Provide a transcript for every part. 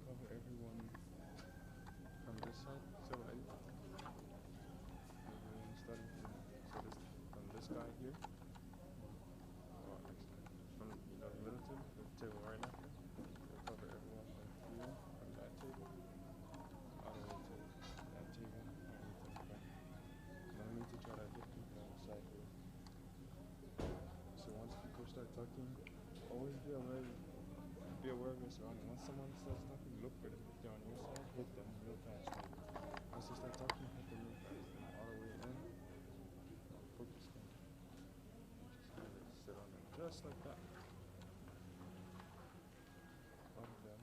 cover everyone from this side. So everyone starting from this guy here, or actually from the middle table, the table right after. We'll cover everyone from here, from that table, all the way to that table, all the way to the back. No need to try to hit people on the side here. So once people start talking, always be aware of your surroundings. Once someone starts talking, look for them. If they're on your side, hit them real fast. Like, once they start talking, hit them real fast. And all the way in, focus them. Just have it sit on them, just like that. On them.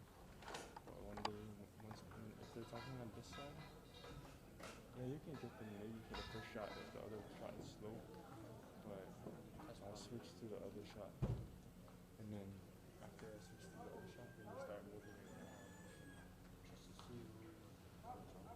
But if they're talking on this side, yeah, you can get them maybe for the first shot if the other shot is slow. But I'll switch to the other shot, and then after I switch to the other shot, then you start moving it around just to see what's on.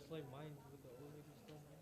Just like mine with the old lady stuff, man.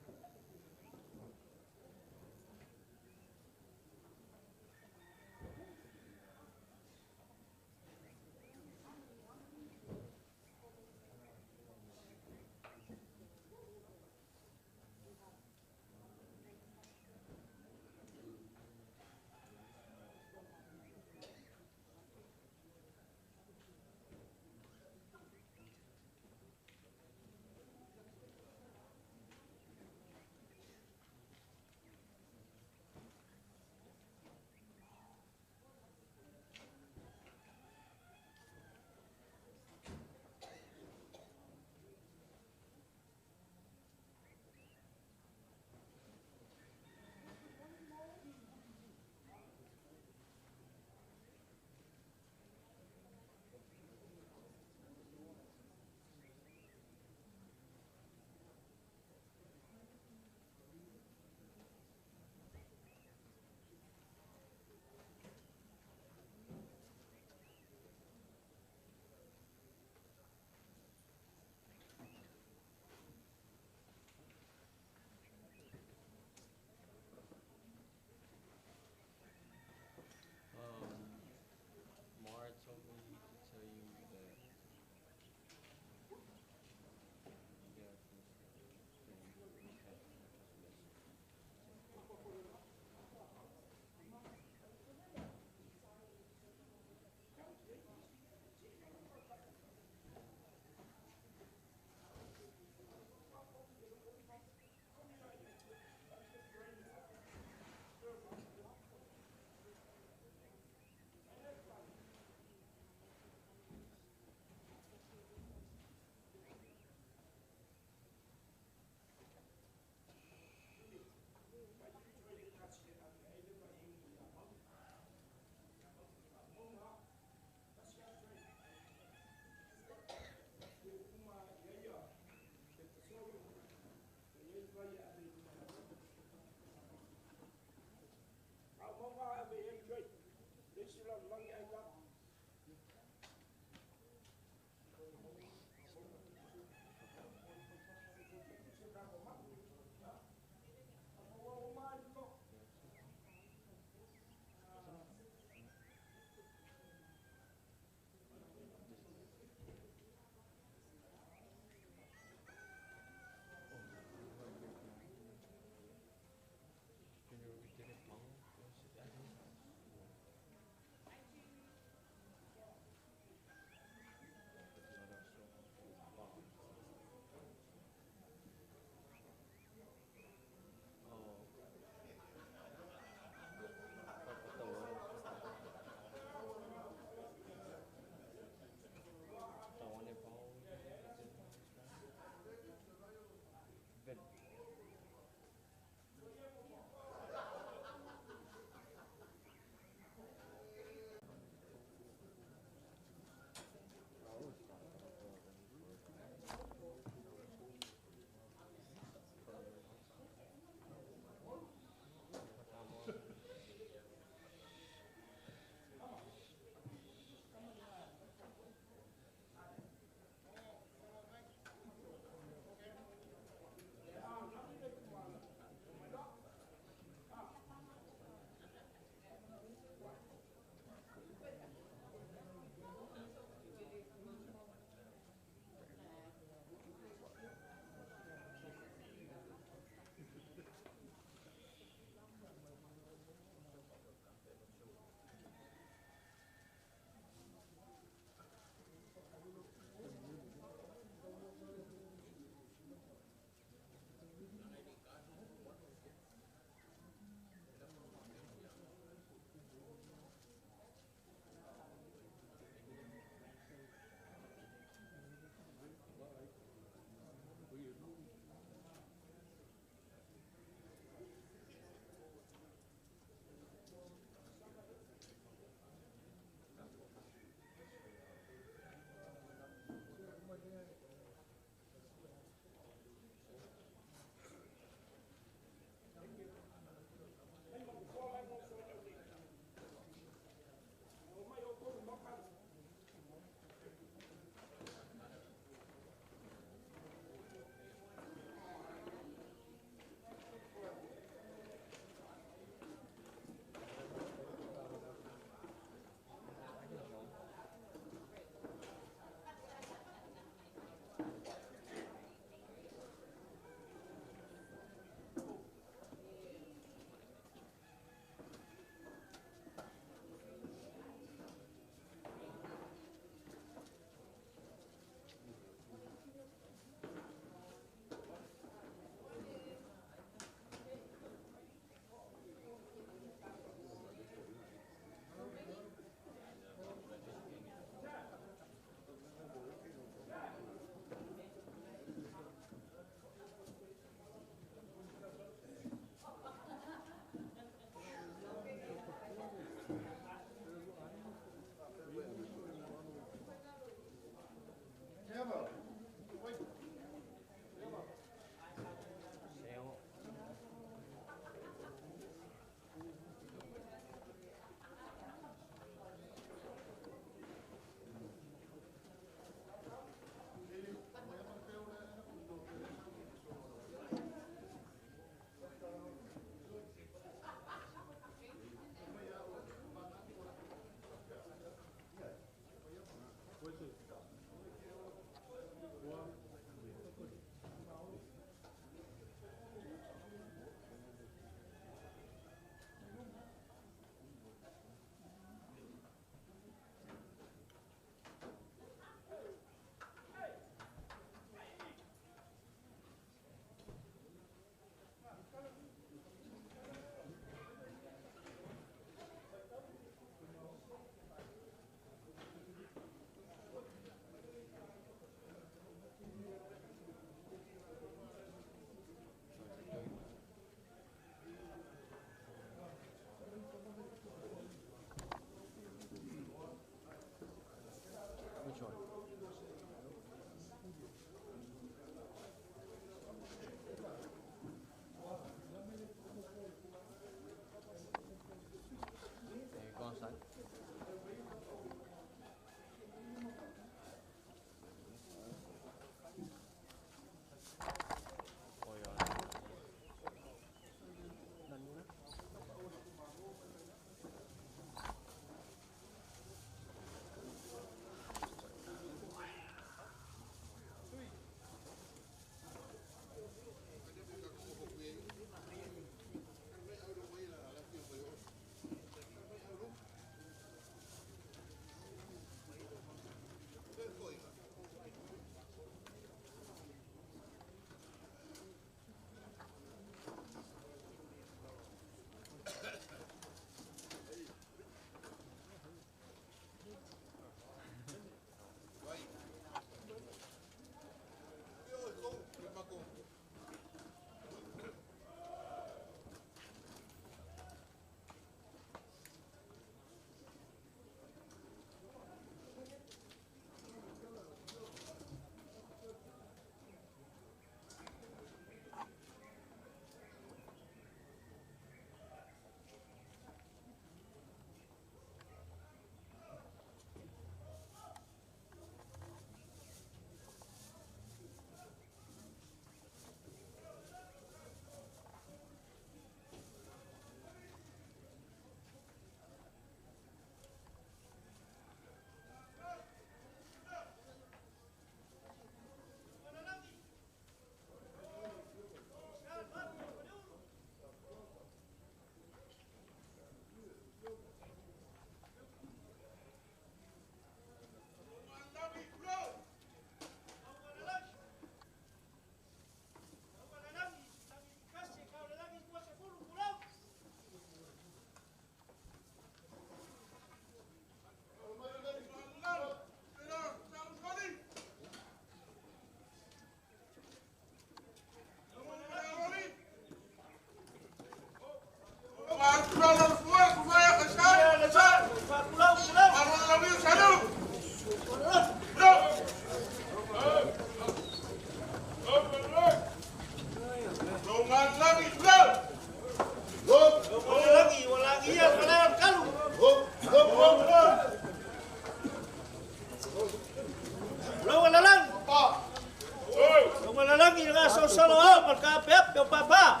solo marca pep pep papa.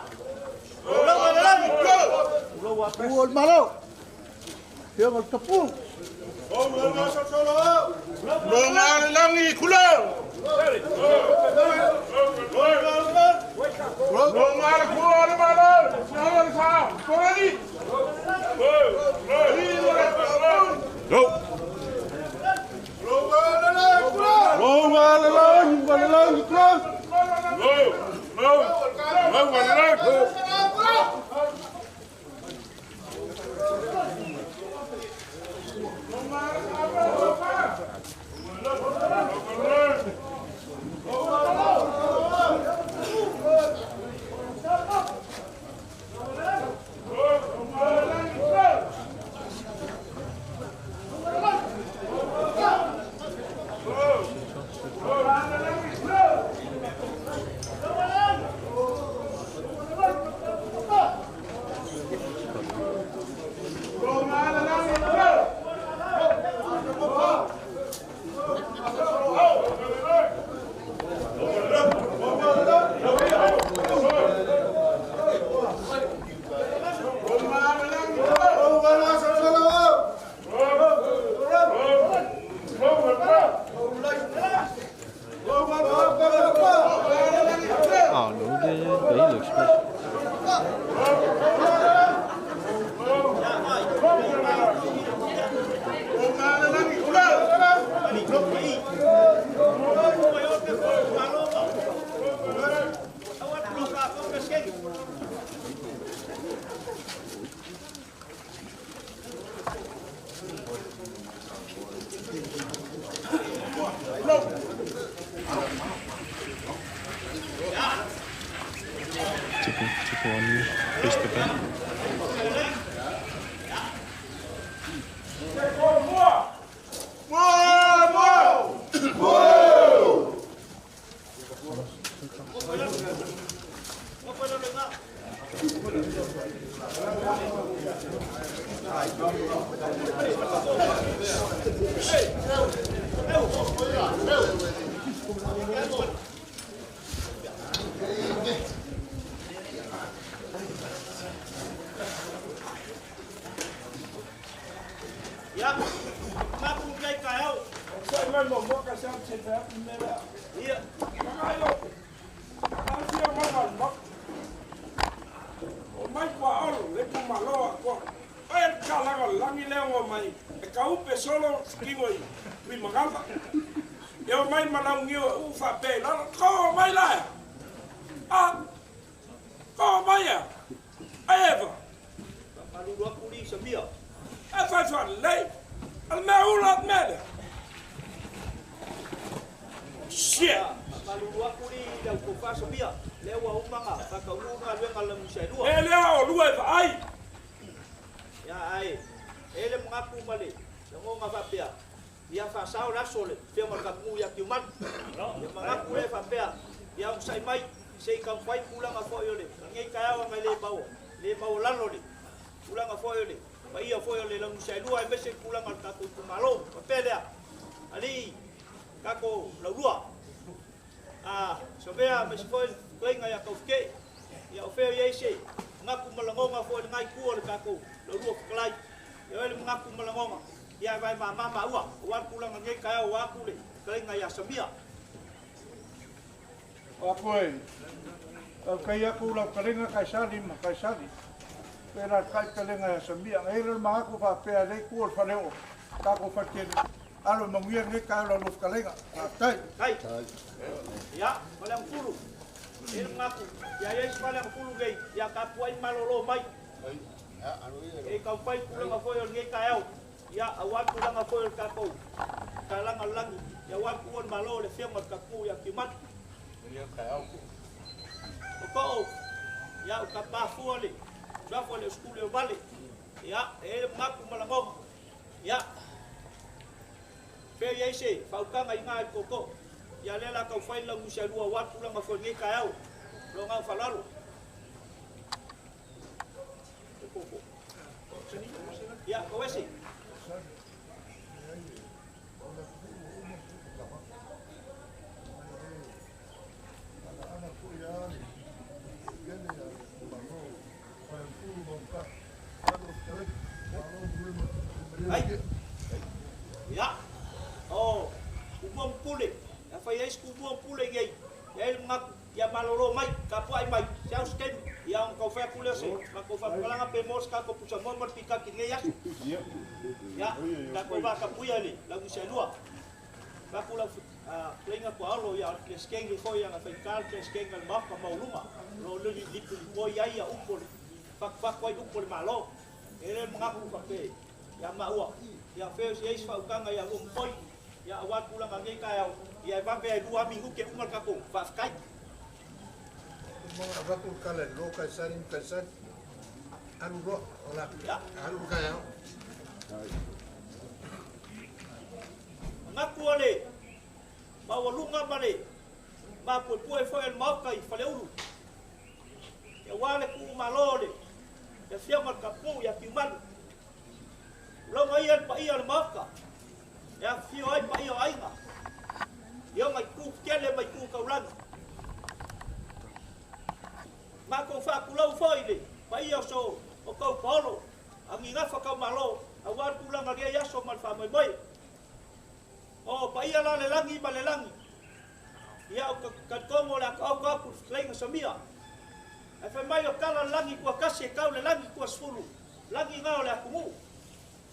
Ulo wala. Ulo wa. Uol malo. Dia magtapu. Longan langi kulang. Longan kulang malo. Longan sa. Korani. Go. Longan lang kulang. Tipo on you, face the back. Ya, ngaku kay kayo. Sa iman mo mo kasi ang sila nila. Iya. Kayo. Kasi ang mga mo. O mai pa ol, le pu malo ako. Ay kala ko langi leo mai. E ka upe solo skingoi. Mi magamba. Eu mai malau ngio u fa pe. La ko mai la. Ah. Ko mai ya. Ai eva. Palu dua kuli sembilan. Fa fa lei. Al maulat mede. Shit. Palu dua kuli dau ko fa sembilan. Lewa umanga, kakaulunga luenga la musaidua. Ele o lua ai. Ya ai. Ele mengaku male. Ngo nga fa pia. Dia fa sao la sole. Pia marka mu ya kiuman. Ya mengaku le fa pia. Ya usai mai. Sei kam fai pulang afo yole. Ngai kaya wa ngai le bau. Le bau lalo le. Pulang afo yole. Pa ia fo yole la musaidua e mese pulang al kaku kumalo. Pa pelea. Ali kako la lua. Ah, sobea mese fo Klinga ya kofke ya ofeo yese ngaku malangonga fo ngai ku le kako lo ru klai ya ele ngaku malangonga ya vai mama ua wan pulang ngai kaya wa ku le klinga ya samia Apoi. Kay aku la kalinga kay sali ma kay sali. Pero kay kalinga sa mia ngai mga ko pa pe ale ku fa leo. Ta ko fa ken alo manguia ngai kay lo kalinga. Tai. ya malang pulu ele ngaku ya yes malang pulu gai ya kapuai malolo mai e kau pai pulang afo ngai kaya ya awan pulang afo kako kalang alangi ya wan kuon malo le fiam kaku ya kimat Oko, ya o kapa fuole, já foi escuro eu vale, ya ele maku malangom, ya fe ye se, faukanga inga koko, ya lela kau fai la musia dua watu la ngafoni kayau, lo ngau falalu. Ya, kau esi. Ya. Oh, kubuang pule. Ya fa yes kubuang pule gay. Ya el ngak ya malolo mai kapuai mai. Siau skem yang kau fa pule se. Mako fa kalanga pe mos ka ko pusa mo pika kinge ya. Ya, ka ko ba kapuia le lagu se lua. Ka pula lenga ko alo ya ke skengi ko yang fa kal ke skengal ma ka mauluma. Lo le di ko ya ya upol. Pak ko upol malo. Ele mengaku pakai ya maua ya fez yes fa ukanga ya umpoi ya awat pulang ngai kaya ya va be 2 minggu ke umar kakung fa kai mau ratul kalen lo kasarin kasan anu ro ola ya anu kaya ngaku ale bawa lunga bale ba poi foi el mau kai fa leuru ya wale ku malole ya fiamar kapu ya kiman lo ngayan pa iya maka ya fio ai pa iya ainga yo mai ku kele mai ku kaulan mako fa ku lo foi le pa iya so o kau polo angi nga fa kau malo awan pulang lagi ya so mal fa mai boy o pa iya la le langi ba le langi ya ka kongo la ka ku lenga samia e fa mai o kala langi ku kasi kau le langi ku sfulu langi ngao le akumu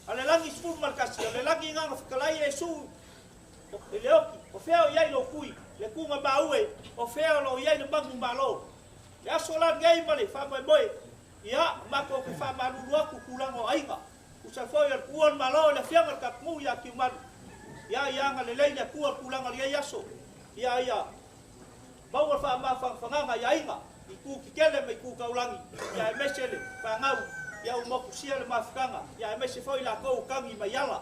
ale langi sfulu mal kasi ale langi ngao kalai Yesu o leoki o feo yai lo kui le kunga baue o feo lo yai le bangu malo ya solan ngai male fa boy boy ya mako ke fa malu aku kulang o ainga usa foi al kuon malo le fianga ka mu ya kiman ya yang ale leina kuon kulang al yaso ya bawa fa ma fa nganga ya ainga iku kikele mai ku kaulangi ya mesele pa ngau ya umo kusia le mafkanga ya mese foi la ko kangi mayala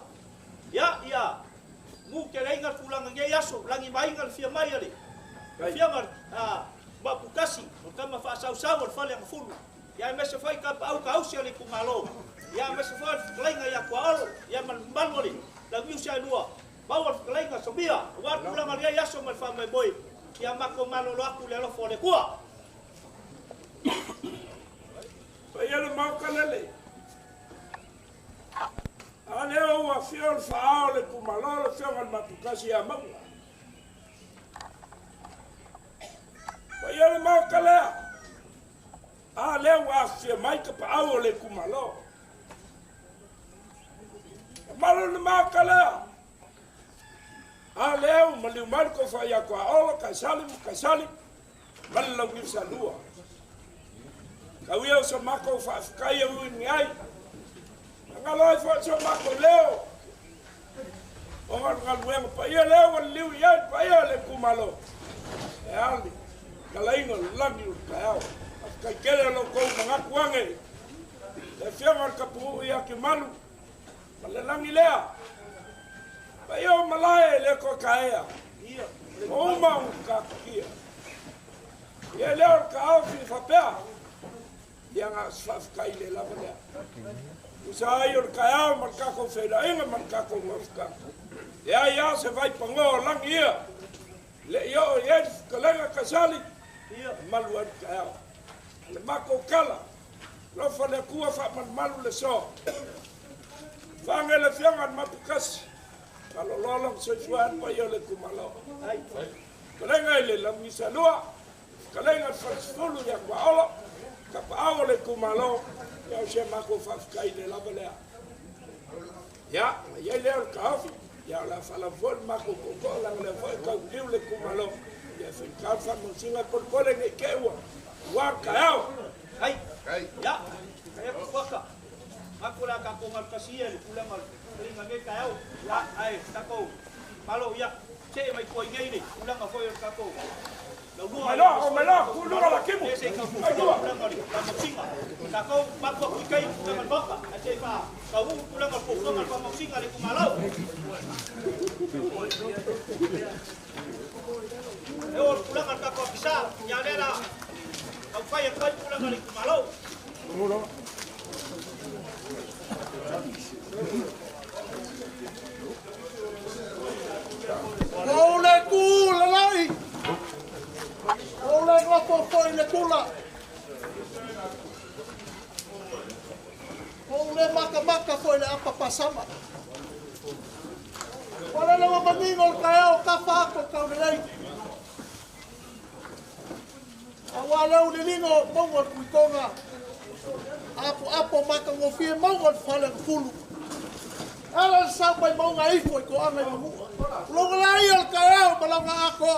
ya mu kele inga kulang nge yaso langi mainga fia mai ale fia mar ba pukasi kama fa sau fa le fulu ya mese foi ka au sia le kumalo ya mese foi lenga ya kwalo ya mal moli la viusia dua bawa lenga sobia wa kulang nge yaso mal fa mai boy ya mako malo lo aku le lo fo le kwa Payelo mau kalele. Aleo wa fiol faole kumalolo fiol matukasi ya manga. Payelo mau kalea. Aleo wa fie maika paole kumalo. Malo ni mau kalea. Aleo maliu marko fa ya kwa olo kasali. Malo ngisa dua. Kawia so mako fa kaya wini ai. Ngalo fa so mako leo. Ongan ngalo pa ia leo liu ia pa ia le kumalo. E ali. Kalaingo langi kaya. Ka kele lo ko ngaku ange. Le fiamar kapu ia ki malu. Male langi lea. Pa ia malae le ko kaya. Ia. O ma ka kia. Ia leo ka au fi fa pea. Yang asfaf kaile la bala usayor kaya marka ko feda inga marka ko mafka ya se vai pango lang ia le yo yes kolega kasali ia maluan kaya le mako kala lo fa le kuwa fa malu le so fa ngele fiangan mapukas kalau lolong sesuatu pa yo le kumalo kolega ile la misalua kolega fa sulu ya kwa olo kapa awole kumalo ya se mako fafkai de la balea ya le kafi ya la fala fol mako ko la le fol ka le kumalo ya fin ka fa no singa por kole ne kewa wa kaao ai ya kaya kuwaka mako la ka ko mal kasia le kula mal ringa nge kaao ya ai tako malo ya che mai ko ngai ni kula ma foi ka ko Melo, kulura la kimu. Ayo, kakau bakwa kikai dengan baka. Aceh pa, kau pulang ke pokok dengan pamau singa di kumalau. Pulang ke kakau bisa, nyale lah. Kau payah pulang ke kumalau. Kau leku lalai. Oleh apa foi le kula. Oleh maka foi le apa pasama. walau le lingo mongo kuikonga. Apo maka ngofie mongo fale fulu. Ala sampai monga ifo ko anga mongo. Longa lai al kaya malanga ako.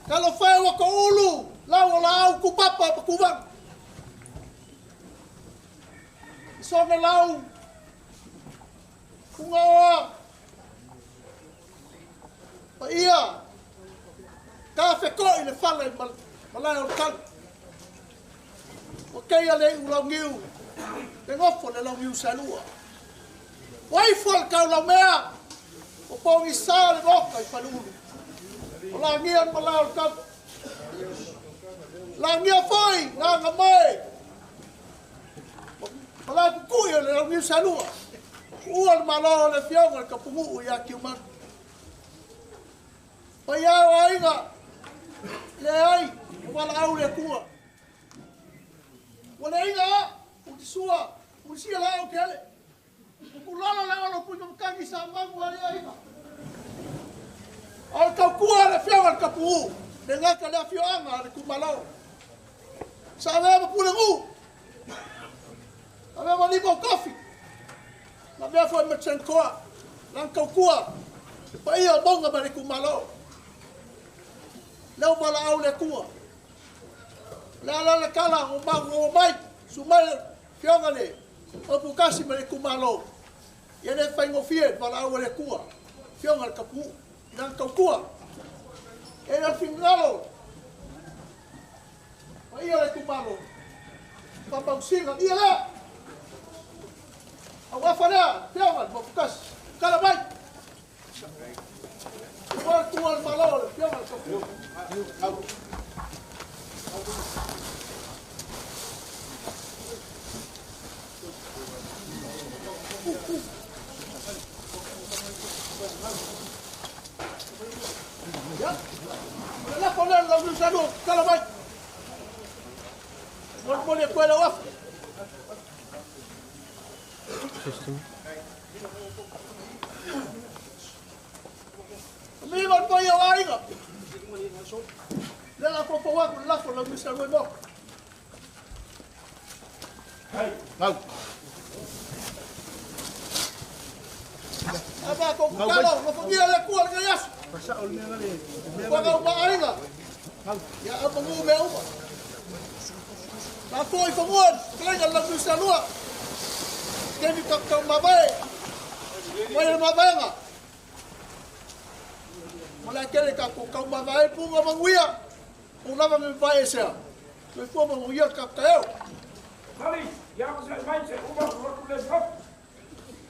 Kalau fai wa ko ulu, lau ku papa ku bang. Songa lau. Kungawa. Pa ia. Kafe ko ile fale malai o kan. O kaya le ulau ngiu. Le ngofo le lau ngiu salua. Wai fol kau lau mea. O pau i sa le boka i palulu. O la ngian malai o kan. La ngia foi, la ngamai. Malai kukuia le lau ngiu salua. Uan malo le fionga ka pungu ya kiuman. Paya wa inga. Le ai, wala au le kua. Wala inga, utisua, usia la au kele. Kulala la wala punya kangi sa mangu ali ai. Al ka kua le fionga ka pungu. Le ngaka le fionga le kumalo. Sa va pulengu. Ave mali ko coffee. Na mea foi machenkoa, lang kua, pa ia bonga bari kumalo. Leo mala au le kua. Le kala o mai, sumai fionga le, o pukasi bari kumalo. Ia ne fai ngofie mala au le kua, fionga le kapu, lang kua. E le fingalo, pa ia le kumalo. Papau singa, ia le. Awafana, piawan, mafukas, kalabay. Tuwal malawal, piawan, kapu. Ya, wala ko lang lang sa ano, kalabay. Mo le kuela waf. Miman pa yung ainga. Dala ko pa wako lafo lang Mr. Webo. Hey, now. Aba ko kalo, mapungiya le kual kayas. Pasaol niya ngali. Wala ba ainga? Ya apa mo me upa. Na foi famon, kaya lang Mr. Lua. Kami kau mabai, mai mabai nga. Mulai kele kau mabai pun ngomong wia, pun nama mabai saya. Kau pun ngomong wia kau. Kali, yang saya main saya ubah waktu lesok.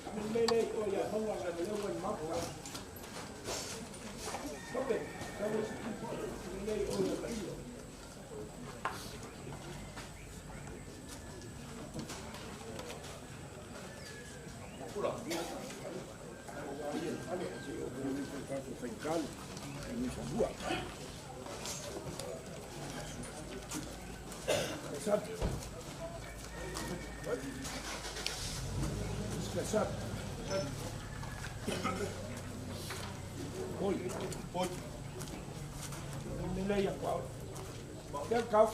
Kami lele ko ya, bawa lele lewan mak. Oke, kami lele ko ya. Oi. Nilai yang kau. Yang kau.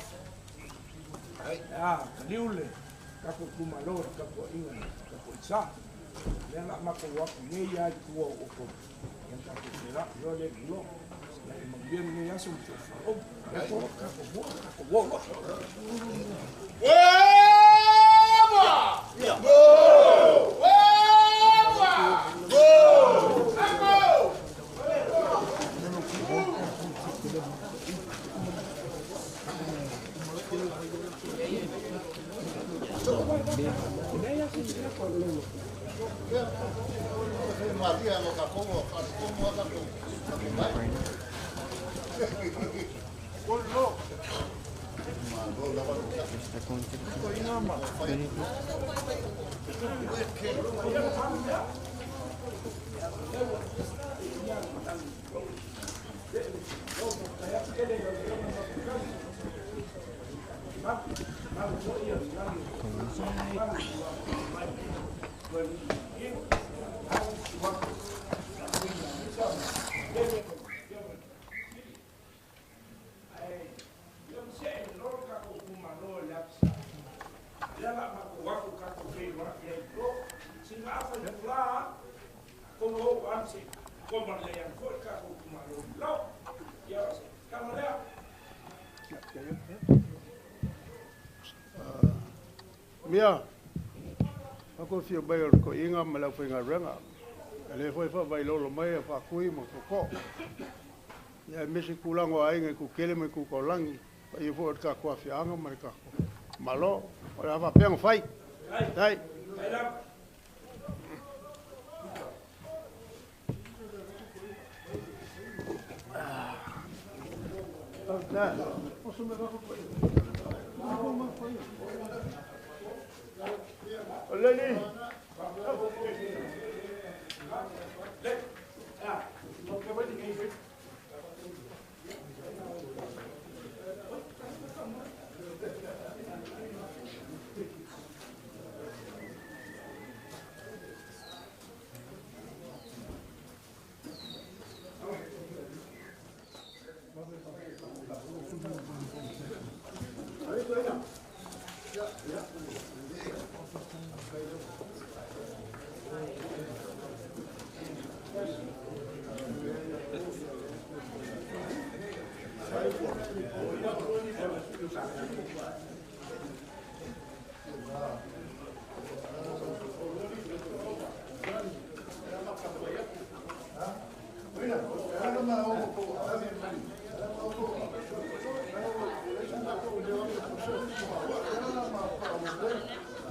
Ah, kaliule. Kako kumalor, kako ingan, kako isa. Yang nak makan waktu ni ya kuah ukur. Yang kako serak, yo le gulo. Yang magbiam ni ya sum. Oh, kako buah. Ya. o anse ko ma le yang ko ka ko ma lo ya ka ma le Mia, ako fio bayo ko inga mala finga renga. Le foi fa vai lolo mai fa kui mo ko. Ya mesi kulango ainga ku kele me ku ko langi. Pa i fo ka ko fianga mai ka. Malo, ora va peng fai. Dai. ai la Nah, posso me dar Leni.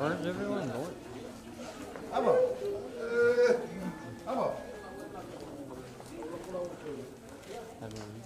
Where's everyone going? Aba. Aba. I mean,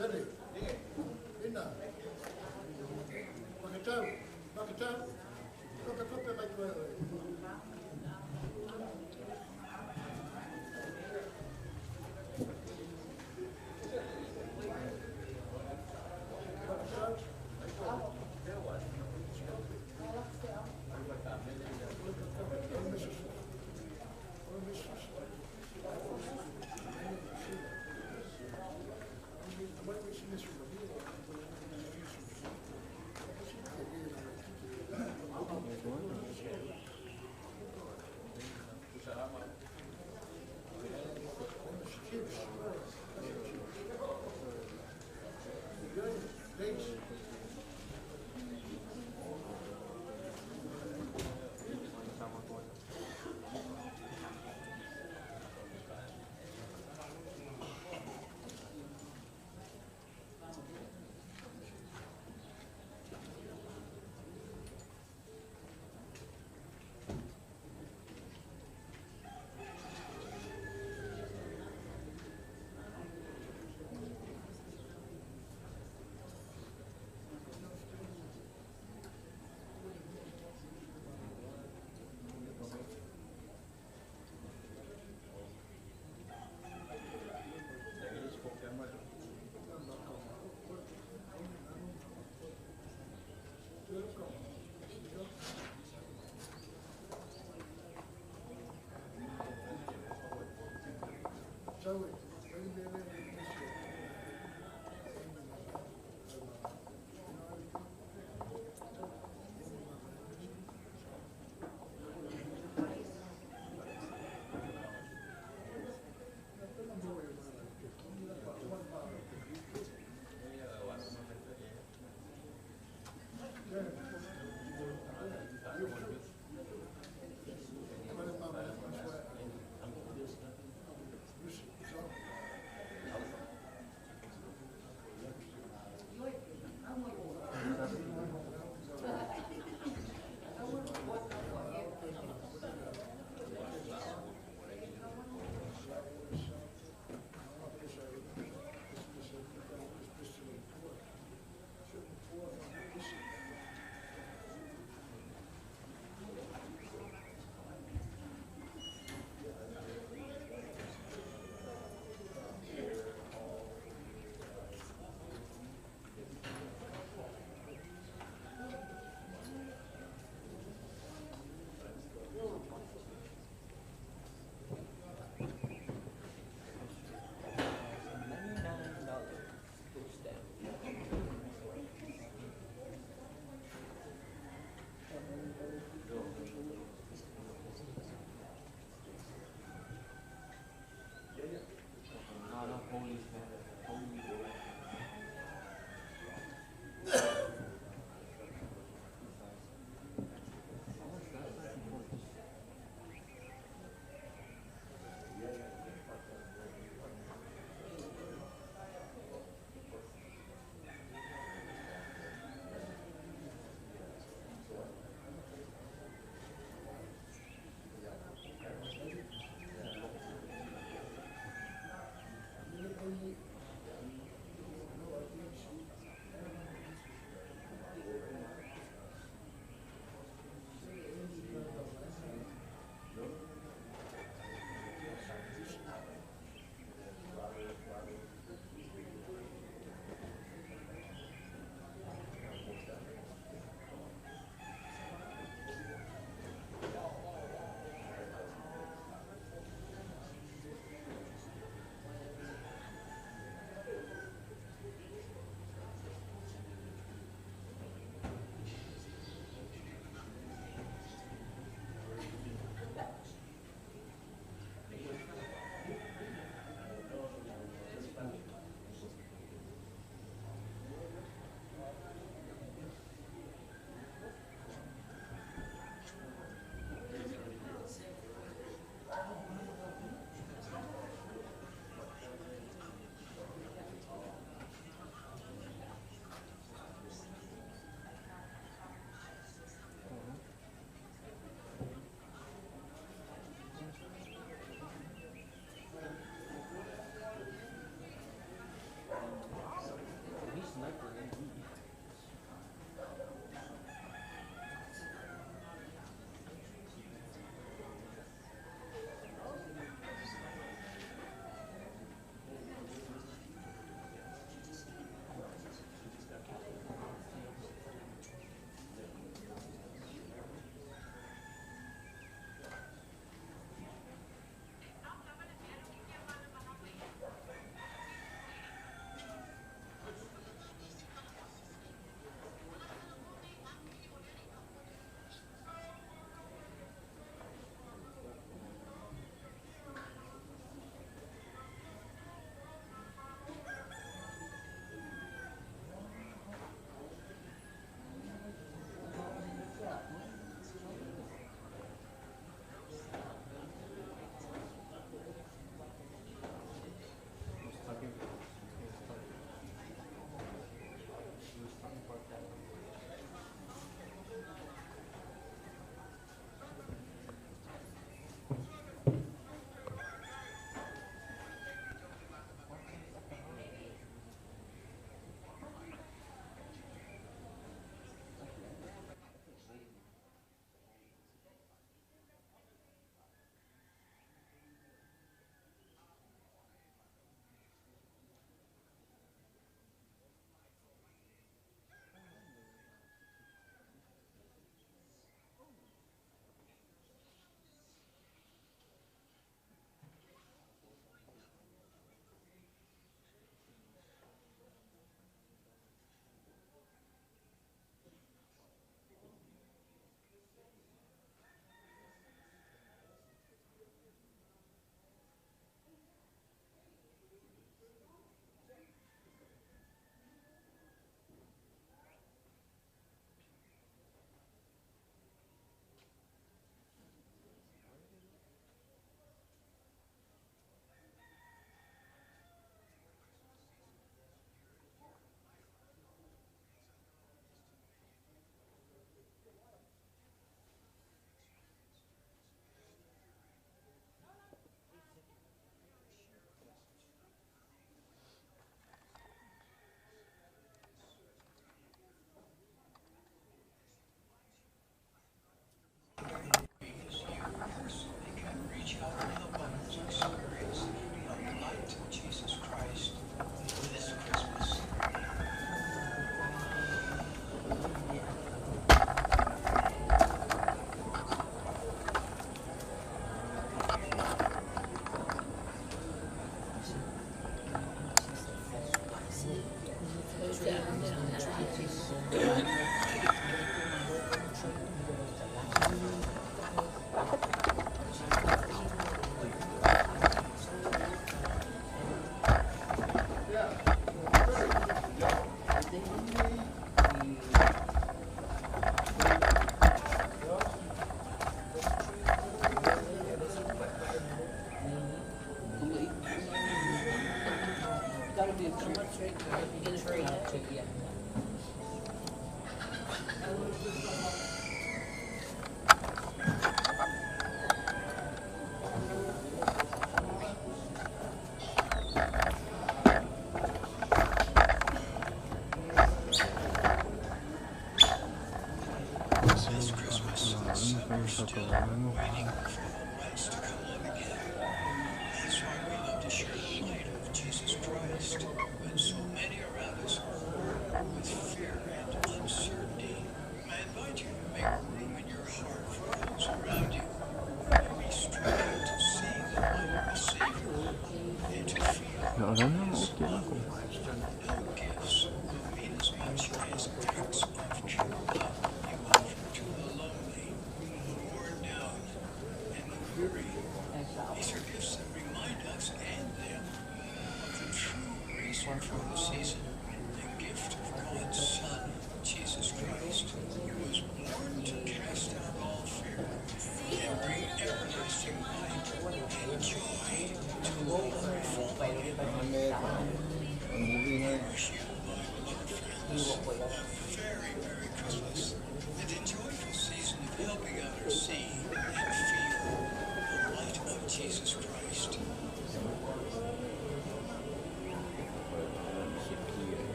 Tadi. Ina. Pakitau. Pakitau. Pakitau mai koe.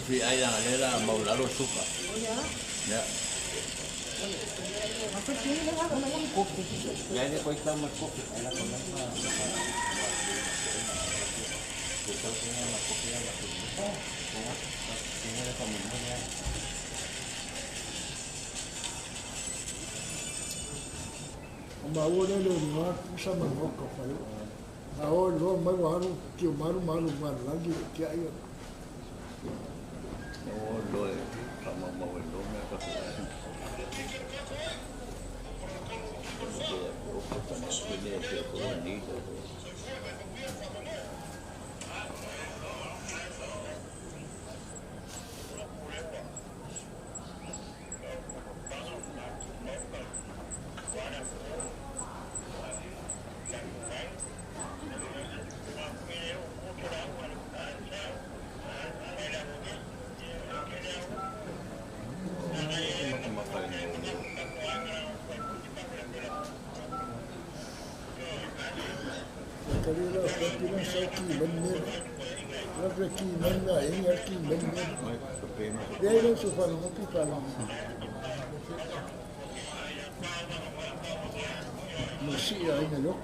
Vì ai rằng đây là màu lá rô súp à? Dạ. Dạ, dia kau Islam masuk, ayah kau nak kita punya masuk dia masuk. Ini ada komentarnya. Mau đây luôn mà sao mà có cọc phải ôi nó mới vào nó kiểu malu lagi kayak ya Oh, doi sama mau itu mereka tu. Dia bukan sebenarnya dia pun ni. Dia itu supaya ngopi paling mesti ya ini loh.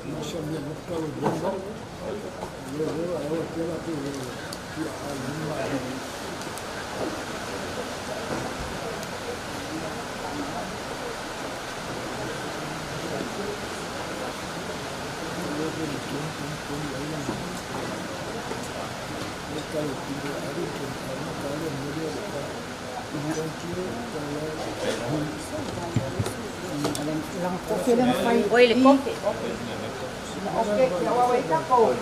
Masya Allah, kalau jenggot, awak kira tu dia alim. Kalau tidak ada karena kalau dia orang Cina lang kopi lang fine. Oy, le kopi. Okay, yawa wait ako.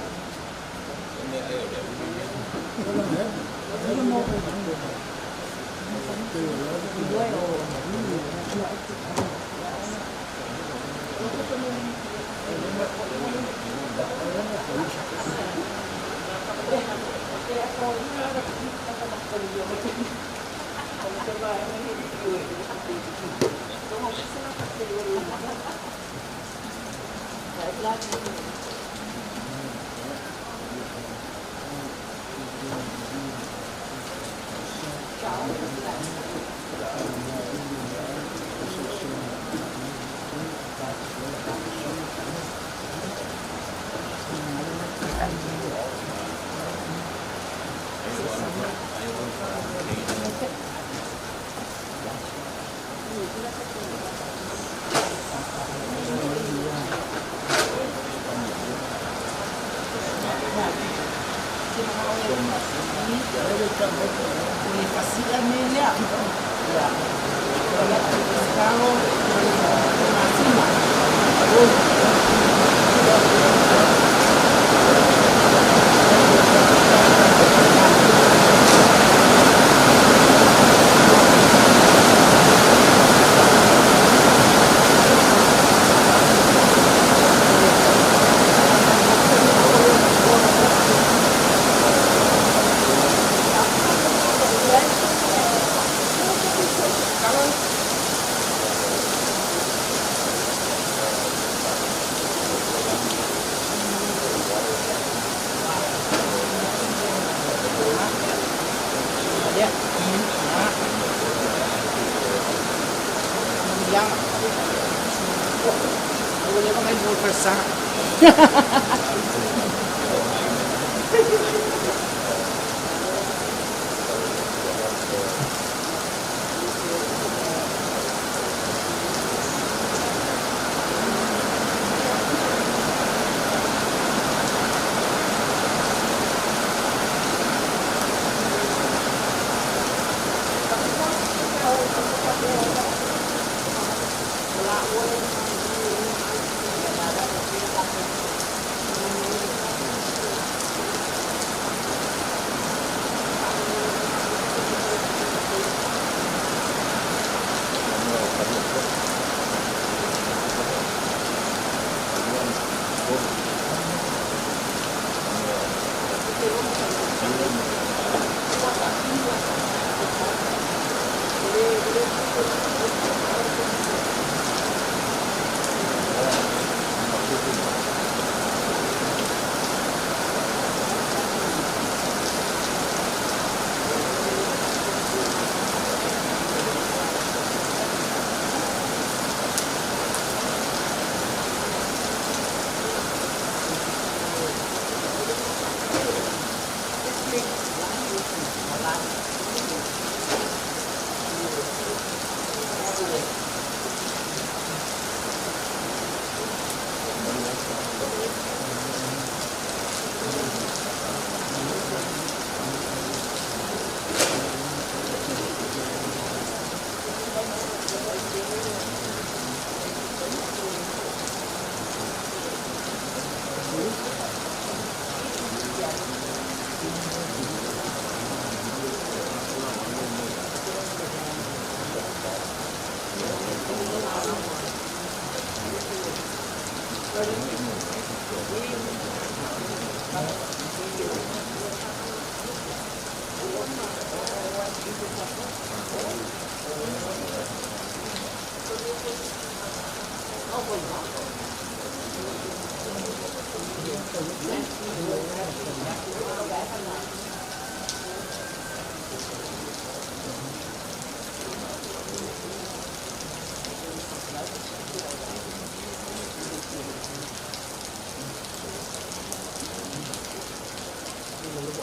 Oh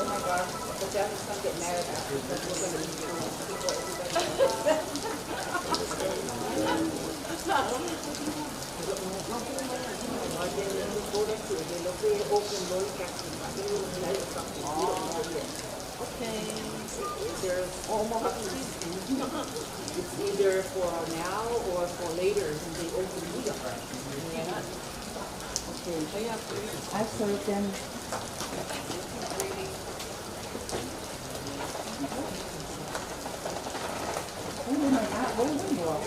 my God, but Daddy's gonna get mad after because we're gonna be okay. There's almost it's either for now or for later when they open the yeah. Okay. I served them. Oh my God, what is it more?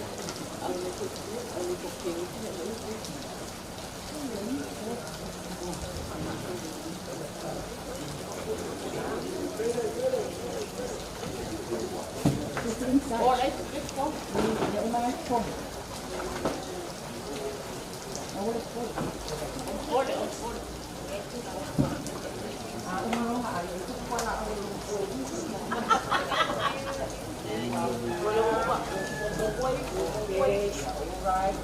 Oh, let's go. Nếu mà không. Nó có được không? Nó là qua là right.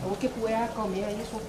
O que pueda comer isso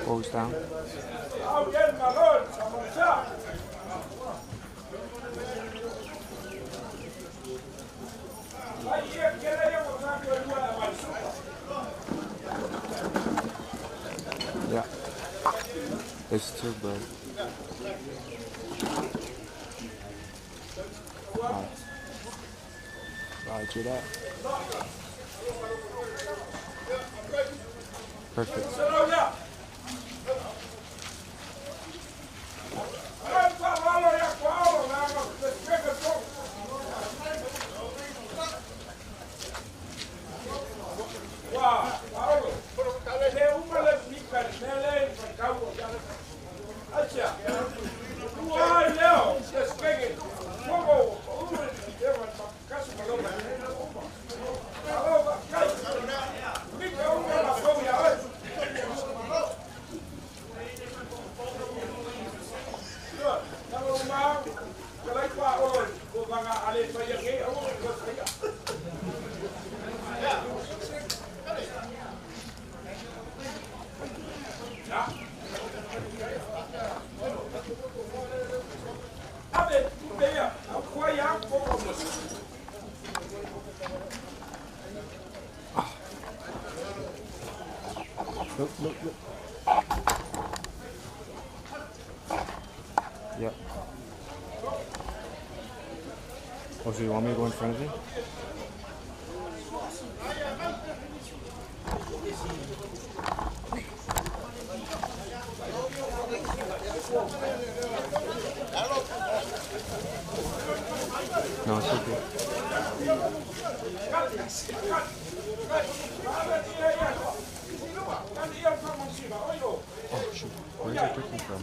Goes down. Yeah. It's too bad. Roger that. Perfect. Look. Yep. Oh, so you want me to go in front of you? No, it's okay. Oh, shoot. Where's it cooking from?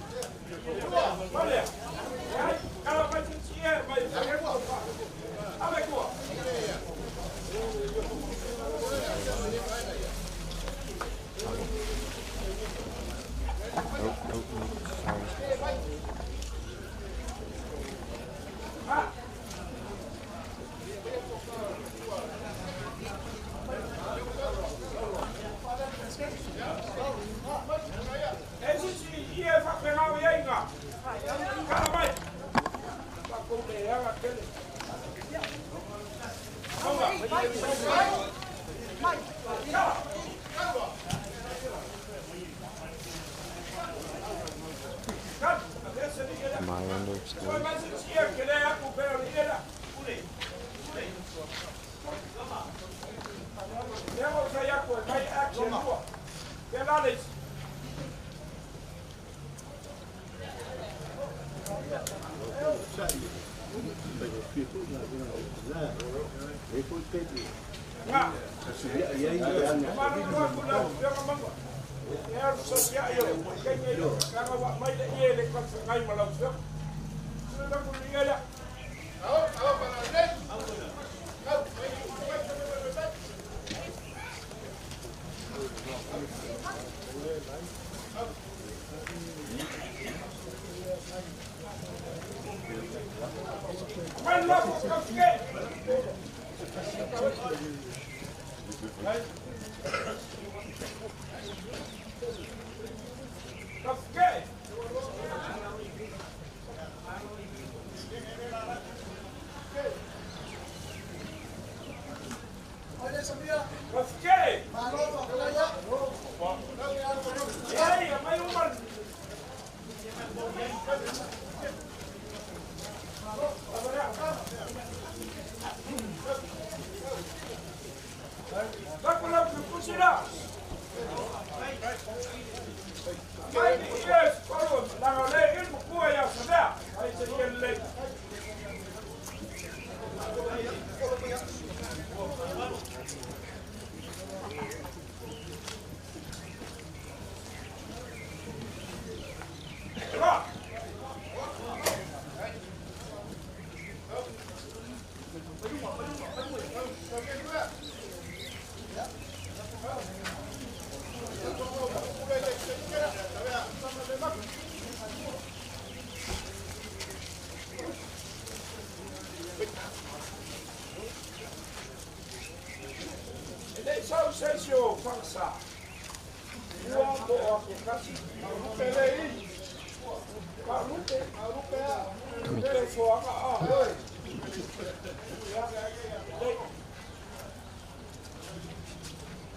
Am I understood? Sensio Fansa. Uambo ako kasi. Pelei. Kalupe. Kalupe soaka.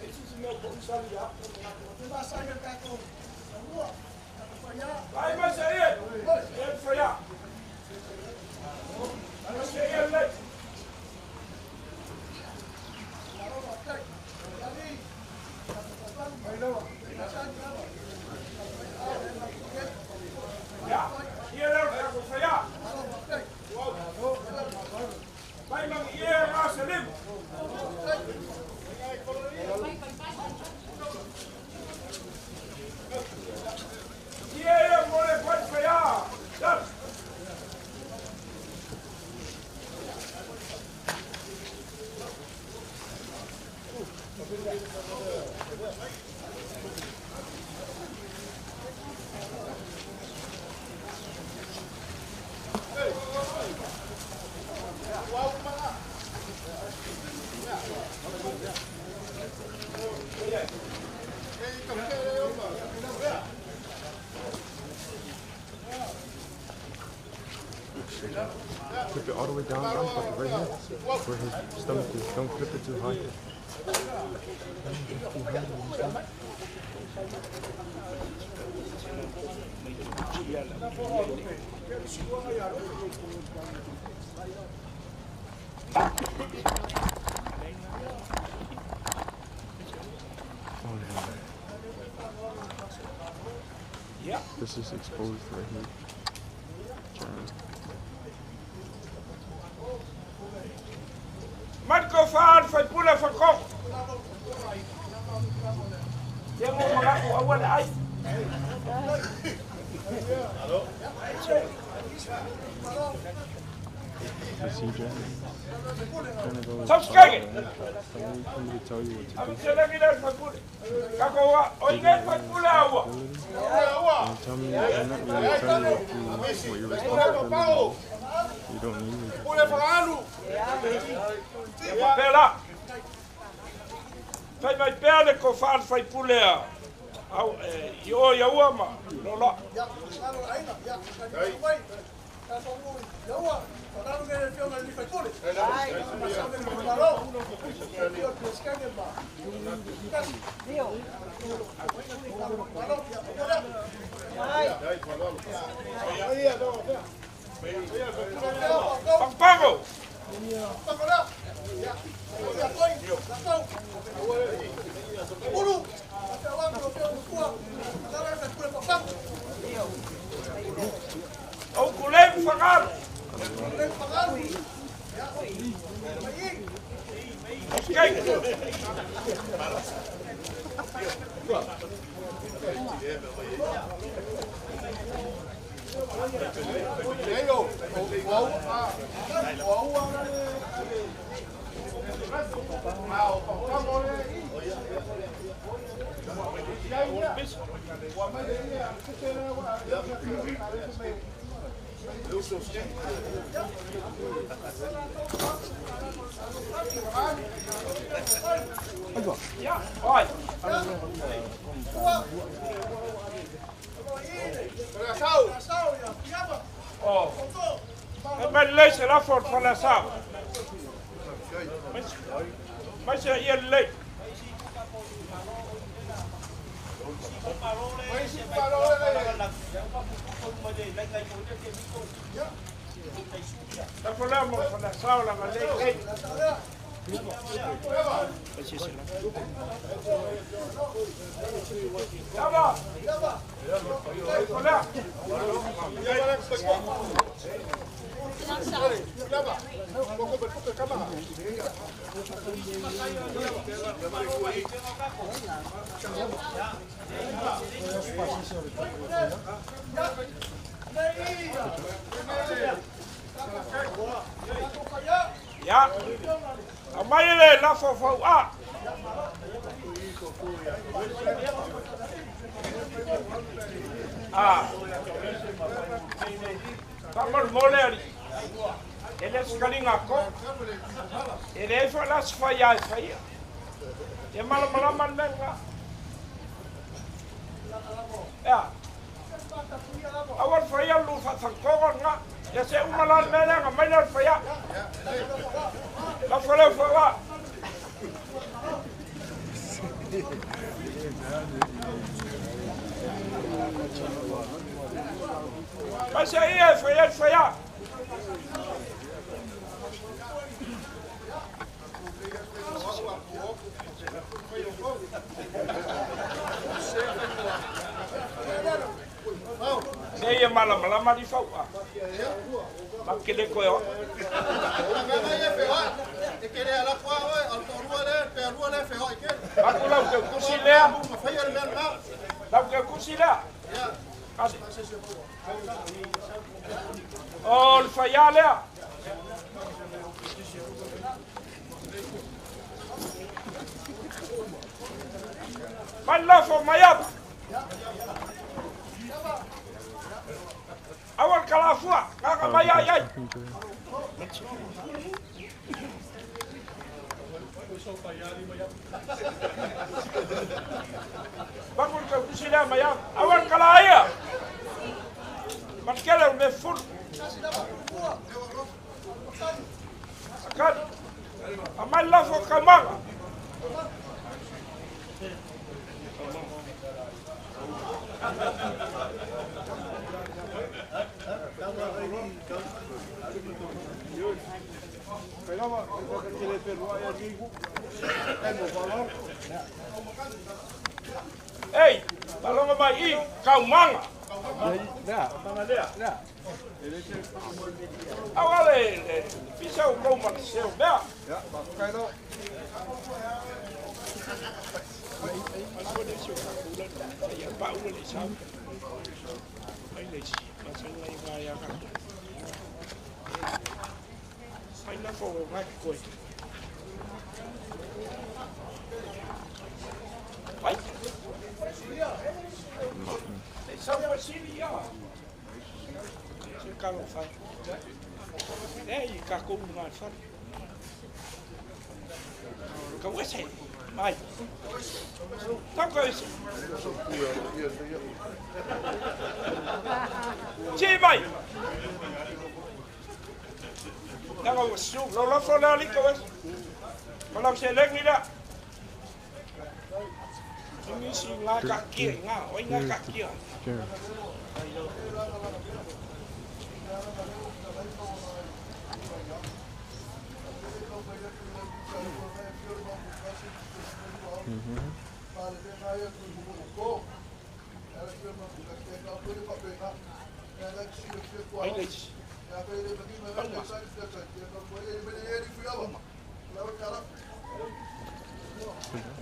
Esse é meu comissário. Vai, mas aí. Ele foi lá. Mas ele Flip it all the way down, but right here, where his stomach is. Don't flip it too high. Yeah. This is exposed right here. Marco Faan foi pula fakok. Dia mau mengaku awal ai. Halo. Subscribe. Somebody tell you what to do. Abi sila kita fakul. Kakawa, oigan fakula awa. And tell me, I'm not really telling you what your responsibility is. You don't need me. Pela. Fai mai pele ko Faan fai pulea. Au yo ya uama. Lola. Pago. Au kulem fakar. Okay. Ja, oi. Oh. Men lees er af voor van de zaal. Maar ze hier leek. Dat verlaat van de zaal naar mijn leek. Ja, maar. Verlaat. Ja, maar je laat voor A. Ah, dat moet mooi. Ele sekali ngako. Ele fa las faya faya. Dia malam-malam menga. Ya. Awal faya lu fa sangkon nga. Ya se umalan menga ngamain faya. La fala fala. Masih iya faya. Saya malam-malam di fauka. Makin deko yo. Aku lau ke kursi lea. Lau ke kursi lea. Oh, faya lea. Malla fo mayab. Awal kalafua, kakak maya yai. Bangun ke kusila mayab. Awal kalaya. Matkala me full. Akan. Amalla fo kamanga. Hey, balong ba I kau manga? Ya, ya. Awale, pisau kau manseu, ya. Ya, pakai tu. Ya, Pak Uli sam. Ini sih, masalah yang saya kan. Saya nak nak koi. Baik. Sampai sini ya. Sekarang fai. Kaku dengan fai. Kau wes mai. Tak kau wes. Cik mai. Jangan masuk. Lolos lagi kau wes. Kalau selek ni dah. Ini si ngakak kiri, ngakak kiri.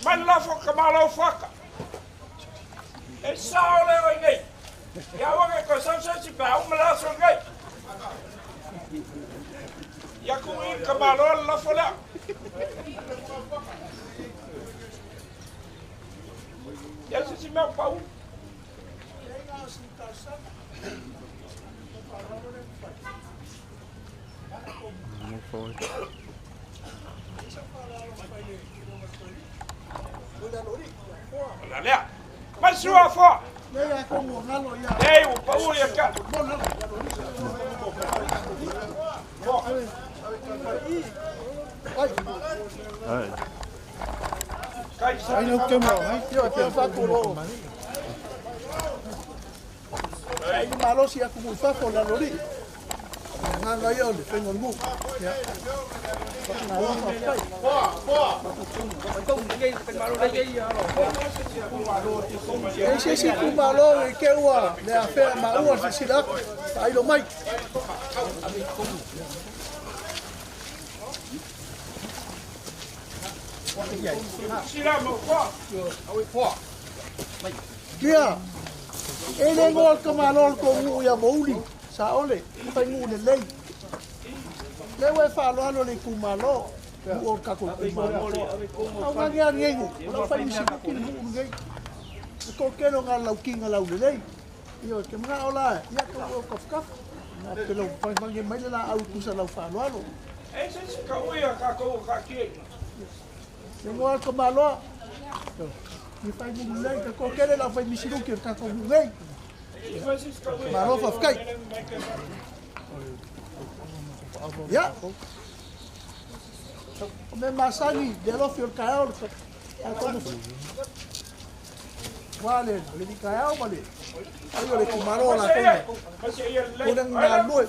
Mana fok kemalau faka. Sao leo ini. Ya wong ko samsa si ba umlaso ngai. Ya ku kemalau la fola. Ya si meu pau. Move forward. Lea. Mas sua fo. Nei ko mo ngalo ya. Ei, o Paulo ia cá. Alright. Ai no ke mo, ai tio te fa ko lo. Ai malo si aku mo fa ko la lori. Nga nga yo le tengo mu. Ya. Na lo fa kai. Ese si ku malo e ke wa le a fe ma u si sila. Ai lo mai. Sila mo fo. Kia. Ele ngol ka malo ko ngu ya mouli. Sa ole, pa ngu le lei. Le we fa lo alo le ku malo. Ngu ka ko ku malo. Au nga ngia ngengu. Lo fa isi ku ngu ngai. Ko ke no nga lau kinga lau le lei. Yo ke mga ola, ya ko kof kaf. Na ke lo pa mangi mai la au tu sa lau fa lo alo. Ese se ka uia ka ko ka ki. Ngol ka malo. Ni fa ngu lei ka ko ke la fa misi ku ka ko ngu ngai. Malo fa kai. Ya. Me masani de lo fior kaol. Vale, le di kaol vale. Ayo le kumaro la kone. Kurang na lui.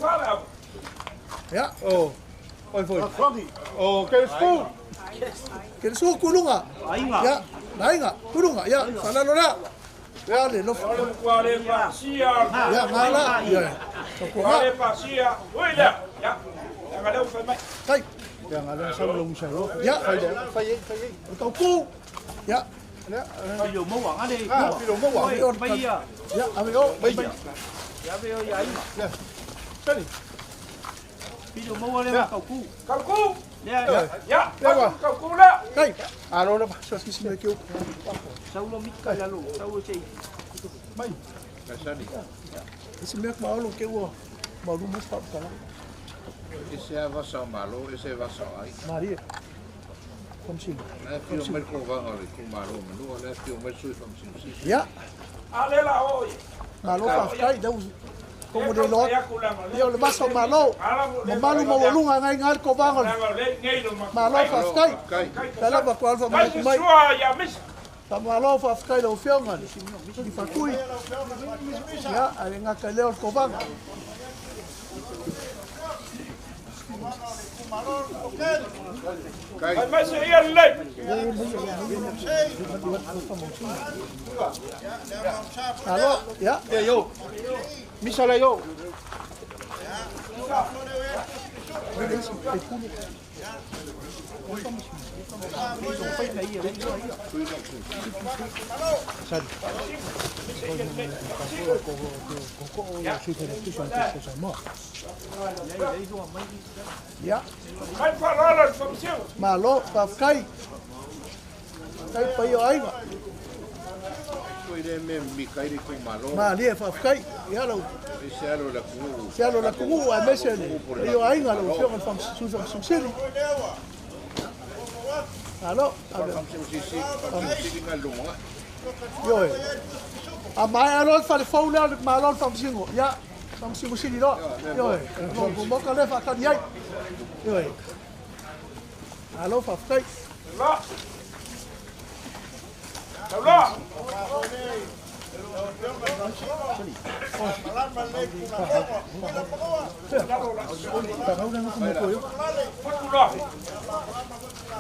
Ya. Oh. Oi foi. Oh, que escu. Que su kulunga. Ya. Nainga, kulunga ya. Sana lora. Ya le lo. Kuale pasia. Ya ngala. Ya. Kuale pasia. Uida. Ya. Yang ada ufai mai. Kai. Yang ada sablong salo. Ya. Fai. Kau ku. Ya. Video mo wang ade. Video mo wang. Ya, amigo. Ya veo ya ahí. Ya. Sali. Video mo le kau ku. Kau ku. Ya. Ya. Kau ku la. Kai. Alo na pasal si me keu. Saulo mika ya lo. Saulo sei. Mai. Kasani. Esse me malo keu. Malu mo pa kala. Ese é vassal malo, ese é vassal ai. Maria. Como sim. É fio merco vanga ali com malo, manu, é fio merco from sim. Ya. Ale la oi. Malo pa kai dau. Como de lo. Yo le paso malo. Malu mo walunga ngai ngal ko bangal. Malo pa kai. Kala pa ko alfa mai mai. Ya mis. Ta malo pa kai do fionga. Di fakui. Ya, ale ngaka leo ko bangal. Kai mas ia le. Halo, ya. Yo. Misala yo. Ya. Kai parola função. Malo pa kai. Kai pa yo ai. Ele me micairi com malo. Ma li fa kai. Ya lo. Esse é o da cu. Se alo la kumu a mesele. Yo ai ngalo fiong fam su su sili. Halo, yo. A mai alo fa le faula ma alo fam singo. Ya. Fam singo sili do. Yo. Mo ka le fa ka yai. Yo. Halo fa kai. La. La.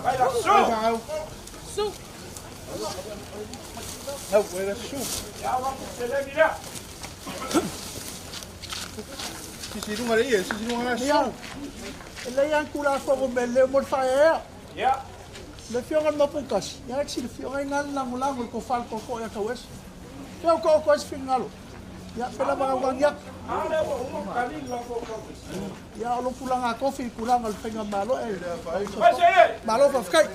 Vai lá, su. Não, era su. Ya vamos a mirar. Sisi runga ria, sisi runga Ya. Ele yang kula fa go mele mo fa ya. Ya. Le fionga no pukas. Ya si le fionga ngal lang lang ko fal ko ya ka wes. Yo ko es fingalo. Ya pela mga wangyak. Ada umum kali la ko. Ya lo pulang a kofi pulang al penga malo eh. Mas aí. Malo fa kai.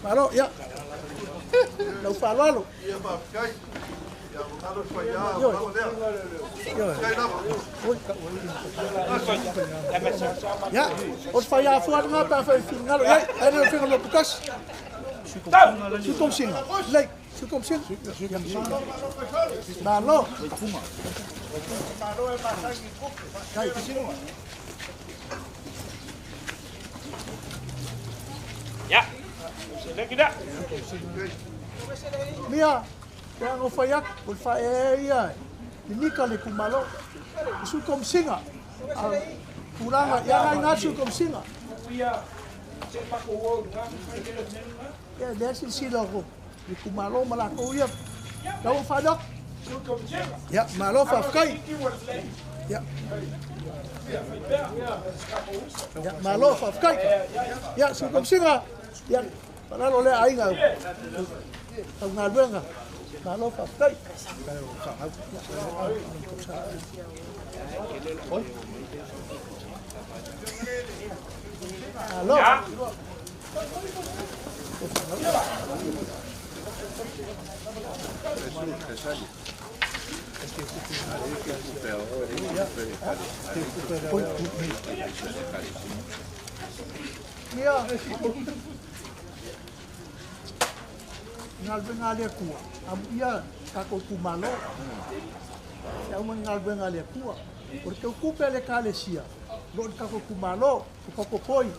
Malo ya. Lo fa lo. Ya, os faya fuat ngapa fa ngalo ya, ada fing lo bekas. Sukom sing. Like sukom sing. Malo. Kai sing. Ya. Sudah kita. Mia, yang ofayak, ulfaeya. Ini kali kumalo. Sukom singa. Kurang yang ngai sukom singa. Ya, dia sila ko. Di kumalo malako uyap. Kau fadak. Ya, malo fafkai. Ya. Ya, malo fafkai. Ya, sukom singa. Ya, panalo le ai ngau. Tao ngài vương à? Mà nó phải cây. Alo. Ngalbengalia kuah, abia kako kumalo. Saya mengalbengalia kuah. Porque ocupa le calesia. Lo kako kumalo, kako koi.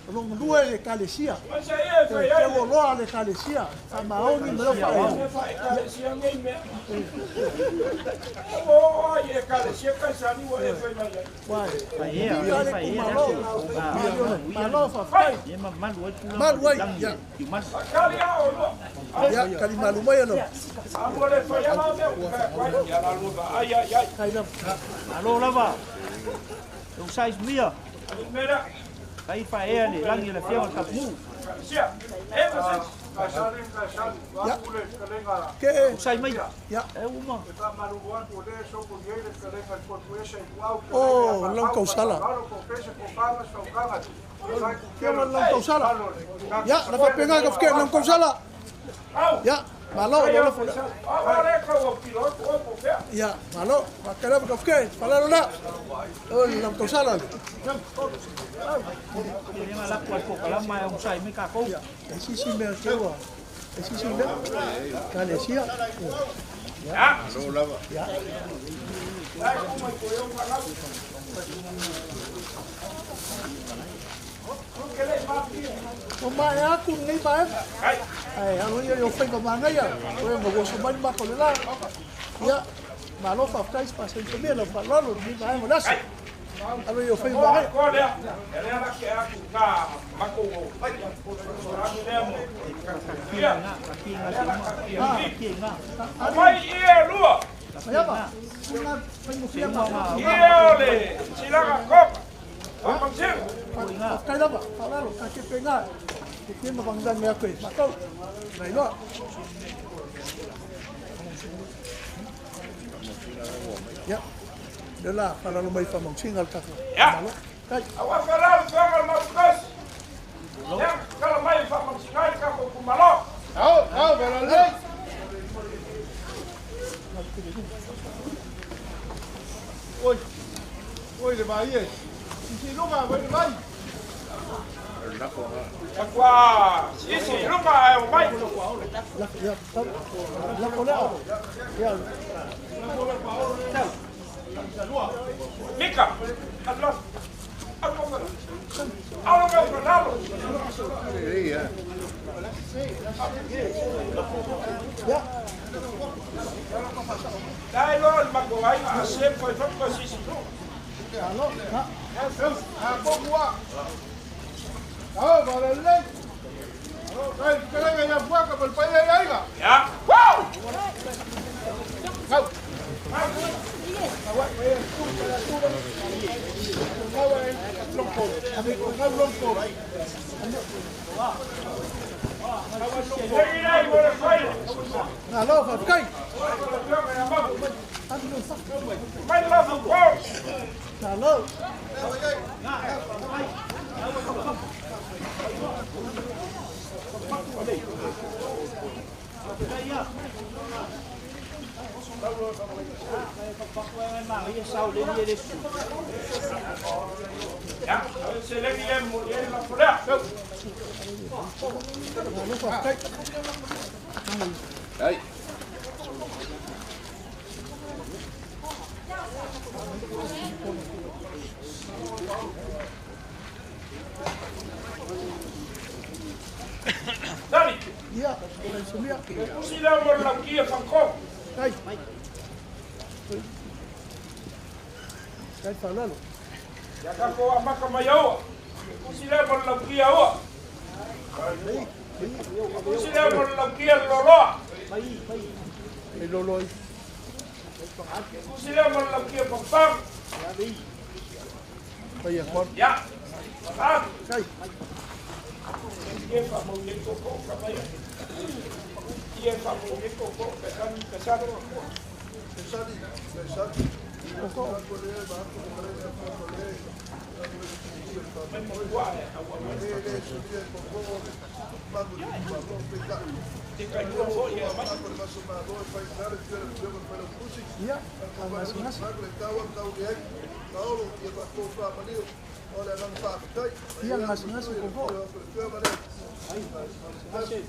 Lo dua le calesia. Yo lo ale calesia. Sama oni me lo fai. Calesia ngime. Oh, ye calesia kasani wa e foi mai. Wai. Ai, kumalo. Malo fai. Maluai. Ya. Kalia o. Ya, kali malu mai ano. Amore foi ya mau me. Ya la luva. Ai ai ai. Kaila. Alo lava. Yung size mia. Mera. Kai pa e ali, langi le fiawa kapu. Sia. Mas Ya. Ke sai mai. Ya. E uma. Oh, long kau salah. Kaya long kau salah. Ya, dapat pengar kau fikir long kau salah. Ya, malo lo fo. Ya, malo. Makanya kau fikir, pala lo nak. Oh, long kau salah. Ini malah kuat kok kalau mai yung sai mai ka ko. Ya, isi si mer kewa. Isi si mer. Kale sia. Ya. Ya. Umay aku ngai ba? Ai, ano yung fay ka mga ya. Oy, magusuman ba ko nila? Ya, malo fa kais pa sa inyo pa lolo ni ba mo nas. Ano yung fay ba? Ko le. Ele era que aku ka mako. Mai ie lua. Saya ba? Pengusian ba? Ie le. Sila ka kop. Ang sir. Kaya ba? Para lo kasi penga. Ikin mabangdan niya ko. Makaw. Nailo. Ya. Dala para lo may pamangsingal ka. Ya. Kay. Awa feral feral mas. Ya, kalau mai fa mangsingal ka ko kumalo. Feral lei. Oi, de Bahia. Si lupa, vai de Bahia. Aqua, si, lupa é o mai. La colea. Ya. Mica, atlas. Algo que frenado. Ya. Dai lo il mago vai a sempre fa così si tu. Ano? Ha. Ako kuha. Feral lei. Ay, kailangan niya buha kapal pa iya ka. Ya. Wow! Go. Alo, fa kai. Mai lá do gol. Alo. Ja, se lengi le mo le la fora. Hey. Dani. Ia, se mea. Si la mo la kia fanko. Kai. Kai whanalo. Ya ka ko amaka mai au. Si la mo la kia au. Si la mo la kia lolo. E loloi. Si la mo la kia pam. Pai a kon. Ya. Ah. Kai. Ia fa mo le koko ka mai. Ia fa mo le koko ka kan ka sa. Ia, angas-ngas. Ia, angas-ngas o koko.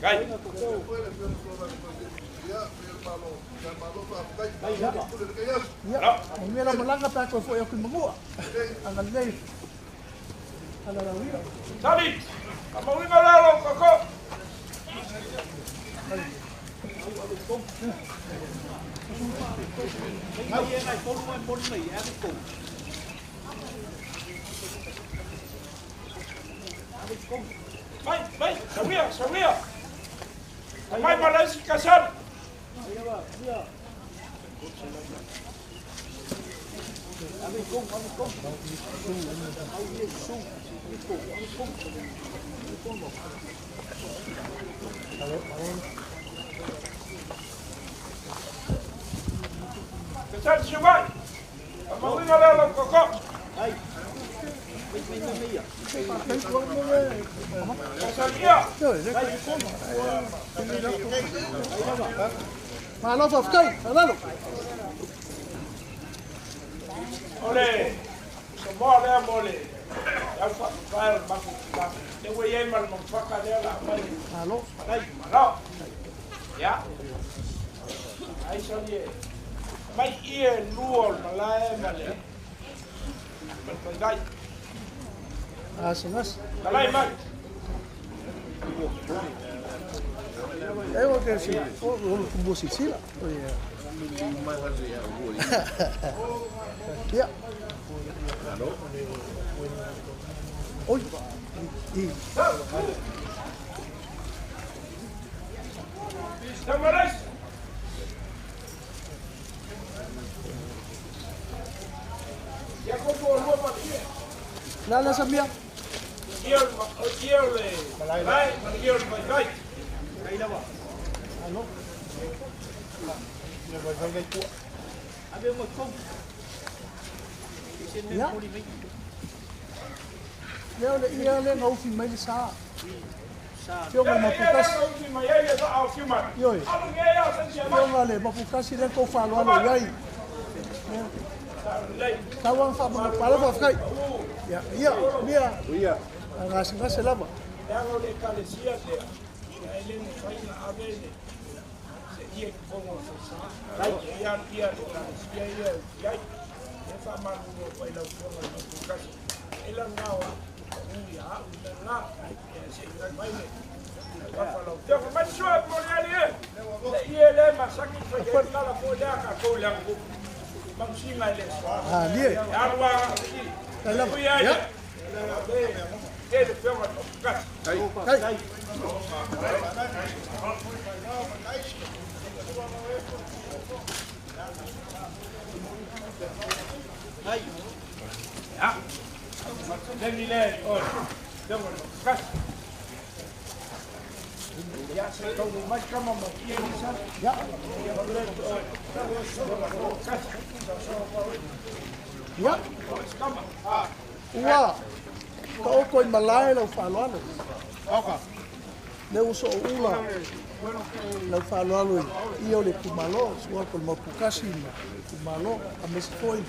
Kai. Ia, o mea la malanga pa koe foi o ki mangua. Anga lei. Ala la wira. Tani. Amauinga lalo koko. Vai, sabia. Mai malasi kasan. Kasan siwai. Amauinga lalo koko. Malo fa fkai, alalo. Ole. Mole mole. Ya fa fa ba. Te voy a ir mal mo fa ka de la mai. Malo. Malo. Ya. Ai sabie. Mai ie luol malai male. Dai. Asingas. Kalai mai. Eu que se o kumbusi sila. Ya. Oi. Tamarais. Ya como lo va a Lala sabia. Quiero le. Malai, quiero mai. Aí lá va. Alô. Abe mo kom. Ya. Leo le ia le ngau fi mai sa. Yo mo mapukas. Yo. Yo ngale mapukas le ko fa lo yai. Kawan fa mo para fa kai. Ya, iya, mira. Iya. Ngas lama. Ya no le calecía de. Ele no faz na avene. Se ia como se sabe. Ya ia de calecía ia. Ya fa mal no vai lá fora no mapukas. Ela não ia, não. Se ia vai ne. Yo que mais só por ali. Ele mas aqui foi lá la folha ka ko langu. Mangsinga le. Ah, dia. Arwa. Kala. Ya. Ele foi uma casa. Kai. Ai. Ya. Denile, oh. Demo casa. Ya se kau mai kama mo kia ni sa. Ya. Ya. Kama. Ah. Ua. Ka o ko malai lo fa lo ano. Oka. Le uso ula. Lau whāloalo i o le kumalo, sua ko le mapukasi le kumalo, a mesi foi,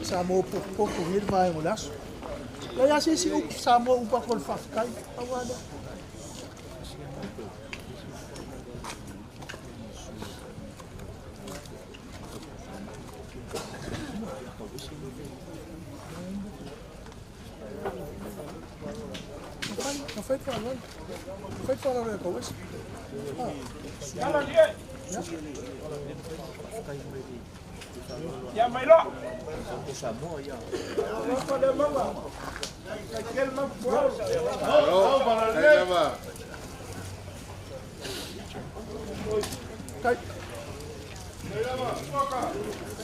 sa mo poko ngir vai mo laso. Le asi si up sa mo upa ko le whafkai, awada. Não foi para lá. Foi para lá com isso. Ya mai lo.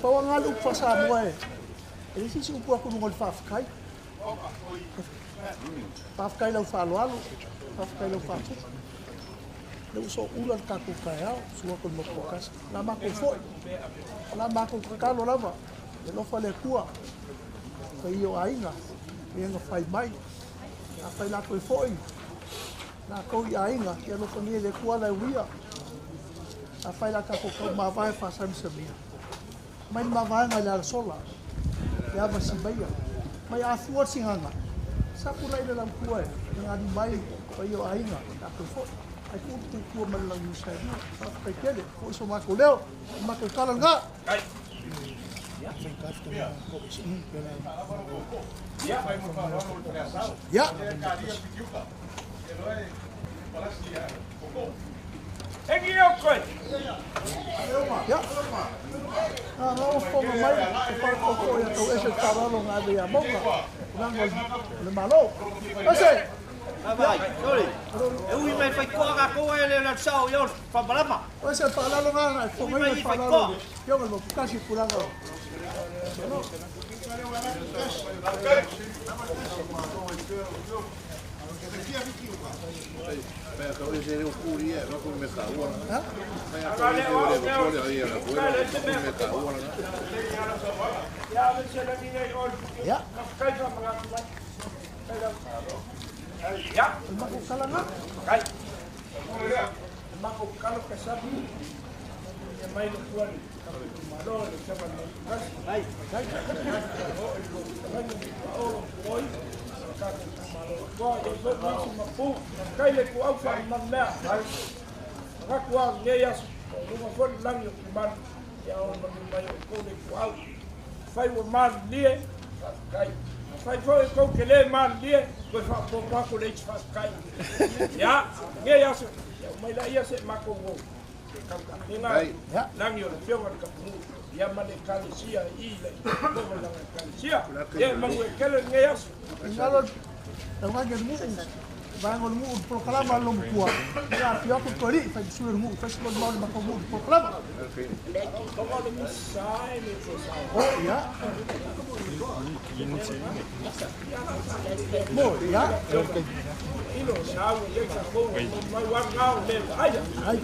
Pawangal upa sa mo eh. Ele si upo ako nungol whafkai. Whafkai lau whaloalo. Whafkai lau whafuk. Le uso ulan kako kaya, sua ko mapukas. La mako foi. La mako kakalo lava. Le lofa le kua. Ka iyo ainga. Ia nga whai mai. A whai la koe foi. Na kou i ainga. Ia lofa ni le kua lai wia. A whai la kako kau mawai whasam samia. Mai mawai ngai la sola. Ia masi baia. Mai a fuar singanga. Sa kulai na lang kua e. Nga di mai. Ka iyo ainga. Na koe foi. Ai ku tu ku malang musa ni pa kele ko so ma ko leo ma ko kala nga ai ya sai ka tu ko sin pela ya vai mo fa no por asado ya Egi o koi ya ah no fo mai pa ko ya to ese taralo nga de ya monga nango le malo ase Vai, sorry. Eu ia mai fai koa ko ele na sao yo fa balama. O se fala lo nga ko mai fala lo. Yo mo kasi pulanga. Pero que hoy sería un curie, no con metadura. ¿Ah? Ya. Ya, Mako kala nga. kai. Mako kalo kasabi. Ya mai lo kuan. Malo le chama no. Kai, kai. Oh, oi. Ko yo so mo mapu. Kai le ku au fa mamma. Ra ku au ne ya. Uma fon lang yo man. Ya o mai ko le ku au. Fai o man lie. Kai. Fai foi ko que le man lie. Ko fa po pa ko le fa kai. Ya, nge ya so. Ya mai la ia se mako go. Ai, lang yo le fio ka pu. Ya mane kalisia i le. Ko la kalisia. Ya mangu kele nge ya so. Ngalo tawag yan mo. Bangon mo proklama lo mo. Ya pio ko tori fa suur mo festival mo ma ko mo proklama. Oh ya. Mo ya. Ilo sawo ye ka ko mai wa ngao le. Ai. Ai.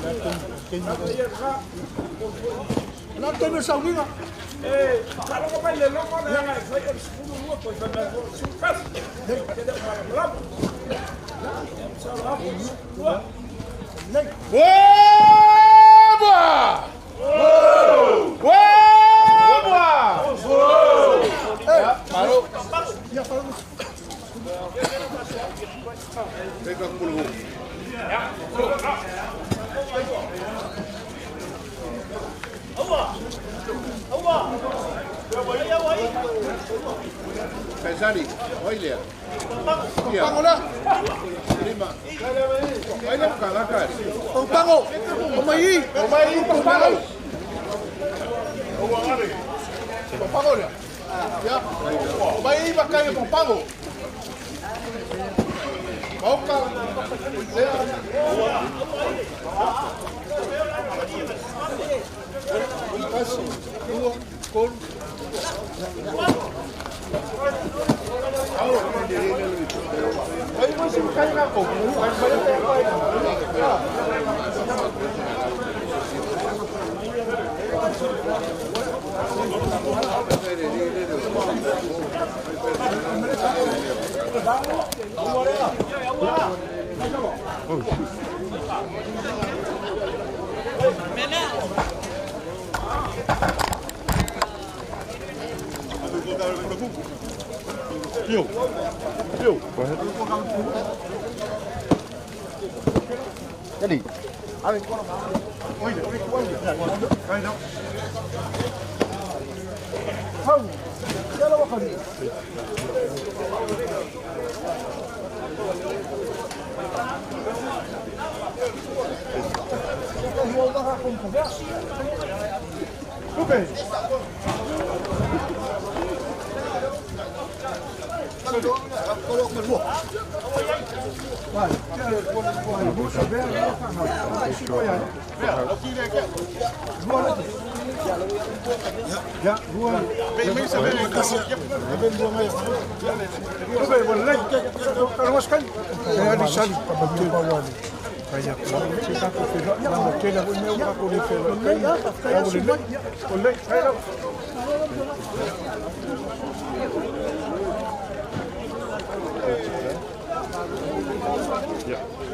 La teme sa winga. Kalau kau main lelong kau dah ngai, saya harus sepuluh dua kau sampai sukas. Kita malam malam. Salah dua. Lei. Boa! Boa! Parou. Ya parou. Pega o pulo. Ya. Pensani, olha. Pangola. Prima. Olha o calacar. O pango. O mai. O mai o pango. O pango. Ya. O mai vai cair o pango. Boca. Con Aí você cai na boca, mas vai até Oh, Bill. Bill, go ahead. Jadi, Okay. Ya, dua. Kalau mas kan, saya di sana pembantu bawah banyak. Kita tu tidak, kita punya aku di sana. Boleh, saya. Yeah.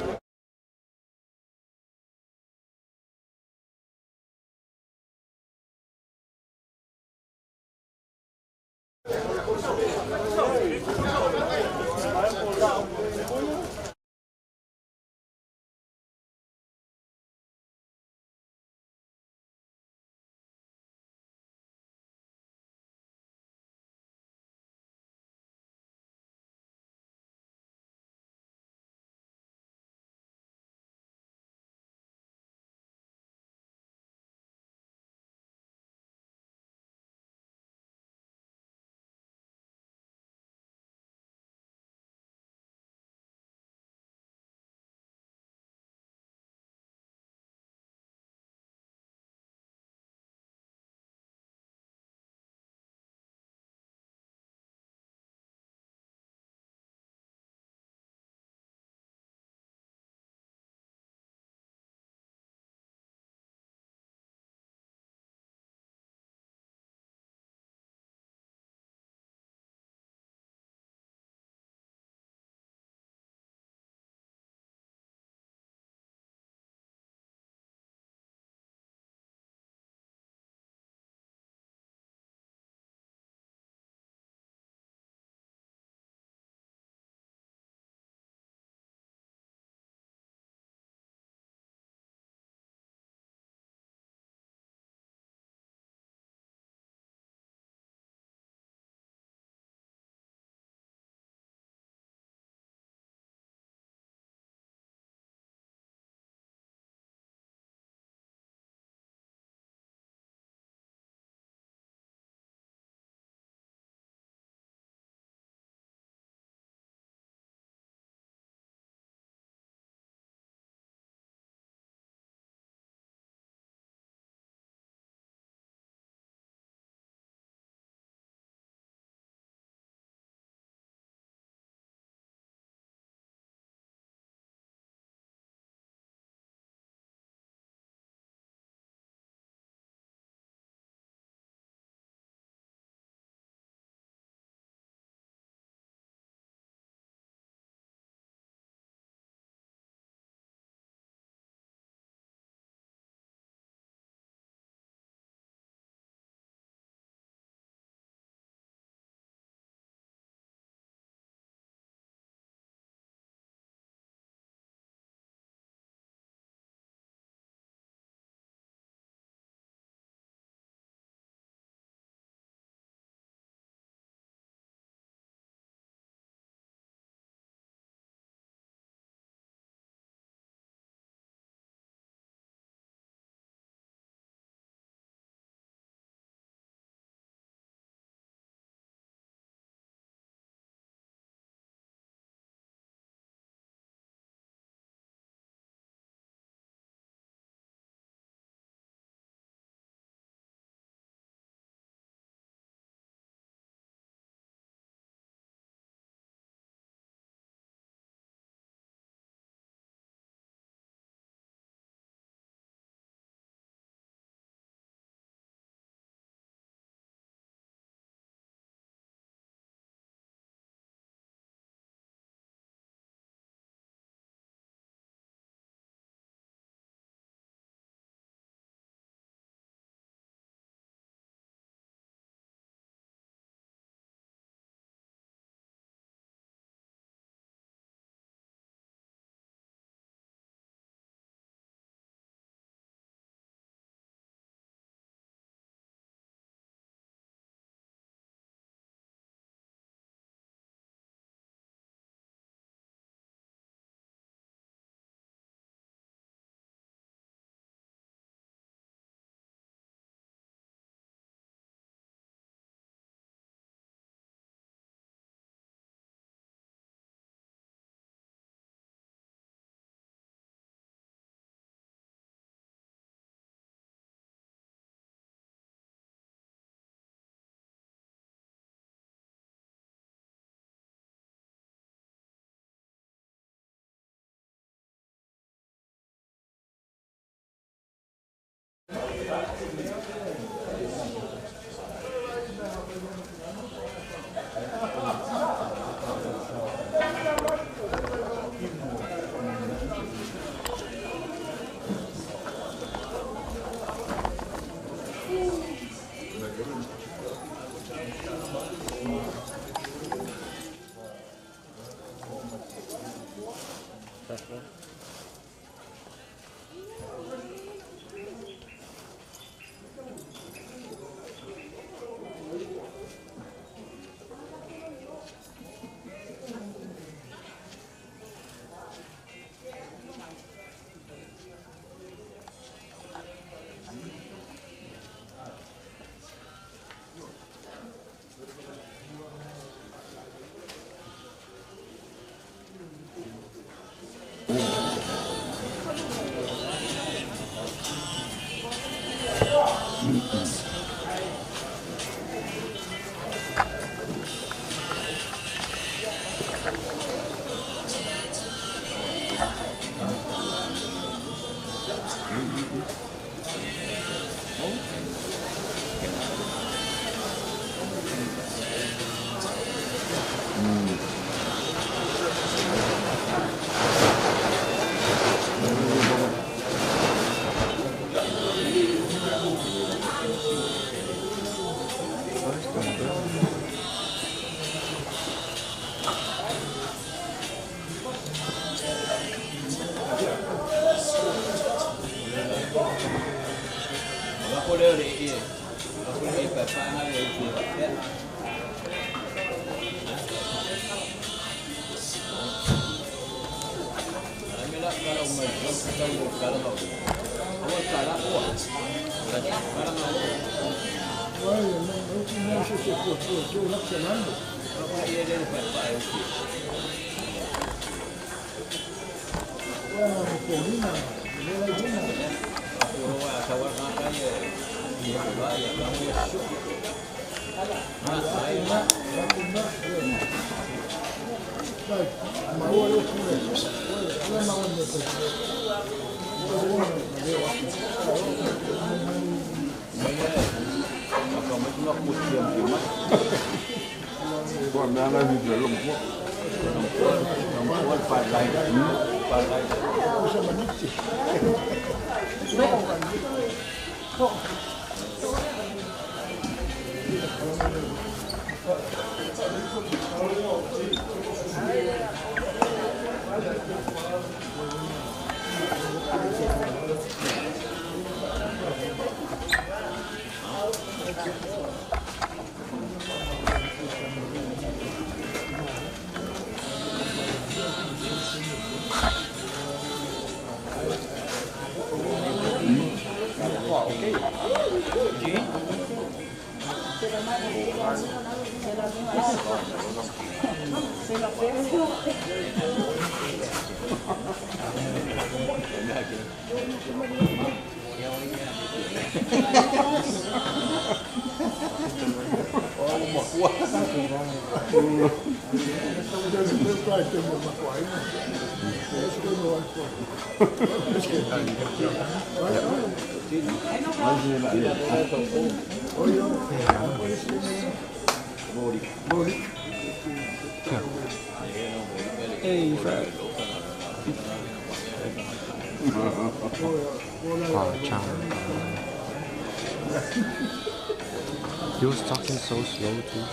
He was talking so slow too.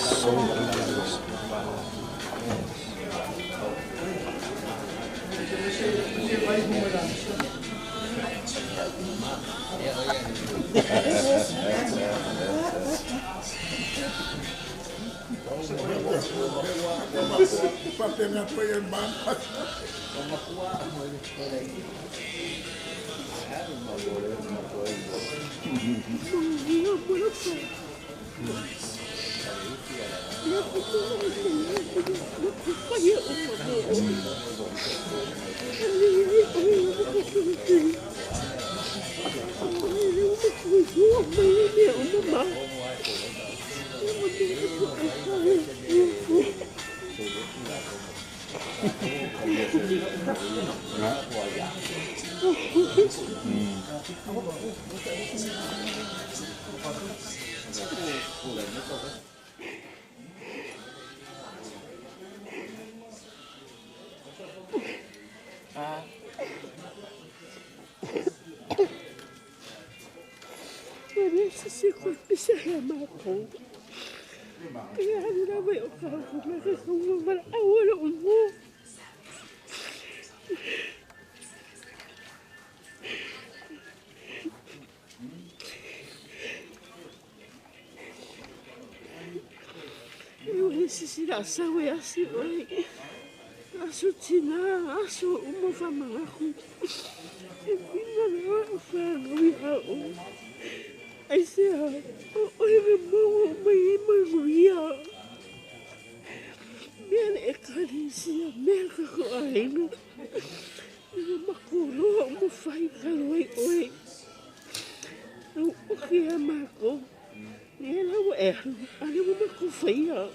So dangerous. Hãy subscribe cho kênh Ghiền Mì Gõ để không bỏ lỡ Se bisa mako. Kaya ano na ba yung kakakumabala awala mo. Iwan sinasawa si Oy. Aso tina, aso umafamang ako. Hindi na nakakafang ako. I said, oh, may Maria. Men ekalisia, men kakuain. Makulo, mufay karoy, oy. Okay, amako. Nila mo ano mo makufaya?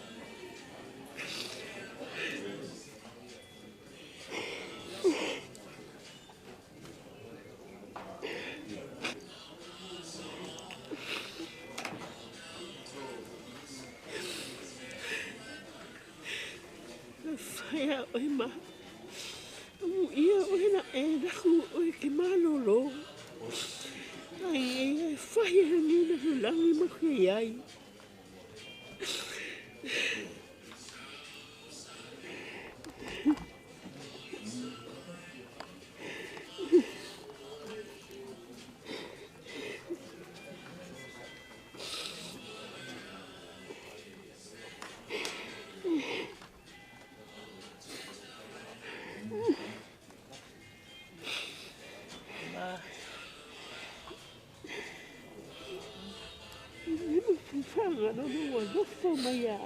Faya oi ma. Ia oi na naku oi ke malolo. Ai faya ni na langi makiai.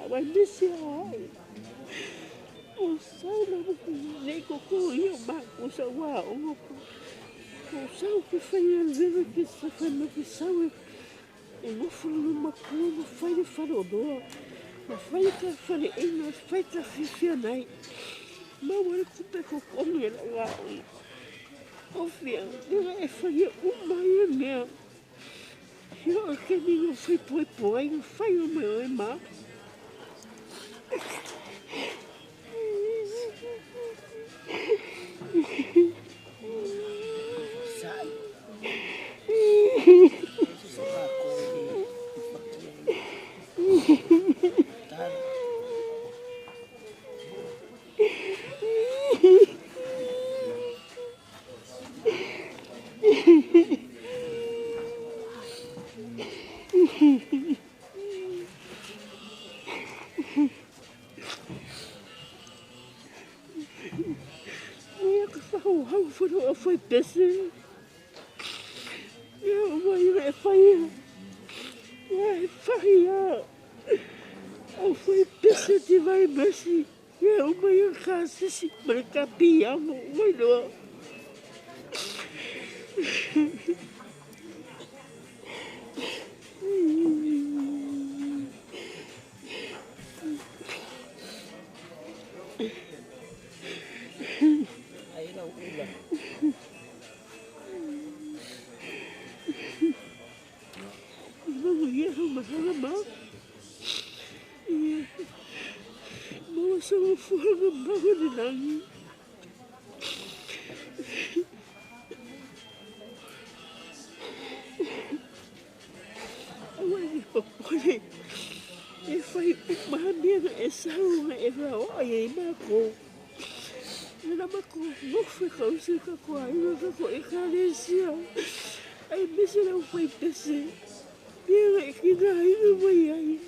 Vai me ser o sal não nem cocoia o sal o sal que foi a ver que se foi no que sal eu não fui numa coisa foi de farodor mas foi que foi não foi que fifianai mas agora que pegou com ele lá o fio ele foi uma minha eu que digo foi foi o meu irmão. Foi péssimo. Eu vou falhar. Eu fui péssimo de vai messi. Eu vou casa se marcar piamo, melhor. Sama fuga bago de lang. Away ko pole. If I mahamia na esaw na ewa ay mako. Nana mako mufe kausi ka ko ay ko ikaresia. Ay misira foi pese. Dia kina ino mai.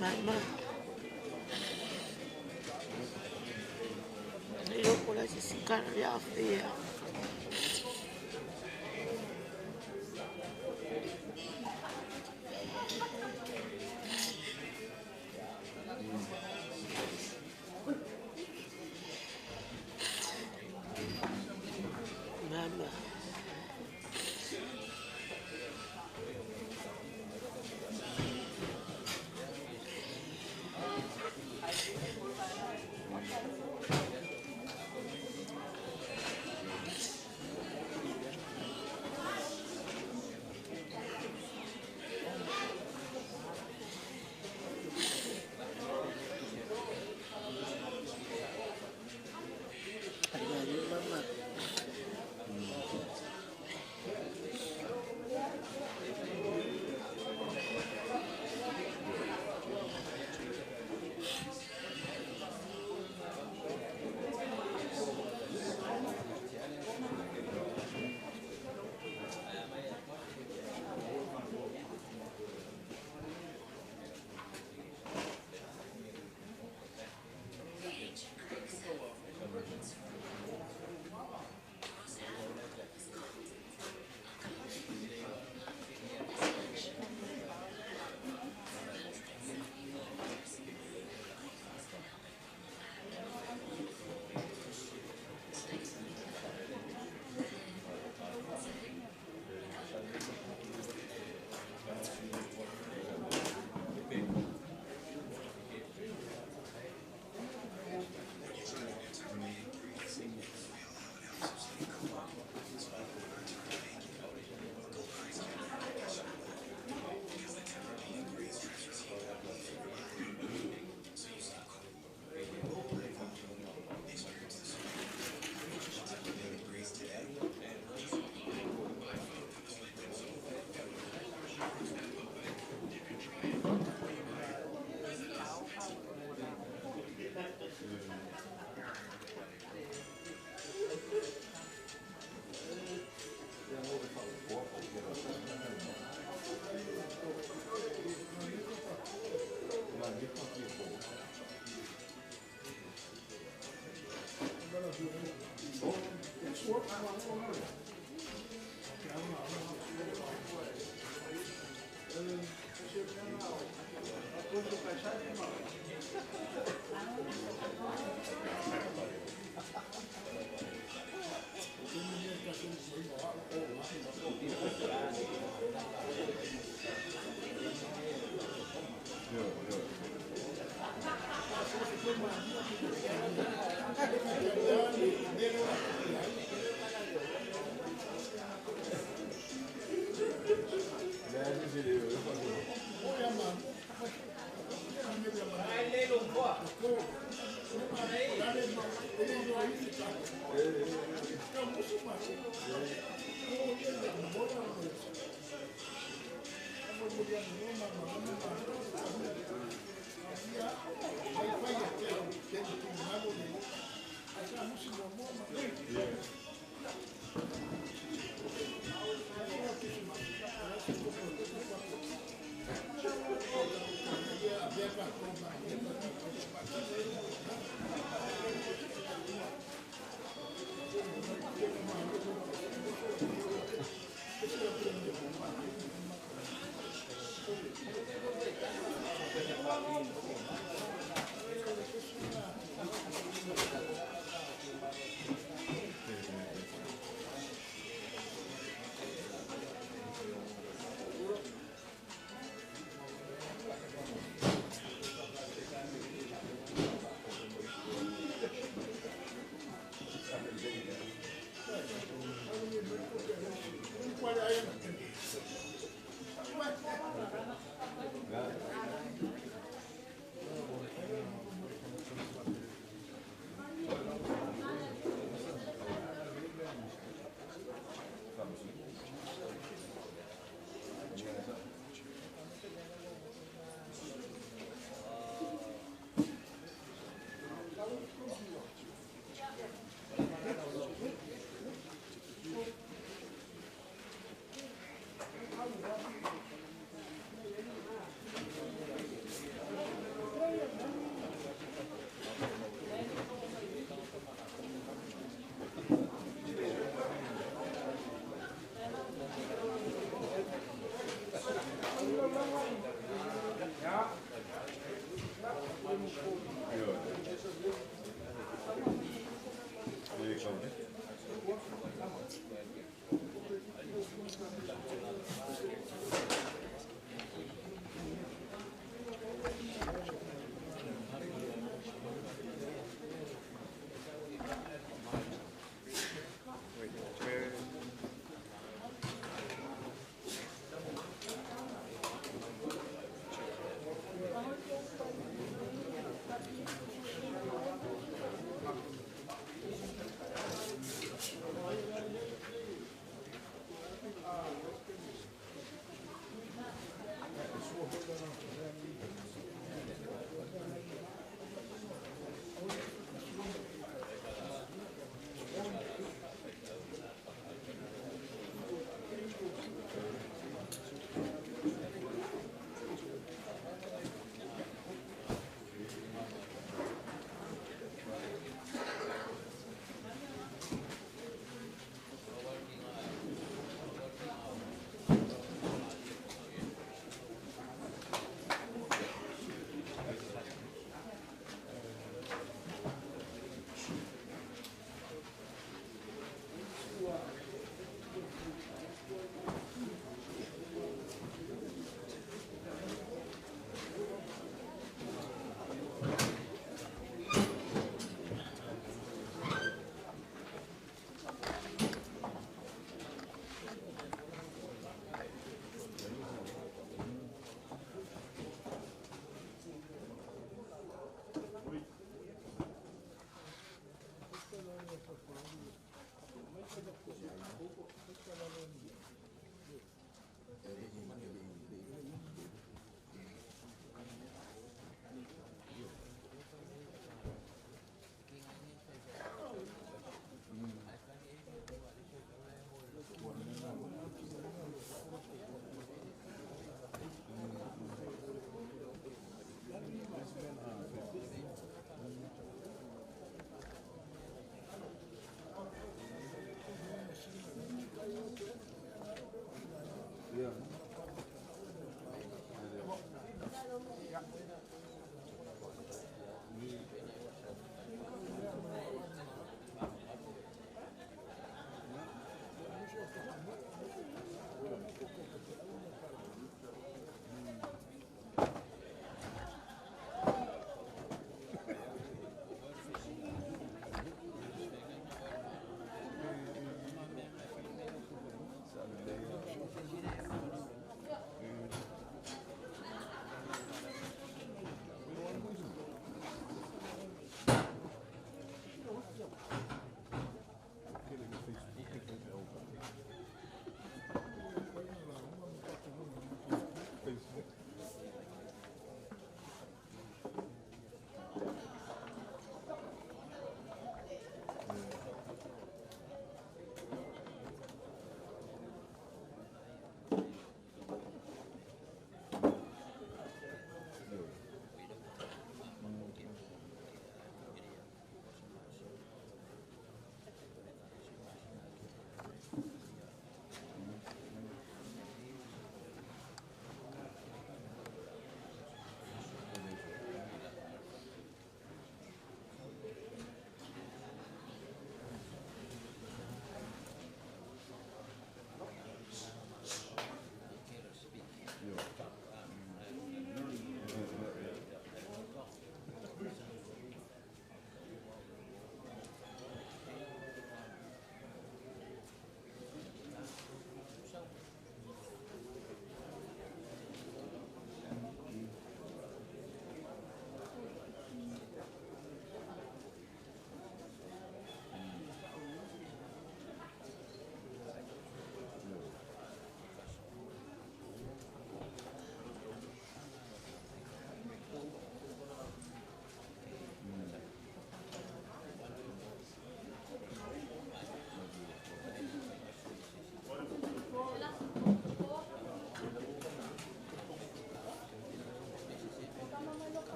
Mai. Io con la sicana di affia.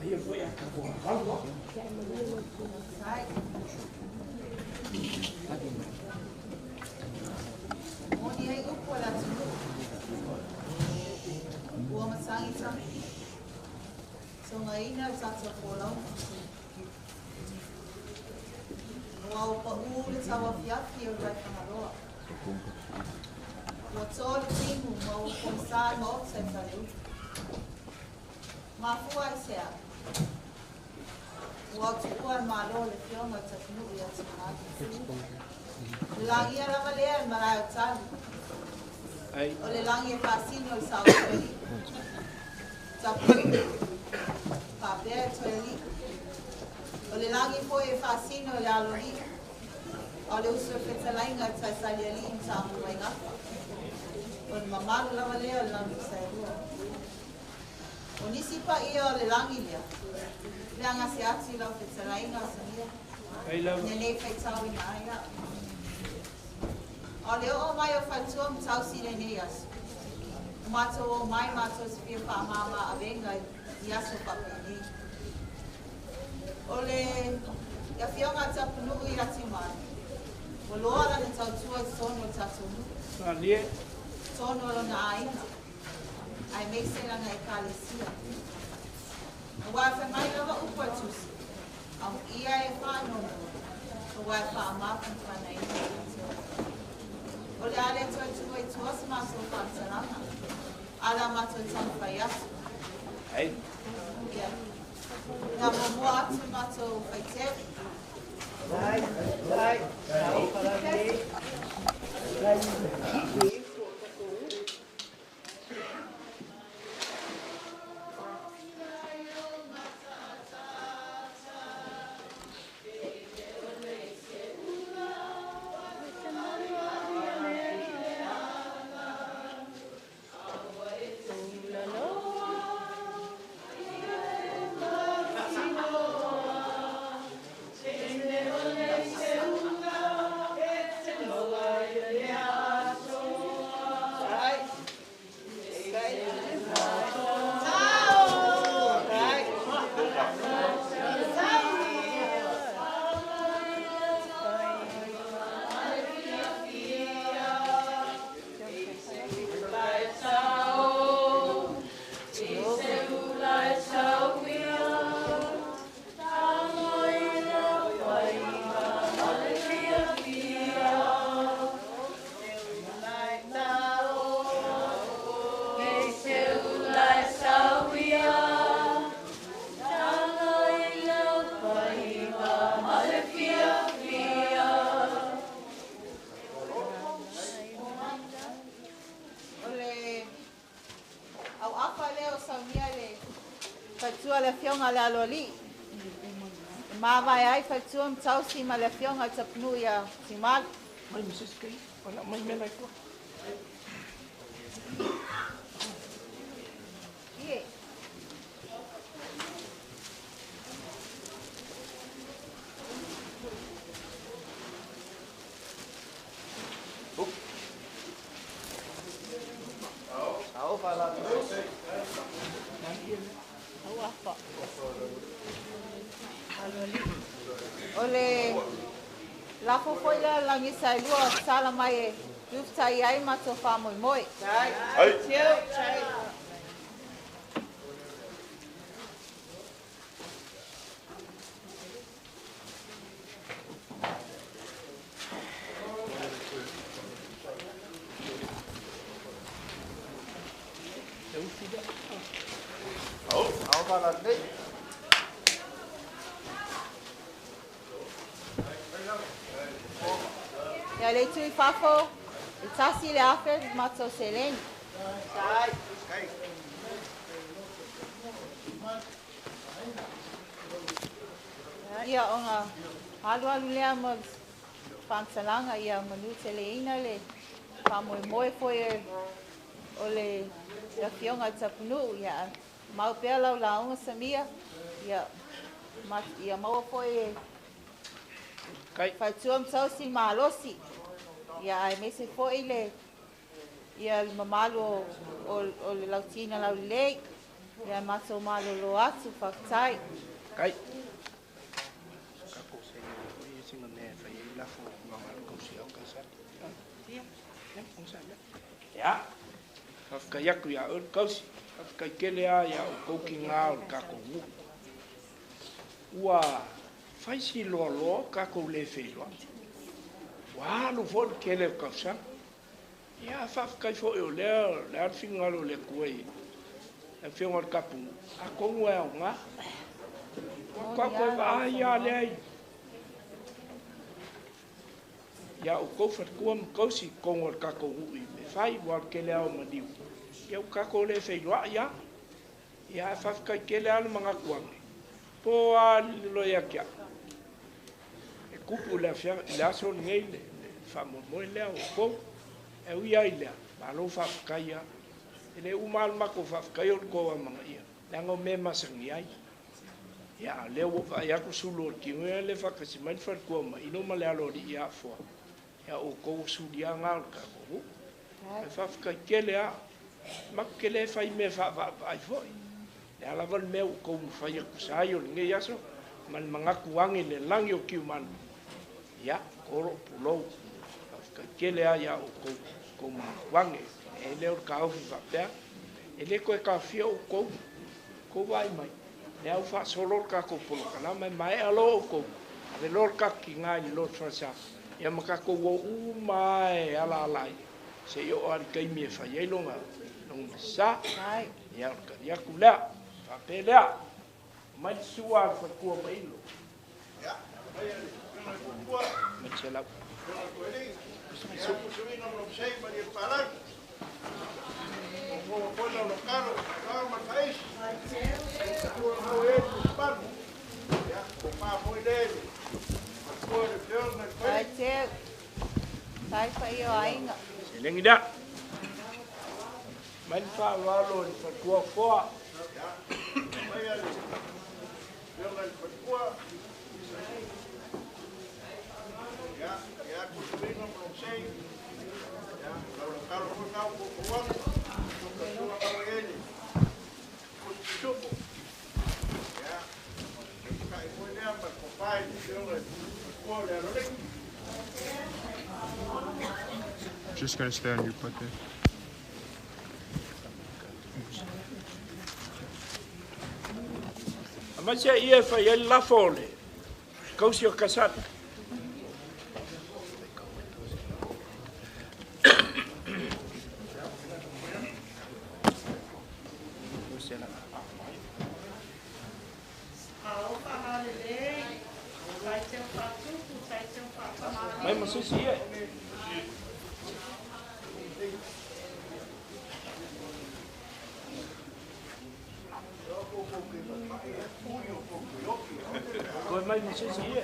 Ia foi a cavalo. Moni ai upo la tunu. Ua masangi tangi. So ngaina usatsa polau. Ua upa ule tawa fiafi o rai whangaroa. Ua tōle timu ua upo msai ma otsa i whaneu. Mafua i sea. Ua tukua malo le fionga ta tunu i ati mahati. Langi ala malea marai o tanu. O le langi e whasino i sao tueli. Tapu. Papea tueli. O le langi po e whasino i alori. O le usu e whetalainga tai sali ali i tāmu mai ngapa. O le mamaru la malea o langi sairua. O nisi pa ia o le langi lea. Lea ngasi ati lau whetalainga o sania. Nenei whaitau i nga aia. O le o mai o whaitua mtau si le nei asu. Mato o mai mato si pia wha mama a venga i aso papi nei. O le ia fionga tapunu i ati mai. O loa la ne tau tua i sono tatunu. Sono lo na aina. Ai meise langa e kalesia. O wai mai lava upa tusi. Au ia e whanonu. O wai wha amapun whana i nei. O le ale toi tua i tuas maso whantaranga. Ala mato i tanu whai asu. Ei. Ia. Nga mamua atu mato whai tewi. Dai. Whaitua le fionga le aloli. Mawai ai whaitua mtau si ma le fionga tapunu ia si malu. Mai Mrs. Kay, wala mai mena ko. Ie. Au fala. Ole la foi la langi sai lua sala mai dufta ai ma to fa moi moi. Ai. Tio, chai. Au fala dei. Ya le tui fafo, i tasi le afer mato seleni. Sai. Ia onga halu lea ma whansalanga ia manu te le ina le whamoe moe foi o le fionga tapunu ia mau pea lau launga samia ia maua foi whaitua mtau si malosi ia ai mese foi le ia mamalu o le lautina lau lei Ia matou malolo atu whakatai. Kai. Kako se ni singa ne fa i la fo mama ko si o kasa. Ya. Ka yaku ya o kausi. Ka kele a ya o ko ki nga o kako mu. Ua fai si lo kako le fe lo. Wa lo fo kele kausa. Ya fa ka fo o le finga lo le kuai. E whiunga kapu, a kongu e o ngā. Kwa koe wa ia le ai. Ia o koufat kua mkausi kongu al kako hui. Me whai wal kele au maniu. Ia o kako le whailoa ia. Ia e whafkai kele alu mga kuangi. Po a lilo ia kia. E kupu le aso ngei le whamomoe lea o kou. E ui ai lea. Malo whafkai ia. Ele umal mako whafkai o koa mga ia. Lango me masangi ai. Ia leo wa ia ko sulo ki me le whakasi mai whakua ma ino ma le alo di ia fua. Ia o kou sulia ngā ka kohu. E whafkai kele a. Mak kele whai me whai foi. E alawan me o kou mwhai a kusai o nge yaso. Man mga kuangi le langi o kiu manu. Ia koro pulou. Whafkai kele a ia o kou kuangi. E leo ka au whapea, e le koe ka whia o kou, kou vai mai. Le au wha solo ka kou polo kana, mai alo o kou. Ale lor ka ki ngā i lor whasa. Ia maka kou o mai ala alai. Se i o ari kai mie whai ei longa, longa sa. Ia o ka riaku lea, whape lea. Mai sua ar whakua mai ilo. Ia, mai ali, mai te lau. Selengi dah. Main walo ni whakua whoa. Just gonna stay on your foot there. Amasia ia whai el la fole. Kausi o kasata. Mai masisi ia. Koe mai masisi ia.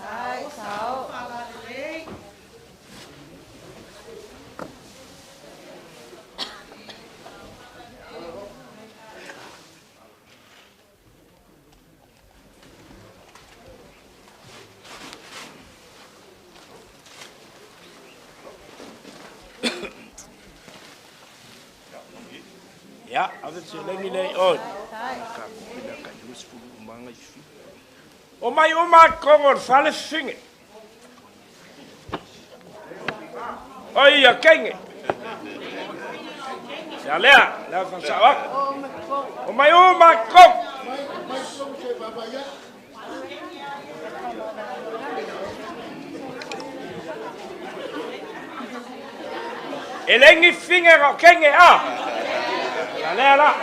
Ai, tau. Ya, ave se lengi nei oi. Ka pina ka useful manga ifi. O mai o ma kongor fale finge. Oi ya kenge. Ya lea, la fa sawa. O mai o ma kong. Elengi finge ro kenge a. Allez là.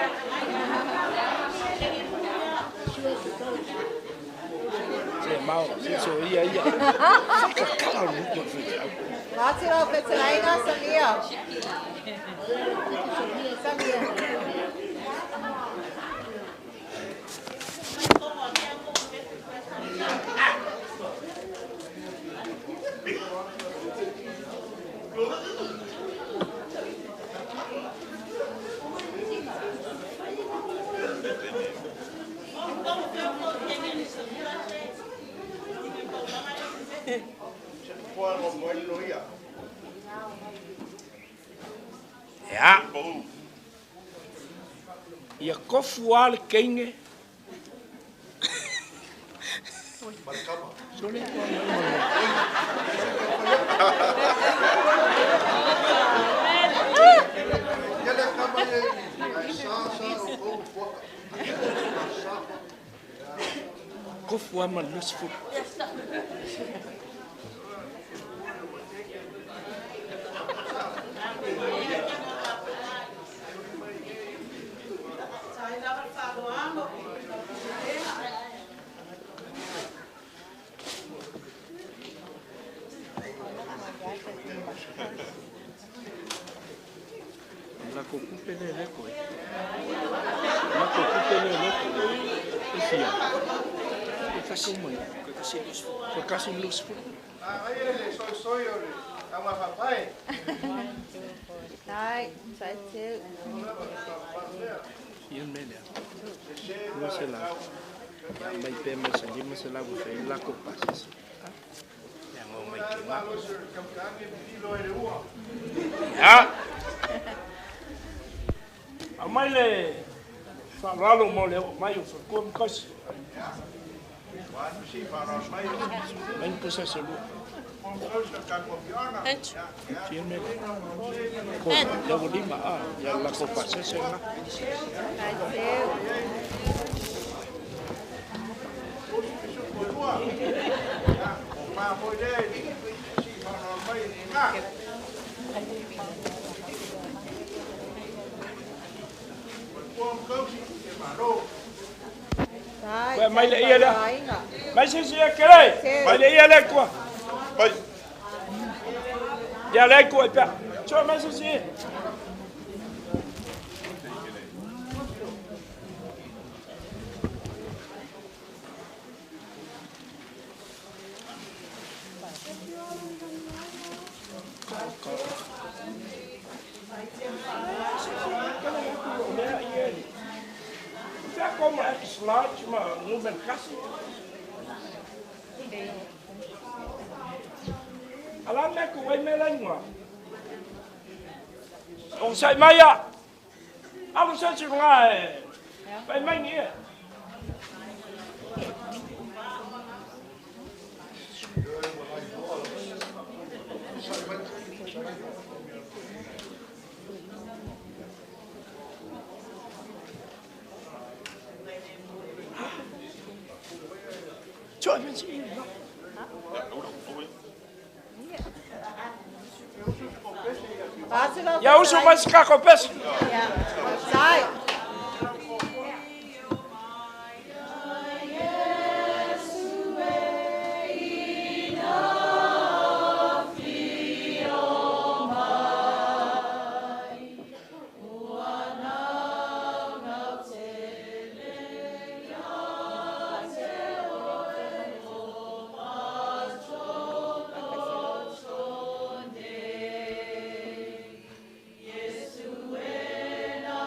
C'est marrant, c'est ça, il y a. Mati lo petelaina Samia. Samia. Ya. Ia kofu ale kenge. Kofu ama lusfu. La cocupe de leco. La cocupe de leco. Isia. Kasi mo. Kasi luz. Ai ele soy ole. Ama papai. Sai, sai teu. Ian mele. No se la. Mai pe mai se lima se la bufe la copa. Ya ngo mai kima. Ya. Amaile falalo mole mai o com cos. Mai pusa se lu. Ian mele. Ya bolima ya la copa se na. Sai teu. Vai mai le ia la. Mai se querer. Mai le ia la quoi. Vai. Ya la quoi pa. Tu mais se. Como é slide, mas não vem casi. Ala me ko ai me lai ngwa. O sai mai ya. Alu sai chi ngwa e. Pai mai ni e. Cho mình chị. Ya uso mais caco pes. Sai. Yesu ena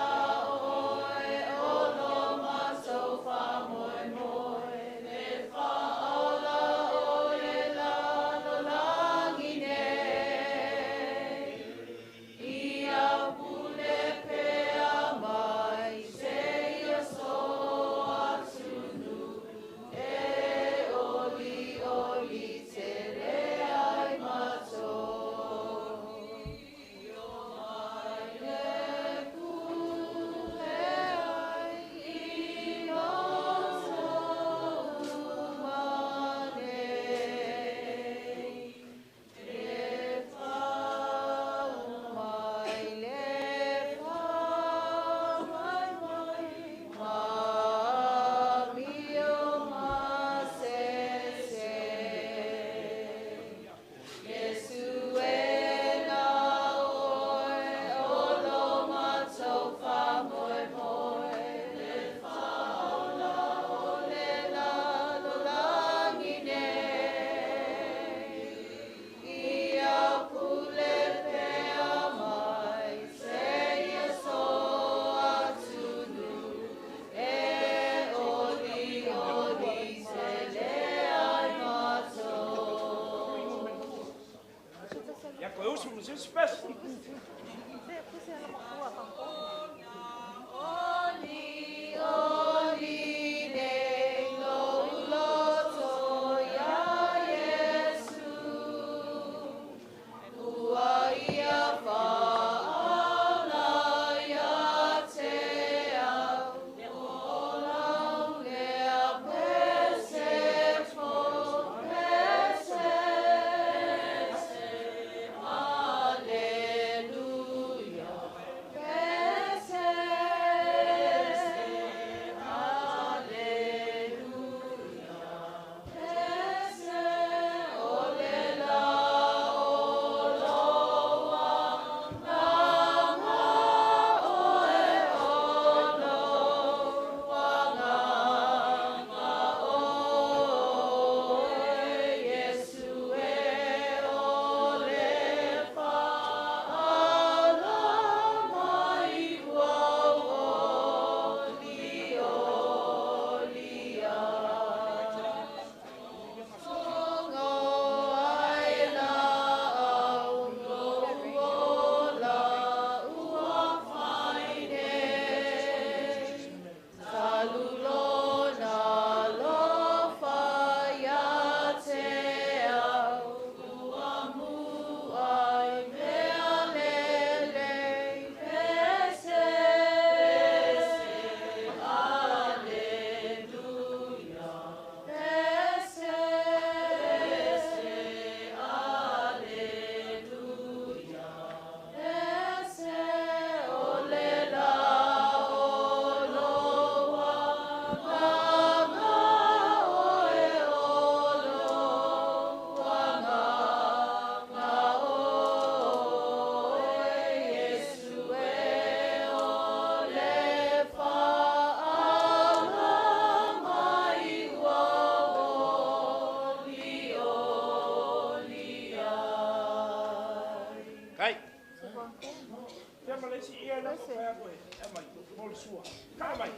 Pia malesi ia na ko fa ko e mai mol sua. Ka mai.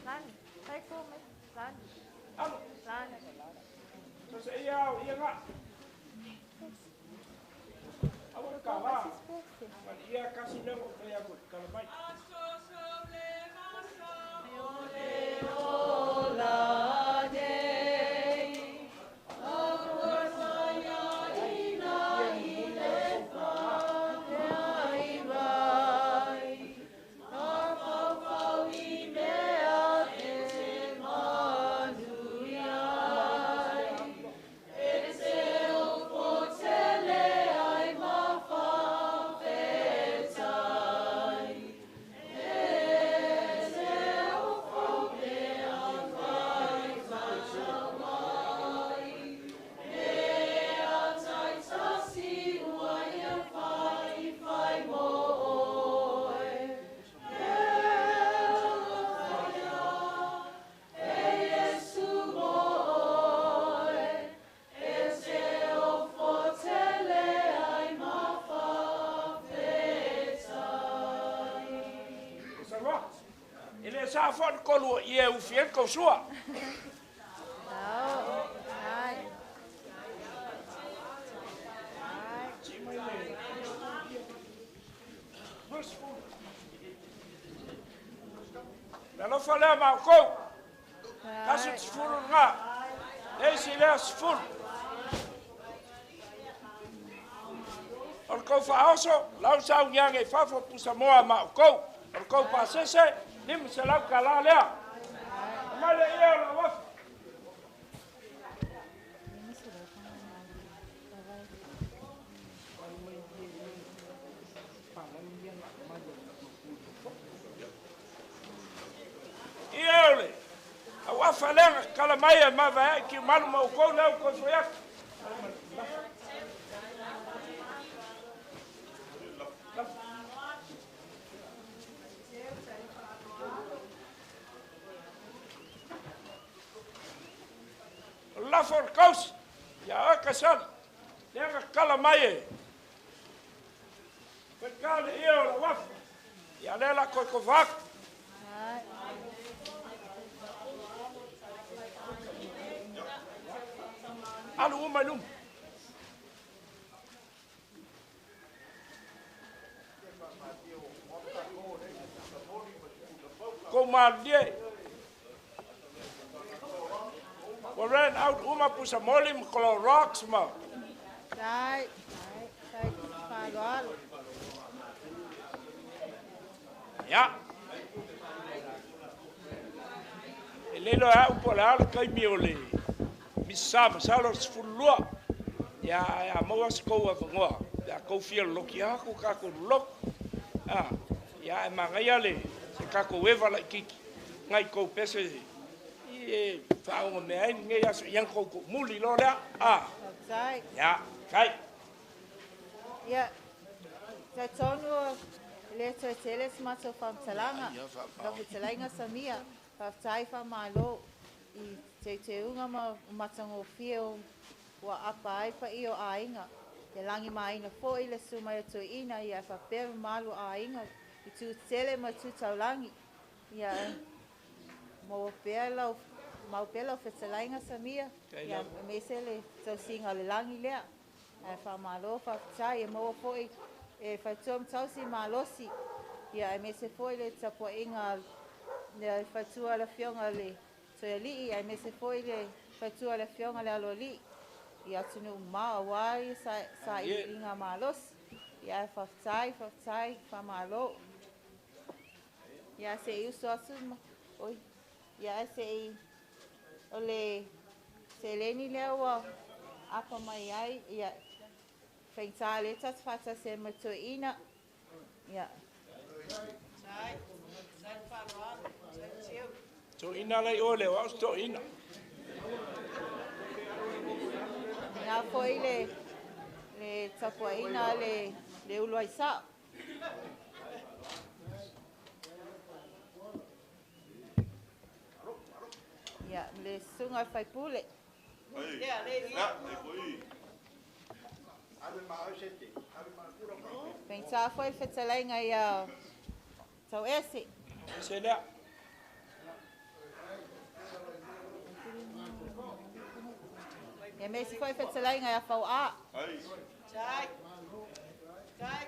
Lani, kai ko me. Lani. Alo. Lani. So se ia nga. Awak ka ba? Man ia kasi na ko kaya ko kala mai. Ele sa fon kolu ia u fien ko sua. Não falei mal com. Caso te furo nga. Esse ele é furo. Or ko fa oso, lau sa unyang e fa fo pusa moa ma ko. Or ko pa sese, nim se lau kala lea. Male ia la waf. Iole. A wafa lenga kala mai e ma vai ki malu ma ko leu ko soyak. La for kaus ya kasal lenga kala mai pe kala ia la waf ya lela ko ko vak alu umanum ko madie we ran out uma pusa molim kolo rocks ma. Right. Pagol. Ya. Elelo a upola kai miole. Misam salos fulua. Ya moas ko wa ngoa. Ya ko fia loki aku ka ko lok. Ah, ya mangai ale se ka ko weva la kiki. Ngai ko pese e fa o me ai ngai aso yang ko muli lo la ah sai ya kai ya ta tono le to teles ma so fam talanga da talanga samia fa sai fa malo I te unga ma tango fio wa apa ai fa io ainga te langi mai na fo ile suma to ina ia fa per malu ainga I tu tele ma tu taulangi ya mo pela mau pela fetelainga samia ya mesele so singa le langi lea fa malo fa sai mo foi e fa tom tausi malosi ya mese foi le tapo inga le fa tu ala fionga le so li e mese foi le fa tu ala fionga le loli ya tunu ma wai sai inga malos ya fa sai fa malo ya se uso asuma oi ya se ole seleni lewa apa mai ai ya feitale tas fata se matoina ya sai farwa to ina lai ole wa to ina ya foi le tapoina le uloisa ya le sunga fai pule ya le ya le koi ave ma sete ave ma pura Pensa foi fetalai ngai tau ese. Se lea. E me si foi fetalai ngai a fau a. Chai. Chai.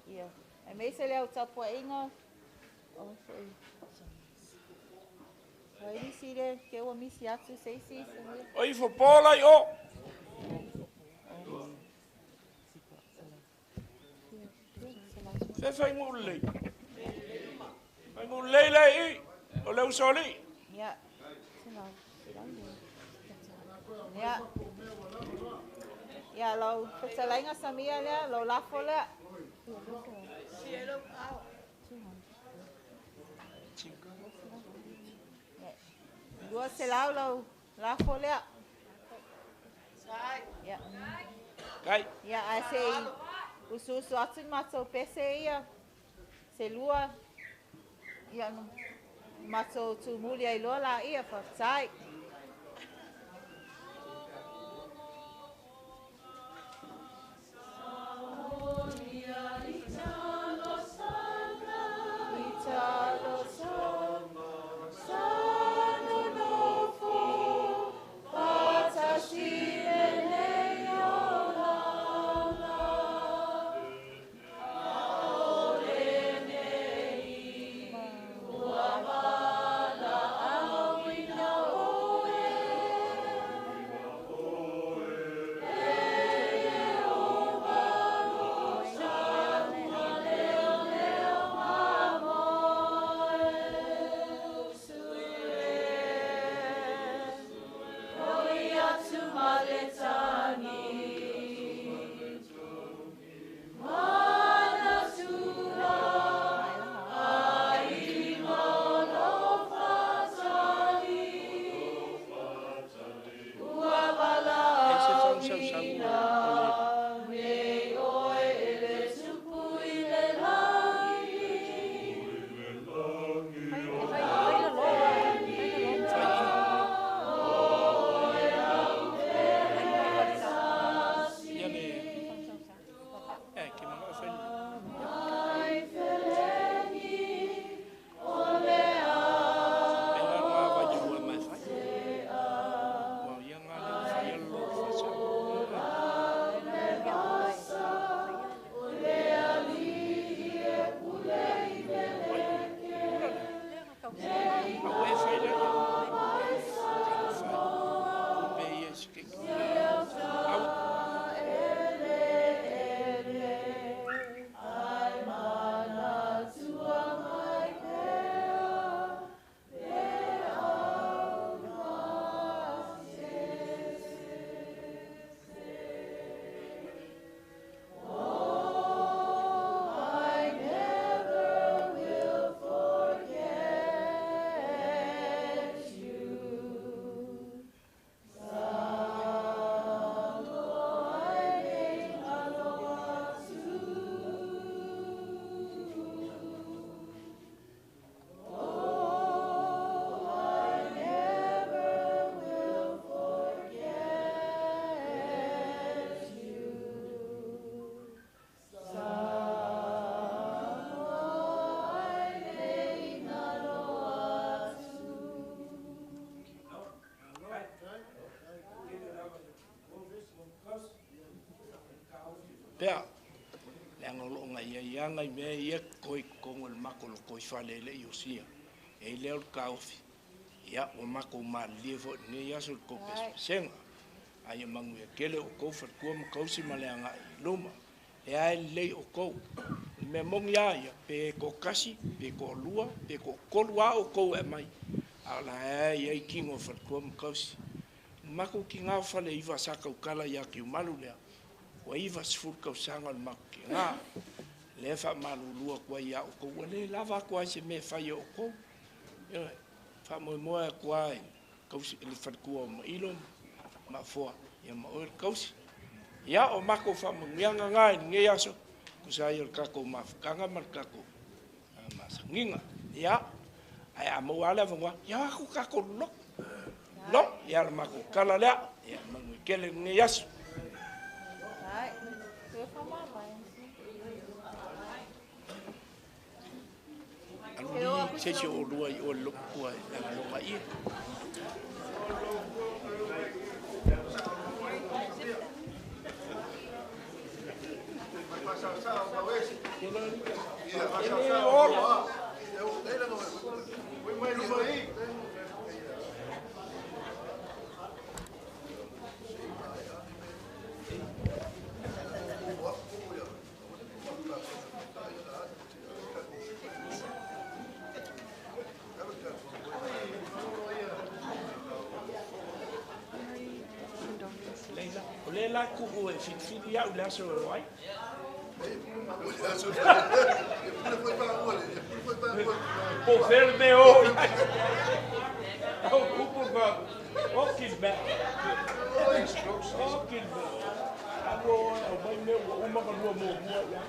Ia. E me se leo tapu inga. Oi misi le ke o misi atu seisi. Oi fo pola yo. Se fai ngulei. Fai ngulei lai. O leu soli. Ja. Ja. Ja, lo fetalai samia le lo lafo le. Dua selau lo lafo le. Ja. Kai. Ja, asei usu atu mato pese ia. Se lua. Ja, mato tu mulia i lola ia fa sai. Pea, le angolo ngai ia ngai me ia koi kongo le mako lo koi fale le iosia. E leo le kaofi. Ia o mako ma levo ne ia sul ko senga. Ai mangu e kele o ko fa ko ma kausi ma le anga luma. E ai le o ko. Me mong ia ia pe ko kasi, pe ko lua, pe ko kolua o ko e mai. Ala e ai kingo fa ko ma kausi. Mako ki ngā fale iwa saka ukala ia ki umalu lea. Wa iwa sifurka usanga le mako ki ngā. Le fa malu lua kua ia o kou. Le lava kua se me fai o kou. Fa moe moe kua e kausi ele fatkua o ma ilo ma foa. Ia ma oe kausi. Ia o mako fa mungianga ngai nge aso. Kusai o kako mafukanga mar kako. Masanginga. Ia. Ai amo ala vangwa. Ia aku kako lok. Lok. Ia mako kala lea. Ia mangu ke le ngi asu Ai, foi pra mamãe. ani se se o lua i o lo kua na lo mai Lela ku e fitfili ya ula so wai po verde o o kupu ba o kilbe o kilbe ago o bai me o ma ka mo ya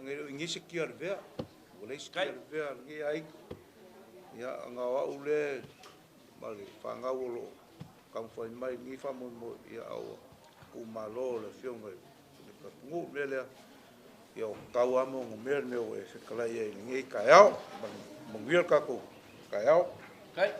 Ngai ngisi kia vea. Boleh kia vea ngai ai. Ya ngawa ule mali fangawolo kang fai mai ni fa mo ya au umalo le fiong ngai. Ka ngu lele ya kau amo ngomer ne o se kala ye ngai kayao mongwil ka ko kayao. Kai.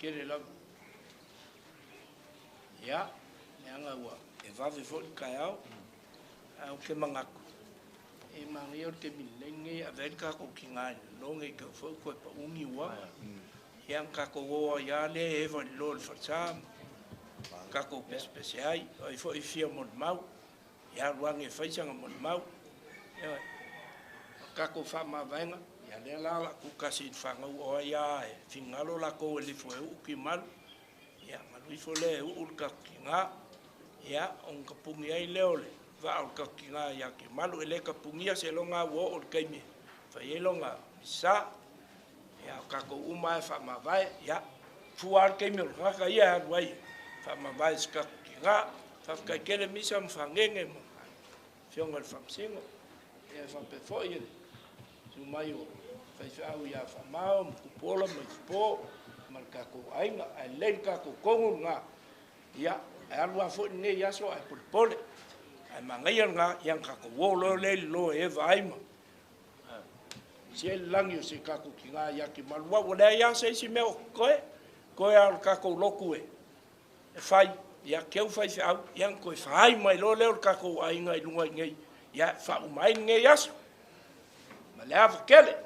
Kere lam. Ya, nga wa. E vave fo kayao. Au ke mangaku. E mangi o ke milenge a venka ko kinga longe ke fo ko pa ungi wa. Yang ka ko wo ya le e va lol fa cham. Ka ko especiai, ai fo i fia mon mau. Ya ruang e faisanga mon mau. Ya. Ka ko fa ma venga. Ya le la ku kasi fanga o ya e fingalo la ko le fo u ki mal ya malu fo le u ka kinga ya on ka pungi ai le ole va o ka kinga ya ki malu le ka pungi se longa wo o ka mi fa ye longa sa ya ka ko u mai fa ma vai ya fuar ke mi ka ka ya wai fa ma vai ska kinga fa ka kele mi sam fa ngenge mo fionga fa singo ya fa pe fo ye su mai o au ya fa mau ku pola mai po marka ko ainga a lenka ko kongu nga ya alwa fo ne ya so ai pole ai mangai nga yang ka ko wo le lo e vai ma si lang yo se ka ko kinga ya ki malwa wo le ya se si me ko al ka ko loku e fai ya ke fai au yang ko fai mai lo le ka ko ainga i lunga ngai ya fa mai ngai ya ma le af kele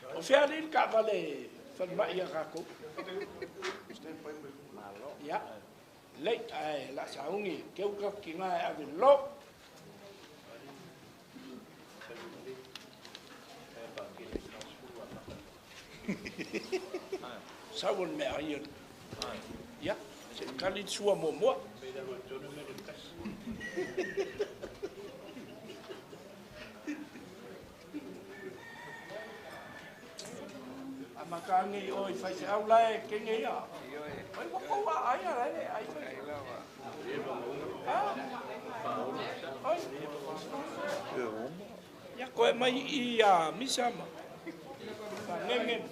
o fea rin ka vale fan mai ya kako ya lei ai la saungi ke u ka kinga a lo saun me ai ya se kali sua mo makangi oi fai se au lai ke nge ya oi mo ko wa ai ai ya ko mai i ya misama ngenge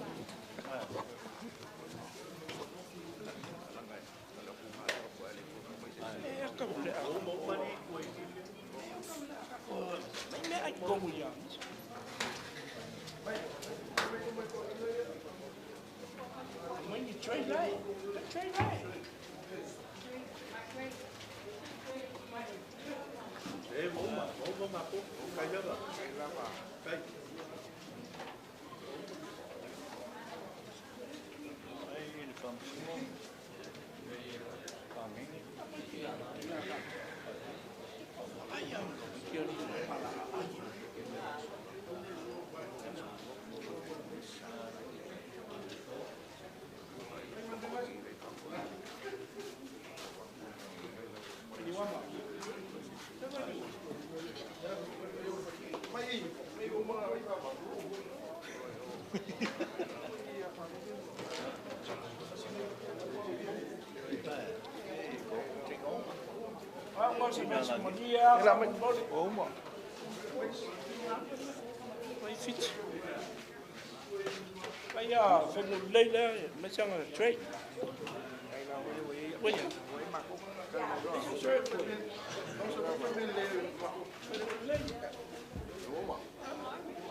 ya ka le au mo mani me ai ko mu ya when you trade right, trade right. Eh, vamos mapu, kaya ba? Kaya. Ay, il famsimo. Faming. Ayam, kiri pala. Kaya fengu leila macam trade. Wait.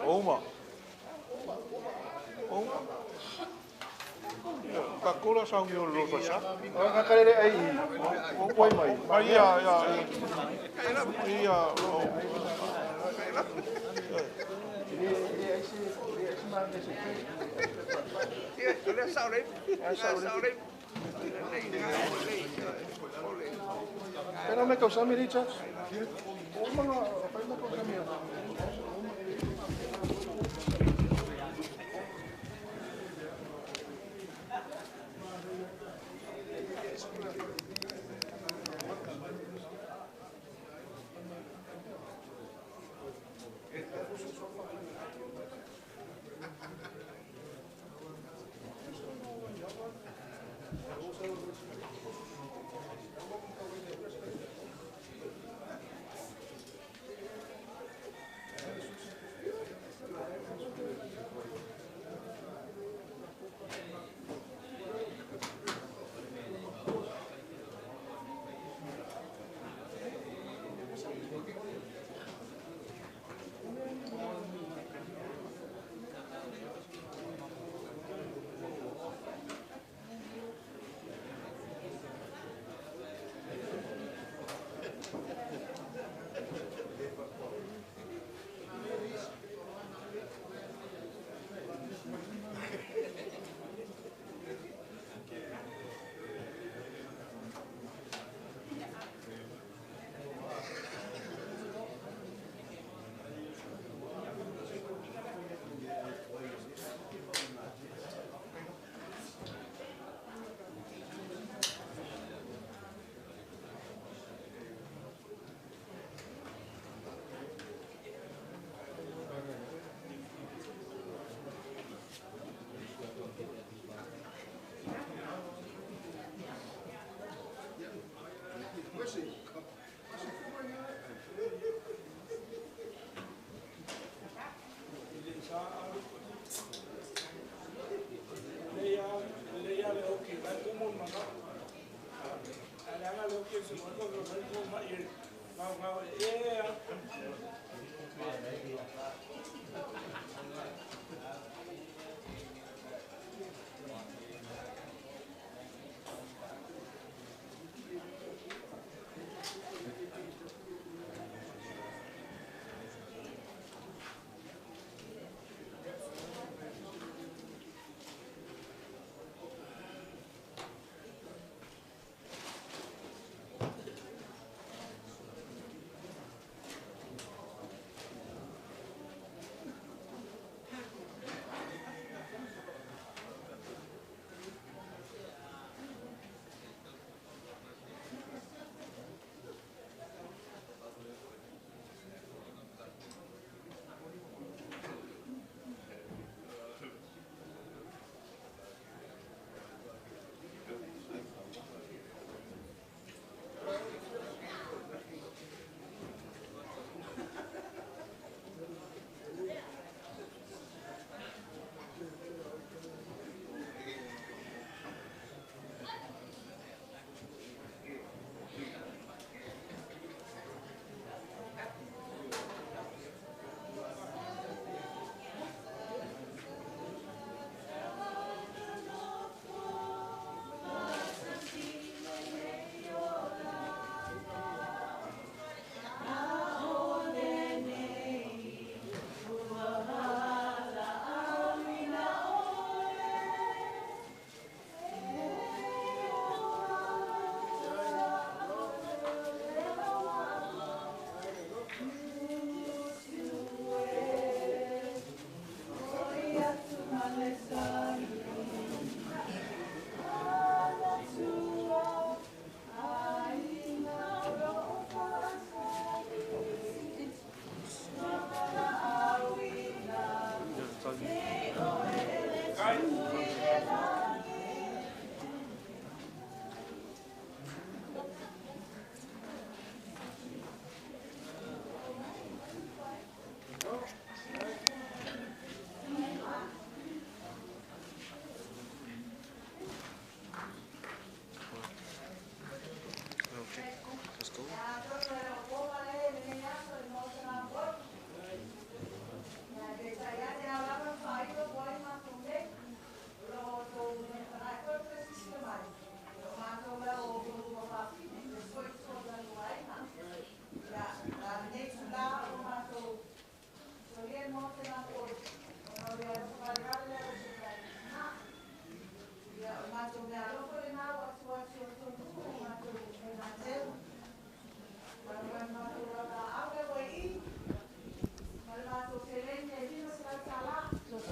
Oma. Kakula sang yo lo fa sa. Nga kare ai. Koi mai. Ai ya. Iya. Sau đấy. Pero me causa mi dicha.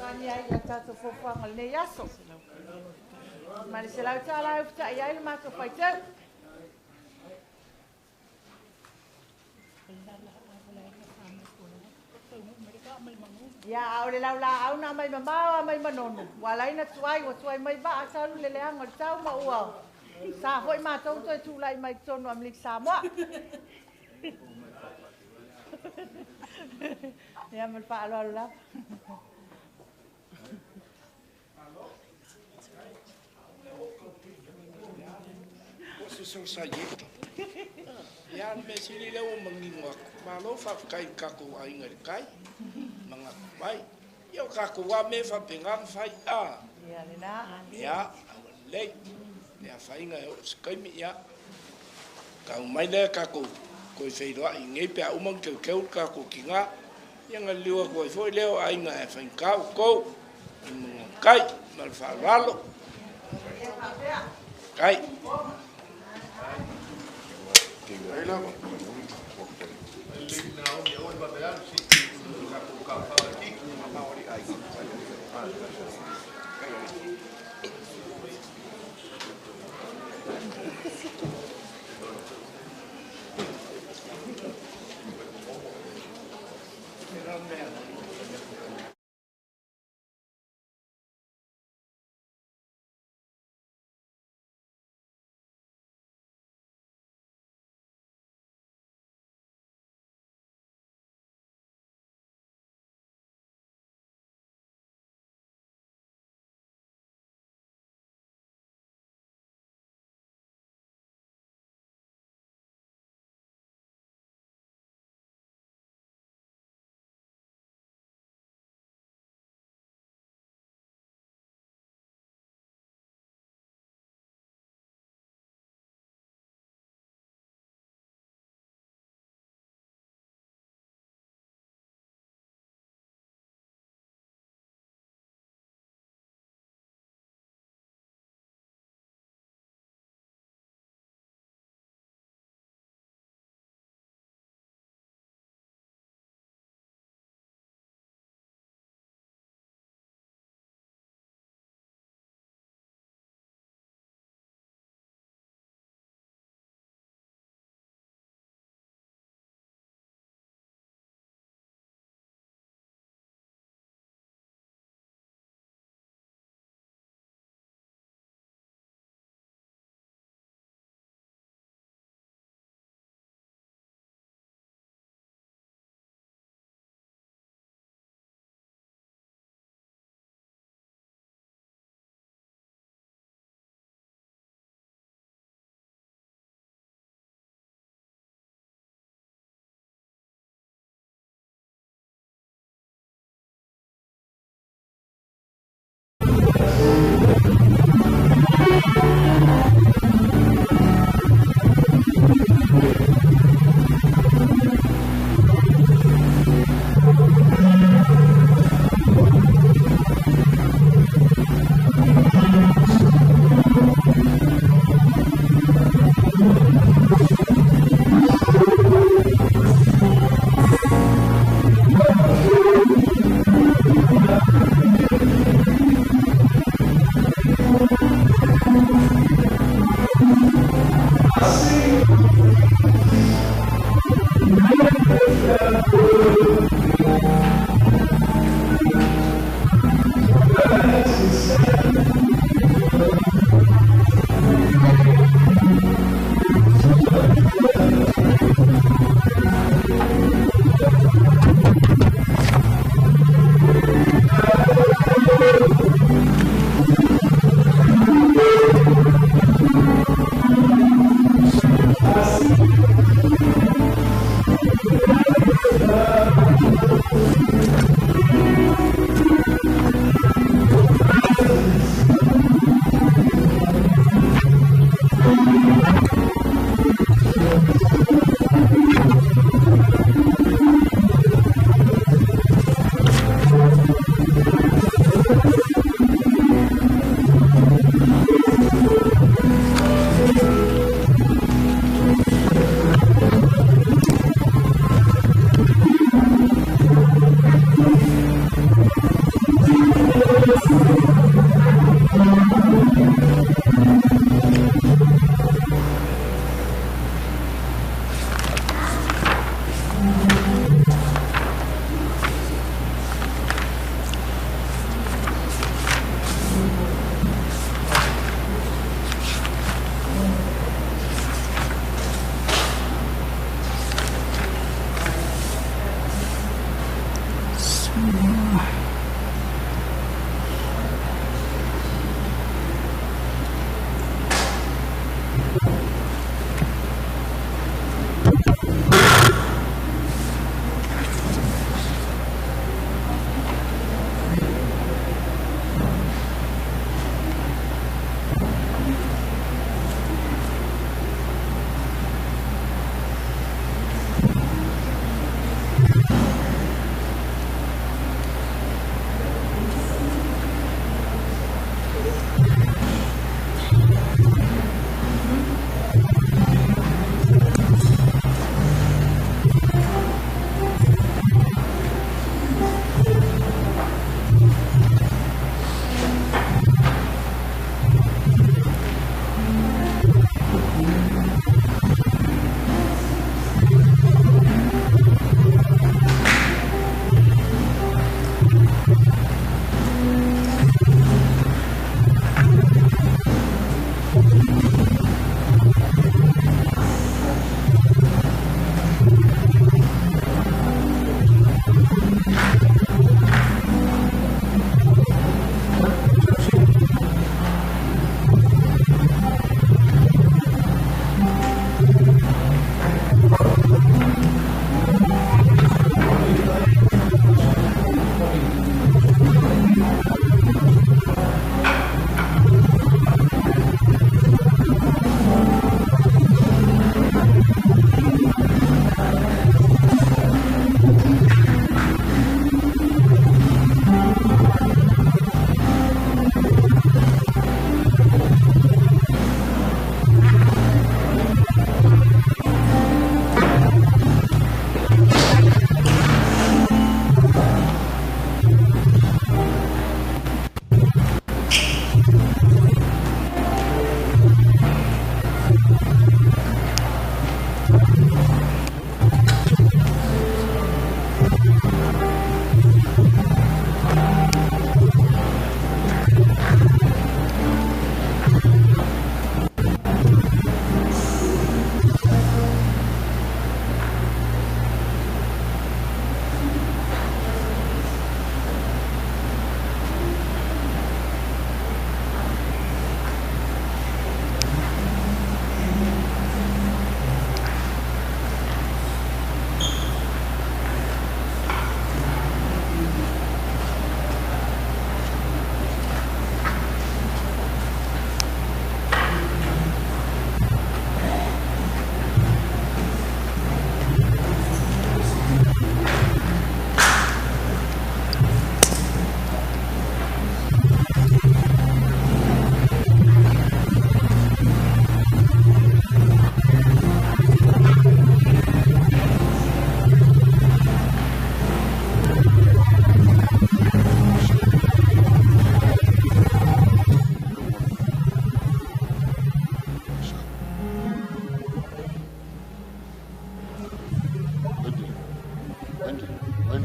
Ai ia tātou whawhanga nei aso. Mari se lau tā lau whita i ai le mātou whaitau. Ia au le lau la au na mai mamau a mai manono. Walai na tuai wa tuai mai ba a taru le leanga le tau ma ua. Sa hoi mātou toi tūlai mai tonu am lik Samoa. Ia mal pa alo alo la. So sayito. Yan me sili le o mangingwa. Malo fa kai kako ainga kai. Manga mai. Yo kako wa me fa pengang fai a. Ya le na. Ya le. Ya fai nga o skai mi ya. Ka mai le kako ko fei do ai ngai pe o mang keu keu kako kinga. Yang liwa ko foi leo ainga e fai ka ko. Kai mal fa ralo. Kai. Aí lá, It's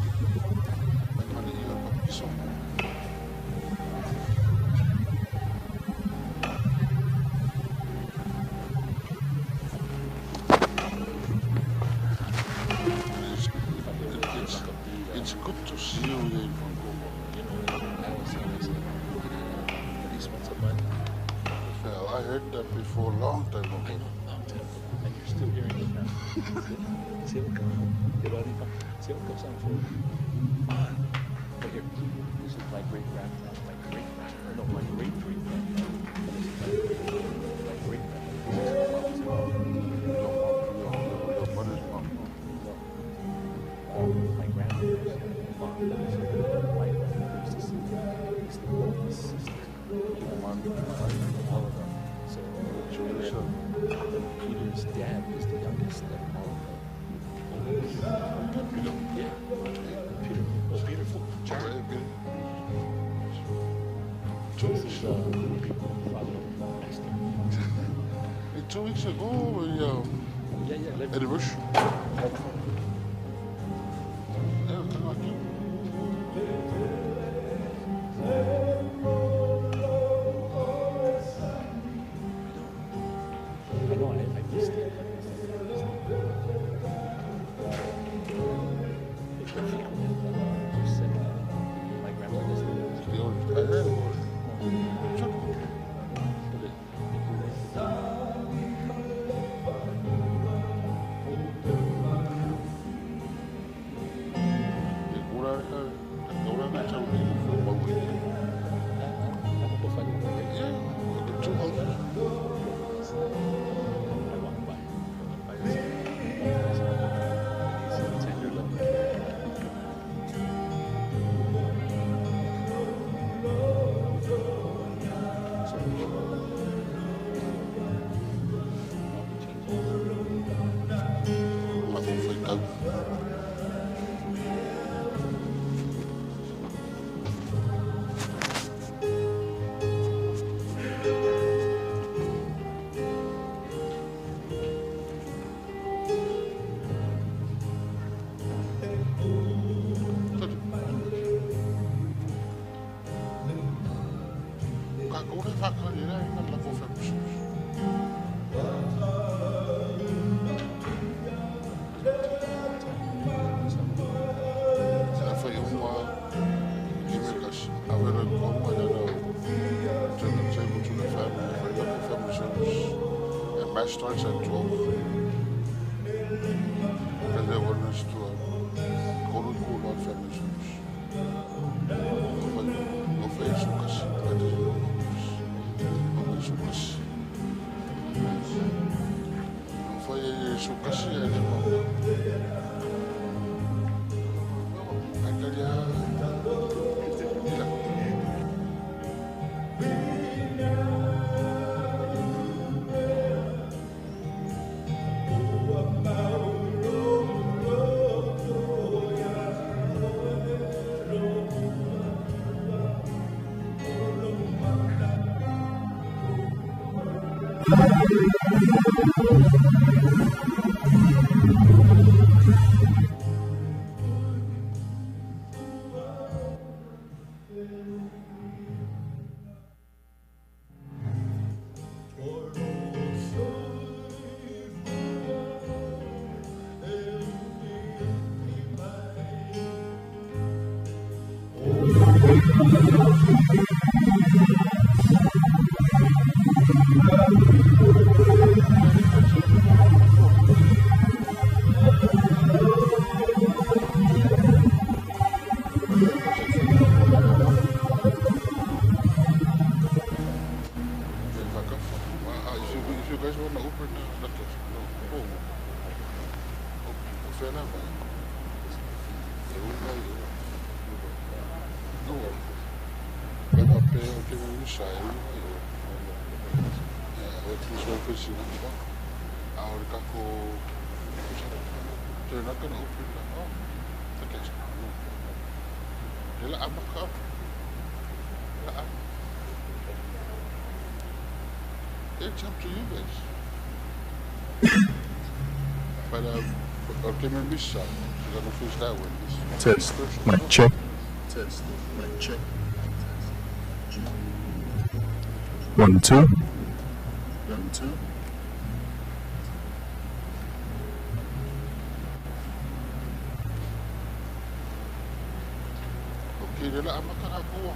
good to see you here in Vancouver. You know, I was always at least once a month. Yeah, I heard that before a long time ago. Long time ago. And you're still hearing it now. See what comes on for but here, this is my great-grandfather, my great-grandfather, no, my great-great-grandfather. My great-grandfather. Your mother's mom. My grandmother's mom. My grandmother used to see used to love his sister. All of them. So Peter's dad is the youngest of all of them. Peter? Yeah. Peter. Oh, Peter. Charlie. This is father of Esther. 2 weeks ago, at the bush. I know, I missed it. My grandmother's I heard about it. Starts at 12. And they want us to go to cool on family service. No face sukas. That is no sukas. No fire sukas ya ni mama. Akala. It's up to you guys. But I'll give him a shot. gonna fish that way. Test. Mic check. Test. Mic check. 1, 2. 1, 2. Okay, then I'm not gonna go.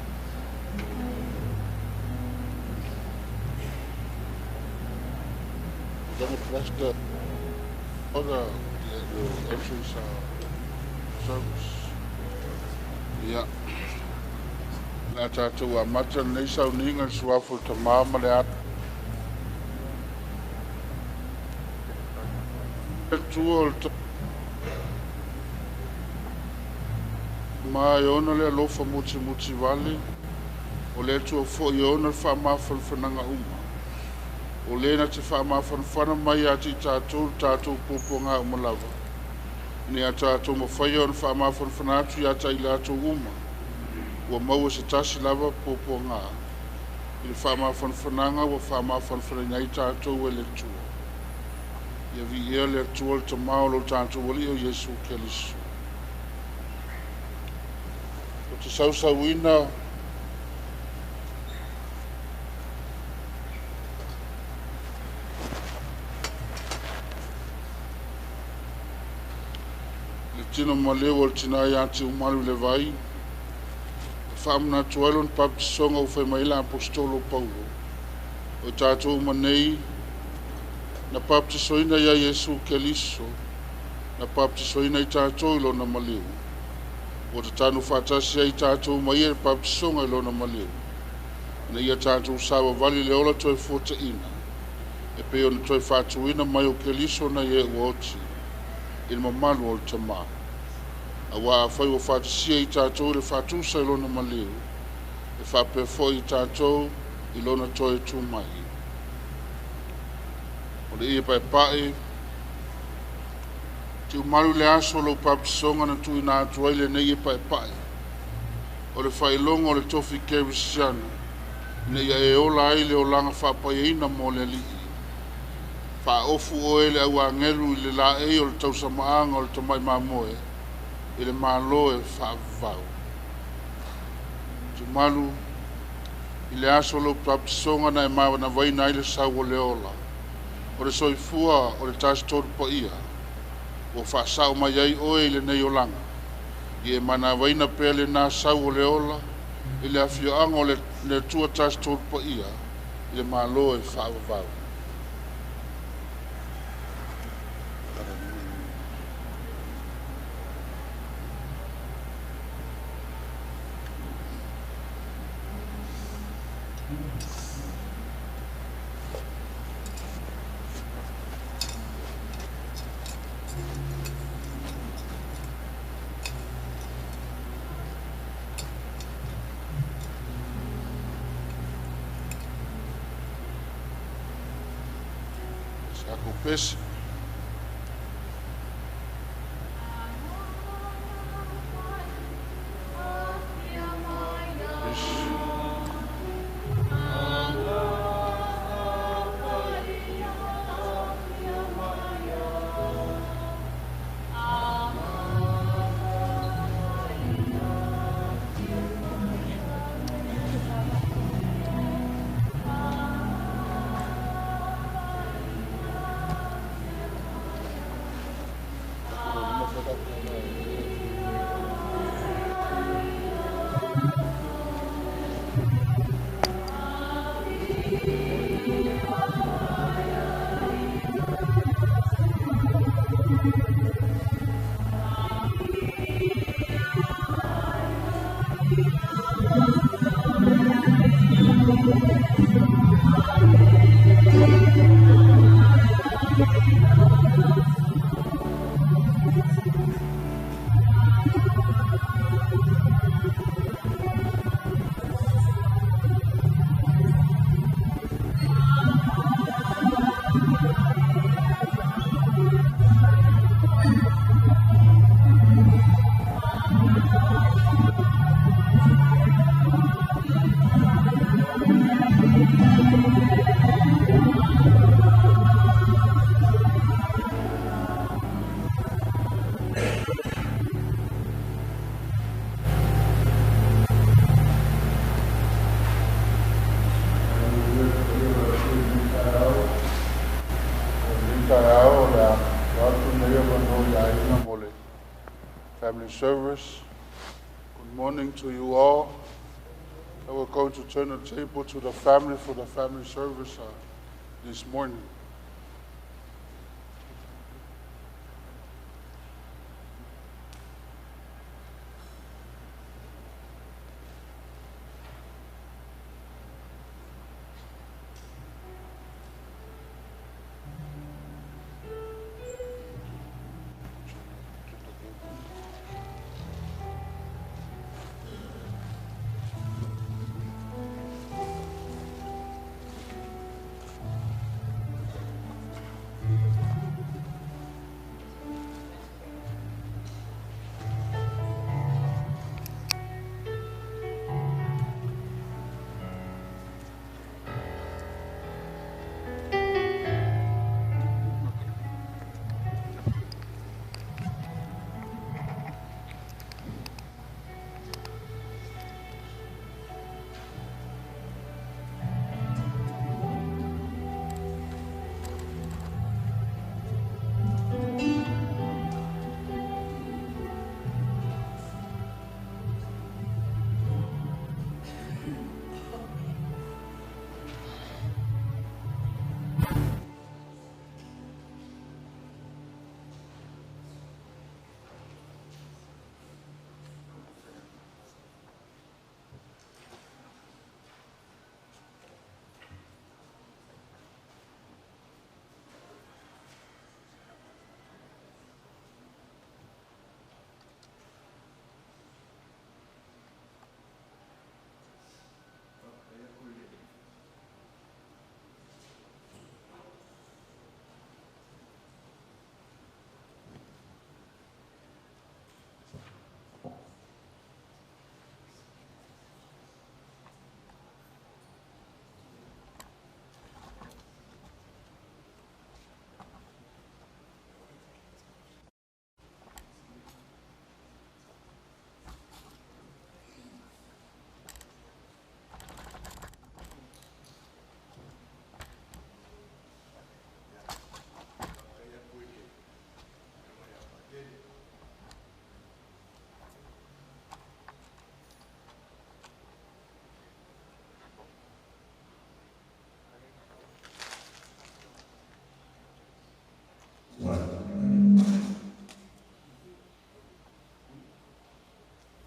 We're gonna press the other the entrance service. Yeah. Nā tātou a mata nei sau ninga suafu ta māma le atu. Tua o ta mai ona le alofa muti muti wale. O le tua fo i ona le wha mawhanwhananga uma. O le na te wha mawhanwhana mai ati tātou pōpō ngā umalawa. Ni a tātou mawhai ona wha mawhanwhana atu i ata i lātou uma. Ua maua se tasi lava pōpō ngā. I le wha mawhanwhananga ua wha mawhanwhana ngai tātou e le tua. Ia vi ia le tua le tamao lo tātou wali o Yesu Kelisu. O te sausauina le tino maleo o le tina i ati umaru le vai. Whaamuna tuailon papisonga o whai maila apostolo Paulo. O tātou manei na paptisoina ia Yesu Keliso, na paptisoina i tātou ilo na maliu. O te tanu whatasi ai tātou mai e paptisonga ilo na maliu. Na ia tātou sawa vali le ola toi fota ina. E peo na toi whatuina mai o Keliso na ie uoti. Il mamalu o le tamaa. A wā whai o whatusia i tātou le whatusa ilo na maliu. E whapefo i tātou ilo na toi tū mai. O le ia pai pae, te umaru le aso lo papisonga na tui nā tuaile ne ia pai pae. O le whailonga o le tofi kerisiana, ne ia e ola ai le o langa whapai ina mo le li. Wha ofu o ele au angelu i le la e o le tausa maanga o le tamai mamoe, i le malo e whaavau. Te umaru, i le aso lo papisonga na e mawa na waina i le sau o le ola. O le soifua o le tasi toru pa ia, o whaasau mai ai oe i le nei o langa. I e mana waina pēr le nā sau o le ola, i le awhioanga o le tua tasi toru pa ia, i le malo e whaavavau. Ako pesi. family service. Good morning to you all. And we're going to turn the table to the family for the family service this morning.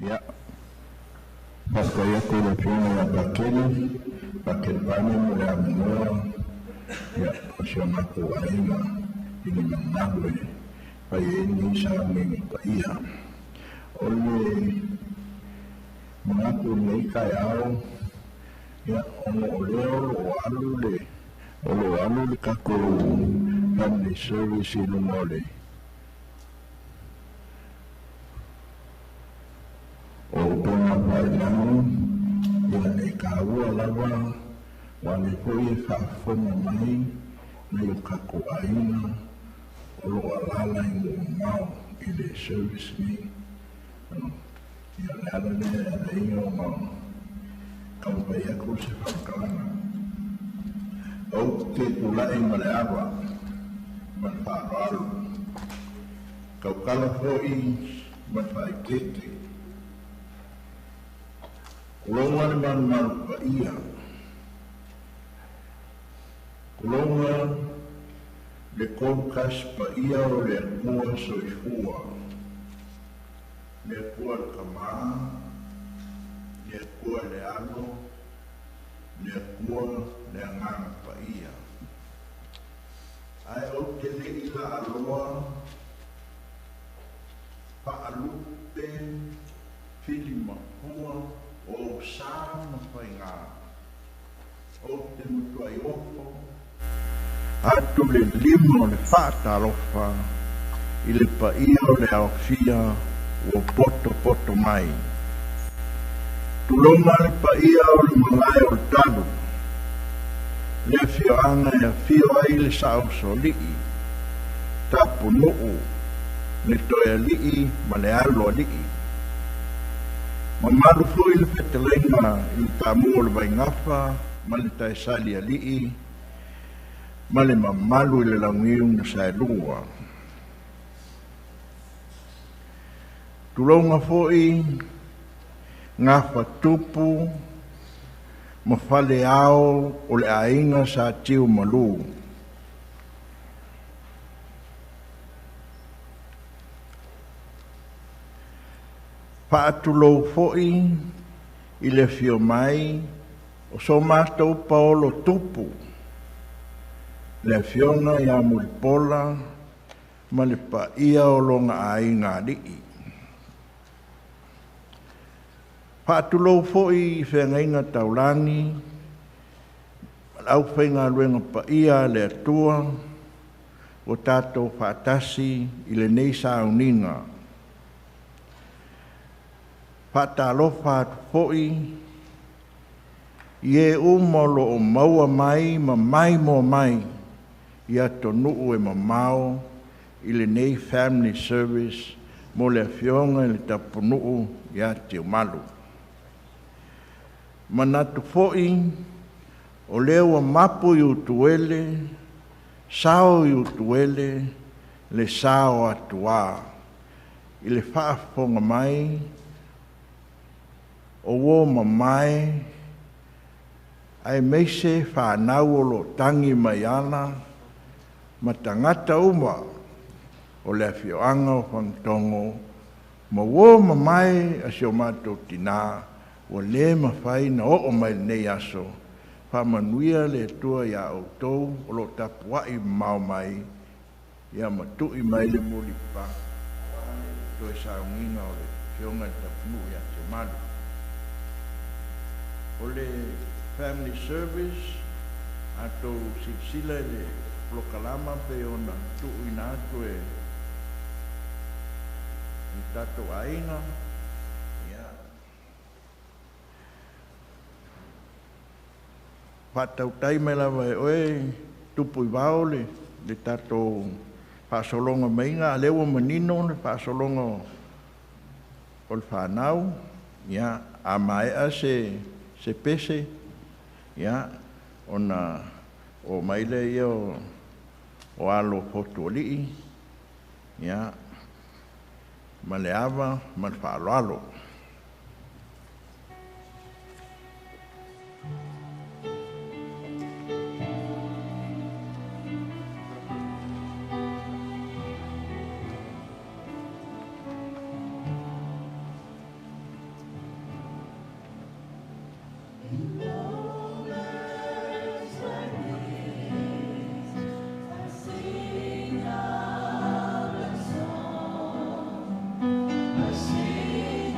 Ya. Paskaya kule piona ya bakeli bani ya mnoa ya kushona kuwaina ini mnagwe payeni shami paya. Ole mnaku neika yao ya oleo walule kako family service ilumole. Ya ikawa lawa walipoye kafoma mai na yukaku aina olo walala ingumao ile service ni ya lalane ya iyo mao kamba ya kuse fakana au te kula ingale agua manfaaro kaukala hoi manfaikete kulongan man iya kulongan le konkas pa iya o le kuwa soifua le kuwa kama le kuwa le ano le kuwa le ngang pa iya ai o te le ila aloa pa alupe filima kuwa o sama whainga o te mutua i ofo atu le limo le whata alofa i le paia o le aofia o poto mai tulonga le paia o le mangai o le tanu le fio anga e fio ai le sao solii tapu nuu le toia lii ma le alo lii Mamaru foi le fetelenga i tamu le vaingafa ma le taesali alii ma le mamalu i le langiu na saelua. Tulonga fo'i ngā whatupu ma whale ao o le ainga sa tiu malu. Whaatulou fo'i i le fio mai o so mātou paolo tupu. Le fiona ia mulipola ma le pa ia o longa ai ngā rii. Whaatulou fo'i i whengainga taulani, au whenga luenga pa ia le atua, o tātou whaatasi i le nei sauninga. Whaatalofa atu fo'i, i e umolo o maua mai ma mai mo mai, i ato nuu e mamao i le nei family service mo le fionga i le tapunuu i ati malu. Manatu fo'i o leo mapu i utuele, sao i utuele, le sao atua, i le whaafonga mai, o wo mamai, ai meise whanau o lo tangi mai ana, ma tangata uma o le awhioanga o whangtongo, ma wo mamai a sio mātou tina, o le mawhai na o mai nei aso, whamanuia le tua ia o tau o lo tapuai mau mai, ia matui mai le muli pa, toi saungina o le whionga tapunu ia te malu. O le family service, ato sila le lokalama pe ona tui na atu e tato aina, Patau tai mai lava e oe, tupu i wao le tato whaasolonga mainga, a lewa manino le whaasolonga o le whanau, ia, a maea se pese, ia, ona o maile ia o alo hotu olii, ia, ma le awa, ma le whaaloalo. I sing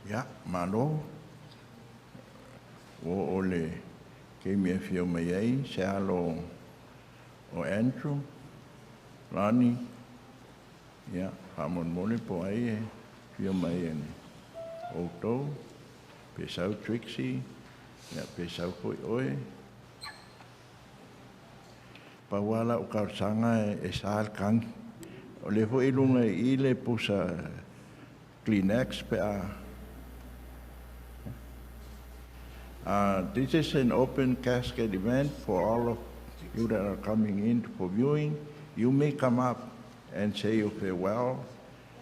Ya, malo. O ole ke me fio mai ai, se alo o Andrew, Lani, ya, hamon mole po ai e fio mai e o tau, pe sau Trixie, ya pe sau koi oe. Pawala o karsanga e sal kang, o le ho ilunga I le pusa Kleenex pe a. This is an open casket event for all of you that are coming in for viewing. You may come up and say your farewell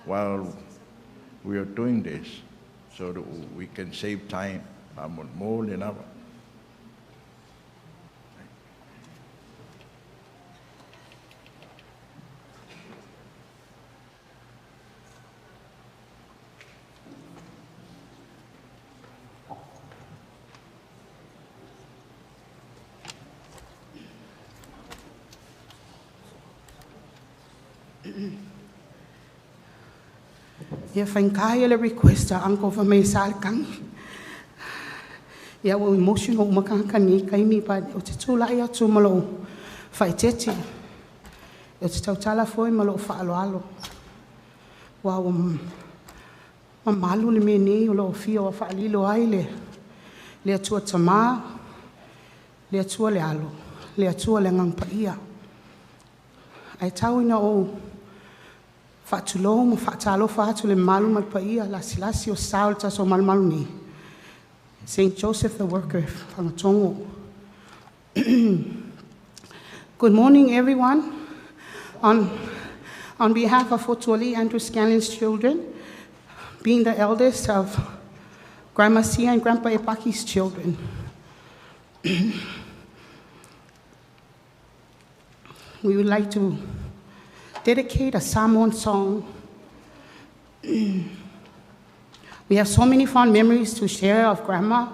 while we are doing this so that we can save time. More than ever. Ia whainkai le request a uncle for me salkang. Ia o emotional makakani kaimi pa o te tula ia tu malo whaiteti. O te tautala foi malo whaaloalo. Wa o malu le mene o lo fio a whaalilo ai le atua tamā, le atua le alo, le atua le ngang pa ia. Ai tau ina o whaatulo mo whaatalo whaatu le malu malpaia la silasi o sao le taso malmalu ni. St. Joseph the Worker, Whangatongo. Good morning, everyone. On behalf of Fotuali Andrew Scanlon's children, being the eldest of Grandma Sia and Grandpa Epaki's children, we would like to dedicate a Samoan song. We have so many fond memories to share of Grandma,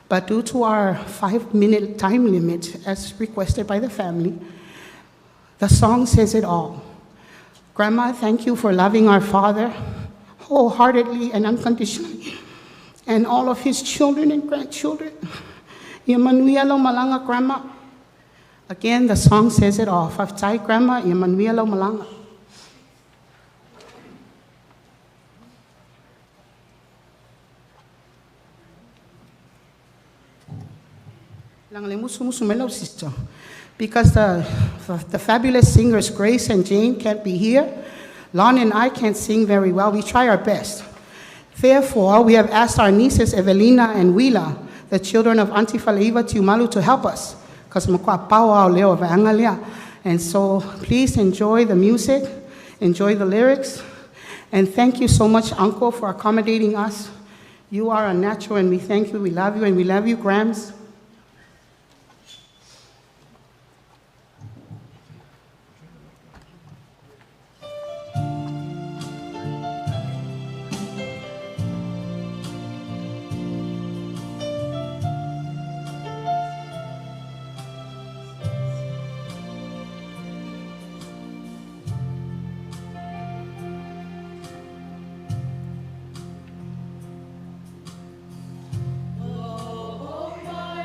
but due to our 5-minute time limit, as requested by the family, the song says it all. Grandma, thank you for loving our father wholeheartedly and unconditionally, and all of his children and grandchildren. Yamanuia lo malanga, Grandma. Again, the song says it all. Faftai, Grandma, Yamanuia lo malanga. Sister, because the fabulous singers Grace and Jane can't be here, Lon and I can't sing very well. We try our best. Therefore, we have asked our nieces Evelina and Wila, the children of Auntie Falaiva Tiumalu, to help us. And so please enjoy the music, enjoy the lyrics, and thank you so much, Uncle, for accommodating us. You are a natural, and we thank you, we love you, and we love you, Grams. Oh, my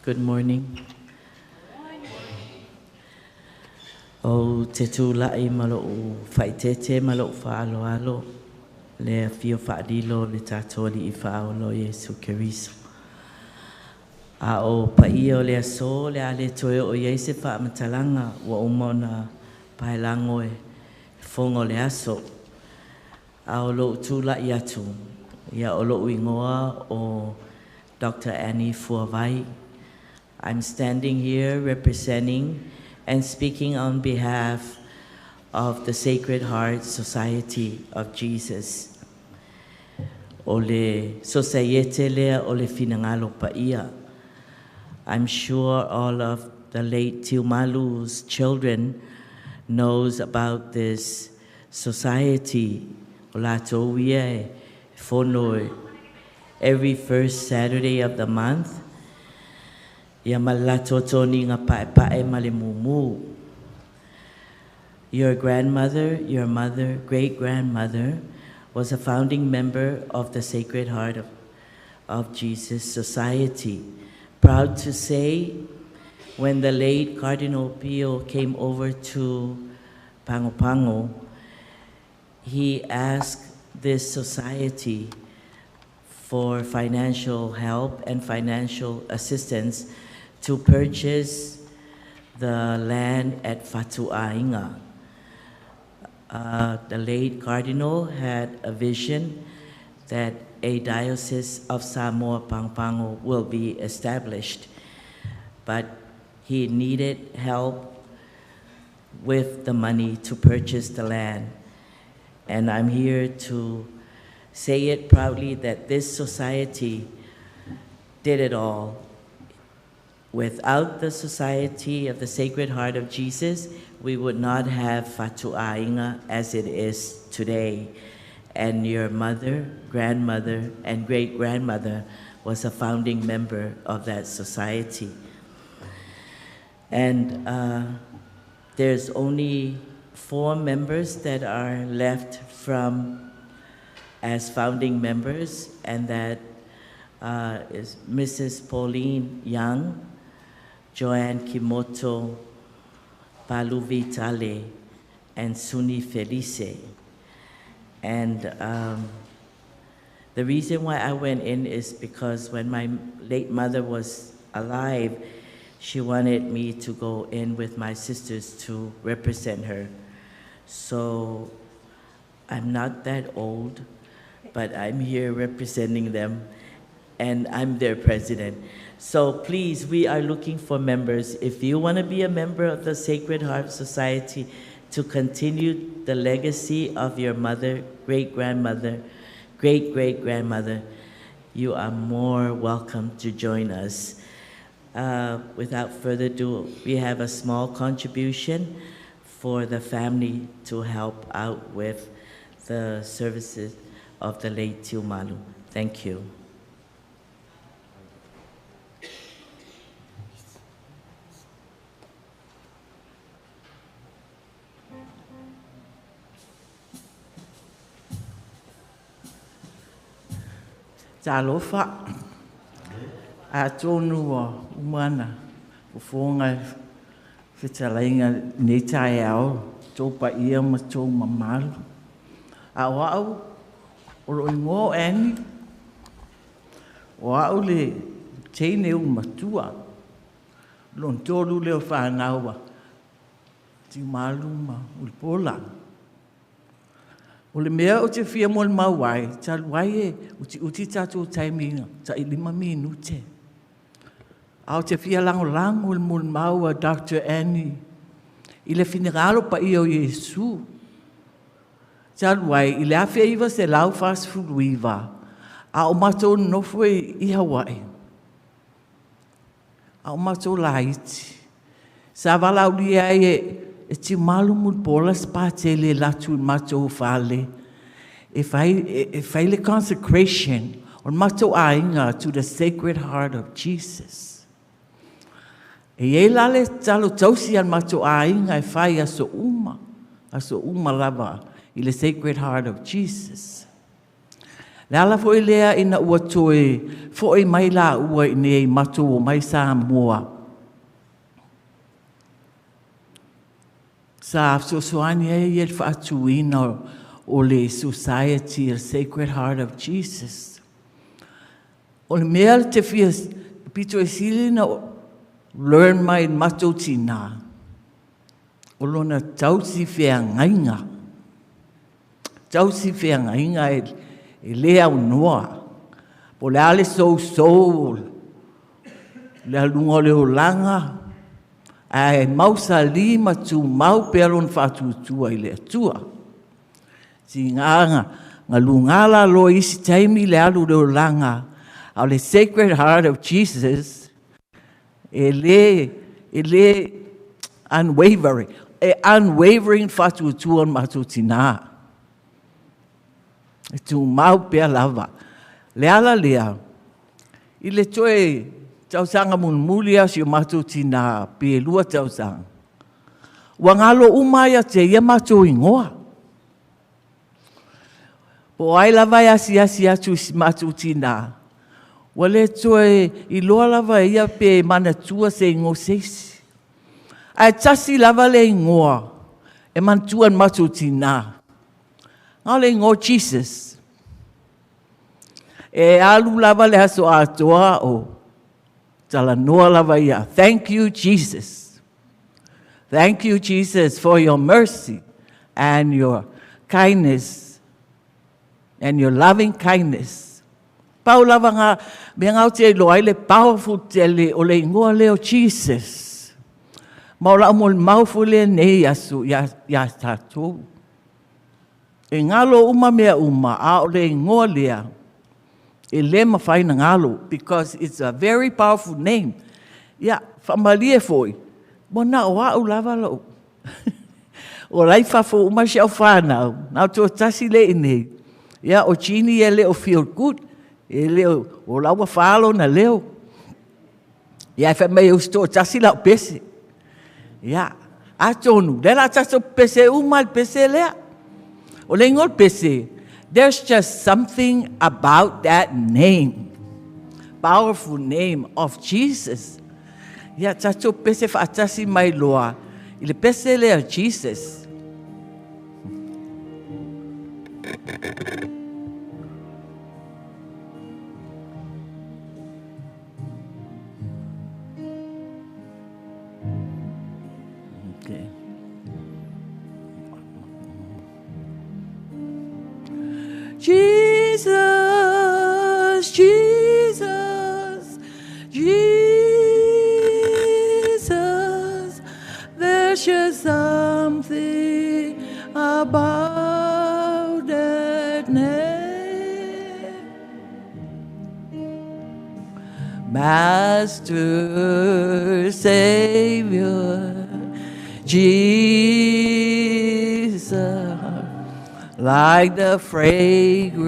Good morning. O te tūlai malo o whaitete malo whaalo alo. Le fio whaadilo le tātori I whaolo Yesu Keriso. A o pai o le aso le ale toe o Yesu whaamatalanga wa umona pailango e fongo le aso. A o lo tūlai atu. Ia o lo ingoa o Dr. Annie Fuavai. I'm standing here representing and speaking on behalf of the Sacred Heart Society of Jesus. O le societe lea o le finangalo paia. I'm sure all of the late Tiumalu's children knows about this society. O la tauia fono every first Saturday of the month. Ia malatotoni nga pae male mumu. Your grandmother, your mother, great-grandmother was a founding member of the Sacred Heart of Jesus Society. Proud to say, when the late Cardinal Pio came over to Pago Pago, he asked this society for financial help and financial assistance to purchase the land at Fatu'ainga. The late Cardinal had a vision that a diocese of Samoa Pangpango will be established, but he needed help with the money to purchase the land. And I'm here to say it proudly that this society did it all. Without the Society of the Sacred Heart of Jesus, we would not have Fatu'ainga as it is today. And your mother, grandmother, and great-grandmother was a founding member of that society. And there's only 4 members that are left from as founding members, and that is Mrs. Pauline Young, Joanne Kimoto, Palu Vitale, and Suni Felice. And the reason why I went in is because when my late mother was alive, she wanted me to go in with my sisters to represent her. So I'm not that old, but I'm here representing them, and I'm their president. So please, we are looking for members. If you want to be a member of the Sacred Heart Society to continue the legacy of your mother, great-grandmother, great-great-grandmother, you are more welcome to join us. Without further ado, we have a small contribution for the family to help out with the services of the late Tiumalu. Thank you. Talofa a tonu umana ufonga fitalainga netai ao topa ia ma to mamalu a wau o ngo ani wau le tene matua lon tolu le fa ngawa ti maluma ulpola o le mea o te fia mo le mauai, ta luai e uti tatu taiminga, ta I 5 minute. A o te fia lango le mo le maua Dr. Annie, I le finiralo pa I o Yesu. Ta luai, I le awhia iwa se lau fast food wiva, a o matou nofue I Hawaii. A o matou la iti. Sa vala ulia e ti malu mul pola spate le latu matou fale. If I le consecration on matou ainga to the Sacred Heart of Jesus. E lale talo tausi an matou ainga e fai aso uma lava I le Sacred Heart of Jesus. Le ala fo lea ina ua toe, fo mai la ua i nei mato o mai Samoa. Sa sosoani e iel whaatuina o le Society of Sacred Heart of Jesus. O le mea te fia pito e sili na learn mai mato tina. O lona tausi fea ngainga. Tausi fea ngainga e lea unoa. Po le ale so le alunga le olanga. Ai mausa lima tu mau pelon whatutua i le atua. Si ngā lungala lo isi taimi le alu le olanga. Au le Sacred Heart of Jesus, e le unwavering whatutua matutina. E tu mau pea lava. Le ala lea, i le toe tausanga munmulia si o matutina pe lua tausanga. Wangalo umaya te ia matu ingoa. Po ai lava asi atu matutina. Wale toe i loa lava ia pe manatua se ingo seisi. Ai tasi lava le ingoa e mantua matutina. Ngale ingo Jesus. E alu lava le haso atoa o tala noa lava ia. Thank you, Jesus. Thank you, Jesus, for your mercy and your kindness and your loving kindness. Pau lava ngā, mea ngau te loa le powerful te le o le ingoa leo Jesus. Maula mo le maufu le nei asu ya tatou. E ngalo uma mea uma, a o le ingoa lea. E le mawhaina ngalo, because it's a very powerful name. Ia, whamalie foi. Mona o au lava lo. O laifa fo uma siau whanau. Nau tō tasi le inei. Ia, o chini e le o feel good. E leo, o laua whalo na leo. Ia, e whamei o sto tasi lau pese. Ia, a tonu. Lela taso pese umal pese lea. O le ngol pese. There's just something about that name. Powerful name of Jesus. Ia, taso pese whaatasi mai loa. I le pese lea Jesus. Jesus, Jesus, Jesus, there's just something about that name. Master, Savior, Jesus, like the fragrance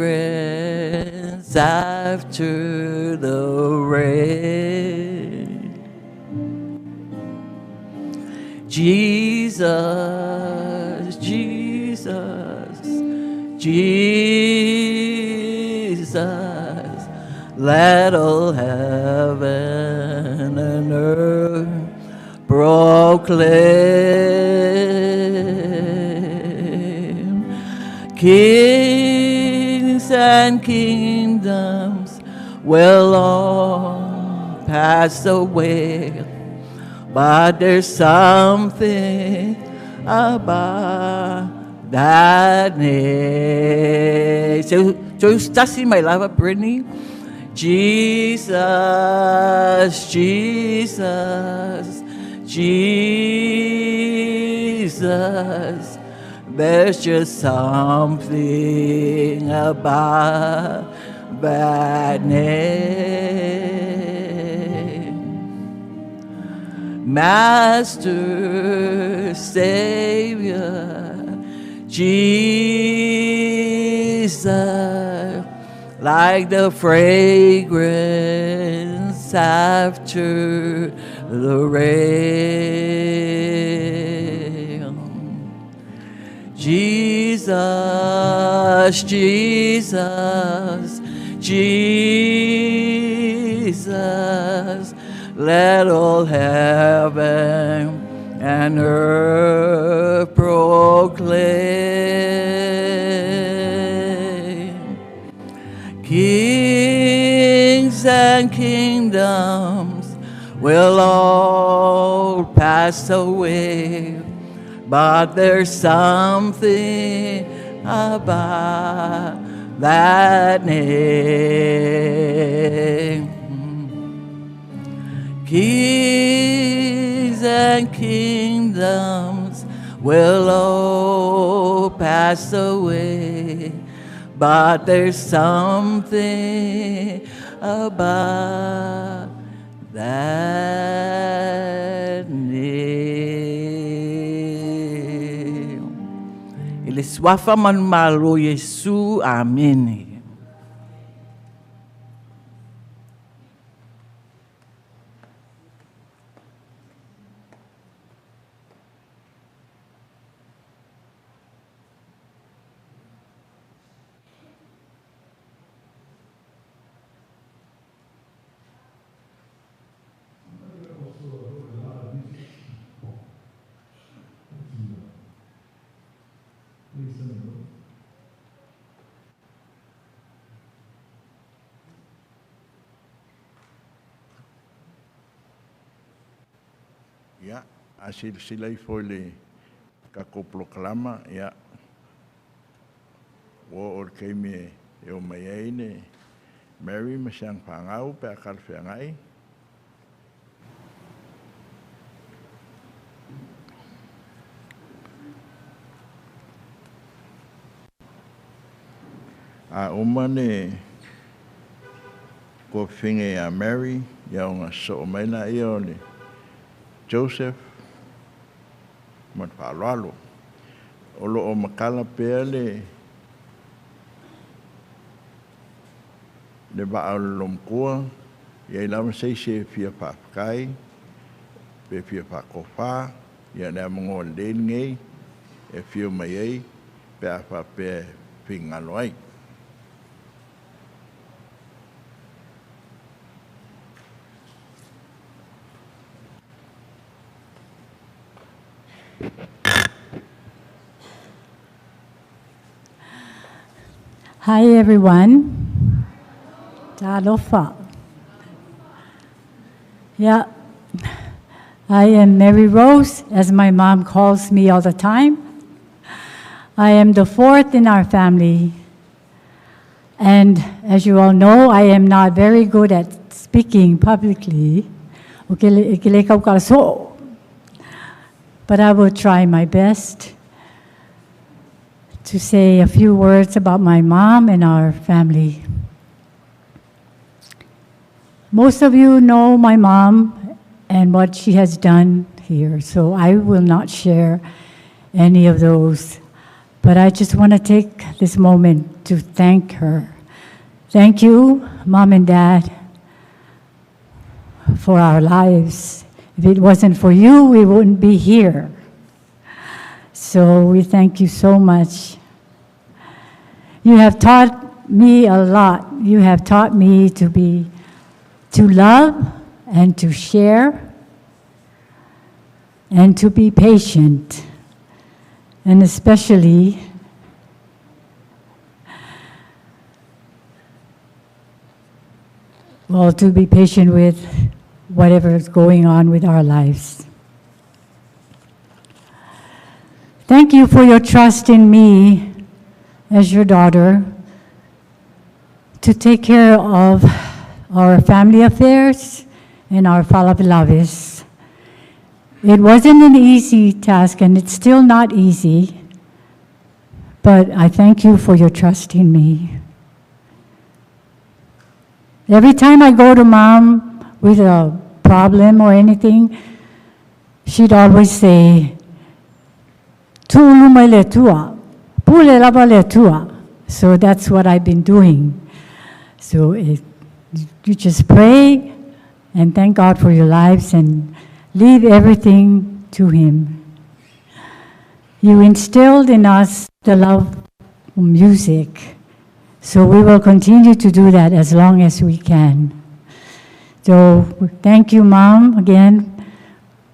after the rain. Jesus, Jesus, Jesus, let all heaven and earth proclaim. Kings and kingdoms will all pass away, but there's something about that name. So you stasi my love, Brittany. Jesus, Jesus, Jesus. There's just something about that name. Master, Savior, Jesus, like the fragrance after the rain. Jesus, Jesus, Jesus, let all heaven and earth proclaim. Kings and kingdoms will all pass away, but there's something about that name. Kings and kingdoms will all pass away, but there's something about that name. Ele swafa manumalo Yesu, amen. Ya, asil silai foi kako proclama ya. Wo or keime eu mai ne Mary masang pangau pe akal fiangai. A umane ko finge a Mary ya nga so mai na ione. Joseph mat palalo olo o makala pele le ba alom ko ye lam sei se fia pa kai pe fia pa ko fa ya na mo le ngai e fio mai pe pa pe pingaloi. Hi everyone. Talofa. Yeah, I am Mary Rose, as my mom calls me all the time. I am the fourth in our family. And as you all know, I am not very good at speaking publicly. But I will try my best to say a few words about my mom and our family. Most of you know my mom and what she has done here, so I will not share any of those. But I just want to take this moment to thank her. Thank you, Mom and Dad, for our lives. If it wasn't for you, we wouldn't be here. So we thank you so much. You have taught me a lot. You have taught me to love and to share and to be patient, and especially to be patient with whatever is going on with our lives. Thank you for your trust in me as your daughter to take care of our family affairs and our falapilavis. It wasn't an easy task, and it's still not easy, but I thank you for your trust in me. Every time I go to Mom with a problem or anything, she'd always say, so that's what I've been doing. So you just pray and thank God for your lives and leave everything to Him. You instilled in us the love of music. So we will continue to do that as long as we can. So thank you, Mom, again,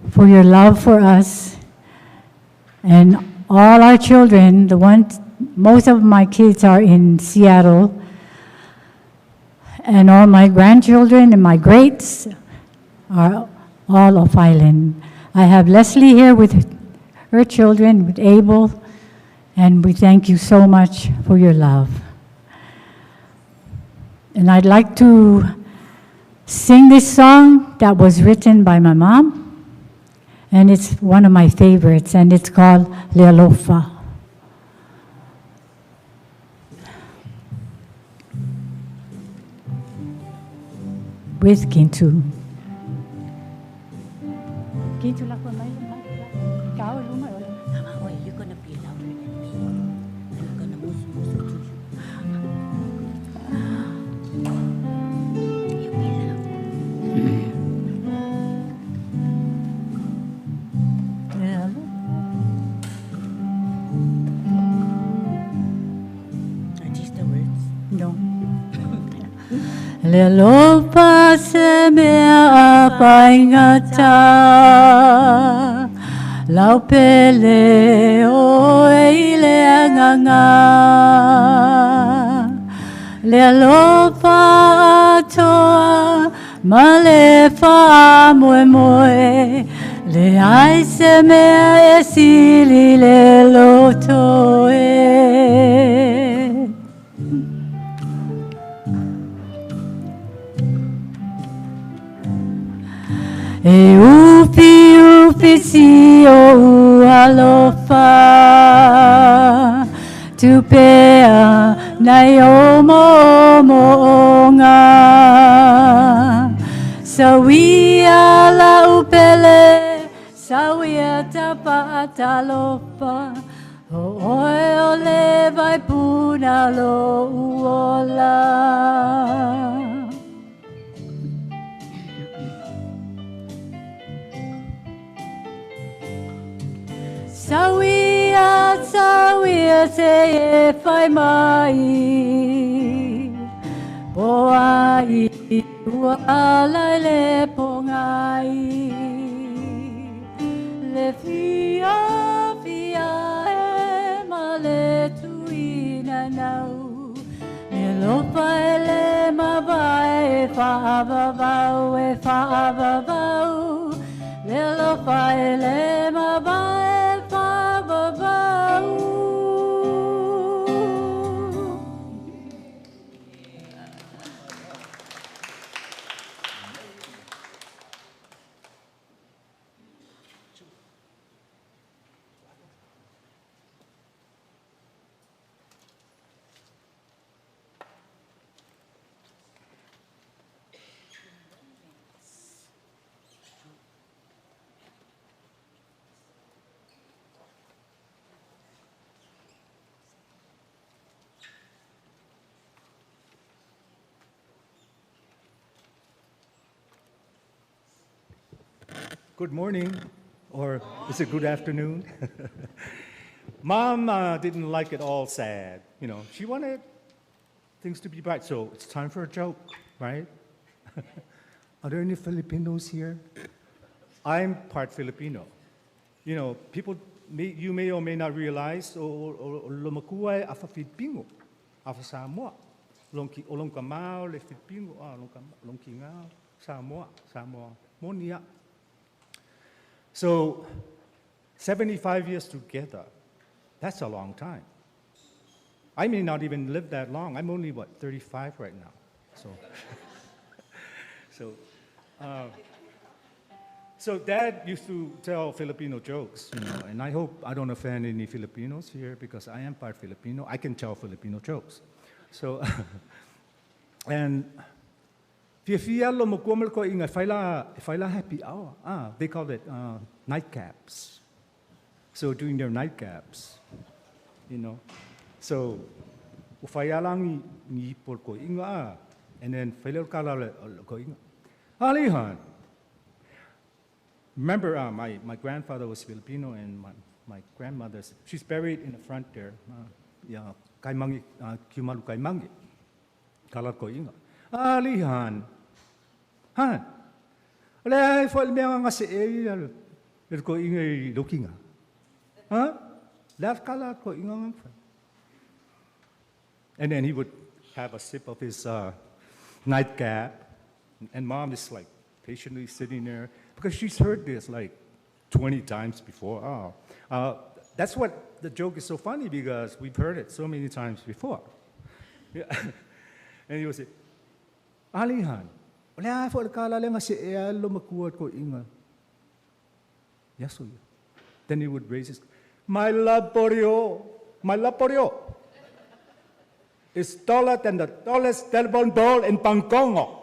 for your love for us. And all our children, most of my kids are in Seattle, and all my grandchildren and my greats are all off island. I have Leslie here with her children, with Abel, and we thank you so much for your love. And I'd like to sing this song that was written by my mom, and it's one of my favorites, and it's called Lealofa. With Kintu. Kintu la kwa mai kau luma ola. Oh, you're gonna be louder than me. I'm gonna move to you. You be loud. Are these the words? No. Lealofa se mea apaingata, laupele o eile anganga. Lealofa atoa, malefa moe moe, le ai se mea e sili le lotoe. E upi upi si o alofa tu pea nai o moonga sawia la upele sawia tapa atalofa o oe ole vai puna lo uola. Sawia te e whai mai, poai ua lai le pongai, le fia e ma le tuina nau, e lopa e le mawai e whaavavau e whaavavau, le lopa e le mawai. Good morning, or is it good afternoon? Mom didn't like it all sad. You know, she wanted things to be bright, so it's time for a joke, right? Are there any Filipinos here? I'm part Filipino. You know, you may or may not realize, lomakuai afa Filipino, afa Samoa. Olong kamao le Filipino, olong kingao, Samoa, monia. So, 75 years together, that's a long time. I may not even live that long. I'm only, 35 right now. So Dad used to tell Filipino jokes, you know, and I hope I don't offend any Filipinos here because I am part Filipino. I can tell Filipino jokes. So, and Fiafialo mokumal ko inga faila happy hour. They call it nightcaps. So doing their nightcaps, you know. So ufaya lang ni por ko inga, and then failal kala ko inga. Alihan. Remember, my grandfather was Filipino and my grandmother's. She's buried in the front there. Yeah, Kaimangi, Kiumalu Kaimangi. Kalat ko inga. Alihan. Han. Ole ai fo me nga se e ko inga lookinga. Huh? Left kalat ko inga. And then he would have a sip of his nightcap, and Mom is like patiently sitting there because she's heard this like 20 times before. That's what the joke is so funny, because we've heard it so many times before. Yeah. And he would say, Alihan, wala fo kala lang si elo makuot ko inga. Yes, so. Then he would raise his, my love for you, is taller than the tallest telephone pole in Pangkongo.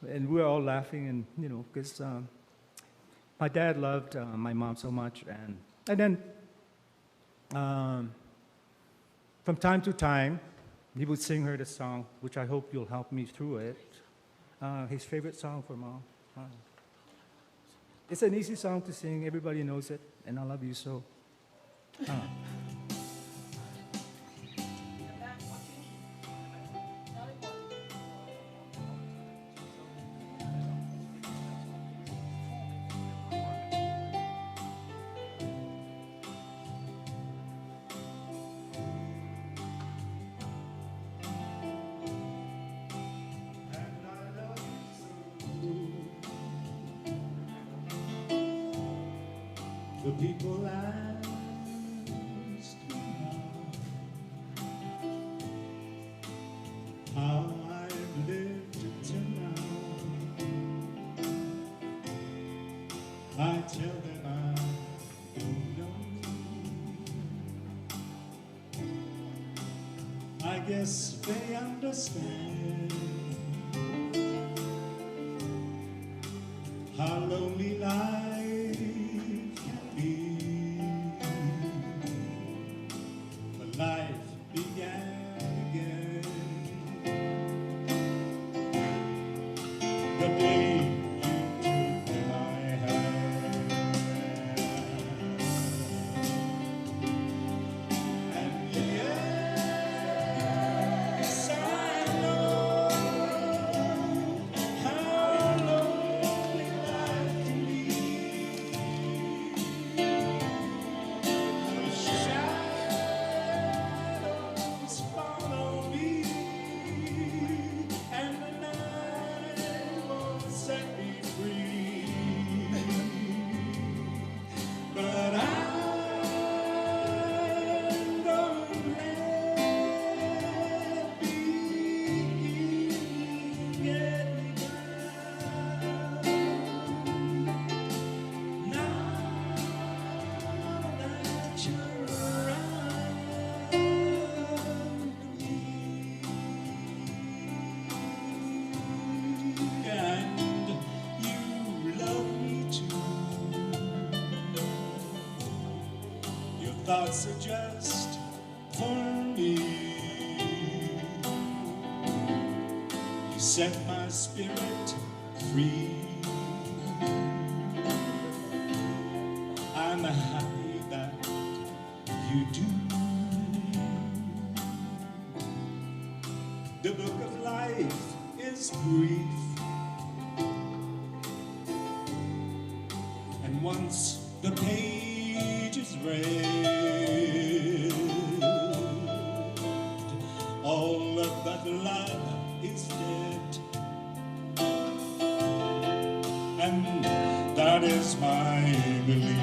And we were all laughing, and because my dad loved my mom so much, and then from time to time he would sing her the song, which I hope you'll help me through it. His favorite song for Mom. It's an easy song to sing. Everybody knows it, and I love you so. The people ask me how I've lived till now. I tell them I don't know. I guess they understand how lonely life life began again. The day you took my hand, and yes, I know how lonely life can be. Follow me, and the night won't set me free. But I'm gonna let me get me down. Now that you're around, and you love me too. Your thoughts are just for me. You set my spirit free. I'm happy that you do. The book of life is brief, and once the page is read, all of that love is dead, and that is my belief.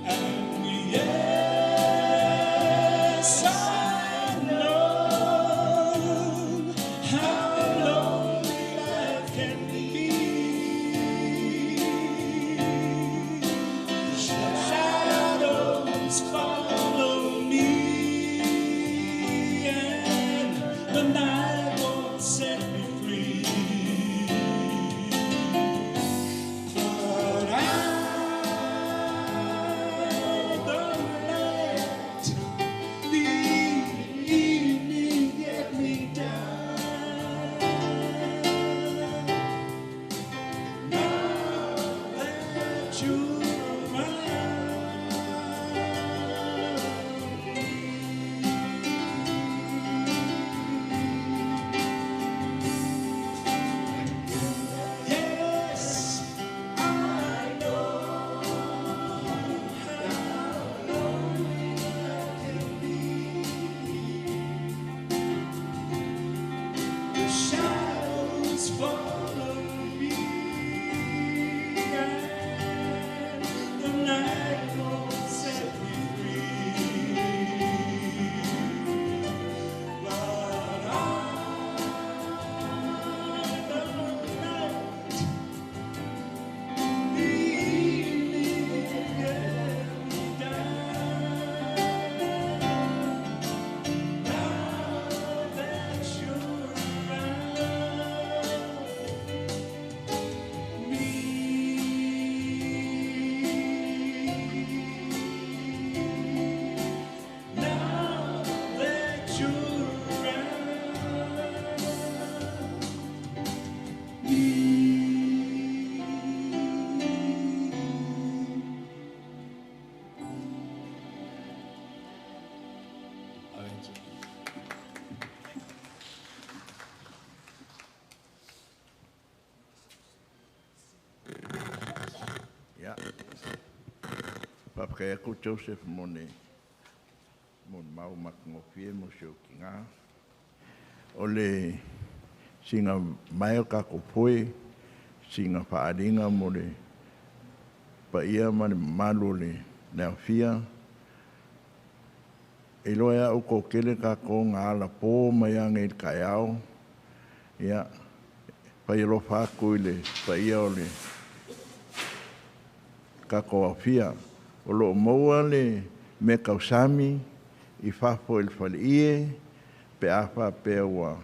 And yes, I know how lonely life can be. Shadows follow me, and the night won't set me free. Ya. Papai aku Joseph Mone. Mon mau mak ngofie mo sio kinga. Ole singa mai ka ko foi singa faaringa mo le pa ia man malu le na fia. E loia o ko kele ka ko ngala po mai ange kaiao. Ya. Pa ilo fa ko le pa ia ole ka ko fia o lo moa le me kausami i fafo il falie pe afa pe wa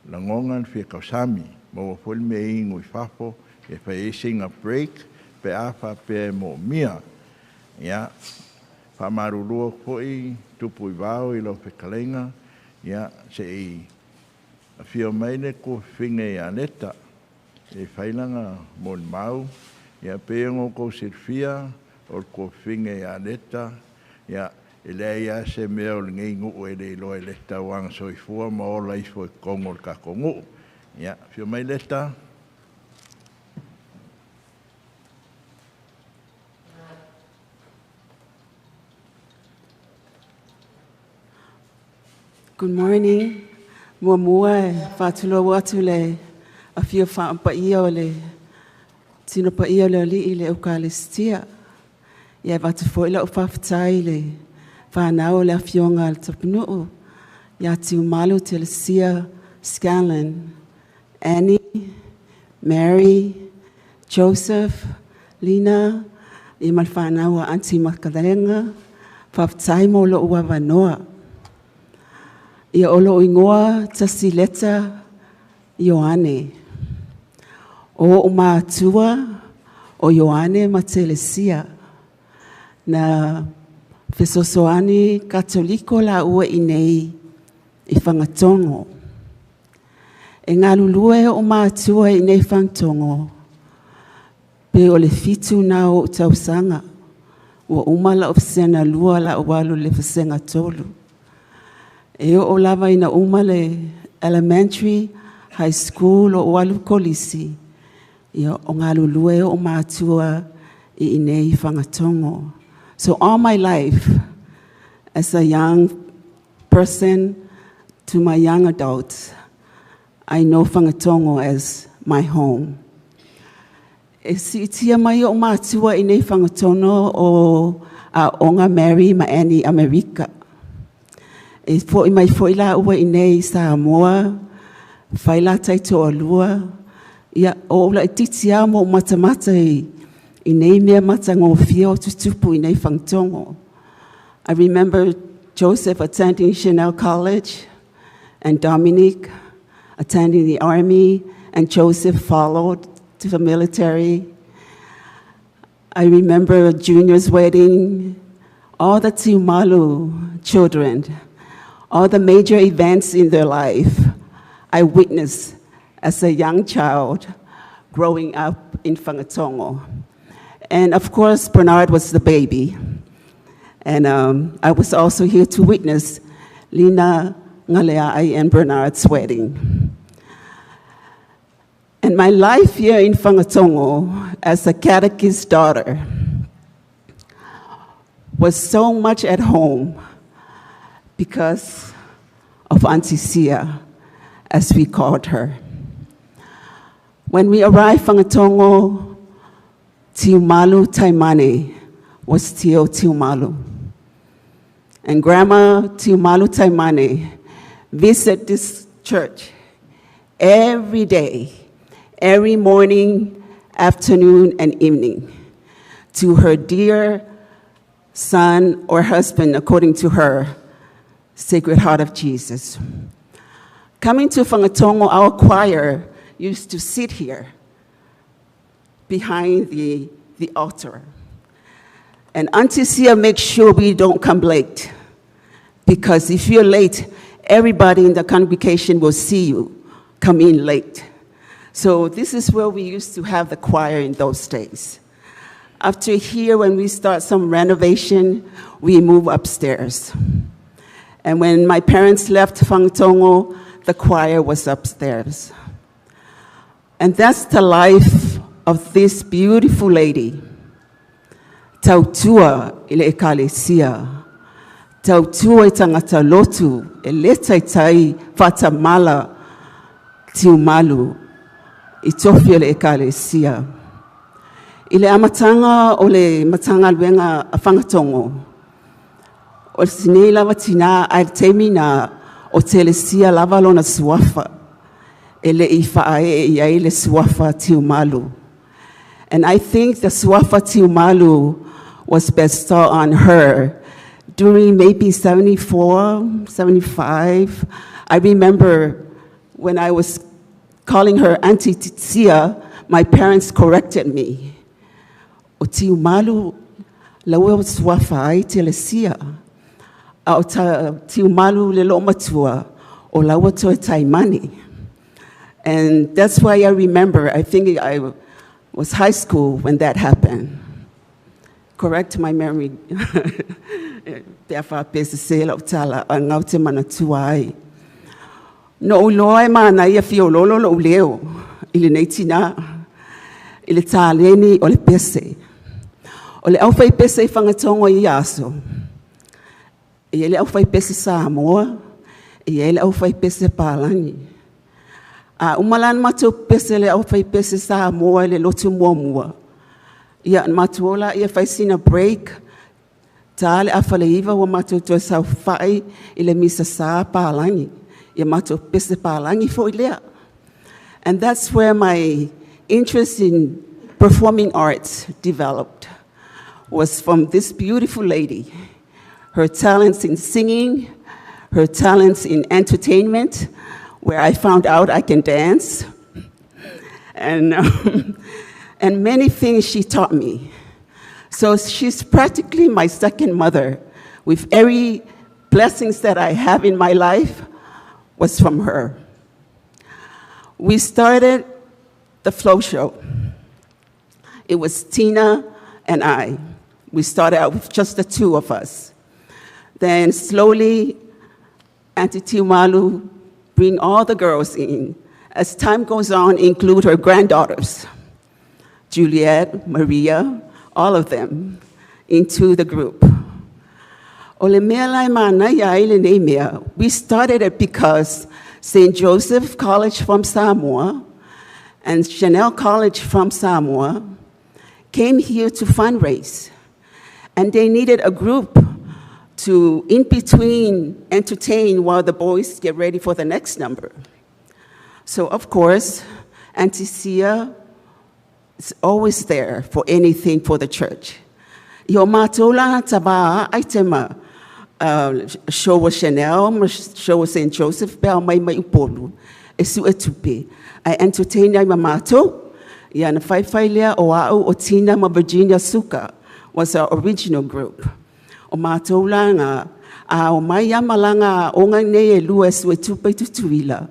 langongan fi kausami mo fol me ingo i fafo e fa ising a break pe afa pe mo mia ya fa marulu ko i tupu i vao i lo fe kalenga ya se i a fio maile ko finge aneta e failanga mon mau ya pengo ko sirfia o ko finge aneta ya ele ya se meo ngai ngu ele lo ele ta wang so i fu mo la i fu kongo ka kongo ya fio mai leta Good morning. Mua fatula watule a fio fa pa iole. Tino pa iole li ile Eucharistia. Ia vatu foila o fafitai le whanau le awhionga al tapunu. Ia tiu malu te le sia Scanlon, Annie, Mary, Joseph, Lina, i mal whanau a Auntie Makadalenga, fafitai mo lo ua wanoa. Ia olo ingoa tasi leta Ioane. O umaatua o Ioane ma te le sia. Na fesosoani katoliko la ua inei i whangatongo. E ngā lulue o mātua i nei whangatongo, pe o le fitu nā o tausanga, ua umala o fsena lua la o walu le fsenga tolu. E o lava ina umale elementary, high school o walu kolisi, ia o ngā lulue o mātua i inei whangatongo. So all my life, as a young person to my young adults, I know Whangatongo as my home. E si tia mai o mātua i nei Whangatongo o a onga Mary ma Annie America. E fo i mai fo i la ua i nei Samoa, whaila taito o lua, ia o la i titia mo matamata I nei mea mata ngō whio tutupu I nei Whangatongo. I remember Joseph attending Chanel College and Dominique attending the army, and Joseph followed to the military. I remember Junior's wedding, all the Tiumalu children, all the major events in their life I witnessed as a young child growing up in Whangatongo. And of course, Bernard was the baby. And I was also here to witness Lina Ngaleai and Bernard's wedding. And my life here in Whangatongo as a catechist daughter was so much at home because of Auntie Sia, as we called her. When we arrived in Whangatongo, Tiumalu Taimane was Tio Tiumalu. And Grandma Tiumalu Taimane visited this church every day, every morning, afternoon, and evening to her dear son or husband, according to her, Sacred Heart of Jesus. Coming to Whangatongo, our choir used to sit here behind the altar. And Auntie Sia makes sure we don't come late, because if you're late, everybody in the congregation will see you come in late. So this is where we used to have the choir in those days. After here, when we start some renovation, we move upstairs. And when my parents left Whangatongo, the choir was upstairs. And that's the life of this beautiful lady. Tautua i le ekalesia. Tautua i tangata lotu, e le taitai whatamala tiumalu, i tofi o le ekalesia. I le amatanga o le matanga luenga a Whangatongo, o sinei lava tina ai teimi na o telesia lava lona suafa, e le i whaae i ai le suafa tiumalu. And I think the suafa tiumalu was bestowed on her during maybe 74, 75. I remember when I was calling her Auntie Titsia, my parents corrected me. O tiumalu laua o suafa ai telesia. O tiumalu le lo matua o laua toe taimani. And that's why I remember, I think I was high school when that happened. Correct my memory. Pea whapese se lau tala a ngau te mana tua ai. No uloa e mana ia fio lolo lo uleo, ili nei tina, ili tā leni o le pese. O le au whai pese I Whangatongo I aso. I ele au whai pese Samoa, I ele au whai pese Pālangi. A umalan matou pese le au whai pese Samoa le lotu muamua. Ia matuola ia whaisina break, tā le awhaleiva wa matou toi sau whai I le misa sā Pālangi. Ia matou pese Pālangi fo I lea. And that's where my interest in performing arts developed, was from this beautiful lady. Her talents in singing, her talents in entertainment, where I found out I can dance, and many things she taught me. So she's practically my second mother, with every blessings that I have in my life was from her. We started the Flow Show. It was Tina and I. We started out with just the two of us. Then slowly, Auntie Tiumalu bring all the girls in. As time goes on, include her granddaughters, Juliet, Maria, all of them, into the group. We started it because St. Joseph College from Samoa and Chanel College from Samoa came here to fundraise. And they needed a group to, in between, entertain while the boys get ready for the next number. So, of course, Auntie Sia is always there for anything for the church. Yo matola taba aitema show wa Chanel, show wa St. Joseph, bel mai mai upolu. Esu etupe. I entertain ai mamato. Ya na fai lea o au o Tina ma Virginia Suka was our original group. O matola nga o mai yamalanga o nga ne e lua esu etupe tutuila.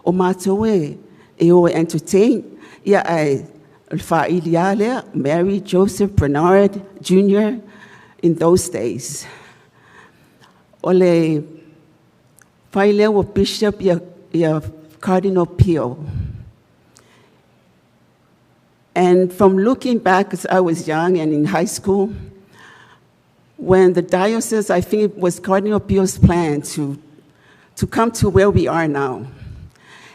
O matoe e o entertain. Ya ai Fa'iliale, Mary Joseph Bernard Jr. in those days. Ole Faile wa Bishop ya Cardinal Pio. And from looking back, as I was young and in high school, when the diocese, I think it was Cardinal Pio's plan to come to where we are now.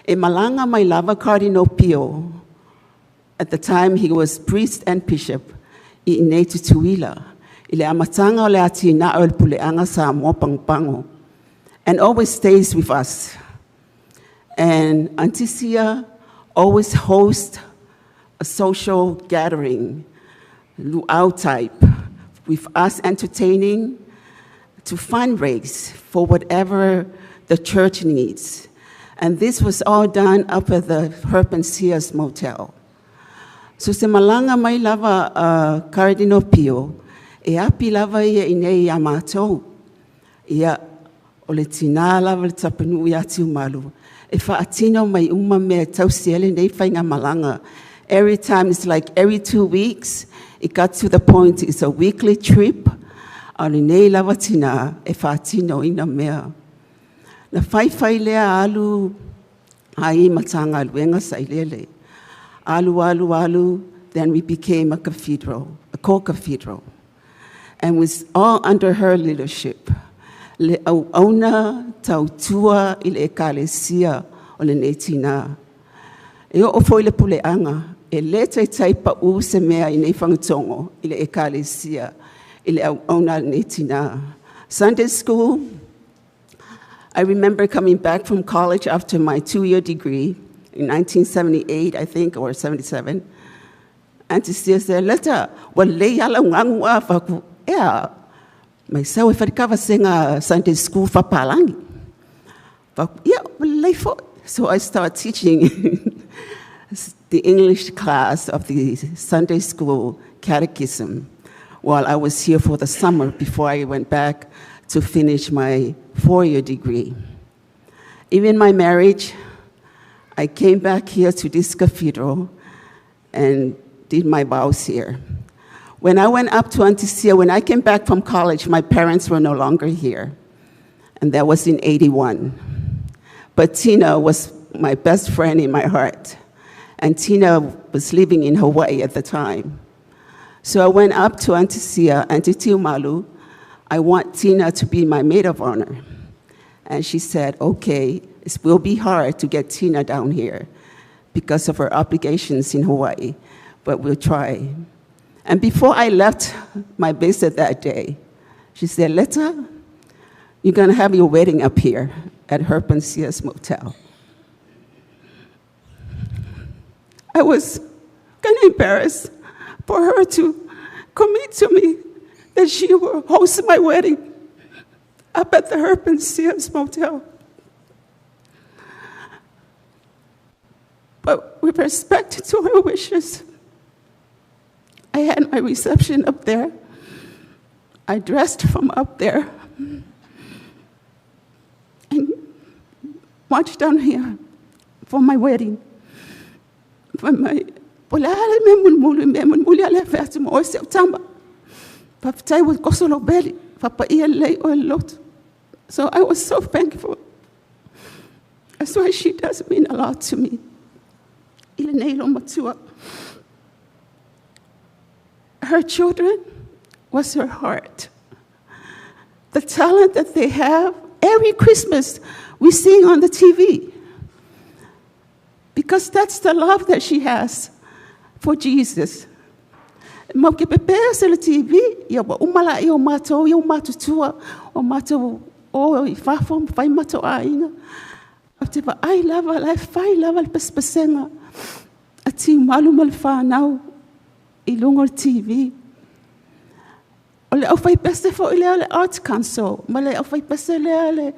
E malanga mai lava Cardinal Pio. At the time, he was priest and bishop I Inetu Tuila. Ile amatanga ole ati na olpuleanga sa mo pangpango. And always stays with us. And Auntie Sia always hosts a social gathering, luau type, with us entertaining to fundraise for whatever the church needs. And this was all done up at the Herb and Sears Motel. So se malanga mai lava Cardinal Pio, e api lava ia inei amato, ia o le tina lava le tapanu ia tiumalu. E whaatino mai uma mea tausiele nei whainga malanga. Every time, it's like every 2 weeks, it got to the point it's a weekly trip. Au nei lava tina e whaatino ina mea. Na whaiwhai lea alu ai matanga luenga sailele. Alu, then we became a cathedral, a co-cathedral. And was all under her leadership. Le au auna tautua i le ekalesia o le netina. E o foi le puleanga, e le tai pa u se mea i nei whangatongo i le ekalesia i le au auna netina. Sunday school, I remember coming back from college after my 2-year degree in 1978, I think, or 77. And to see us there, leta, wa le yala ngangua faku, ea, mai sau e wharikawa senga Sunday school whapalangi. Faku, yeah, wa le fo. So I started teaching the English class of the Sunday school catechism while I was here for the summer before I went back to finish my 4-year degree. Even my marriage, I came back here to this cathedral and did my vows here. When I went up to Anticia, when I came back from college, my parents were no longer here. And that was in 81. But Tina was my best friend in my heart. And Tina was living in Hawaii at the time. So I went up to Anticia, Antitiumalu. I want Tina to be my maid of honor. And she said, okay, it will be hard to get Tina down here because of her obligations in Hawaii, but we'll try. And before I left my visit that day, she said, Leta, you're gonna have your wedding up here at Herb & Sears Motel. I was kind of embarrassed for her to commit to me that she will host my wedding up at the Herb & Sears Motel. But with respect to her wishes, I had my reception up there. I dressed from up there and marched down here for my wedding. For my so I was so thankful. That's why she does mean a lot to me. Her children was her heart. The talent that they have, every Christmas we sing on the TV. Because that's the love that she has for Jesus. Mau ke pepea se le TV, ia wa umala i o mātou, i o mātutua, o mātou o i whawhom, whai mātou a inga. O te wa ai lava, lai whai lava le pespesenga. A ti malu mal whanau i lungo le TV. O le au whai pese fo i lea le Arts Council, ma le au whai pese lea le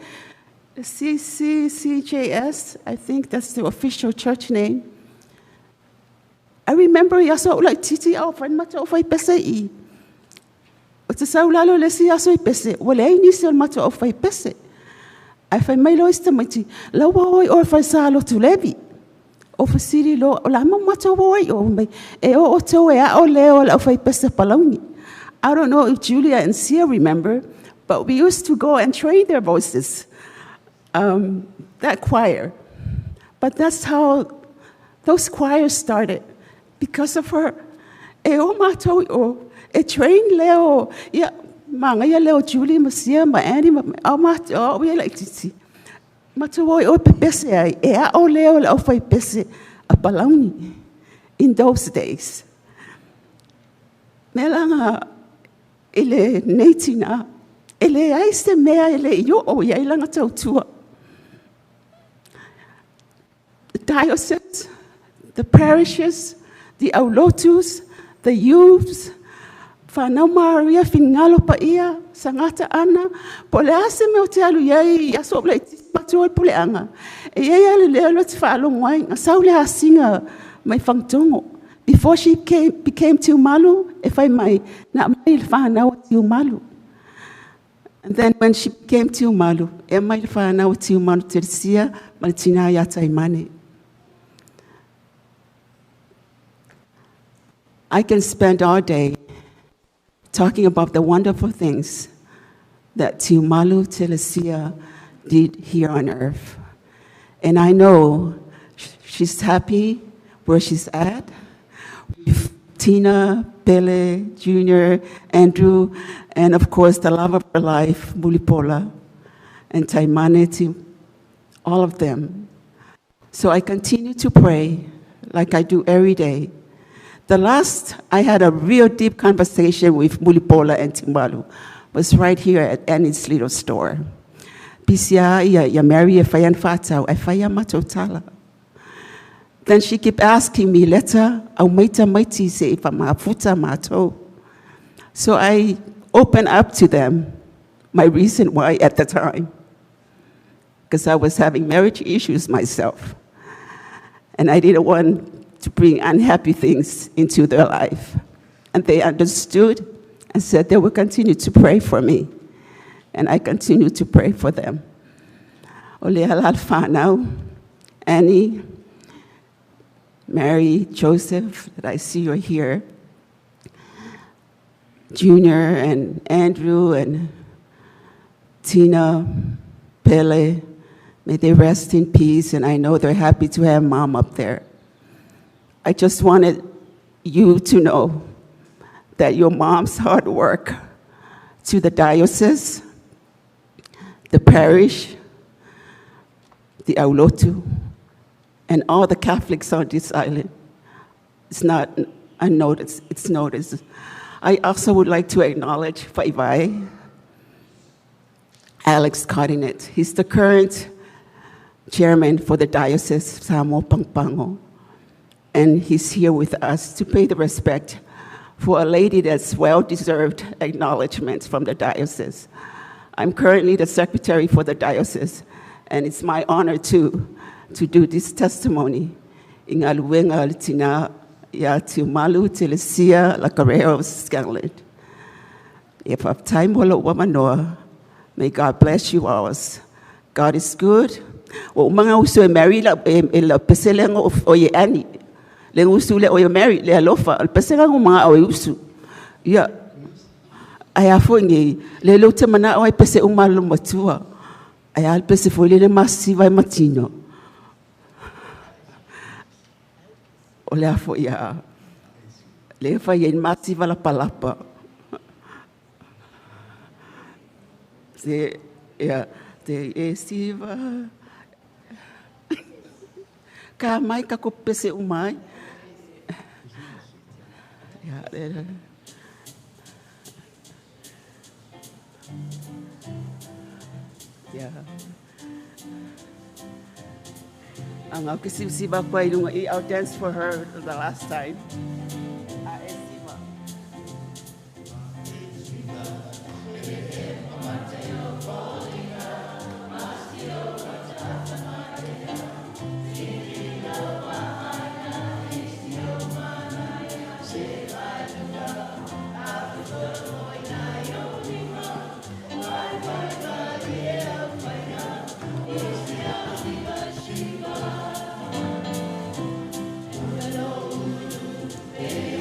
CJS, I think that's the official church name. I remember yaso like titi au whai mata o whai pese I. O te sau lalo le si yaso I pese, o le aini si o mata o whai pese. Ai whai mailo istamati, laua oi o whai sa lo tu levi. O whasiri lo, o la mata o oi o mai, e o tau e a o leo la o whai pese palauni. I don't know if Julia and Sia remember, but we used to go and train their voices. That choir. But that's how those choirs started, because of her. E o mātou o, e train leo, ia, manga ia leo Julie, ma Sia, ma Annie, ma au mātou, o ia like titi. Mātou o pepese ai, e a o leo la o whai pese a palauni in those days. Me langa, ele neitina, ele aise mea ele yo o ia ilanga tautua. The diocese, the parishes, the aulotus, the youths, whanau Maria Fingalo Paia, Sangata Ana, po le ase me o te alu iai aso blai matua puleanga. E iai ale leo lo te whaalongwai, a sau le asinga mai whangtongo. Before she became Tiumalu, if I might, na mai le whanau Tiumalu. And then when she became Tiumalu, e mai le whanau Tiumalu Tersia, Malitina Yatai Mane. I can spend all day talking about the wonderful things that Tiumalu Telesia did here on earth. And I know she's happy where she's at with Tina, Pele, Junior, Andrew, and of course the love of her life, Mulipola, and Taimane, all of them. So I continue to pray like I do every day. The last I had a real deep conversation with Mulipola and Timbalu was right here at Annie's little store. Pisia ya Mary e fayan fatau e faya matotala. Then she kept asking me, Leta, au maita maiti se ifa maafuta mato. So I opened up to them my reason why at the time. Because I was having marriage issues myself. And I didn't want to bring unhappy things into their life. And they understood and said they would continue to pray for me. And I continue to pray for them. Ole halal whanau, Annie, Mary, Joseph, that I see you're here, Junior and Andrew and Tina, Pele, may they rest in peace, and I know they're happy to have Mom up there. I just wanted you to know that your mom's hard work to the diocese, the parish, the Aulotu, and all the Catholics on this island, it's not unnoticed, it's noticed. I also would like to acknowledge Faivai, Alex Cardinet. He's the current chairman for the diocese, Samo Pangpango. And he's here with us to pay the respect for a lady that's well-deserved acknowledgement from the diocese. I'm currently the secretary for the diocese, and it's my honor to do this testimony. Ingaluenga litina ya tiumalu telesia la carrera of Scanland. If I have time, may God bless you all. God is good. O mga uso e Mary la peselengo o ye ani. Le uso le o ye Mary le alofa al peselengo mga o uso. Ya. Aya fo ngi le lo te mana o pese umalo matua. Aya al pese fo le masiva matino. O le afo ya. Le fa ye masiva la palapa. Se ya te esiva ka mai ka ko pese umai ya ya ang ako si ba ko I'll dance for her the last time. Yeah.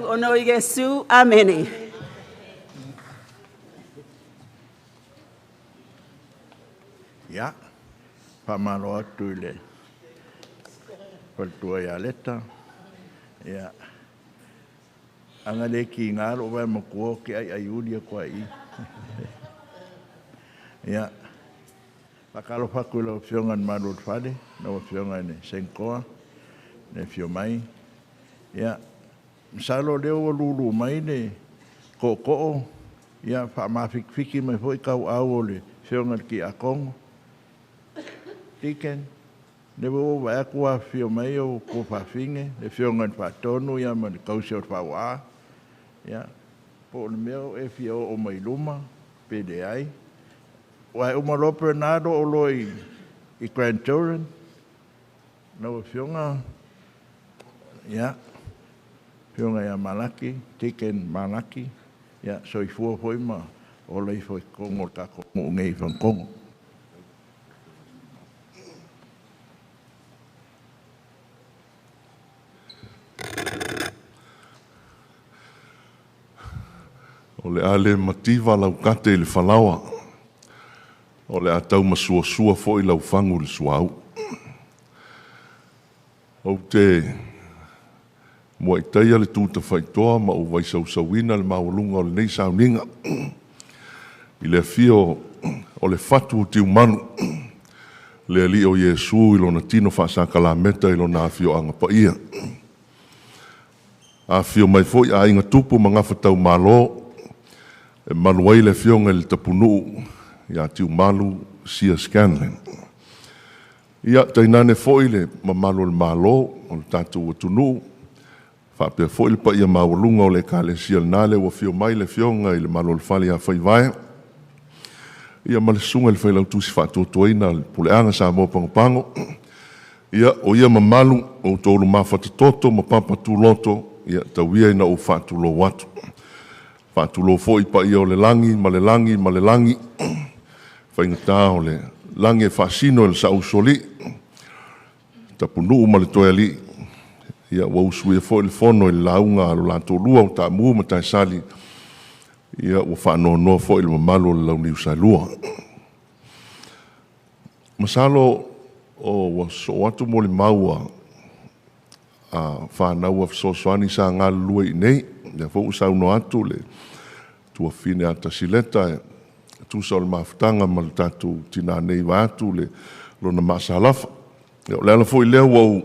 ono i Yesu, ameni. Ya, pamalo atu le. Paltua ya leta. Ya. Anga le ki ngaro wa makuo ki ai ayudia kwa i. Ya. Pakalo pakula fiongan malot fade, no fiongan ne senkoa, ne fiomai. Ya. Msalo leo lulu mai ne ko ya pa mafiki mai foi kau awole fiongan ki akong. Tiken ne wo wa kwa fiomai o ko pa finge, ne fiongan pa tonu ya man kausio pa wa. Ya. Po meu e fio o mai luma PDI. Wai umalo Bernardo oloi I grandchildren. No fionga. Ya. Fionga ya Malaki, Tiken Malaki. Ya, so I fua foi ma oloi foi kongo kako mo ngei van kongo. O le ale mativa lau kate le whalawa. O le atau masua fo I lau whangu le suau. O te mua I teia le tūta whaitoa ma o waisau-sauina le maulunga o le nei sauninga. I le fio o le fatu o tiu manu. Le ali o Yesu I lona tino whaasaka la meta I lona afio anga pa ia. A fio mai fo I a inga tupu ma ngafatau malo. E manuai le fionga le tapunu ia tiu malu sia Scanlon. Ia tainane foi le mamalu le malo o le tatu o tunu. Whapea foi le pa ia maulunga o le kale sia nale o fio mai le fionga I le malu le fali a whaivae. Ia malesunga le whailau tusi whatotoina le puleanga sa mo pangopango. Ia o ia mamalu o tolu mawhatatoto ma pampatu loto ia tawia ina o whatulo watu. Whatulo foi pa ia o le langi, ma le langi. Whaingata o le langi e whasino le sa usoli. Tapunu ma le toeali. Ia wausui e foi le fono le launga alo lanto lua o ta mua ma tai sali. Ia o whanono foi le mamalo le launi usalua. Masalo o so watu mo le maua a whanau a sosoani sa ngā lua I nei. Ia fo usau no atu le tua fine ata sileta e tu sa o le mafutanga ma le tatu tina nei wa atu le lona masalafa. Ia o le ala fo I lea wau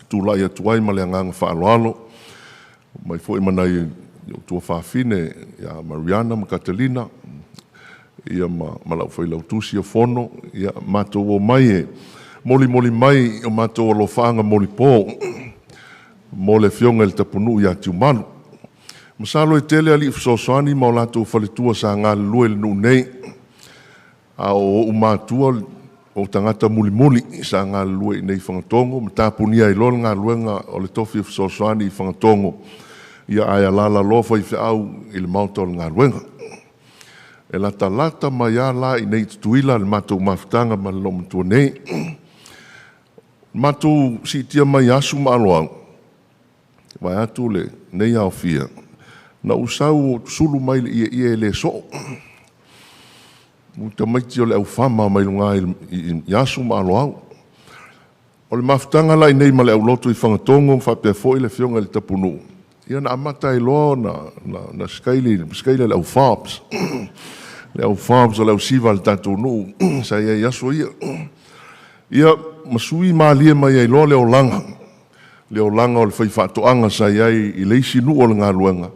tu lai atuai ma le anganga whaaloalo. Mai fo I manai tua whafine ia Mariana ma Catalina. Ia ma lau fo I lau tusi a fono. Ia mato o mai e moli mai o mato o lo whaanga moli pō. Mo le fionga le tapunu ia tiu malu. Masalo e tele ali fsosoani ma o lato whaletua sa ngā lue le nu nei. A o umatua o tangata muli sa ngā lue nei whangatongo. Ma tāpunia I lol ngā luenga o le tofi fsosoani I whangatongo. Ia ai alala lofa I whiau I le mauta o le ngā luenga. E lata ma ia la I nei tutuila le matou mafutanga ma le lomatua nei. Matou si tia mai asu ma aloau. Vai atu le nei au fia. Na usau sulu mai ia le so. Muta maiti o le au fama mai lunga I asu ma aloau. O le mafutanga lai nei ma le au loto I whangatongo whapea foi le fionga le tapunu. Ia na amata I loa na skaili le au fabs. Le au fabs o le au siva le tatunu. Sa ia asu ia. Ia masui maalia mai ai loa le o langa. Leo langa o le whaiwhatoanga sa iai I leisi nu o le ngā luenga.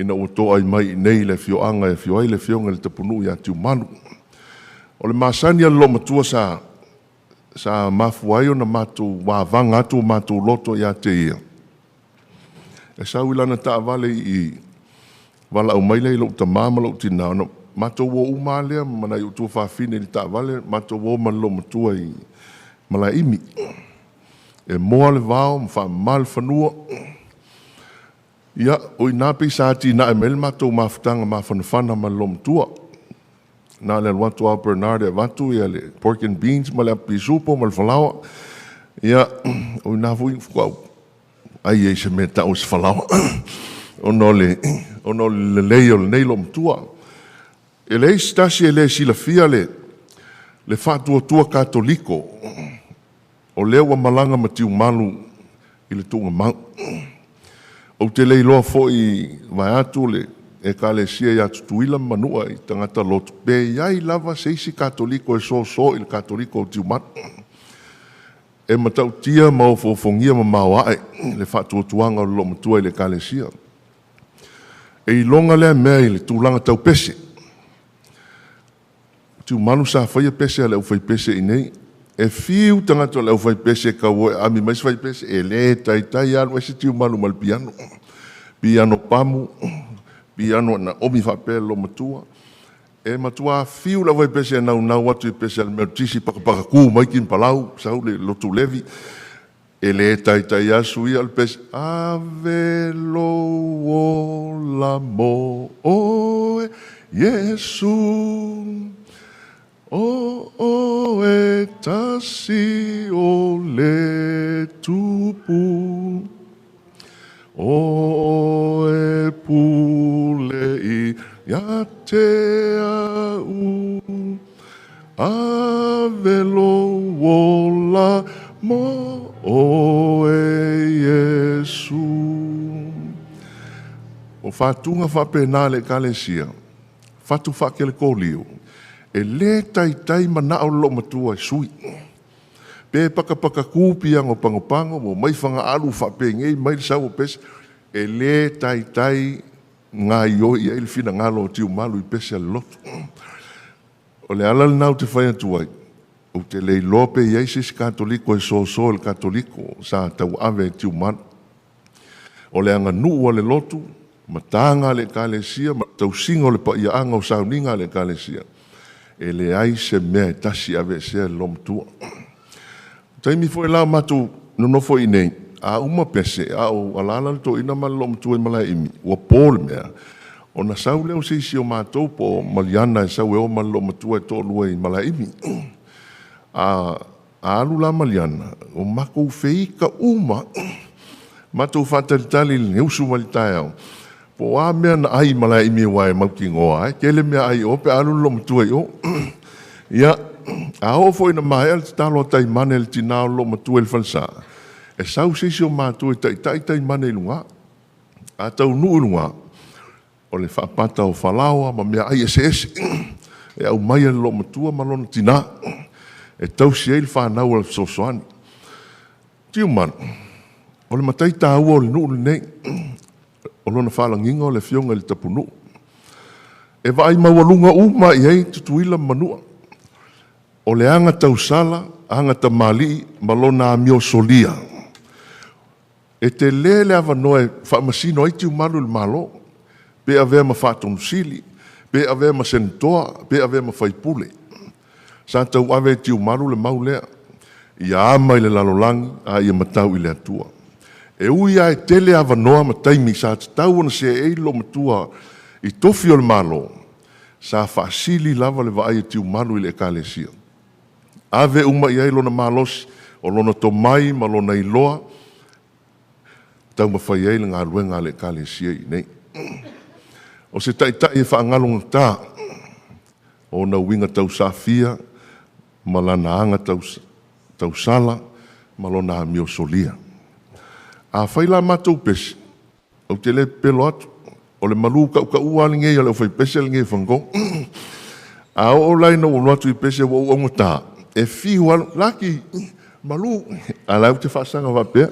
Ina o toa I mai I nei le fioanga e fioai le fionga le tapunu ia tiu manu. O le masani lo matua sa mafu ai o na matu wāvanga atu o matu loto ia te ia. E sa wilana ta vale I wala au maile I lo ta mama lo tina. Matu wo umalea mana I utua whawhine I ta vale. Matu wo man lo matua I malaimi. E moa le vao, mwha mal whanua. Ia, oi nā pei sāti na e mele matou mawhutanga ma whanawhana ma lom tua. Nā le watu a Bernard e watu, ia le pork and beans, ma le api supo, ma le whalawa. Ia, oi nā fui ai e se me ta o se falau. Ono le lei o le nei lo mtua. E le stasi e le silafia le whātua katoliko. O leo wa malanga matiu malu i le tunga mau. O te lei loa fo i vai atu le e ka le sia ia tutuila manua i tangata lotu. Pe iai lava seisi katoliko e so i le katoliko o tiu matu. E matau tia mau fofongia ma mau ae le whātuatuanga o lo matua i le ka le sia. E i longa lea mea i le tūlanga tau pese. Tiu manu sa whaia pese a leu whai pese i nei. E fiu tangata leu whai pese ka woe ami mais whai pese e le tai anu e se tiu manu mal piano. Piano pamu, piano na omi whape lo matua. E matua fiu la whai pese nau atu i pese al meo tisi pakapakaku mai kin palau, sau le lotu levi. E le tai asu i al pese ave lo o la mo o Yesu. O e tasi o le tupu. O e pule i ia te au. Avelo wola mo o e Yesu. O whatunga whapena le kalesia. Whatu whakele kōlio. E le tai mana o lo matua sui. Pe paka kupi ang o pangopango mo mai whanga alu whape ngei mai sau o pes. E le tai ngā io i eil fina ngalo o tiu malu i pese al lotu. O le alal nau te whai atuai. O te lei lope i eisis katoliko e so el katoliko sa tau ave tiu malu. O le anga nuu o le lotu. Matanga le kalesia. Ma tau singo le pa ia anga o sauninga le kalesia. E le ai se mea tasi ave se lom tua. Taimi fo e la matu no fo i nei. A uma pese, a o alala to ina ma lom tua i mala imi. Ua pole mea. O na sau leo se isi o mātou po maliana e sau e o ma lom tua e to lua i mala imi. A alu la maliana. O mako fei ka uma. Matou whātalitali ni usu malitai au. Po a mea na ai mala imi wae mauki ngoa. Kele mea ai o pe alu lom tua i o. Ia, a o fo ina mahe al talo tai mane el tinao lom tua il falsa. E sau sisi o mātou e tai mane ilunga. A tau nu ilunga. O le whapata o whalaua ma mea ai ese. E au mai al lom tua malona tina. E tau si eil whanau al sosoani. Tiu man. O le matai tāua o le nuu nei. O lona whalanginga o le fionga le tapunu. E vai mawalunga uma i hei tutuila manua. O le anga tau sala, anga ta mali, malona amio solia. E te lele avanoe whamasino ai tiu malu le malo. Pe avea ma whatonu sili, pe avea ma sentoa, pe avea ma whaipule. Sa tau ave tiu malu le maulea. Ia ama i le lalolangi, a ia matau i le atua. E ui ai tele avanoa ma taimi sa tau ana se e lo matua i tofi o le malo. Sa whaasili lava le vaai tiu malu i le ekalesia. Ave uma i ailo na malos o lona tomai ma lona iloa. Tau mawhai ai le ngā ruenga le ekalesia i nei. O se taitai e whaangalonga tā. O na winga tau safia, ma lana anga tau sala, ma lona mio solia. A whaila mātou pesi, au te le pelo atu, o le malu ka ua alinge, o le whai pesi alinge whango. A o lai na unu atu i pesi wa uongo tā. E fihu anu, laki, malu, a lau te whaasanga wapea.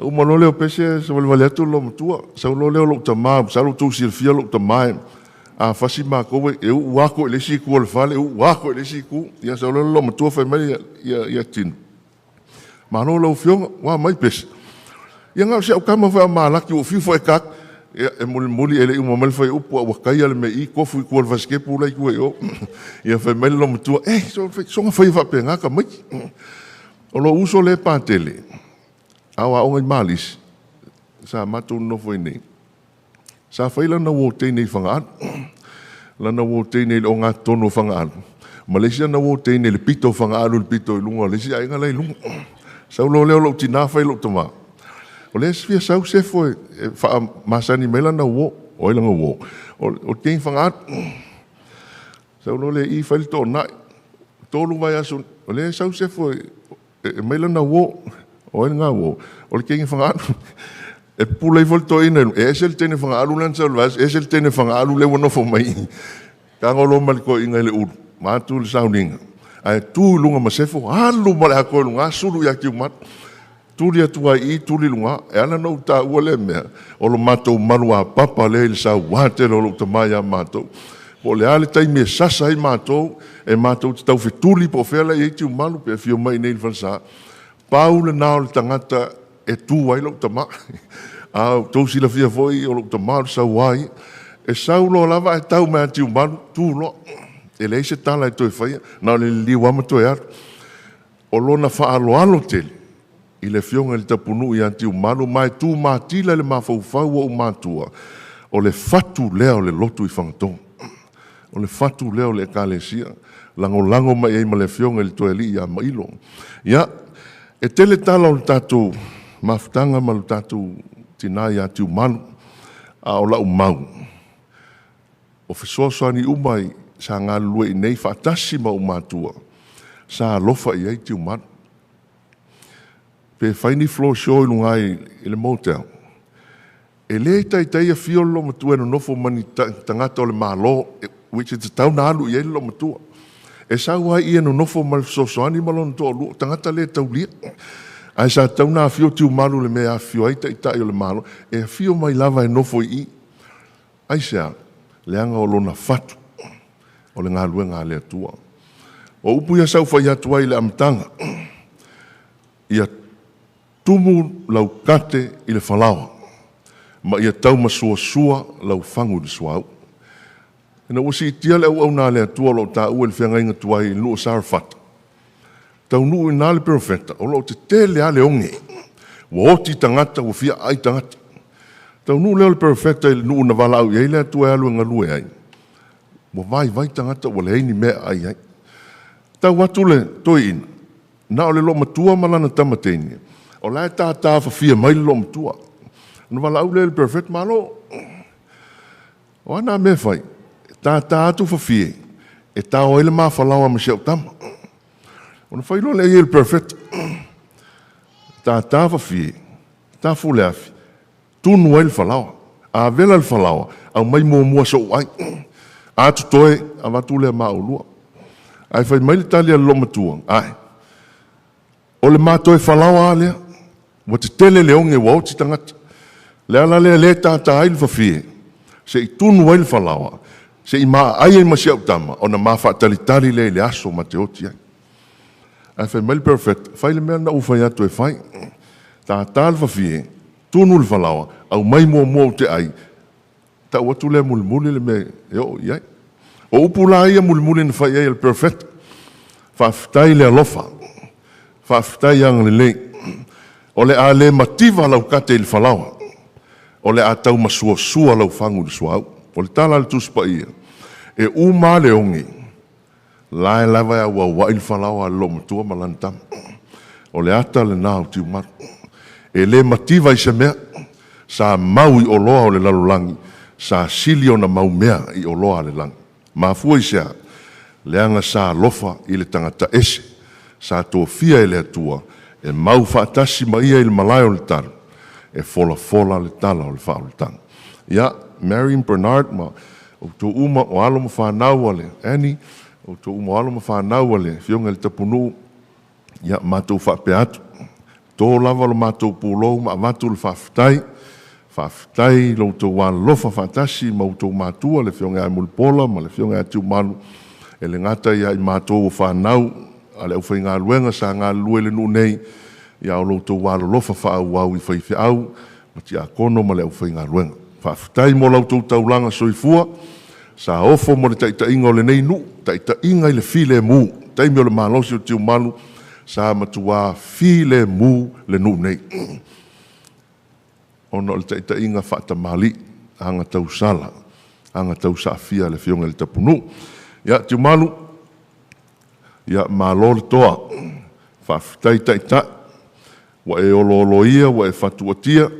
O malo leo pesi, sa wale wale atu lo matua, sa ulo leo lo ta maa, sa lo tau sirfia lo ta maa. A whasi maa kowe, e u wako e lesi ku o le whale, e u wako e lesi ku, ia sa ulo lo matua whai mai ia tinu. Malo lau fionga, wa mai pesi. Ia ngā se au kama whai maalaki o fiu whai kak, e muli ele i umamali whai upu a wakai ale me i kofu i kua vaskepu lai kua i o. Ia whai mele lo matua, songa whai whape ngaka mai. O lo uso le pātele, awa o ngai malis, sa matou no whai nei. Sa whai lana wo tei nei whangaan, lana wo tei nei o ngā tono whangaan. Malaysia na wo tei nei le pito whangaan, le pito i lunga, Malaysia ai ngalai lunga. Sa ulo leo lo tina whai lo tama. O le fia sau se foi fa masani mela na wo o ilanga wo. O king fangat. Sau no le I fai to na tolu vai asu o le sau se foi mela na wo o ilanga wo. O le king fangat. E pulei volto ina e sel tene fangalu lan salvas e sel tene fangalu le wono fo mai. Ka ngolo mal ko inga le u. Matul sounding. Ai tu lunga masefo halu mala ko lunga sulu ya ki mat. Tuli atua I tuli lunga e ana no ta wole me o lo mato malua papa le sa wate lo to maya mato o le ale tai me sasa I mato e mato tau fe tuli po fela I tu malu pe fio mai nei vansa paula na o tangata e tu ai lo tama a to si la fia foi o lo tama sa wai e saulo lava e tau me tu malu tu lo e le se tala e to fai na le liwa mato ya o lo na fa alo tele I le fionga le tapunu I anti umanu mai tu matila le mafaufau o umatua o le fatu leo le lotu I whangatong o le fatu leo le kalesia lango mai ei ma le fionga le toeli ia mailo ia e tele tala o le tatu mafutanga ma le tatu tina I anti umanu a o la umau o fesoasoani umai sa ngā lue I nei whaatasi ma umatua sa alofa I eiti umanu pe faini floor show lungai I le motel. E le tai a fio lo matua no nofo mani tangata o le malo, which is tau na alu I lo matua. E sa wai ia no nofo mal sosoani malon to lu tangata le tau lia. Ai sa tau na fio tiu malu le mea fio ai tai o le malo, e fio mai lava e nofo I. Ai sa, le anga o lona fatu, o le ngā lue ngā le atua. O upu ia sau fai atua I le amtanga. Ia tumu lau kate I le whalawa. Ma ia tau masua lau whangu le suau. Ina wasi I tia le au nā le atua lo tā ua le whenga inga tuai I lua sarafata. Tau nuu I nā le perofeta, o lo te tele a le onge. Wa oti tangata, wa fia ai tangata. Tau nuu leo le perofeta I nuu na wala au, iei le atua e alu nga lue ai. Wa vai tangata, wa le heini mea ai. Tau watu le toi ina. Na o le lo matua malana tamatenia. O lai tā whawhia mai lo matua. Nua wala au le perfect malo. O ana me whai. Tā atu whawhia. E tā o ele maa whalawa ma siau tama. O na whai lo le ele perfect. Tā whawhia. Tā fule afi. Tunu ele whalawa. A vela le whalawa. Au mai mua so ai. Atu toe a watu le maa ulua. Ai whai mai le talia lo matua. Ai. O le mātou e whalawa alea, wa te tele leonge wa o ti tangata. Le ala le tāta ai le whawhie, se I tunu ai le whalawa, se I maa ai e masi au tama, o na maa whaatalitari le aso ma te oti ai. Ai whai mai le perfect, whai le mea na uwhai atu e whai, tāta le whawhie, tunu le whalawa, au mai mua o te ai, ta watu le mulimuli le me, eo iai. O upula ia mulimuli na whai ai le perfect, whaftai le alofa, whaftai ang le o le a le mativa lau kate il whalawa, o le a tau masua lau whangu le suau, o le tala le tuspa ia, e uma le ongi, lae lava ya wa il whalawa lo matua malantam, o le ata le nao tiu maru, e le mativa I se mea, sa mau I oloa o le lalulangi, sa sili o na mau mea I oloa le langi, ma fua I sea, le anga sa lofa I le tangata ese, sa tō fia e le atua, e mau whaatasi ma ia I le malai o le taru, e fola le tala o le wha o le tanga. Ia, Marion Bernard, ma o tō uma o alo ma whanau ale, Annie, o tō uma o alo ma whanau ale, fionga le tapunu, ia, mātou whape atu, tō lava lo mātou pūlou, ma mātou le whaftai, lo tō wāna lofa whaatasi, ma o tō mātua, le fionga ai mulipola, ma le fionga ai tiu manu, e le ngata ia I mātou o whanau, ale au whai ngā luenga sa ngā lue le nu nei, ia o loutou wālo lofa whaau I whai whiau, ma ti a kono ma le au whai ngā luenga. Whawhitai mo loutou taulanga soifua, sa ofo mo le taita inga o le nei nu, taita inga I le file mu, taimi o le malosi o tiu malu, sa matua file mu le nu nei. Ono le taita inga whaata mali, anga tau sala, anga tau saafia le fionga le tapunu. Ia tiu malu, ia malo le toa, whawhitai taita, wa e olo ia, wa e fatuatia,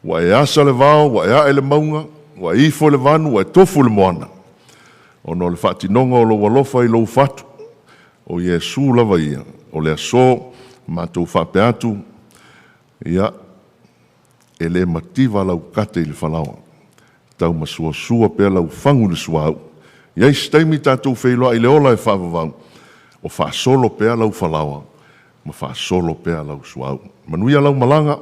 wa e asa le vao, wa e ae le maunga, wa e ifo le vanu, wa e tofu le moana. Ono le whaatinonga o lo walofa I lo fatu, o Iesu lava ia, o le aso, mātou whape atu, ia, e le mativa lau kate I le whalawa. Tau masua sua pēr lau whangu le suau. Iai staimi tātou whailoa I le ola e whavavau, o whaasolo pēr lau whalawa, ma whaasolo pēr lau suau. Manuia lau malanga,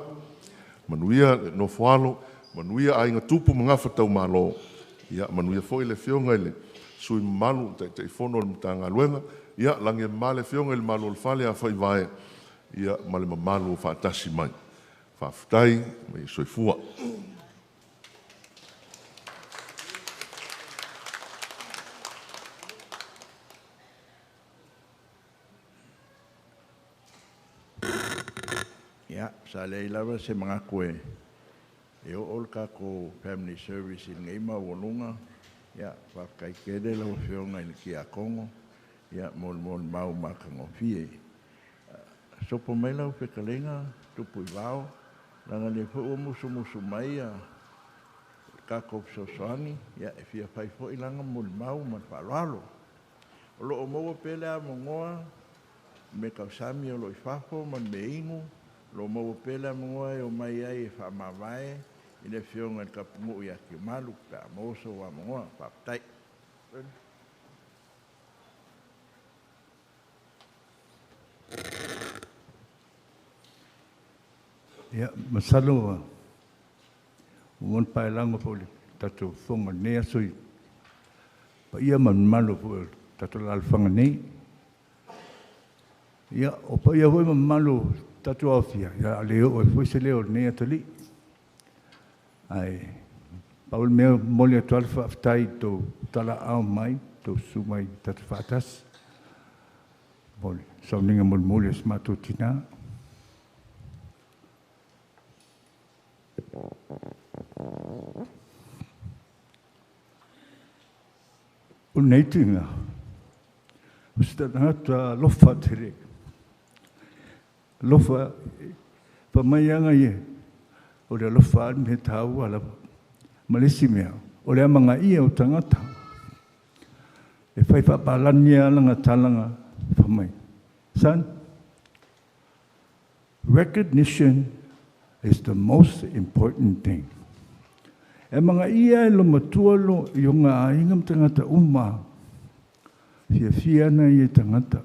manuia no whalo, manuia ainga tupu mga whatau malo, ia manuia fo I le whionga I le sui malu, te whono le mtanga luenga, ia lange male whionga I le malu le whale a whaivae, ia male malu o whaatasi mai. Whaafutai, mai soifua. Ya, sa lei lava se mga koe. E o olka ko family service in ngeima wonunga. Ya, whakai kede lau whionga I ki a Kongo. Ya, mol mau makangofie. Sopo mai lau whekalenga, tupu I wao. Langa le fo musu mai a kako sosoani. Ya, e fia whaifo I langa mol mau man whalalo. O lo o maua pele a mongoa. Me kausami o lo I whafo man me ingu. Lo mau pela moa o mai ai e whamawai I le whionga I kapungu I aki malu ka moso wa moa papai. Ya, masalo mon pai lango po tatu fonga nea sui. Pa ia man malo po tatu lal fanga nei. Ya, o pa ia hoi man malo tatu afia, ya leo, foi se leo nea tali. Ai, Paul mea mole atual whaftai to tala au mai, to sumai tatu whaatas. Mole, sauninga mole smatu tina. O nei tinga, o stanata lofa tere. Lofa, pa mai anga ie, o le lofa me tau ala malisi mea, o le amanga ia o tangata. E whai whapalania langa talanga pa mai. Son, recognition is the most important thing. E mga ia e lo matua lo i o ngā aingam tangata uma, fia na i tangata.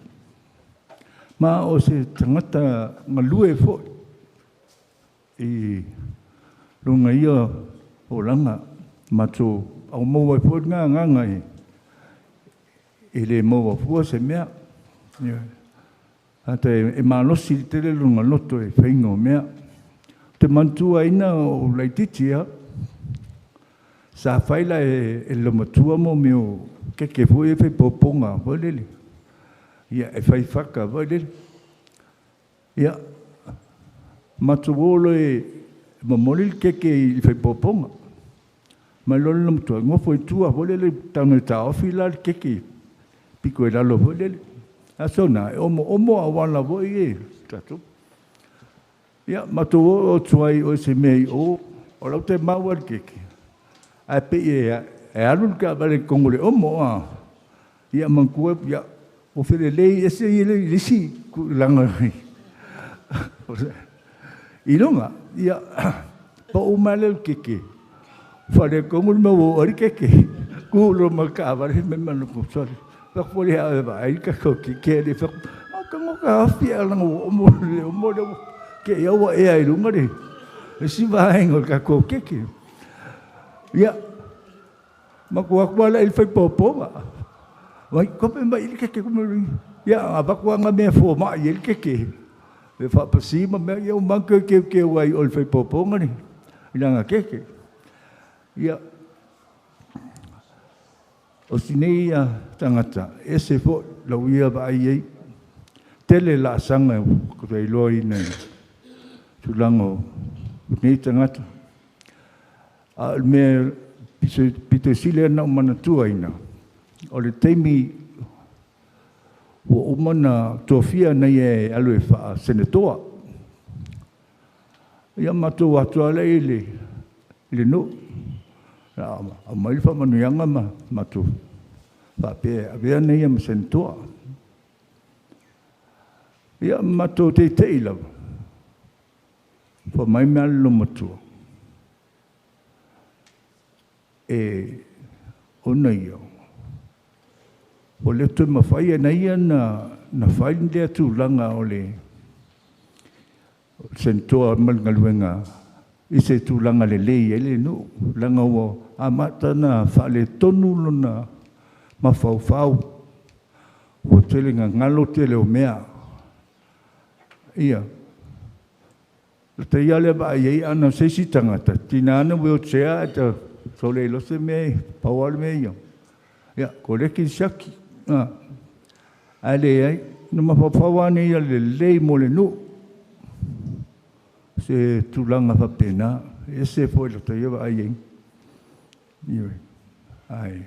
Ma o se tangata ngā lue fo I runga ia o langa mato au maua fo ngā ngai I le maua fo se mea. Ata e malosi te le runga loto e whaingo mea. Te mantua ina o laititia sa whaila e lo matua mo meo ke fo e whai poponga fo lele. Ia e whai whaka fo lele. Ia, matuolo e mamolil keke I whai poponga. Ma lolo matua, ngofo I tua, volele tano ta ofila keke. Piko e lalo volele. Asona, e omo awala vo e tatu. Ia, matuo o tuai o se mei o lau te maua keke. A pe e alun ka vale kongole omo a. Ia mankua, ia, o fere lei ese I le lisi langa rai. I longa, ia, pa umale keke. Whare kongul ma wo ori keke. Kulo ma ka vare me manu ko sori. Ka pole a ba ai ka ko keke de fa. Ma ka mo ka fia langa o mo ke ia wa e ai lunga de. Si va ngol ka ko keke. Ia. Ma ko akwa il fai popo ma. Wai ko pe ma il keke ko mo. Ia abakwa nga me fo ma il keke. E fa pasima me ia manka ke wai ol fai popo ngani ilanga keke ia o sineia tangata ese fo lau ia ba ai tele la sanga ko dei loi nei tulango nei tangata a me pito sile na mana tuaina o le teimi o umana tofia nei e alue fa senatoa Ia matou atu ale le no. A mai fa manuianga matou. Fa pe avea nei am sentua. Ia matou te ila. Fa mai me lo matua. Ona ia. O le tu mawhai na ia na whai lea tu langa o le sentoa malgaluenga i se tu langa le lei ele no langa o amata na whale tonu lona mawhau o telinga ngalo tele o mea ia te ia le ba iei ana sesi tangata tina ana weo tsea ta sole lo se me pawal me ia ko le ki shaki ale ai no mapapawane ia le lei mo le nu se tulanga fa pena ese foi lo te ia ai ai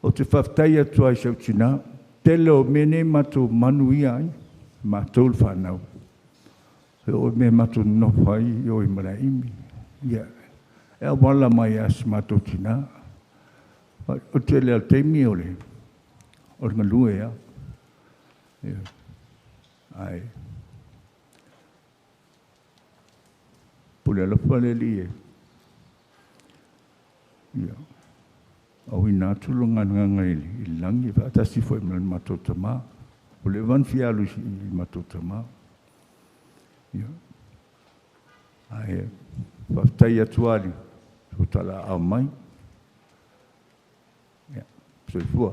o te whaftai atu ai sautina tele o mene matu manuia ai matul whanau o me matu nofai o i maraimi ia e wala mai as matu tina o tele al teimi o le o ngā lue ia ai pule ala whale li ia au ina tulu ngā i langi atasi foi mal matotama pule van fialu i matotama ai whaftai atuari utala au mai soifua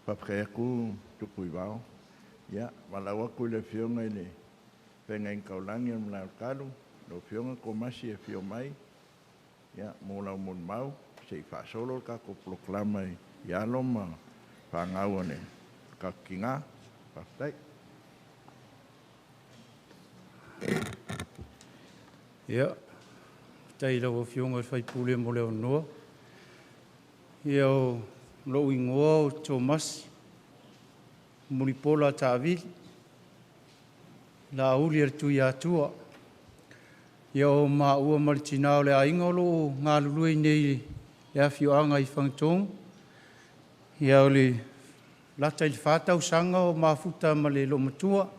Papreku tupuivao. Ya, malawa ku le fionga ile. Penga in kaulangi am la kalu, lo fionga ko masi e fio mai. Ya, mola mun mau, se fa solo ka ko proklama ya loma pa ngaone. Ka kinga, pa tai. Ya. Tai lo fionga fai pule mo le no. Yo lo ingoa Thomas Muripola Tavil la ulier tu ya tua yo ma ua martina le ainga lo ngā lului nei ya fioanga I whangtong ya le lata I whātau sanga o mafuta ma le lo matua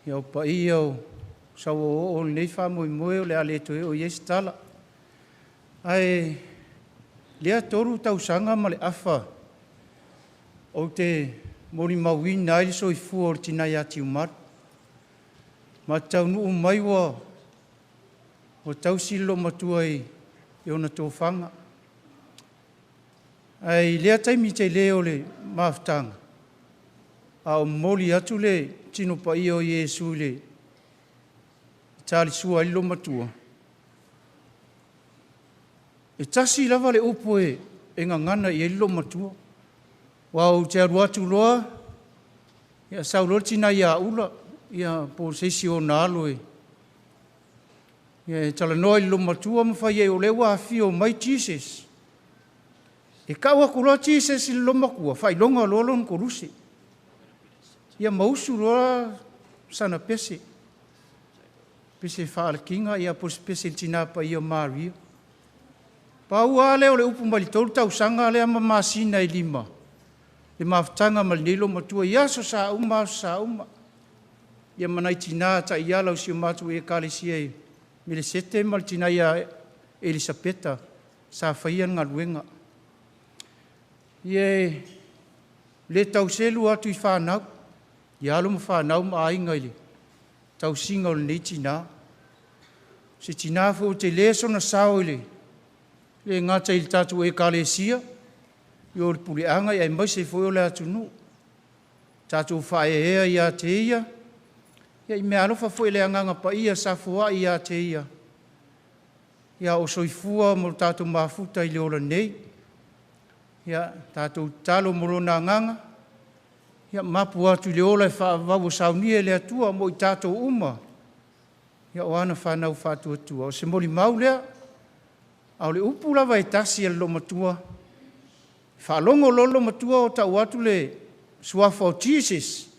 ya pa iyo sau o nei whamoi moe le ale to o yesitala ai lea toru tau sanga ma le afa o te mori mawin nai so I fu o tina ya tiu mat ma tau nu mai wa o tau silo matua I ona tō whanga ai lea taimi te leo le maftanga a o moli atu le tino pa I o Yesu le tali sua ilo matua e tasi lava le upo e ngā ngana I ilo matua. Wau te aru atu loa, ia saulortina ia ula, ia po seisi o nalo e. Ia tala noa ilo matua mawhai e o lewa hawhio mai Jesus. E kaua kura Jesus I lo makua, whai longa lolon ko ruse. Ia mausu loa sana pese. Pese whaalakinga, ia po pese tina pa ia Maria. Paua leo le upu mali tolu tau sanga le ama masina I lima. Le maftanga mal nilo matua ia so sa uma. Ia manai tina ta ia lau si matu e kalesia e. Mele sete mal tina ia Elisabeta sa whaian ngā luenga. Ie le tau selu atu I whanau. Ia alo ma whanau ma ainga ile. Tau singa o le nei tina. Se tina fu te leso na sao ile. Le ngata I tatu e kalesia, I o le puleanga I mai se foi o le atunu. Tatu whae ea I a te ia, ia I mea alofa foi le anganga pa ia sa fua I a te ia. Ia o soifua mo tatu mafuta I le ola nei, ia tatu talo mo rona anganga, ia mapu atu le ola I whaavau saunia le atua mo I tatu uma. ia o ana whanau whatuatua. O se moli mau lea, au le upu lava e tasi lo matua. Whalongo lolo matua o tau atu le suafa o Jesus.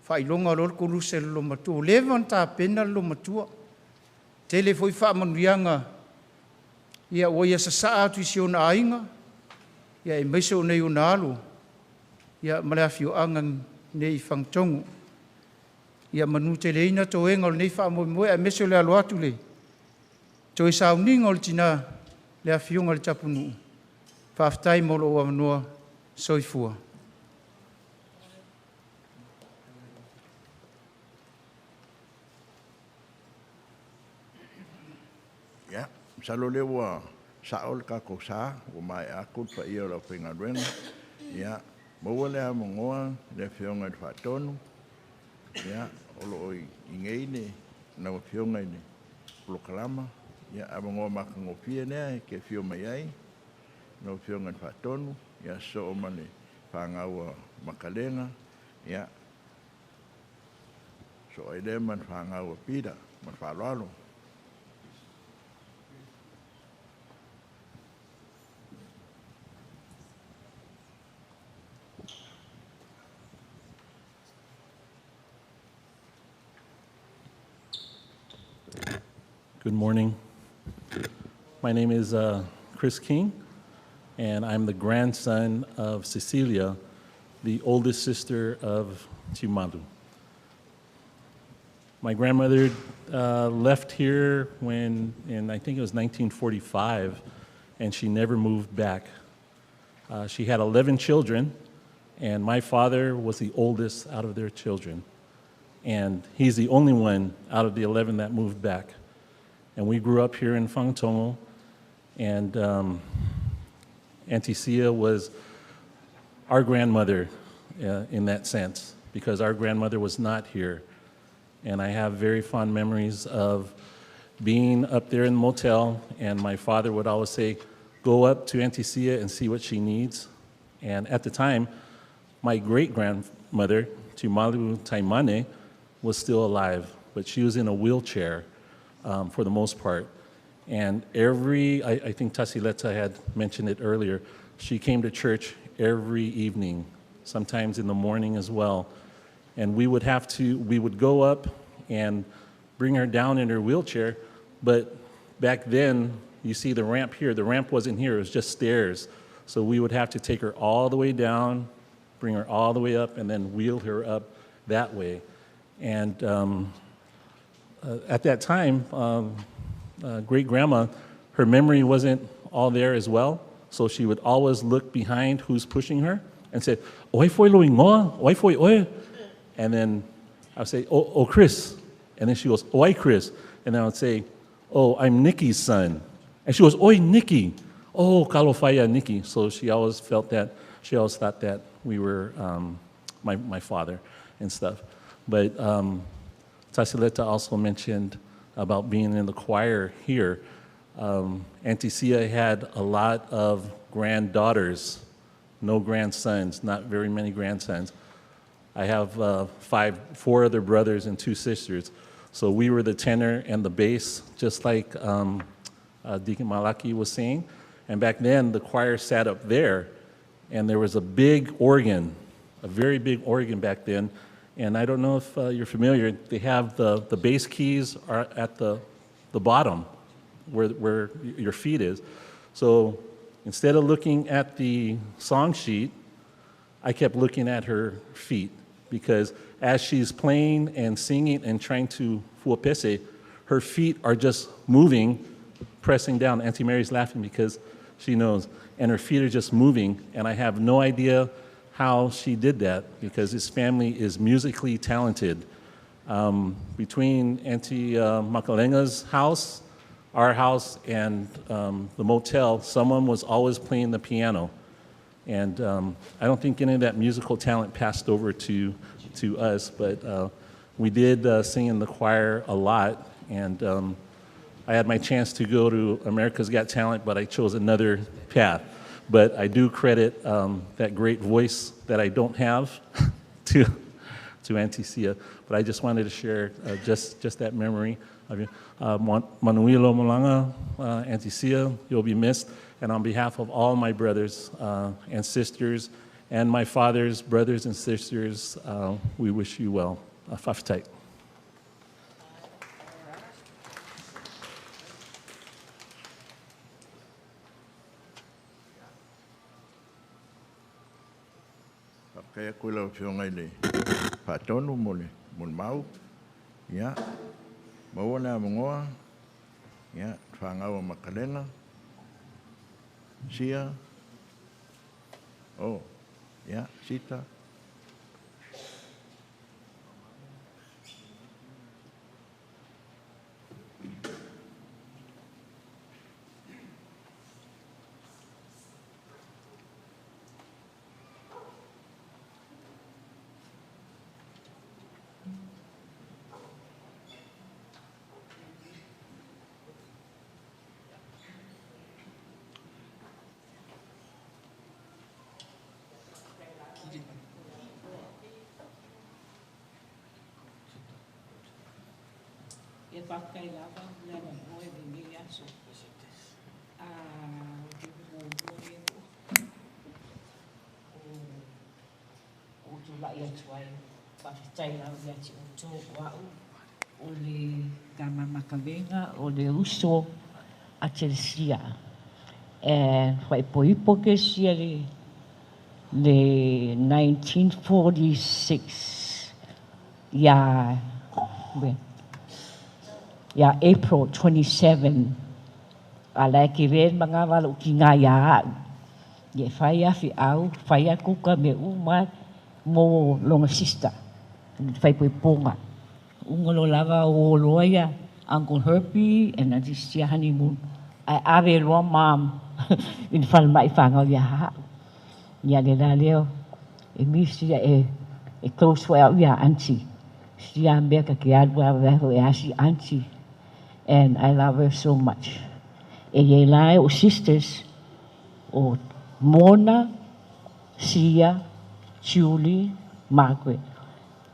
Whailonga lolo kuruse lo matua. Levan ta pena lo matua. Tele foi whaamanuianga. Ia o ia sasa atu isi o na ainga. Ia e meise o nei o na alu. Ia malafio angang nei whangtongu. Ia manu te leina to enga o nei whaamoe a meise o le alu atu le. To e sauninga o le tina le afionga le tapunu. Whaftai molo o amanoa soifua. Ya, salo le wa saol ka ko sa o mai akut pa ia la pinga rena. Ya, mo le amongoa le fionga fa tonu. Ya, olo ingeine na fionga ni lo kalama. Ya, amongoa makango pia ne ke fio mai ai. No fionga fa tonu. Ya, so mane whangaua makalenga. Ya, so ele man whangaua pida man whalalo. Good morning. My name is Chris King, and I'm the grandson of Cecilia, the oldest sister of Chimalu. My grandmother left here in I think it was 1945, and she never moved back. She had 11 children, and my father was the oldest out of their children. And he's the only one out of the 11 that moved back. And we grew up here in Whangtongo, and Auntie Sia was our grandmother in that sense, because our grandmother was not here. And I have very fond memories of being up there in the motel, and my father would always say, go up to Auntie Sia and see what she needs. And at the time, my great-grandmother, Tumalu Taimane, was still alive, but she was in a wheelchair. For the most part. And I think Tasileta had mentioned it earlier, she came to church every evening, sometimes in the morning as well. And we would go up and bring her down in her wheelchair, but back then, you see the ramp here, the ramp wasn't here, it was just stairs. So we would have to take her all the way down, bring her all the way up, and then wheel her up that way. And at that time, great-grandma, her memory wasn't all there as well, so she would always look behind who's pushing her and say, oi foi lo ingoa, oi foi oi. And then I would say, oh, Chris. And then she goes, oi, Chris. And then I would say, oh, I'm Nikki's son. And she goes, oi, Nikki. Oh, kalofaya Nikki. So she always thought that we were my father and stuff. But Tasileta also mentioned about being in the choir here. Auntie Sia had a lot of granddaughters, no grandsons, not very many grandsons. I have four other brothers and 2 sisters. So we were the tenor and the bass, just like Deacon Malaki was saying. And back then, the choir sat up there, and there was a big organ, a very big organ back then. And I don't know if you're familiar, they have the bass keys are at the bottom where your feet is. So instead of looking at the song sheet, I kept looking at her feet, because as she's playing and singing and trying to fuapese, her feet are just moving, pressing down. Auntie Mary's laughing because she knows. And her feet are just moving, and I have no idea how she did that, because his family is musically talented. Between Auntie Makalenga's house, our house, and the motel, someone was always playing the piano. And I don't think any of that musical talent passed over to us, but we did sing in the choir a lot. And I had my chance to go to America's Got Talent, but I chose another path. But I do credit that great voice that I don't have to Auntie Sia. but I just wanted to share just that memory of you. Manuelo Malanga, Auntie Sia, you'll be missed. And on behalf of all my brothers and sisters and my father's brothers and sisters, we wish you well. Fafitai. Kaya koe lau whiongai le whatonu mo le mau. Ia, maua nā mongoa. Ia, whangaua makalenga. Sia. Oh, ia, Sita. E pakai lava leva noi de mia so. O tu la ia tuai pa tai la ia ti o to wa o le kama makavenga o le uso a Chelsea. E fai poi poke sia le 1946 ya April 27 ala ki ven mga walo ki nga ya ye faya fi au faya kuka me uma mo longa sista fai poi ponga ungolo lava o loya Uncle Herpy and Auntie Sia honeymoon ai ave lo mam in fal mai fanga ya le leo e mi sia e close well ya auntie sia mbeka ki adwa wa e asi auntie. And I love her so much. E ye lai o sisters o Mona, Sia, Julie, Margaret.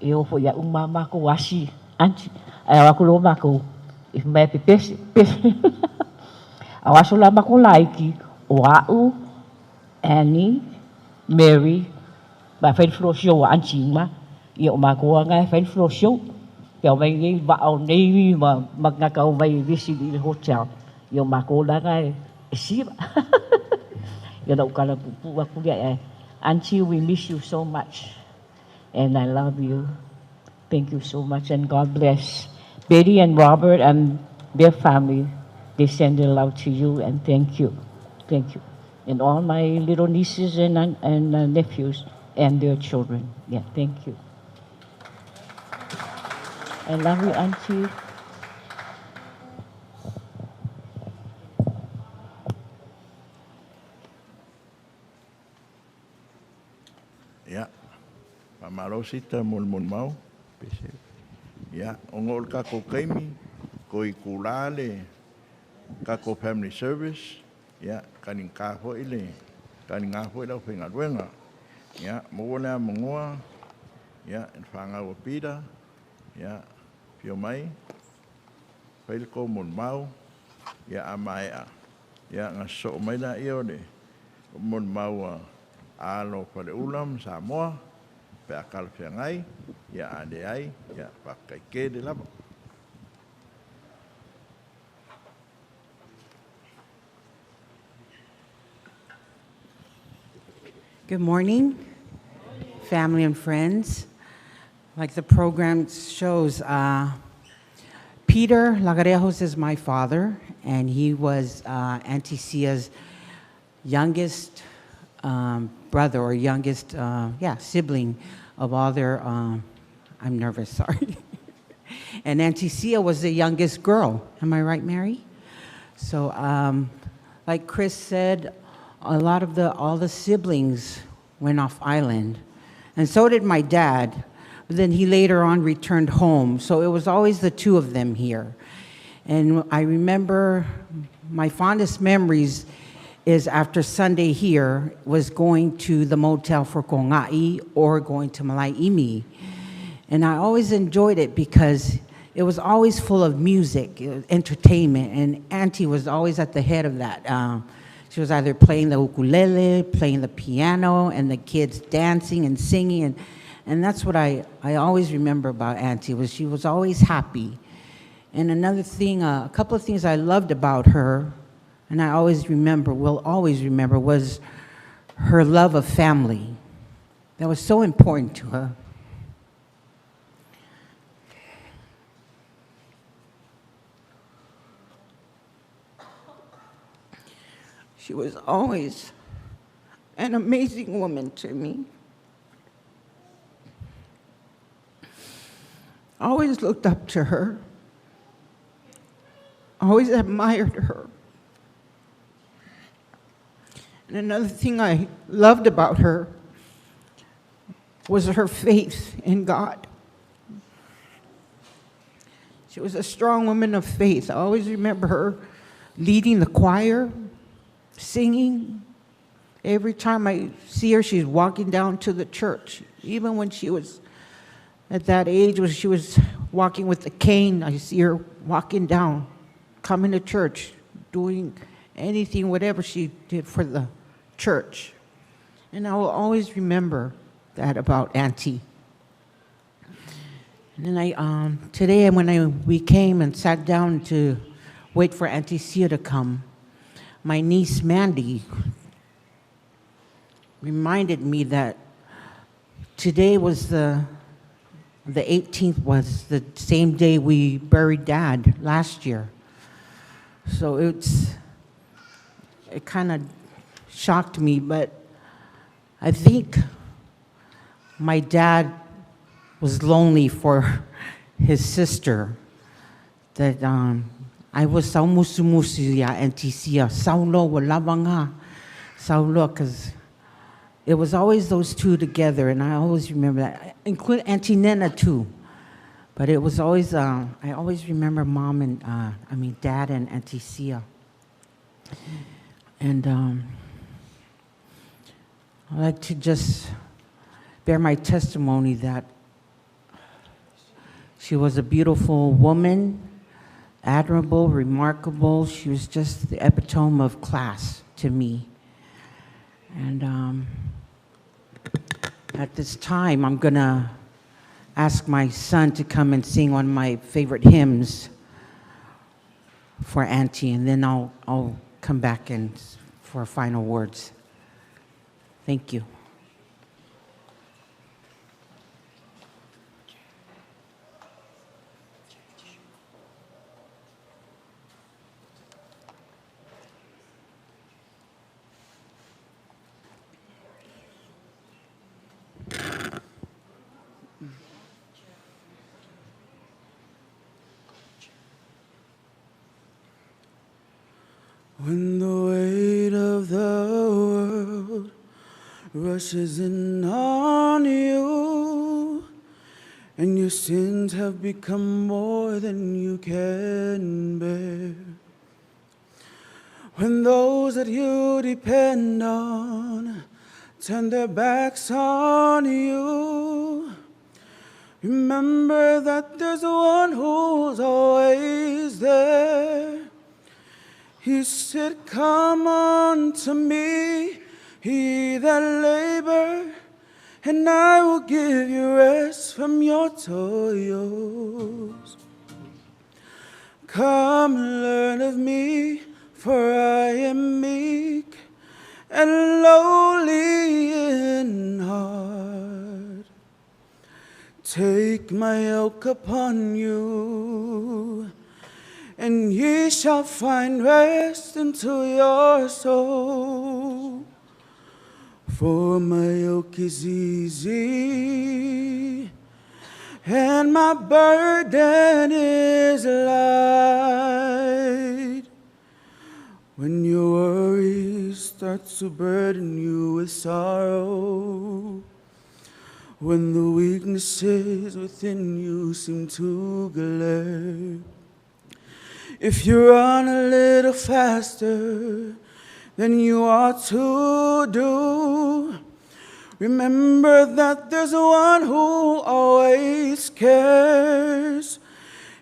E o fo ya umama ko wasi anti. Ai wa ko lo mako if me pepes. Awaso la mako laiki o au Annie, Mary, ba fa flo show anti ma. Ye o mako nga fa flo show. Kau mai ni ba au nei ma magna kau mai visi di hotel yo mako la ngai si yo no kala pu aku dia auntie we miss you so much and I love you. Thank you so much and God bless Betty and Robert and their family. They send their love to you and thank you and all my little nieces and nephews and their children. Yeah, thank you. I love you, Auntie. Ya, pamalo sita mul mau. Ya, ongol kako kaimi, koi kulale, kako family service. Ya, kaning kaho ile, kaning kaho ile penga duenga. Ya, mona mongoa. Ya, fanga wapida. Ya. Pio mai, pailko mun mau, ya amai ya ngaso mai na iyo de, mun mau alo pada ulam Samoa, pe akal fiangai, ya ade ai, ya pakai ke de labo. Good morning, family and friends. Like the program shows, Peter Lagarejos is my father, and he was Auntie Sia's youngest brother or youngest, sibling of all their, I'm nervous, sorry. And Auntie Sia was the youngest girl. Am I right, Mary? So, like Chris said, all the siblings went off island, and so did my dad. But then he later on returned home. So it was always the two of them here. And I remember my fondest memories is after Sunday here was going to the motel for Kongai or going to Malaiimi. And I always enjoyed it because it was always full of music, entertainment, and Auntie was always at the head of that. She was either playing the ukulele, playing the piano, and the kids dancing and singing. And that's what I always remember about Auntie, was she was always happy. And another thing, a couple of things I loved about her, and I always remember, will always remember, was her love of family. That was so important to her. She was always an amazing woman to me. I always looked up to her. I always admired her. And another thing I loved about her was her faith in God. She was a strong woman of faith. I always remember her leading the choir, singing. Every time I see her, she's walking down to the church. Even when she was at that age, when she was walking with a cane, I see her walking down, coming to church, doing anything, whatever she did for the church. And I will always remember that about Auntie. And then today when we came and sat down to wait for Auntie Sia to come, my niece Mandy reminded me that today was the 18th was the same day we buried Dad last year. So it kind of shocked me, but I think my dad was lonely for his sister. That I was saumusu ya Auntie Sia, saulo walawanga, saulo, because it was always those two together, and I always remember that, including Auntie Nena too. But it was always, I always remember Mom and, Dad and Auntie Sia. And I'd like to just bear my testimony that she was a beautiful woman, admirable, remarkable. She was just the epitome of class to me. And at this time, I'm going to ask my son to come and sing one of my favorite hymns for Auntie, and then I'll come back and for final words. Thank you. When the weight of the world rushes in on you, and your sins have become more than you can bear, when those that you depend on turn their backs on you, remember that there's one who's always there. He said, come unto me, he that labor, and I will give you rest from your toils. Come learn of me, for I am meek and lowly in heart. Take my yoke upon you, and ye shall find rest unto your soul. For my yoke is easy, and my burden is light. When your worries start to burden you with sorrow, when the weaknesses within you seem to glare, if you run a little faster than you ought to do, Remember that there's one who always cares.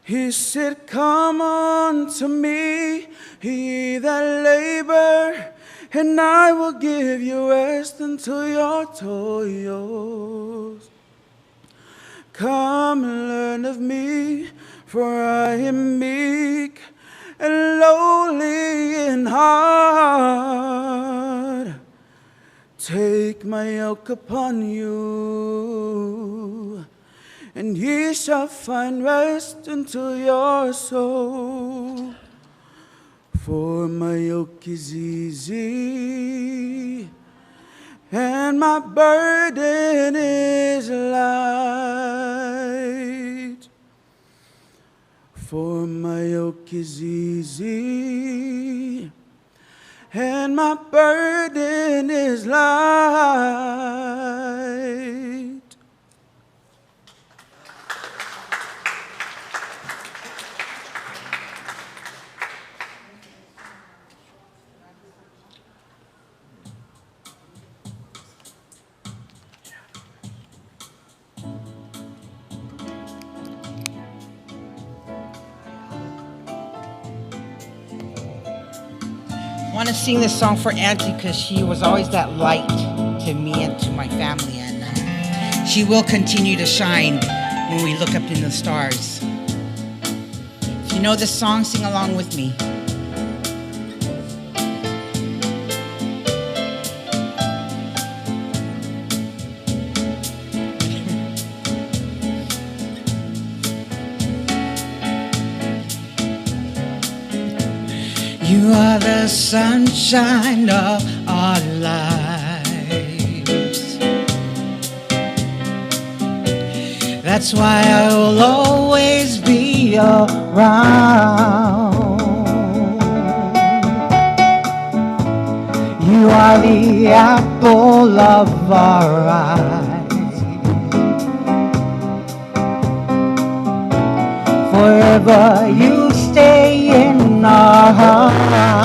He said, come unto me, ye that labor, and I will give you rest until your toils. Come and learn of me, for I am meek and lowly in heart. Take my yoke upon you, and ye shall find rest unto your soul. For my yoke is easy, and my burden is light. For my yoke is easy, and my burden is light. I want to sing this song for Auntie because she was always that light to me and to my family, and she will continue to shine when we look up in the stars. If you know this song, sing along with me. You are the sunshine of our lives. That's why I will always be around. You are the apple of our eyes. Forever you stay in our hearts.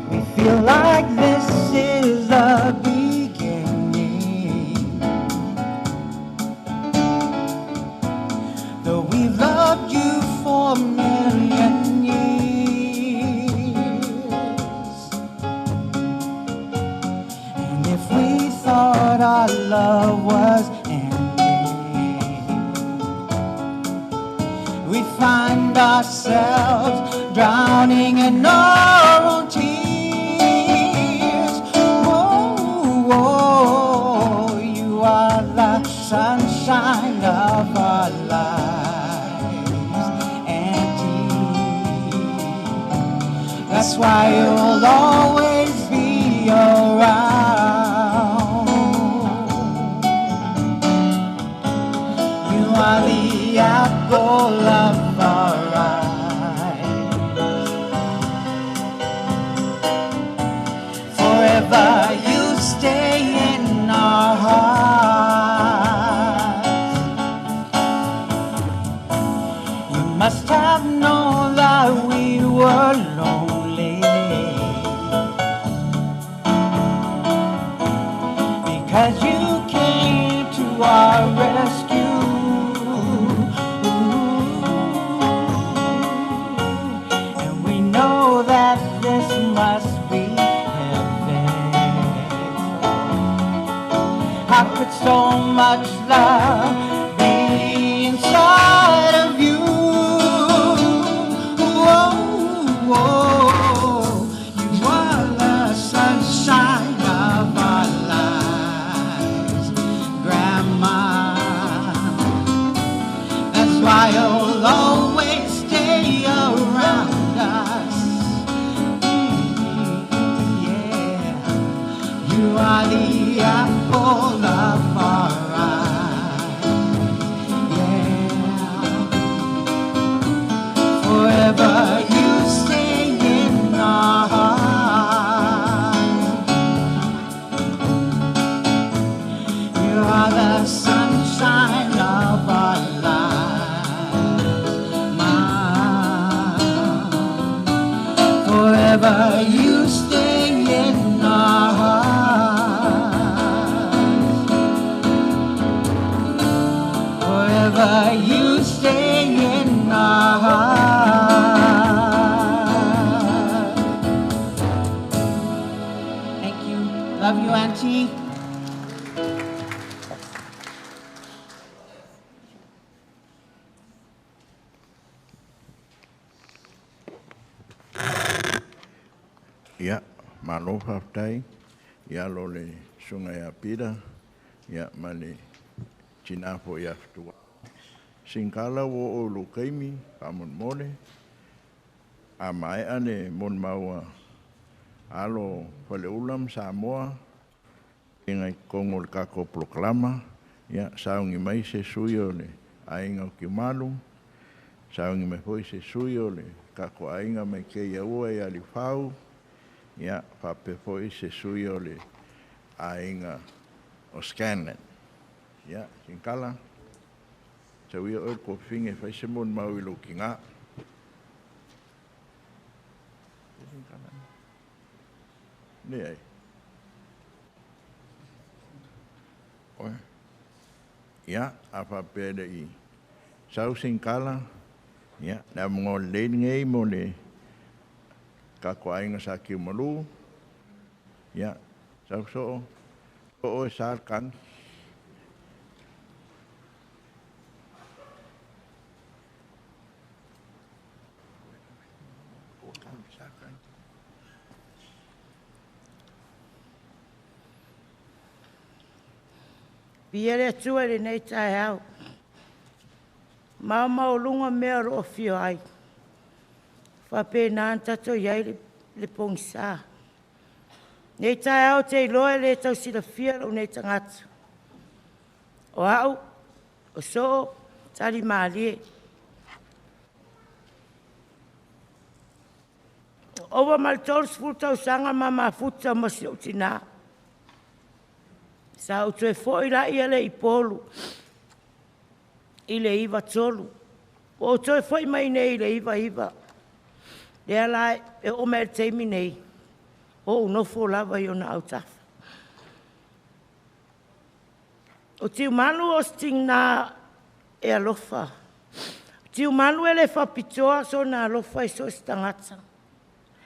We feel like this is the beginning. Though we've loved you for a million years. And if we thought our love was we find ourselves drowning in our own tears. Whoa, whoa, you are the sunshine of our lives, Auntie. That's why you'll always be around. You are the apple of our eyes. Forever you stay in our hearts. You must have known that we were lonely, because you came to our rescue. Must be heaven. How could so much love be inside of you? Whoa, whoa. You are the sunshine of our lives, Grandma. That's why you'll always stay around us. You are the apple of our eyes, yeah. Forever you stay in our hearts. You are the sunshine of our lives. you stay in my heart. Thank you. Love you, Auntie. Ya, malo haftai, ya lo le sungai apira, ya male chinafo ya ftua. Singkala wo o lukaimi, pamon mole, amai ane mon maua, alo fale ulam Samoa, ingai kongol kako proklama, ya saungi mai se suyo le ainga o kimalu, saungi mai foi se suyo le kako ainga mai ke ia ua ia li fau, ya fape foi se suyo le ainga o Scanlan. Ya, singkala. Sa wia o ko finge fai se mon mau i lo kinga. Singkala. Ne ai. Oi. Ya, apa pede i. Sau singkala. Ya, na mo le ngei mo le ka ko ainga sa ki malu. Ya, sau so o sar kan. Pia le atua le nei tae au. Mama o lunga mea ro fio ai. Whape nān tato iai le pongisa. Nei tae au te iloa le tau sila fia o nei tangata. O au, o so, tali maalie. Owa maltors futa usanga mama futa masi o tina. Sa o tue fo ila ia le ipolu. Ile iwa tolu. O tue fo mai nei ile iwa. Le ala e o mea teimi nei. O unofo lava i ona au tafa. O tiu manu o sting na e alofa. Tiu manu e le whapitoa so na alofa i so stangata.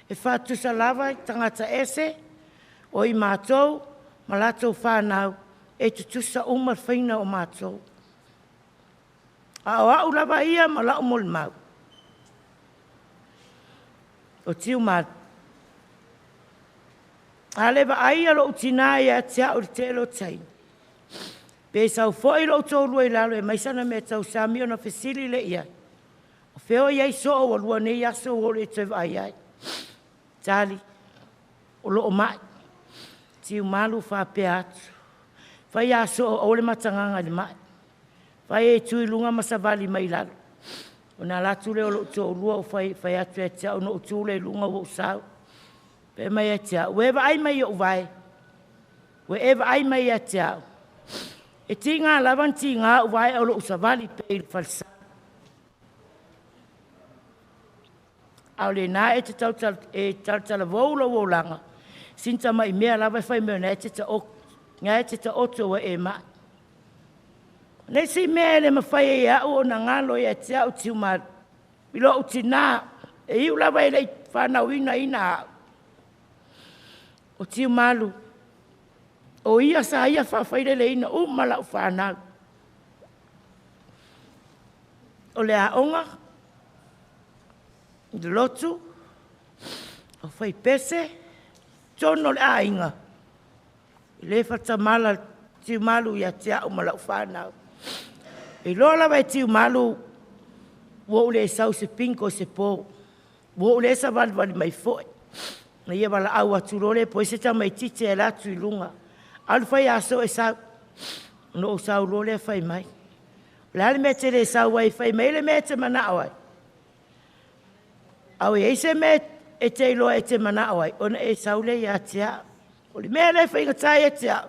E whatusa lava i tangata ese. O i mātou, malatou whanau. E tutusa umar whaina o mātou. A o au lava ia malau mol mau. O tiu manu. Aleva aia lo utina ia tia o te lo taini. Pe sau foi lo tolu e lalo e maisana me tau sami ona fesili le ia. O feo iai so o lua ne ia so o le te vai ai. Tali, o lo o mai. Tiu malu wha pe atu. Whai a so o le matanganga le mai. Whai e tui lunga masavali mai lalo. O na latu le o lo tolu o whai atu e tia o no tu le lunga o sau. Pe mai e tia. Weva ai mai o vai. Weva ai mai e tia. E tinga lawan tinga vai o lo usavali pe il falsa. Au le na e te tautala voulo woulanga. Sinta mai mea lawa fai mea na e te ta o. Nga e te ta oto wa e ma. Nei si mea le mawhai e au o na ngalo e te au tiu maru. Ilo o tina. E iu lawa e lei whanau ina au. O tiu malu. O ia sa ia whawhaire le ina malau whanau. O le aonga. De lotu. O whai pese. Tono le ainga. I le whatamala tiu malu ia te au malau whanau. E lola vai tiu malu. Wo le sau se pinko se po. Wo le sa valvali mai foi. Na ia wala au aturore po se ta mai tite e latu i lunga. Alu fai aso e sau. No sau lole fai mai. Lale me te le sau wai fai mai le me te mana awai. Au e se me e te iloa e te mana awai. Ona e sau le ia tia. O le mea le fai ngatai e tia.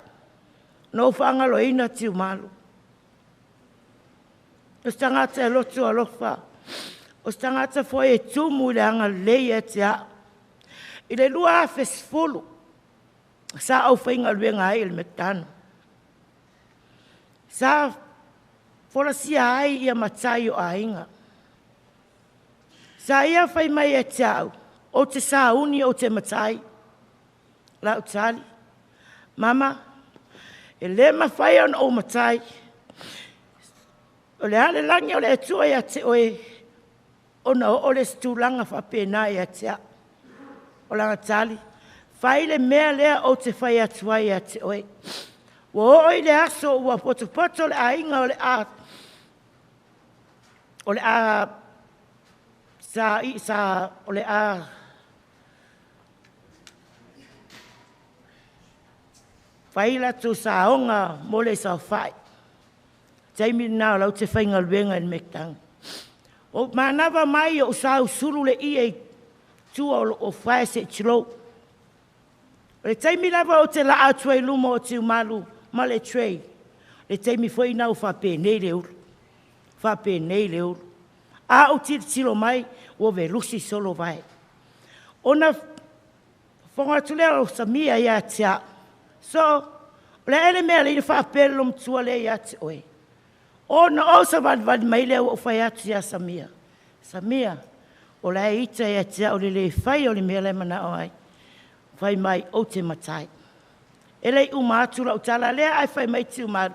No whangalo ina tiu malu. O stangata e lotu alofa. O stangata foi e tumu le anga le e tia. I le lua a fesfulu. Sa au whainga luenga ai le metano. Sa Fora sia ai ia matai o ainga. Sa ia fai mai e tau, o te sauni o te matai. La utali. Mama, e le mawhai on o matai. O le ale langi o le atua ia te oe, o na o le stulanga whapena ia te a. O langa tali. Whai le mea lea o te whai atua ia te oe. Wo oi le aso ua poto le ainga o le a. O le a o le a Faila tu saonga mo le sa fai. Taimi na lau te whainga luenga en mektang. O manava mai o sa usuru le i tua o whae se tilo. Le taimi lava o te la atua i luma o te umalu ma le trei. Le taimi foi na o whape nei le uru. Whape nei le uru. A o tilo mai o ve lusi solo vai. Ona whangatulea o samia ia tia. So, le ele mea le whaapelo mtua le ia te oe. O na o sa vadvad mai leo o whai atu ia Samia. Samia, o le ita ia tia o le whai o le mea le mana o ai. Whai mai o te matai. Ele umatu la utala lea ai whai mai te umaru.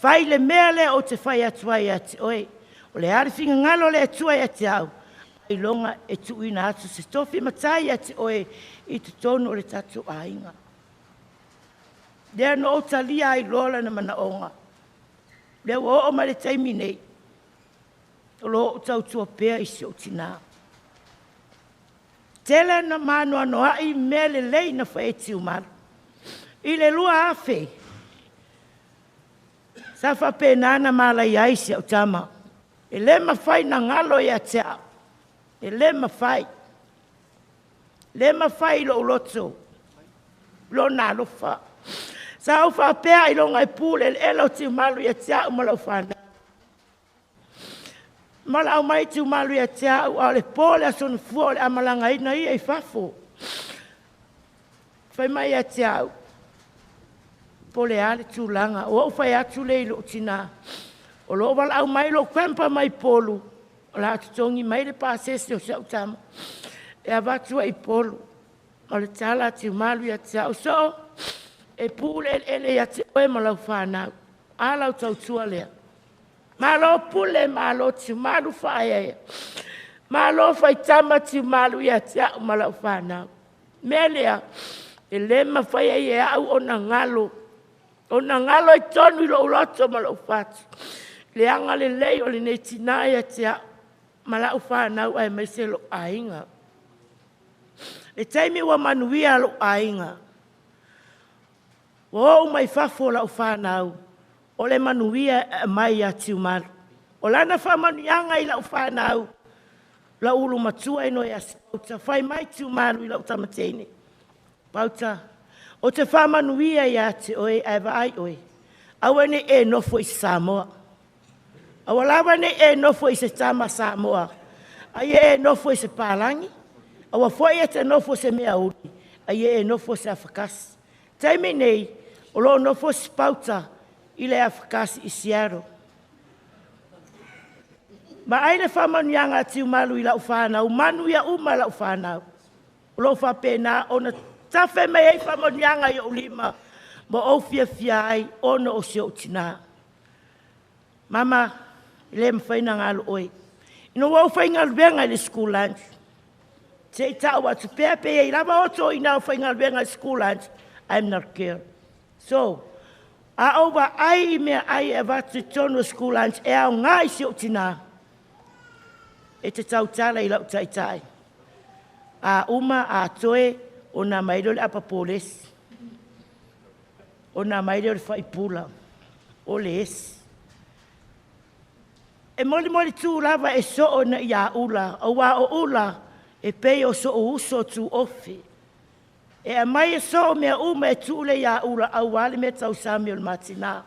Whai le mea le o te whai atu ia te oe. O le arifinga ngalo le atua ia te au. I longa e tuina atu se tofi matai ia te oe i te tonu o le tatu ainga. Lea no o talia ai lola na mana onga. Lea o ma le taimi nei. O lo o tau tua pea i se o tina. Tele na manu anoa i mele lei na whaeti umaru. I le lua afe. Sa whape nana mala i aisi au tama. E le mawhai na ngalo i a tea. E le mawhai. Le mawhai lo loto. Lo na lofa. Sa au whapea i longa i pūle e elo tiu malu i a tia umalau whana. Mala au mai tiu malu i a tia u au le pōle a sonu fua o le amalanga ina i e whafo. Whai mai i a tia u. Pōle ale tu langa. O au whai atu le i lo tina. O lo wala au mai lo kwempa mai pōlu. O la atu tongi mai le pāsesi o sa utama. E avatua i pōlu. O le tala tiu malu i a tia u so. E pule ele ya te oe malau whanau. Alau tau tua lea. Malo pule malo tiu malu whae. Malo whai tama tiu malu ya te au malau whanau. Melea, e lema whae e au o na ngalo. O na ngalo e tonu lo uloto malau whatu. Le anga le lei o le ne tina ya te au malau whanau ai meise lo ainga. Le taimi wa manuia lo ainga. O mai fafo la ufanau. O le manuia mai atu maru. O lana fa manuianga i la ufanau. La ulu matua ino ya pauta. Fai mai tu maru i la utamatene. Pauta. O te fa manuia i atu oe aiva ai oe. Awane e nofo i Samoa. Awalawa ne e nofo i se tama Samoa. Ai e nofo i se palangi. Awa foi e te nofo se mea uri. Ai e nofo se afakasi. Taimi nei. O lo no fosse pauta i le afakasi i siaro. Ma aile whamanianga tiu malu i la uwhanau, manu ia uma la uwhanau. O lo whapena o na tawhe mei ei whamanianga i o lima, ma o fia ai o na o se o tina. Mama, i le mwhaina ngalo oi. Ino wau whainga luenga i le school lunch. Te i tau atu pepe i lama oto i nao whainga luenga i school lunch. I'm not care. So, a owa ai mea ai e watu tonu school lunch e au ngai si o tina. E te tau tala i lau taitai. A uma a toe o na mairo le apa polesi. O na mairo le whaipula. O le esi. E moli tu lava e so o na ia ula. O wa o ula e pei o so o uso tu ofi. E a mai e so mea uma e tūle ia ura au wale me tau Samuel Matina.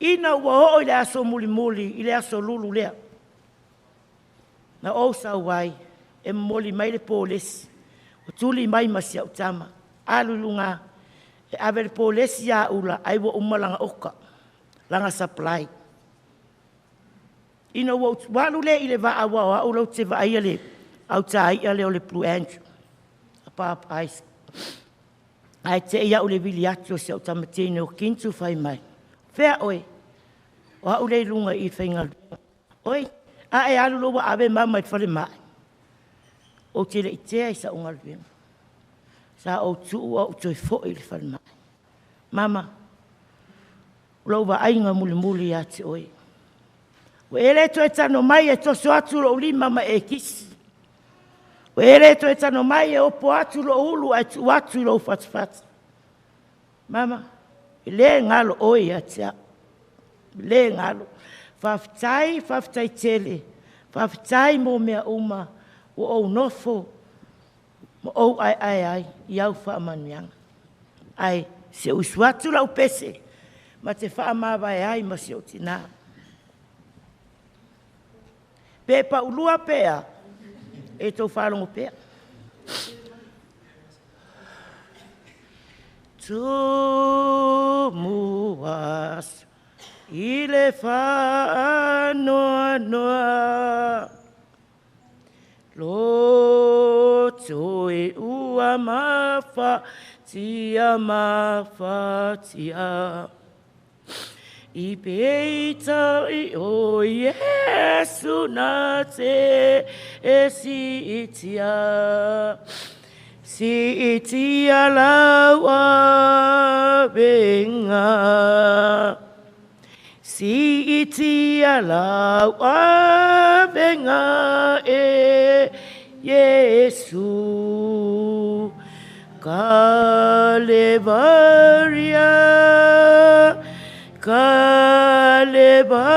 Ina ua ho i le aso muli i le aso lulu lea. Na o sa wai e moli mai le polesi. O tūli mai masi au tama. Alulunga e ave le polesi ia ura ai wa umalanga oka. Langa supply. Ina walu le i le waa wa au lau te waa ia le au tai ia le o le Blue Angel. A papa ais. Ai te ia o le vili atu se au tamatene o kintu fai mai. Fea oe. O au le lunga i whainga. Oi. A e alu loa awe mama i whare mai. O te le i tea i sa unga luenga. Sa o tuu au toi fo i le whare mai. Mama. Lau wa ainga muli muli a te oe. O ere to e tano mai e toso atu lo lima ma e kisi. O ere to e tano mai e opo atu lo ulu e tu atu lo fatfat. Mama, le ngalo oi atia. Le ngalo. Faftai tele. Faftai mo mea uma. O au nofo. Mo au ai. Iau wha manuanga. Ai, se usuatu lau pese. Ma te wha mawai ai ma se o tina. Pe pa ulua pea. E tau whalongo pea. Tu muas i le whanoa noa. Lo toi ua mawha tia mawha tia. I peita i o Yesu na te e si itia. Si itia laua venga. Si itia laua venga e Yesu. Kalevaria. Kalevaria,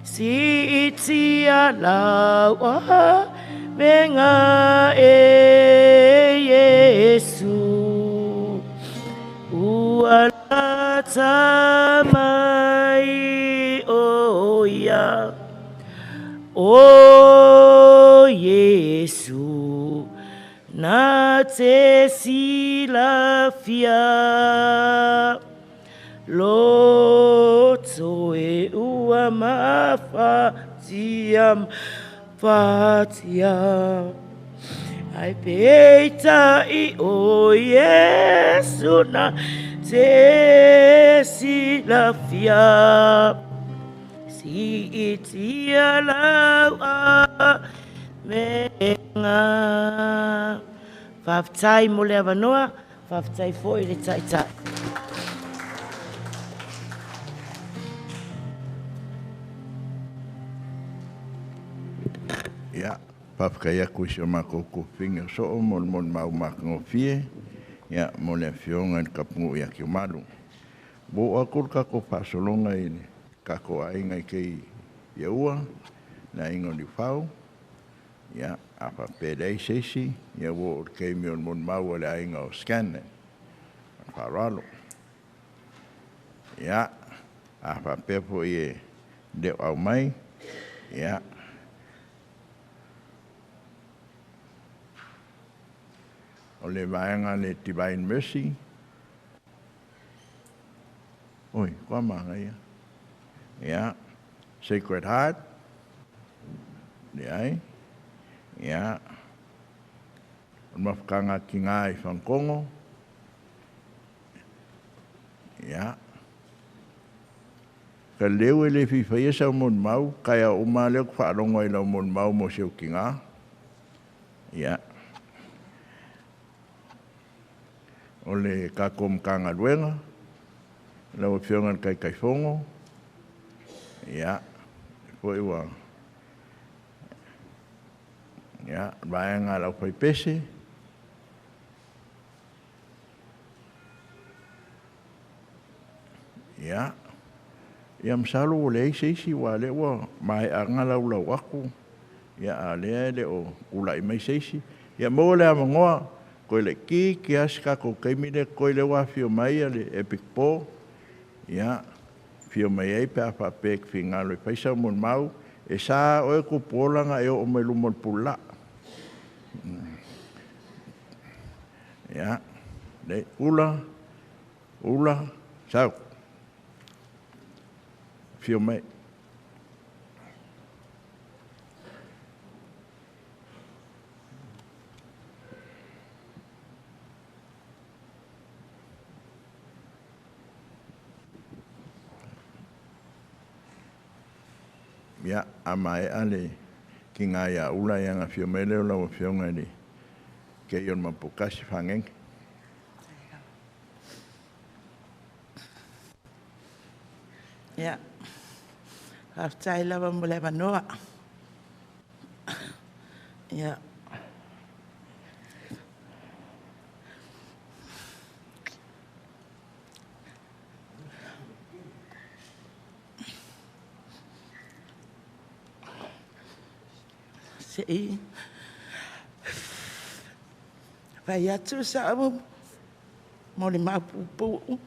si itia laua venga e Yesu, ualata mai oia, o Yesu. Na te silafia loto e ua mawhatiam whatia. Ai peita i o Yesu na te silafia. Si itia laua venga. Whaftai mo le avanoa, whaftai fo i le taitai. Ia, whafkai aku si o mako ko whinga so o mon mau mako fie. Ia, mo le fionga ni kapungu ia ki o malu. Bo akur kako pasolonga i kako ainga i kei ia ua, na ingo ni whau. Ia, apa pedai sesi, ia wo kei mion mon mau le ainga o scanne. Paralo. Ia, apa pepo ie deo au mai. Ia. O le vaenga le Divine Mercy. Oi, kua manga ia. Ia. Sacred Heart. Ia. Ia. O mafukanga ki ngā i whankongo. Ia. Ka leo e le whiwhaia sa mon mau, kaya o mā leo whaarongo i lau mon mau mo seo ki ngā. Ia. O le kakom kanga ruenga. Lau whiongan kai whongo. Ia. Poi ua. Ia, vaenga lau pai pese. Ia. Ia msalo o le eisi wa le ua mai anga lau lau aku. Ia a lea le o ulai mai seisi. Ia mo le amangoa koe le ki aska ko keimine koe le wa fio mai le epic po. Ia fio mai ei pe apa pek fingalo i paisa mon mau. E sa oe ko polanga e o mai lumon pula. Ja, Ula, sau. fio mai. Ia, a mai ale, ki ngā ia ula i anga fio mai leo lau fio ngai ni, ke ion mapukasi whangeng. Ia, haftai lawa mule wanoa. Ia. Sei. Vai atu sa amo. Mole mapupu.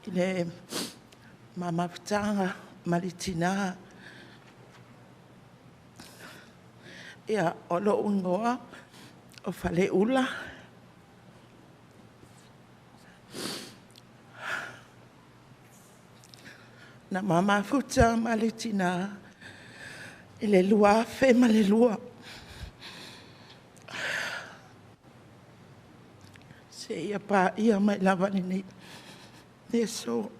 Ile mama putanga malitina. Ia olo ungoa o fale ula. Na mama futa malitina ile lua fe male lua. Se ia pa ia mai lava ni so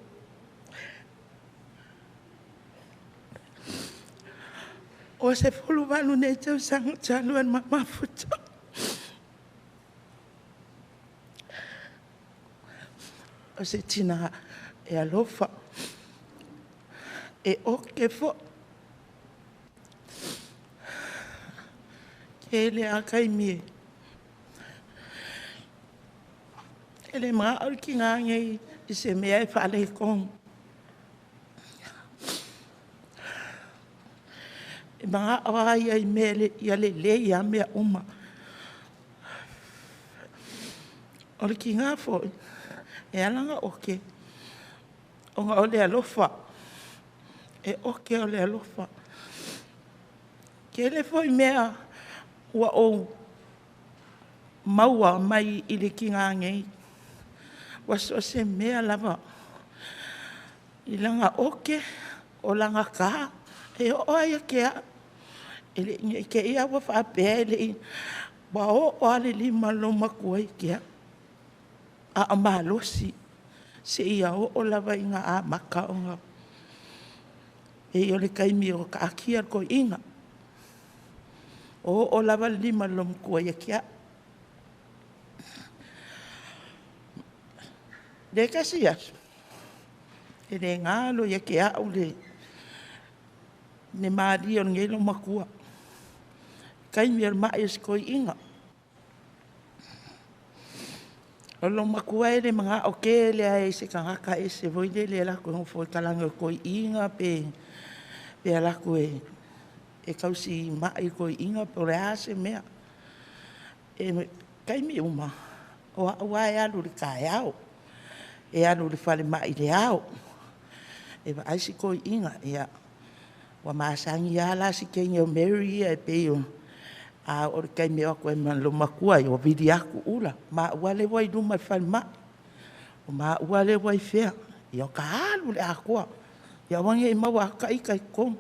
o se fulu vanu ne tau sang chaluan mama futa. O se tina e alofa. E o ke fo. Ke le a kai mie. Ele maa au ki ngā ngei i se mea e whaale kong. E maa awa ia i mea ia le ia mea uma. Ole ki ngā fo. E alanga oke. O ngā ole alofa. E oke o le alofa. Ke le foi mea ua o maua mai i le ki ngā ngei. Wa so se mea lava. I langa oke o langa ka. E o aia kea. E ke ia wa whaapea le i. Wa o ale lima loma kuai kea. A amalosi. Se ia o lava i ngā a maka o ngā. E o le kaimi o ka akia ko inga. O lava lima lom kua ia kia. Le kasi asu. E le ngalo ia kia au le. Ne maari o ngelo makua. Kaimi o mai es ko inga. O lo makua e le mga o ke le a e se kangaka e se voide le la ko foi kalanga ko inga pe. Pe ala ko e kausi mai ko inga por ase mea. E kaimi uma. O wa e alu le kai au. E alu le fale mai le au. E va ai si ko inga ia. Wa masangi ala si kenyo Mary e pe o. A o kaimi o ko e man lo makua o vidi aku ula. Ma wale wai duma fale mai. O ma wale wai fea. Ia ka alu le akua. Ia wange i maua kai kai kong.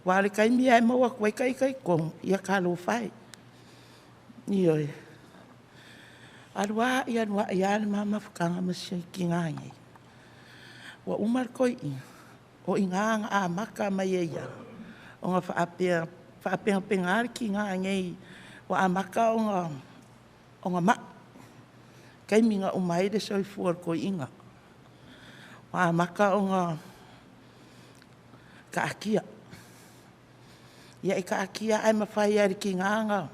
Wale kai mia e maua kai kai kong. Ia ka lo fai. Ia e. Arua ia nua ia le mama whakanga masi ki ngāngi. Wa umar koi i. O i ngānga a maka mai e ia. O ngā whaapea pengari ki ngāngi. Wa a maka o ngā ma. Kai minga umaire soi fuar koi inga. Wa a maka o ngā ka akia. Ia e ka akia ai mawhai ari ki nganga.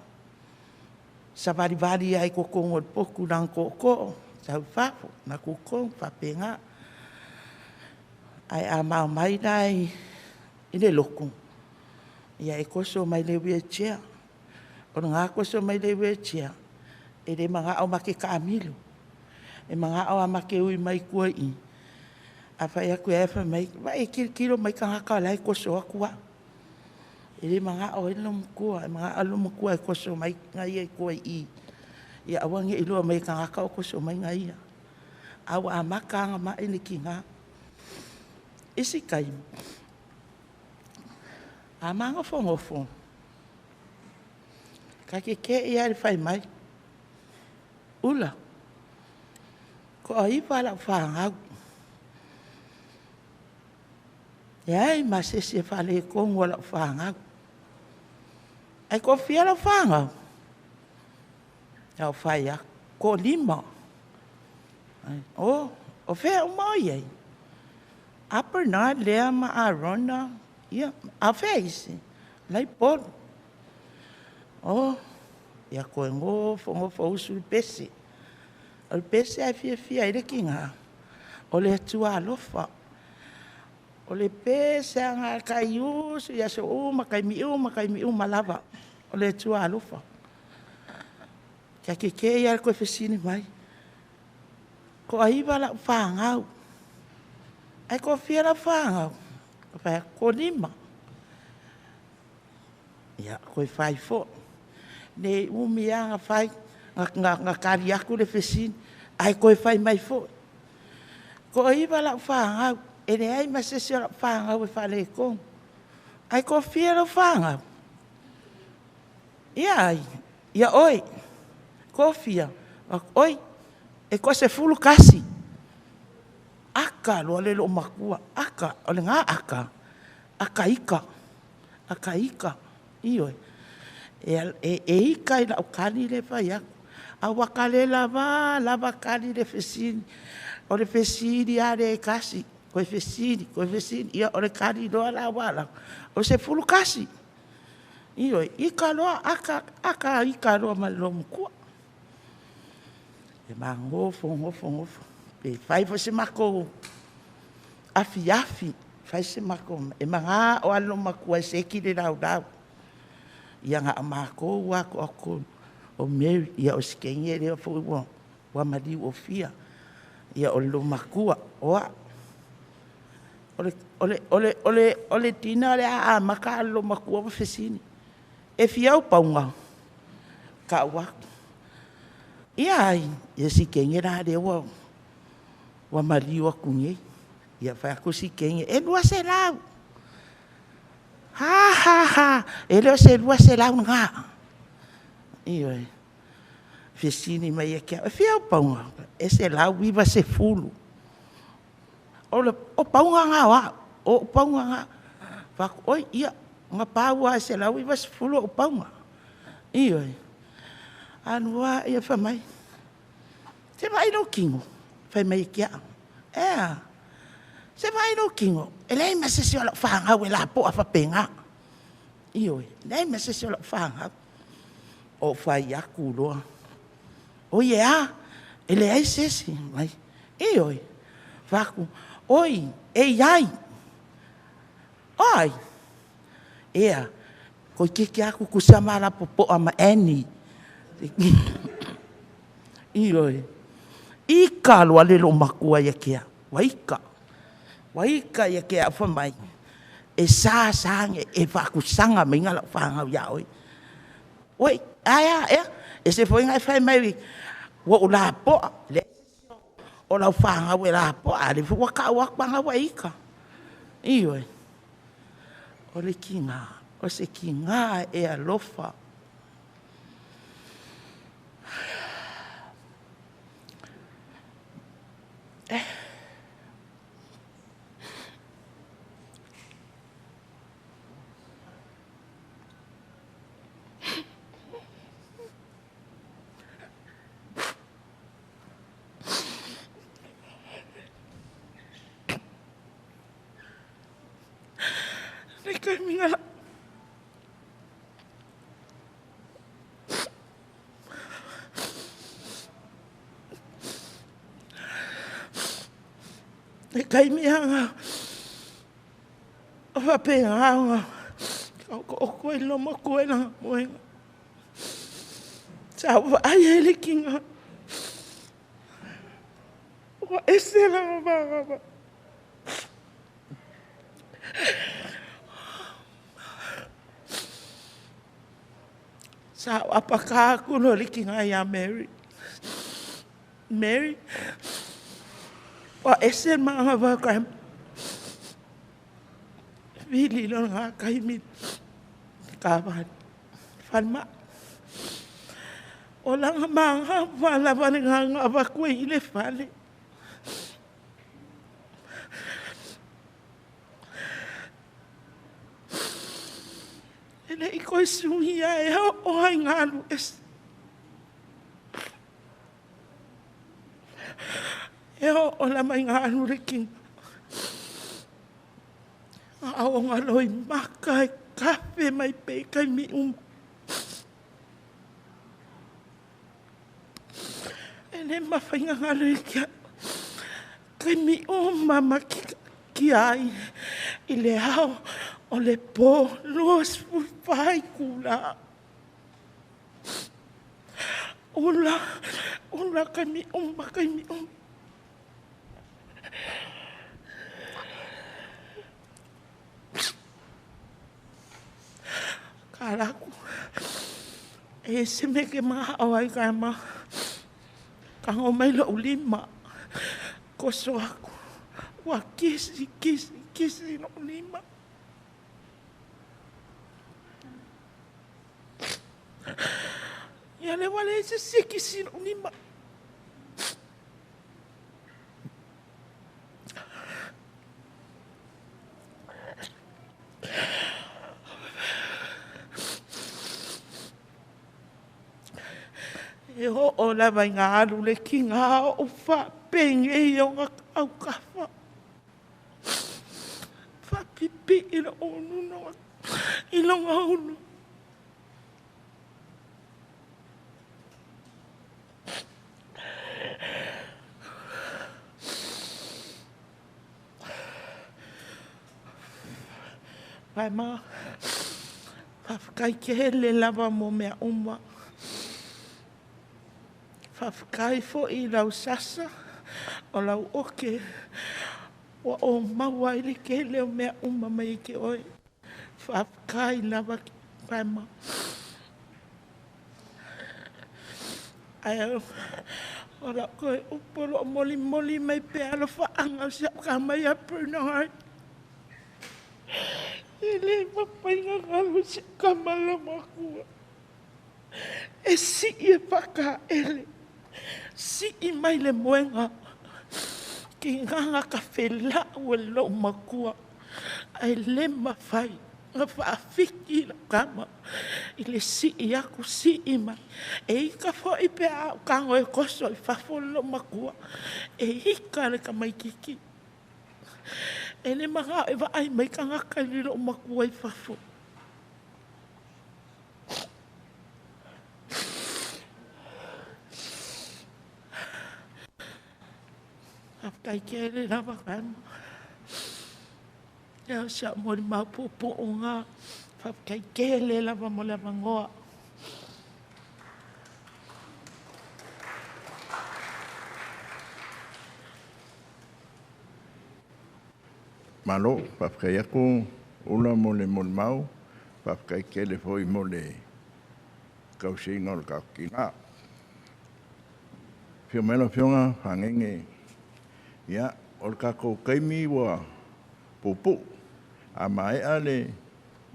Sa vari ai kokongo poku nang koko. Sa whafo na kokong whapenga. Ai a mau mai nai i le lokong. Ia e koso mai le wheelchair. O ngā koso mai le wheelchair. E le mga au make ka amilu. E mga au make ui mai kua i. A whai aku e wha mai, vai kilo mai ka haka lai koso akua. E le mga o e lomu kua, e mga alomu kua e koso mai ngai e kua i. Ia awange ilua mai kangaka o koso mai ngaia. Awa amakanga ma ini kinga. Isi kai. Amanga fongofo. Kake ke ia ri fai mai. Ula. Ko ai pala fanga. Ai mas esse falei com o fanga. Ai confia la fanga. Eu faia com lima. Oh, o fe o mai. A perna lema a ronda. Ia a fez. Lai por. Oh, ia ko ngo fo usul pese. O pese ai fia ele kinga. O le tua lofa. O le pese anga kaiu ia so makai mi malava. O le tua lofa. Ke ia ko fesini mai. Ko ai bala fanga. Ai ko fia la fanga. Fa ko lima. Ya ko fai fo. Ne umianga fai nga kari aku le fesini. Ai ko fai mai fo. Ko ai bala fanga. Ele ai mas se la fanga we fale ko. Ai ko fia la fanga. Ya oi. Kofia, oi, e ko se fulu kasi. Aka lo le lo makua, aka, ole nga aka. Aka ika. Iyo. Ika ila ukani le fa ya. Awakale lava kali le fesini. Ole fesini ale kasi. Ko fesini, ia ole kali do ala wala. O se fulu kasi. Iyo, ika lo aka ika lo malo mkua. E ngofo. E fai fo se mako. Afi. Fai se mako. E manga o alo mako se ki de dau. Ia nga mako wa ko o Mary ia o skenye le fo wa mali o fia. Ia o lo mako o ole tina le a maka lo mako fesini. E fia o paunga. Ka wa ia si kenye ra de wa mali wa kunye ia fa ko si kenye e lua se lau ha ele se lua se lau nga ia fesini mai ke fia pão esse lau viva se fulu o pão nga o pão nga fa oi ia nga paua se lau viva se fulu o pão ia anua ia fa mai se vai no kingo fa mai kia se vai no kingo ele mas se ola fanga we la po fa penga io ele mas se ola fanga o fa yakulo o ia ele ai se mai io fa ku oi ai ia ko ke aku kusamara popo ama eni Ika lo ale lo makua ya kia. Waika ya kia fa mai. E sa e fa ku sanga me ngala fa nga ya oi. Oi, e se foi ngai fa mai wo la po le o la fa nga we la po ale fu ka wa pa nga waika. Iyo. O le kinga, o se kinga e alofa. Kai mi hanga o pe hanga o ko lo mo ko na mo sa ai ele kinga o ese la ba Sa apaka aku no liki ngai ya Mary. Mary. Wa esen mga baka. Vili lo nga kai mit. Kawan. Fanma. Olang mga wala ba nga abakwe ile fale. Ele iko suya e o ai ngalu es. E o la mai ngalu reking. Ao ngaloi makai kafe mai pe kai mi Ele mawhainga ngaloi kia. Kai mi mama ki ai. I le hao o le po los fupai kula. Ola kai mi kai mi Karaku. E se me ke maha awai kai ma. Kango mai lo lima. Koso aku. Wa kisi no lima. Ya le wale se kisi no lima. E ho o la vai ngā alu le ki ngā o wha peng e o ngā au kawha. Wha pipi i la onu no i longa onu. Pai mā, whawkai ke le lava mo mea umwa. Whawkai fo i lau sasa o lau oke wa o maua ili ke leo mea uma mai ke oi. Whawkai lava ki paima. Ai o la koe upolo moli mai pe alo whaanga siap ka mai a pernahai. Ele mapainga ngalo siap ka malamakua. E si e paka ele. Si i mai le moenga ki nganga ka whela ue lo makua ai le mawhai nga whaafiki la kama i le si i aku si i mai e ika fo i pe au kango e koso i whafolo makua e ika le ka mai kiki e le mga e wa ai mai ka ngaka i lo makua i whafo Kai kere rava kama. Ya sa mo ma pupu nga. Kai kere lava mo lava ngoa. Malo, kai aku ula mo le mon mau, kai kele foi mo le kausinga o ka kina. Fio melo fionga hangenge. Ya, ol kako kaimi wa pupu. A mai ale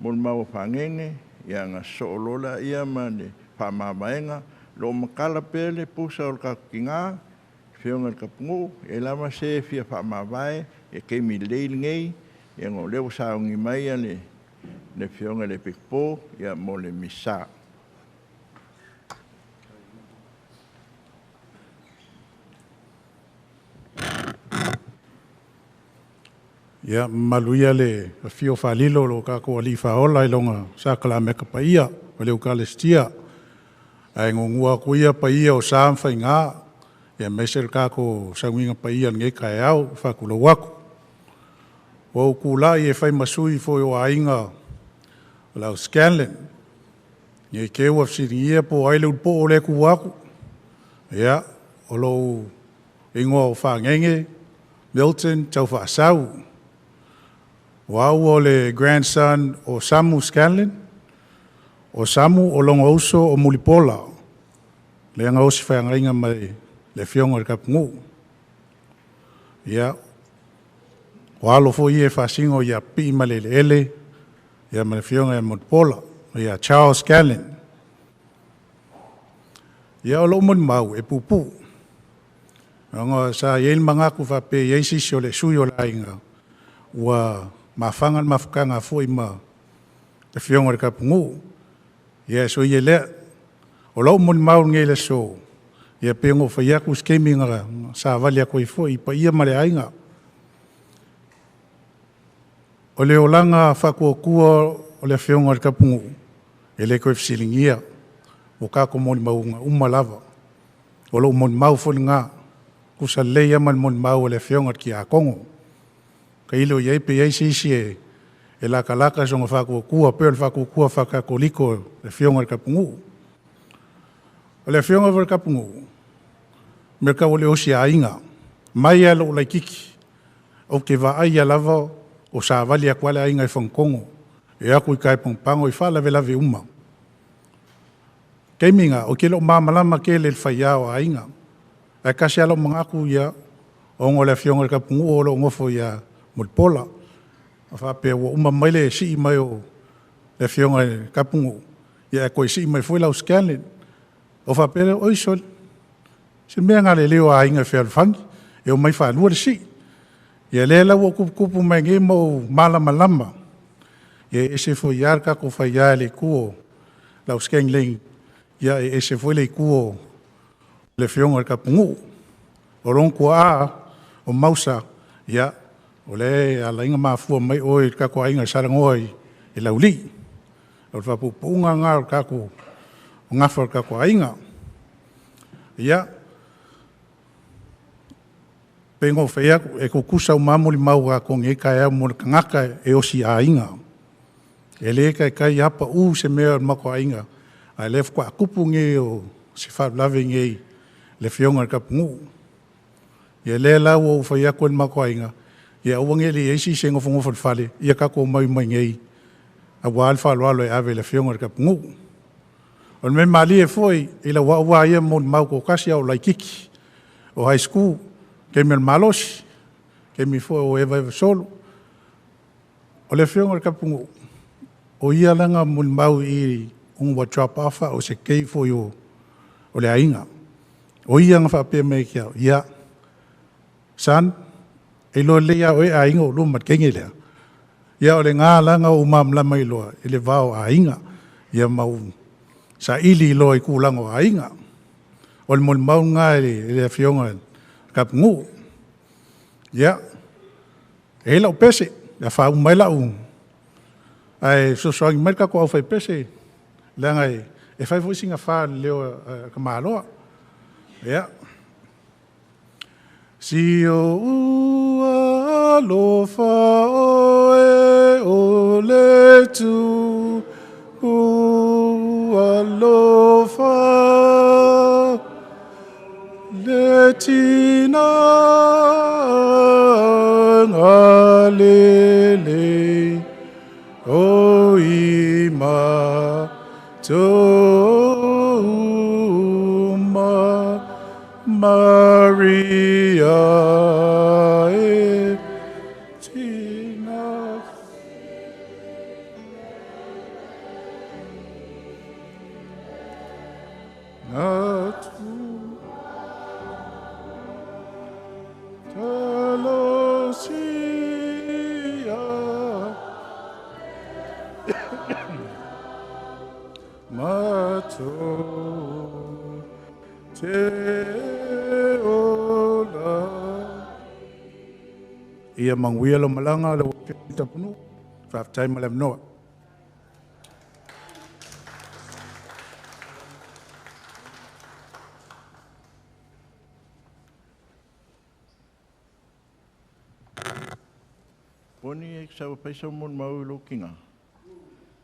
mon mau fangenge ya nga soolola ia mane pa mamaenga lo makala pele pusa ol kakinga fionga kapungu e lama se fia pa mavae e kaimi leilngei ya ngo leo saungi mai ale le fionga le pikpo ya mo le misa. Ia maluia le fio falilo lo ka ko ali faola i longa sakala me ka paia o le Eukaristia. Ai ngongua ko ia paia o sam fainga ia mesel ka ko sanginga paia nge kai au fa ku lo waku. O kula e fai masui fo o ainga la Scanlon. Ye ke wa siria po ai le po le ku waku. Ia o lo ingo fa ngenge Milton tau fa sau. Wau o le grandson o Samu Scanlon, O Samu o longa uso o Mulipola. Le anga osi whaangainga mai le whionga ka pungu. Ia, o alo fo ie whasingo ia pi ma le ele, ia ma le whionga e Mulipola, ia Charles Gallen. Ia o lo mon mau e pupu. Anga sa yeil mangaku whape yeisi si o le sui o la inga. Ua mawhangan mawhukanga fo ima le whionga ka pungu. Ia so ie lea, o lo mon mau nge le so. Ia pengo whaiaku skemi nga sa vali ako i fo i pa ia male ainga. O le olanga whakua kua o le whionga ka pungu. E le koe fsilingia. O kako moni mau nga umalava. O lo moni mau fo nga. Kusa leia man moni mau o le whionga ki a kongo. Ka ilo iei pe iei sisi e la kalaka zonga whakua kua, peo le whakua kua whakakoliko le whionga ka pungu. O le whionga wa ka pungu. Me ka o le osi a inga. Mai alo o laikiki. O ke wa ai lava o sa vali a kwale a inga i whankongo. E aku i kai pangpango i whala lave uma. Kei minga, o ke lo mamalama ke le whaiao a inga. E kasi alo mga aku ia o ngo le whionga ka pungu o lo ngofo ia Mulipola. A whape o uma maile si i mai o le whionga ka pungu. Ia e koe si i mai fwela o Scanlon. O whapere oi sol. Si mea ngā le leo a inga whialwhangi. E o mai whanua le si. Ia le lau o kupu mai nge mo malama lama. Ia e se fo iar ka ko whaiaa le kuo. Lau Scanlon. Ia e se fo le kuo le whionga ka pungu. O ronko a o mausa. Ia o le ala inga mafua mai oi ka ko inga sarangoi e lauli. O whapupunga ngā ka ko ngafar ka ko inga. Ia pengo whea e ko kusa o mamuli mau ka ko nge kai au mo ngaka e osi a inga. E le kai apa u se mea mako a inga. A le kwa kupu nge o si whaulave nge le whionga ka pungu. Ia le lau o whea koen mako a inga. Ia uange le eisi se ngofo whale. Ia kako mai mai ngei. A wāl whaloalo e ave le whionga ka pungu. O me mali e foi, i la wa ia mon mau ko kasi au laikiki. O high school, ke me malosi, ke mi foi o eva solo. O le whionga ka pungu. O ia langa mon mau i wa drop off o se kei foi o le ainga. O ia nga whapea me kia, ia, san, e lo lea o e ainga o lumat kenge lea. Ia o le ngā langa o mamlama i loa, i le vao ainga, ia mau sa ili loa i kūlanga o ainga. O le mol mau ngā e le whionga ka pungu. Ia, e lau pese, ia whau mai lau. Ai, so soangi mai kako au whai pese, langa e whai fo singa wha leo ka māloa. Ia. Si o ua lofa oe o le tu ua lofa le tina ngā lele o ima tō Maria e tina ngatu talosia mato te ia manguia lo malanga lo pita punu fa time malem no Poni e sa pesa mon mau lo kinga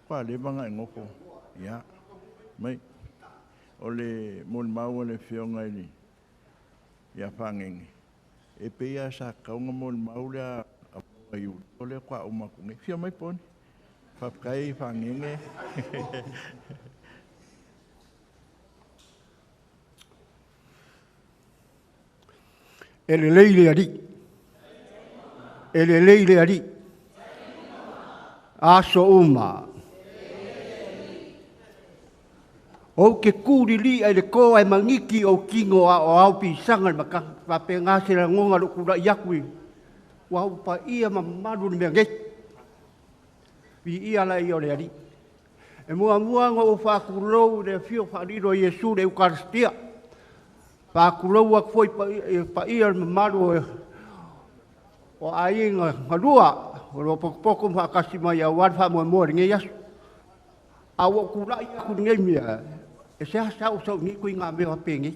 pa le banga ngoko ya mai ole mon mau le fionga ni ya fangengi e peia sa kaunga mon maula a iu ole kwa uma kunge fia mai poni Whapkai whangenge. Ele leile ari. Ele leile ari. Aso uma. O ke kuri li ai le ko ai mangiki o kingo a o au pisanga maka pa penga se la ngonga lo kura yakui. Wa pa ia ma malu ni nge. Pi ia la io le ari. E mua ngo fa kulo le fio fa ro Yesu le Eukaristia. Pa kulo ak foi pa ia ma malu o ai ngalua o poko fa kasima ya wan fa mo nge yas. Awo kura ia ku nge mia. E se hasa o sau ni kui ngā mea pengi.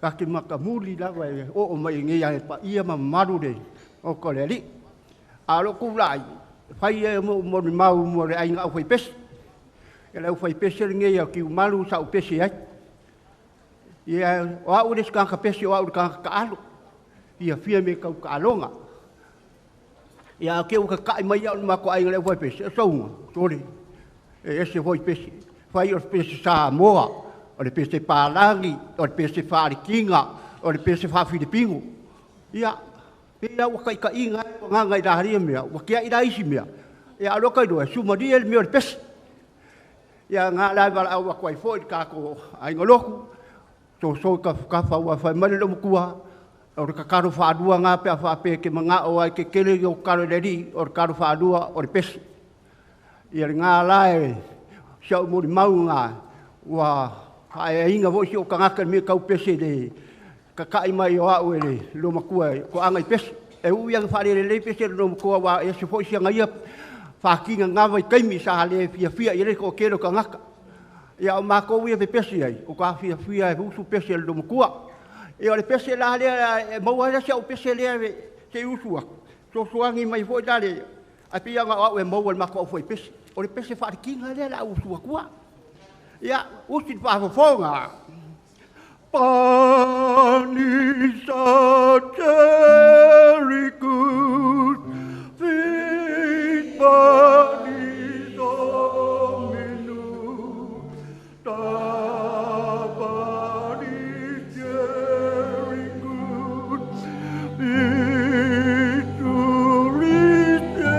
Ka ke makamuli la wai o mai nge ya pa ia ma maru de o ko le li. A lo ku lai. Fai e mo ni mau mo le ai ngā fai pes. E la fai pes nge ya ki malu sa o pes ai. Ia o au de ska ka pes o au ka alo. Ia fia me ka alonga. Ia ke o ka kai mai ya ma ko ai le fai pes. So sorry. E se foi pes. Fai o pese Samoa, o le pese Palangi, o le pese Wharikinga, o le pese Whawhiripingu. Ia, pia waka ika inga, nganga i raharia mea, wakia i raisi mea. Ia aloka i doa, sumaria mea o le pese. Ia ngā lai wala au wakwai fo i kako ainga loku. So ka whaua whai mani lo mukua, o le kakaro whaadua ngā pia whape ke mga o ai ke kele o karo leri, o le karo whaadua o le pese. Ia ngā lai, siau mo mau ngā wa ai inga vo si o kangaka me kau pese de ka kai mai o au ele lo makua ko anga i pese e u yang fa le pese lo makua wa e se foi sia ngai fa kinga nga vai kaimi sa le fia ele ko kero kangaka ya o mako wi pe pese ai o ka fia e usu pese lo makua e o le pese la le mo wa se o pese le se usu so suangi mai foi dale a pia nga o e mo wa mako foi pese o le pese whaarikinga lea la usua kua. Ia, usit whaafawhaonga. Panisa Jericho, fit panisa minu, tabanis Jericho, fit turiste,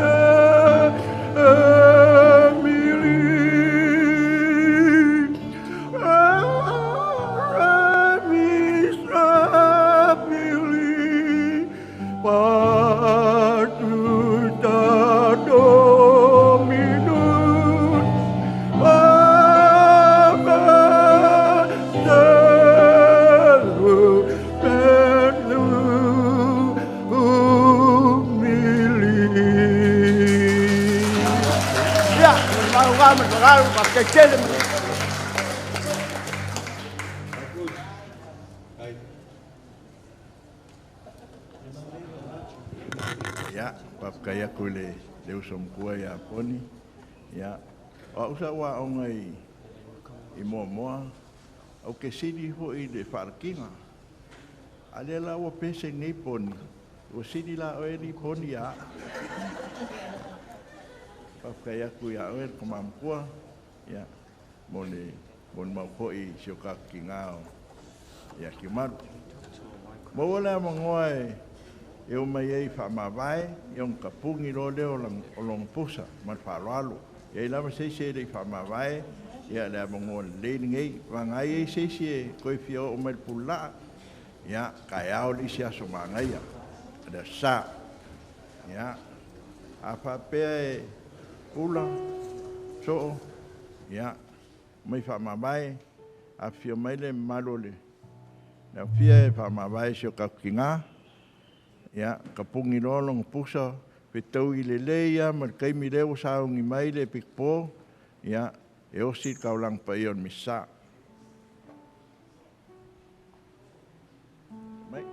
Ya, papkaya kule leu somkua ya poni. Ya, wa usa wa ongai i moa au ke sidi ho i le whaarkinga. Ale la wa pese nei poni. O sidi la o e ni poni ya. Papkaya ku ya o e kumamkua. Ya, mone mau ho i sioka kingao. Ya kimaru. Mo wala mangoe e o mai ei whamawai, e o kapungi ro leo o long pusa, man wharoalo. E lama se rei whamawai, e a lea mongo leini ngei, wangai e se koe fio o mai pula, ia, kai ao li se aso mangaia, ada sa, ia, a whapea e ula, so, ia, mai whamawai, a fio mai le malole, na fia e whamawai se o kakinga, ya kapungi rolong pusa pe tau i le leia ma kai mi leo saungi mai le pikpo ya e osi kaulang pa ion misa mai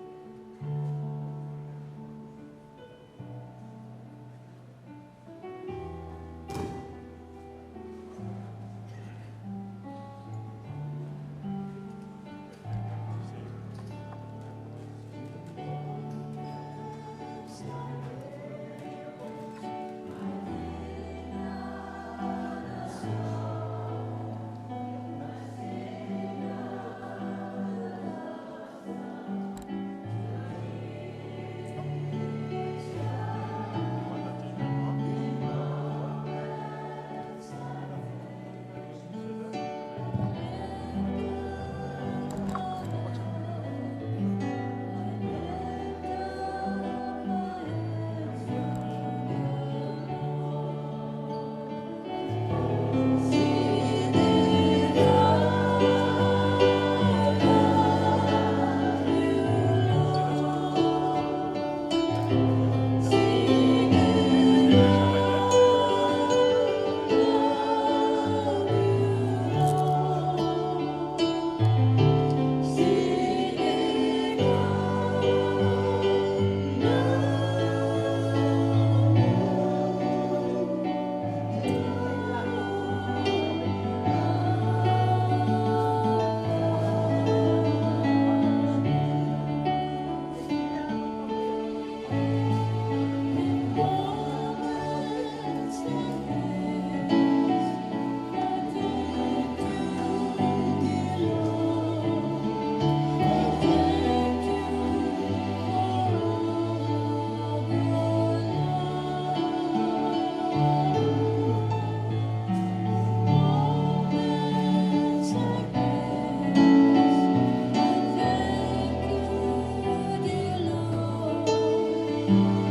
Thank you.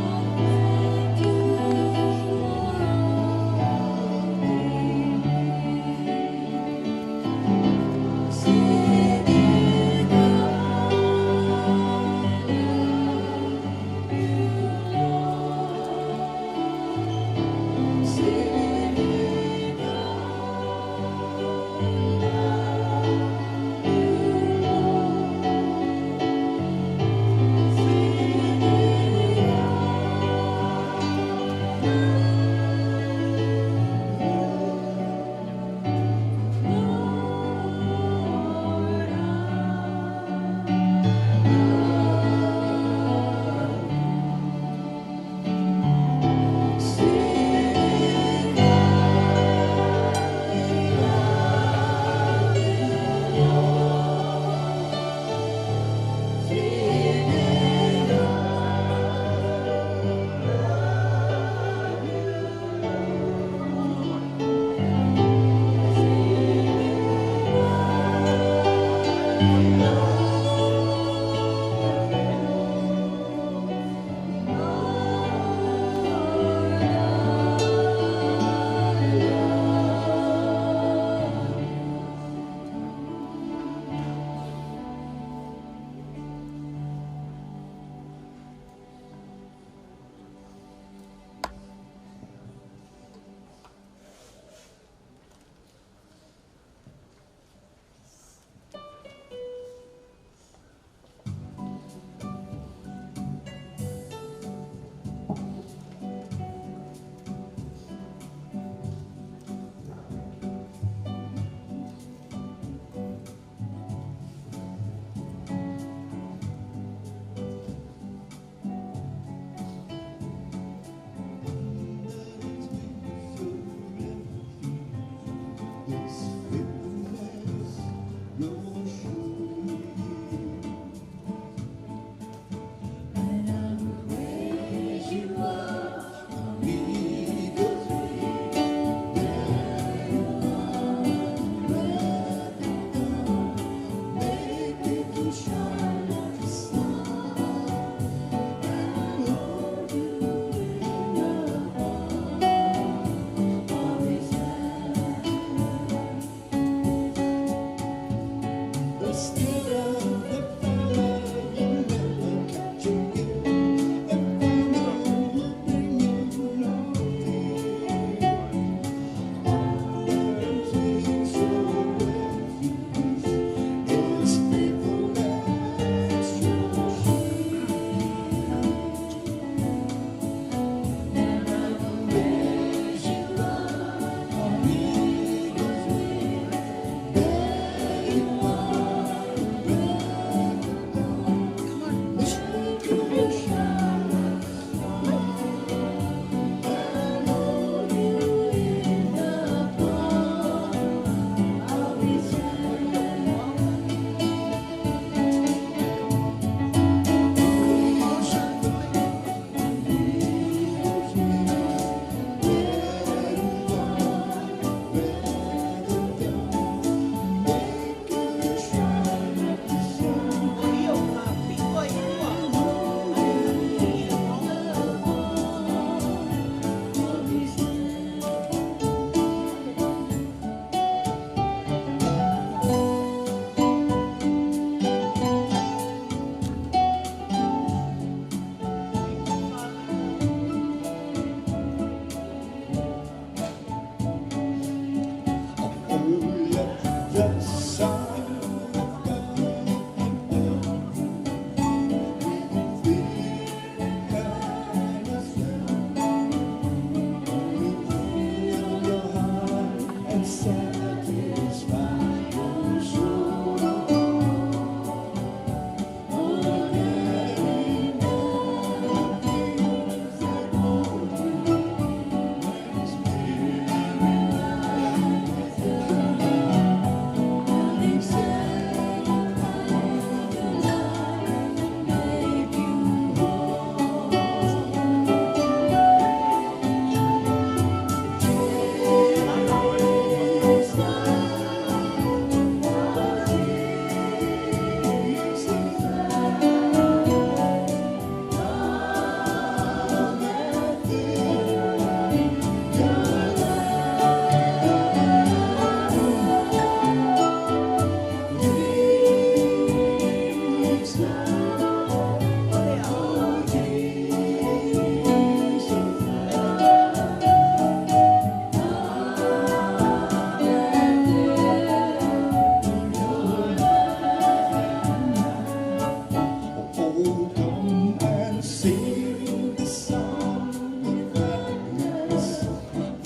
come and sing the song of gladness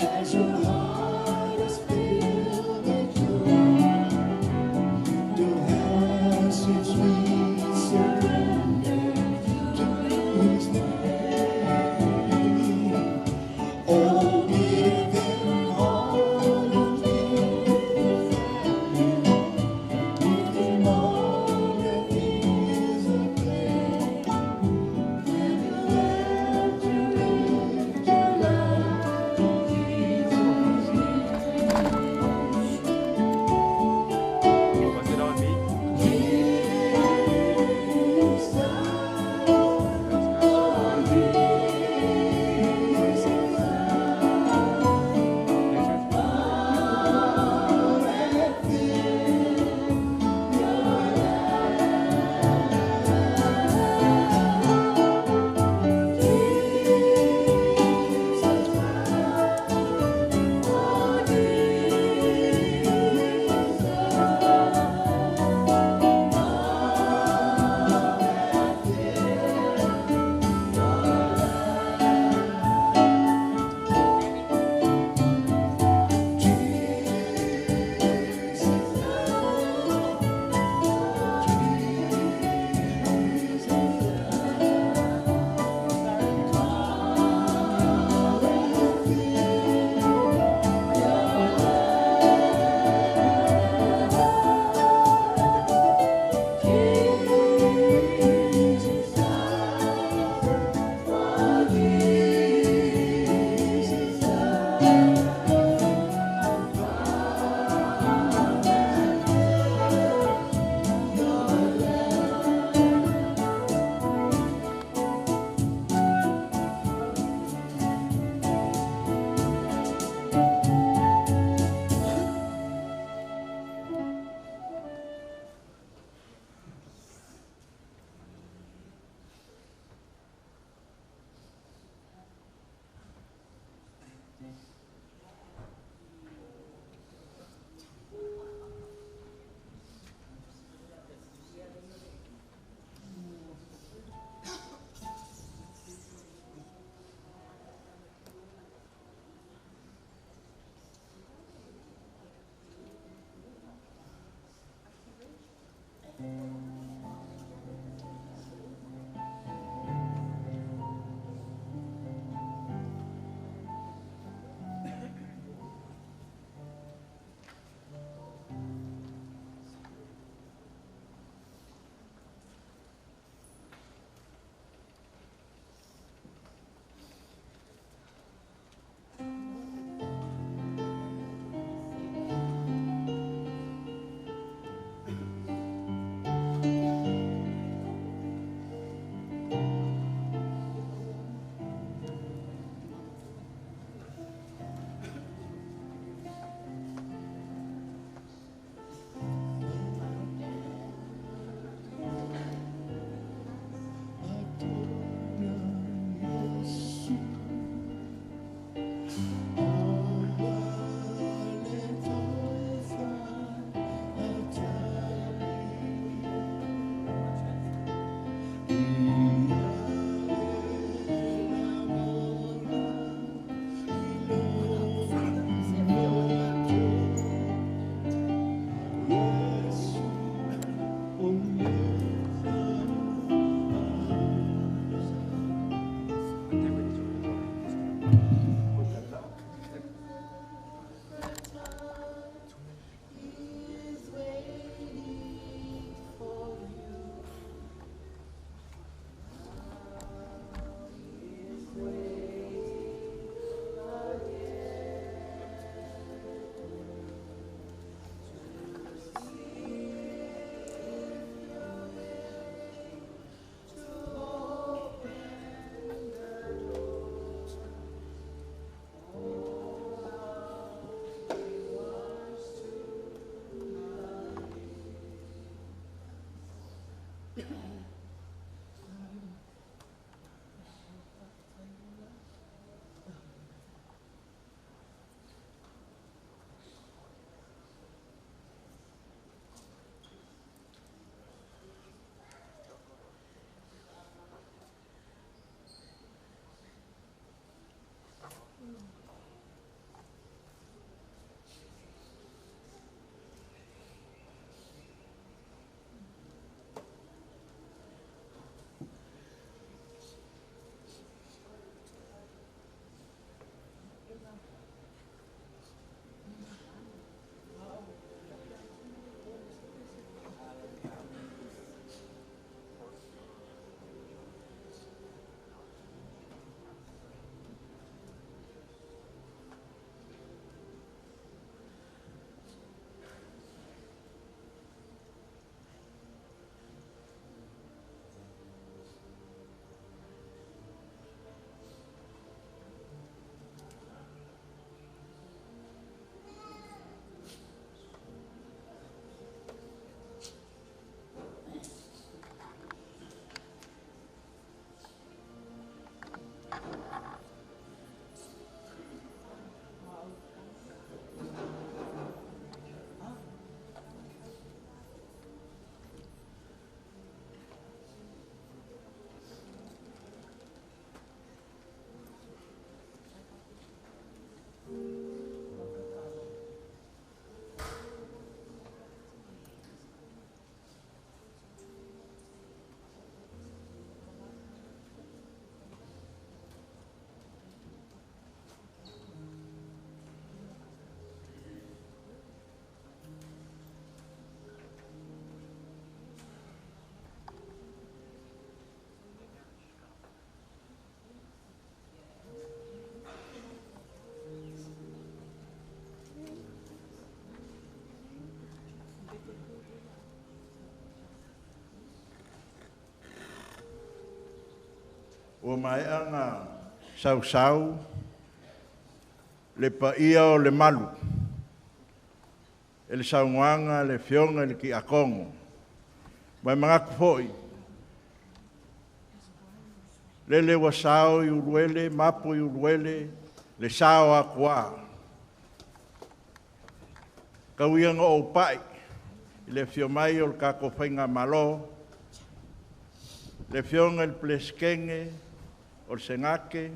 as your heart is filled with joy. Your hands in sweet surrender to His name. Oh, give Him all you need. Give Him all that is a plan. o mai anga sau le paia o le malu. E le sauanga, le fionga, le ki akongo. Mai mga kufoi. Le wasao i uruele, mapu i uruele, le sao a kua. Kauianga o pai, le fio mai o le kako whainga malo, le fionga il pleskenge, o le sengake,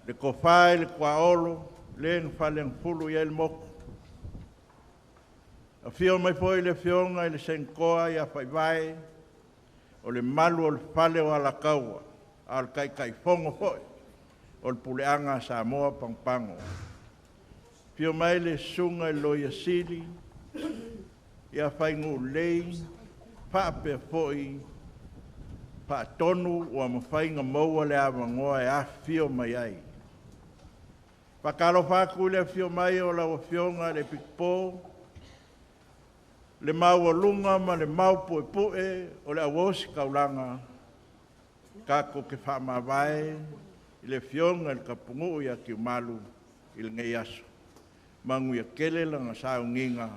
le kofai, le kwaolo, le ngwhale ngfulu i el moku. A fio mai foi le fionga i le senkoa i a whaiwai, o le malu o le whale o ala kaua, al kai fongo foi, o le puleanga Samoa pangpango. Pio mai le sunga i loia sili, i a whaingu lei, whaape foi, whaatonu o a mawhainga maua le awangoa e a fio mai ai. Whakalo whaku le fio mai o la o fionga le pikpo, le mau lunga ma le mau pue o le awosi kaulanga, kako ke whaamawai, i le fionga le kapungu i a ki malu i le ngei aso. Mangu ia kele langa sao nginga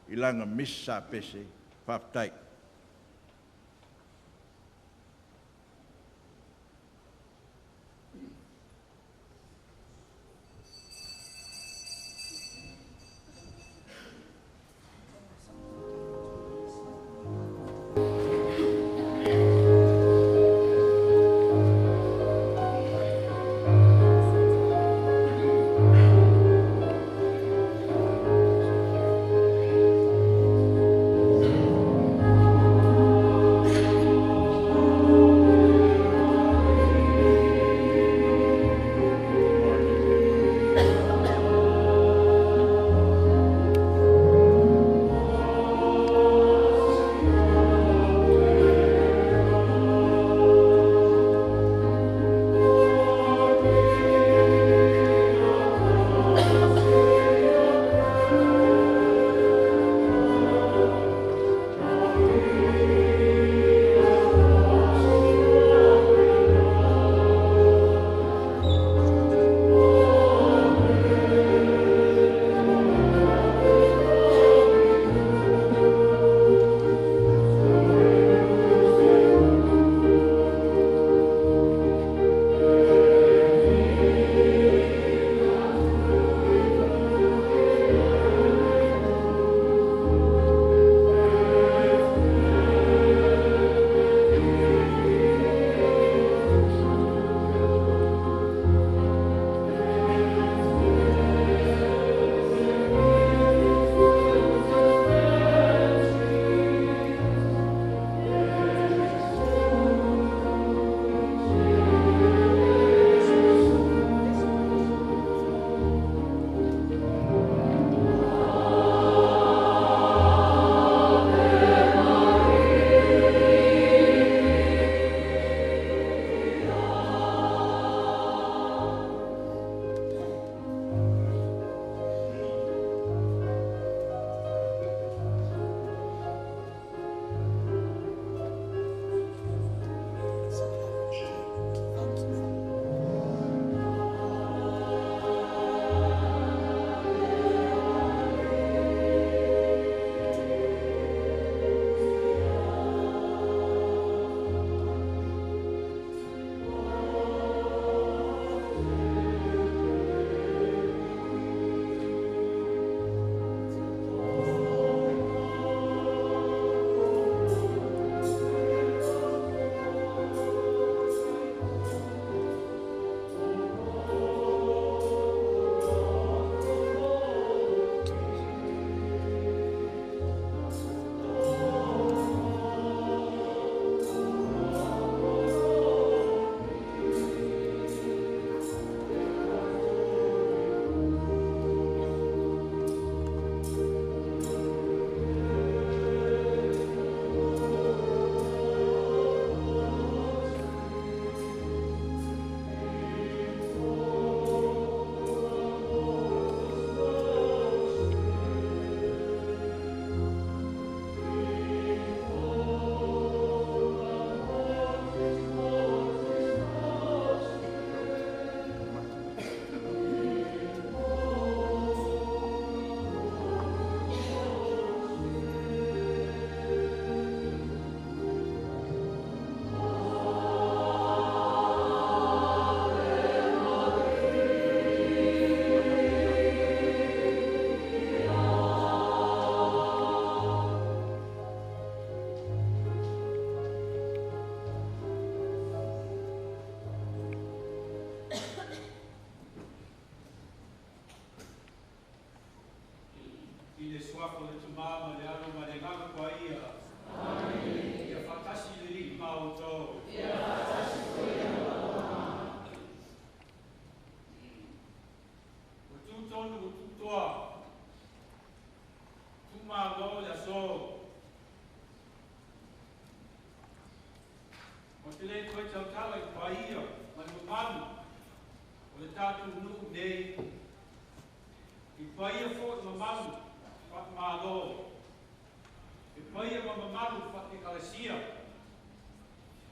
i langa misa pese whaptai. for the Tumama, the Aloma, the Nagapaia. Ia whakasi le li mauto. O tūtonu o tūtoa. Tūmalo le aso. O te le koe tautala I paia, manu manu. O le tātou nuu nei. I paia fo I mamalu, whak mālo. I paia ma mamalu whak e kalesia.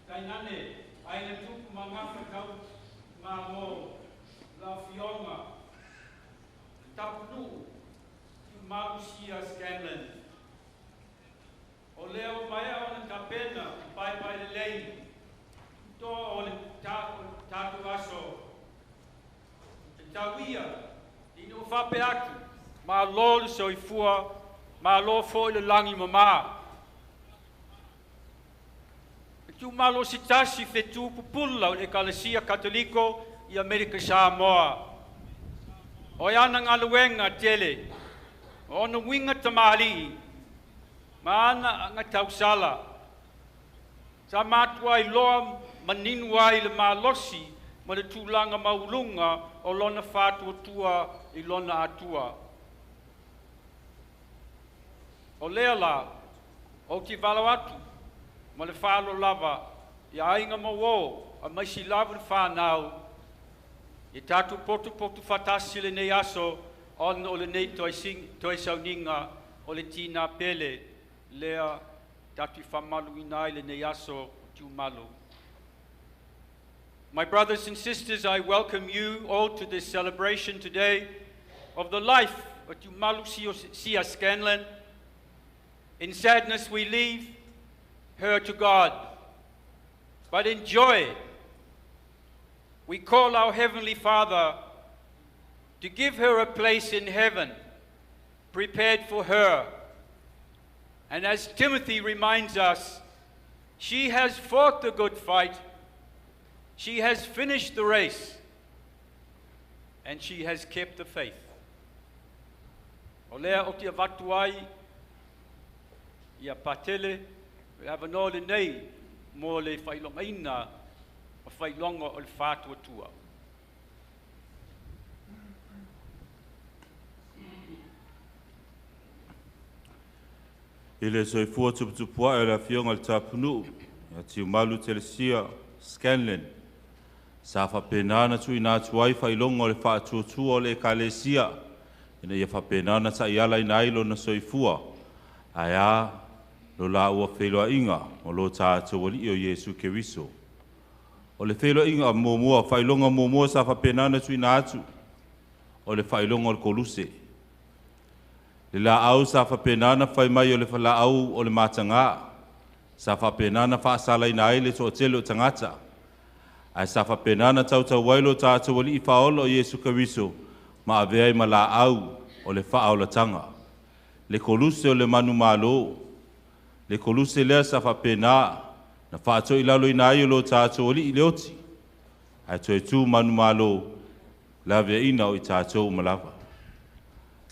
Tai nane, aina tuku ma ngawha kau mālo, la fionga. Tapu nuu, I Malusia Scanlon. O leo mai o na tapena, pai le lei. To o le tātou aso. Te tawia, Ino whape aku, ma lo le soifua, ma lo fo le langi mama. Tu ma lo sitasi fetu pupula o le Kalesia Katoliko I Amerika Samoa. O yana ngaluenga tele, o na winga tamali, ma ana nga tausala. Sa matua I loa maninua I le malosi, ma le tūlanga maulunga o lona whātua tua I lona atua. O lea la, o ki walo atu, ma le whālo lava, I ainga mawo, a maisi lava le whānau, I tātu potu whatasi le nei aso, on o le nei toi sauninga, o le tina pele, lea tātu whamalu inai le nei aso, tiu malu. My brothers and sisters, I welcome you all to this celebration today of the life of Malusia Scanlon. In sadness we leave her to God, but in joy we call our Heavenly Father to give her a place in heaven prepared for her. And as Timothy reminds us, she has fought the good fight, she has finished the race, and she has kept the faith. O lea o tia watuai, ia patele, hawa no le nei, mo le whailonga ina, o whailonga o le whātua tua. I le soifua tuputupua e la fionga le tāpunu, ia tiu malu telesia Scanlon, sa whapenana tu I nā tuai whailonga o le whātua o le kalesia, ina ia whapenana sa iala I nailo na soifua, aia lo la ua wheloa inga o lo tātua wali o Yesu Keriso. O le wheloa inga mōmua, whailonga mōmua sa whapenana tu I nā atu, o le whailonga o le koluse. Le la au sa whapenana whai mai o le whala au o le mātanga, sa whapenana whaasala I nai le so tele o tangata, ai sa whapenana tautau wailo tātua wali I whaola o Yesu Keriso, ma aveai ma la au o le whaolatanga. Le koluse o le manu malo, le koluse lea sa whapena, na whaato I lalo I nai o lo tātua wali I leoti, ai toi tū manu malo, la vea ina o I tātua malava.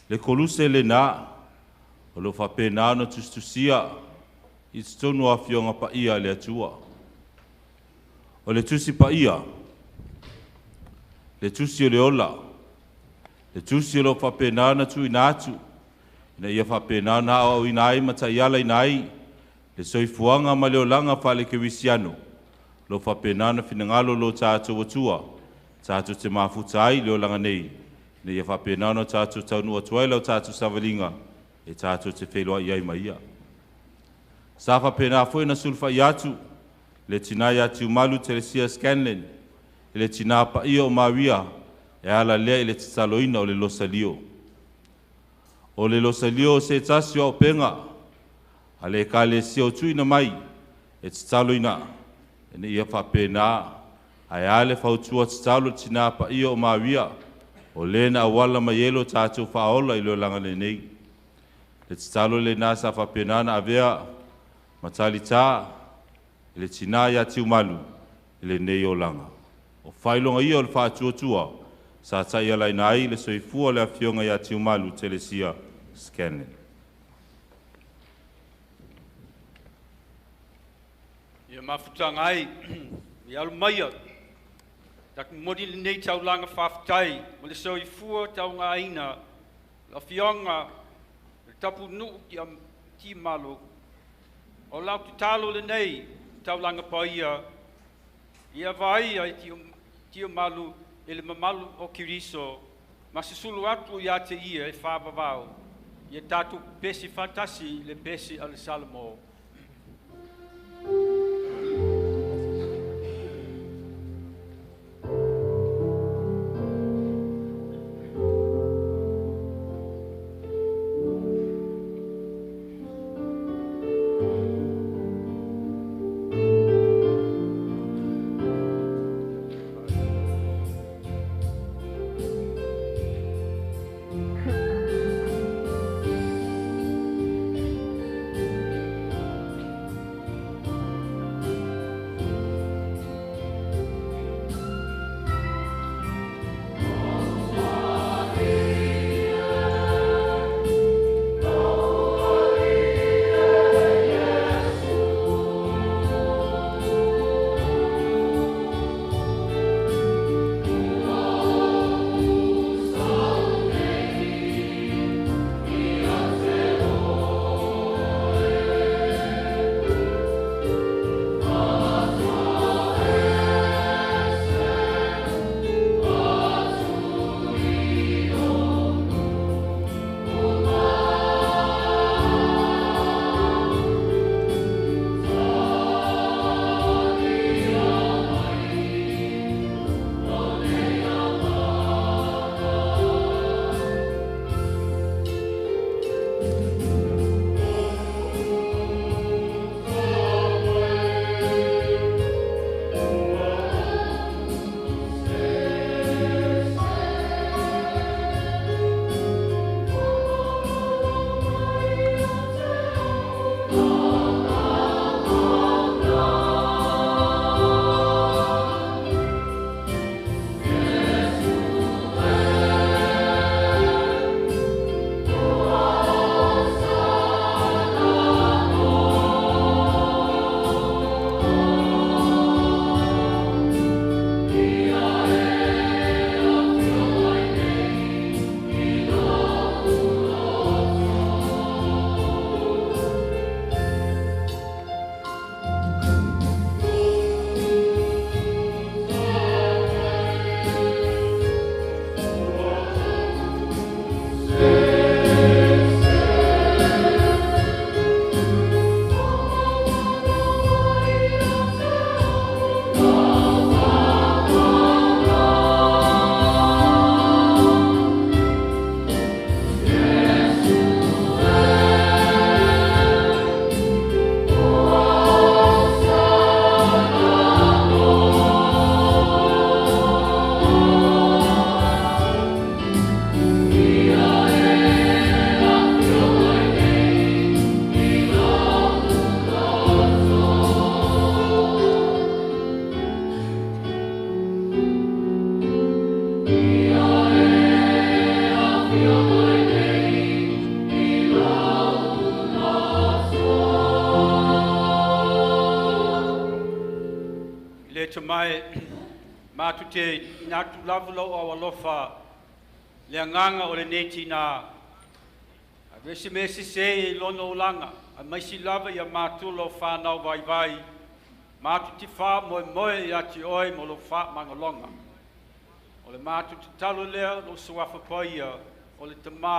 Le koluse le na, o lo whapena no tustusia, I tonu a fionga pa ia le atua. O le tusi pa ia, le tusi o le ola, le tusi o lo whapena na tu I nātu, ina ia whapena na o I nai mata iala I nai, le soifuanga ma leo langa whale ke wisiano, lo whapena na finangalo lo tātou atua, tātou te mafutai leo langa nei, ina ia whapena na tātou taunu atuai lau tātou savalinga, e tātou te wheloa iai mai ia. Sa whapena fwoi na sulfa I atu, le tina ia tiu malu Telesia Scanlon, le tina pa ia o Maria, e ala lea I le titaloina o le losalio. O le losalio se tasio o penga, a le ka le sio tuina mai, e titaloina, e ne ia whapena, a e ale whautua titalo tina pa ia o Maria, o le na awala mai elo tātou whaola I leo langa le nei. Le titalo le nasa whapena na avea, matali tā, le tina ia tiu malu, le nei o langa. O whailonga ia o le whātua sa tai alai nai le soifua le afionga ia tiu malu Telesia Scanlon. mafutanga ai, i alu maia. Tak modi le nei tau langa whawhtai, mo le soi fua tau ngā ina, la fionga, le tapu nu ki am ti malo. O lau tu talo le nei, tau langa paia, ia vai ai ti o malu, ele mamalu o kiriso, ma se sulu atu ia te ia e whāpawau, ia tatu pesi fantasi le pesi ale Salomo. mai matu te natu lavalo o alofa le nganga o le neti na avesi mesi se lono langa a mai si lava ia matu lo fa na vai vai matu ti fa mo mo ia ti oi mo lo fa mangolonga o le matu te talo le lo suafa paia o le tama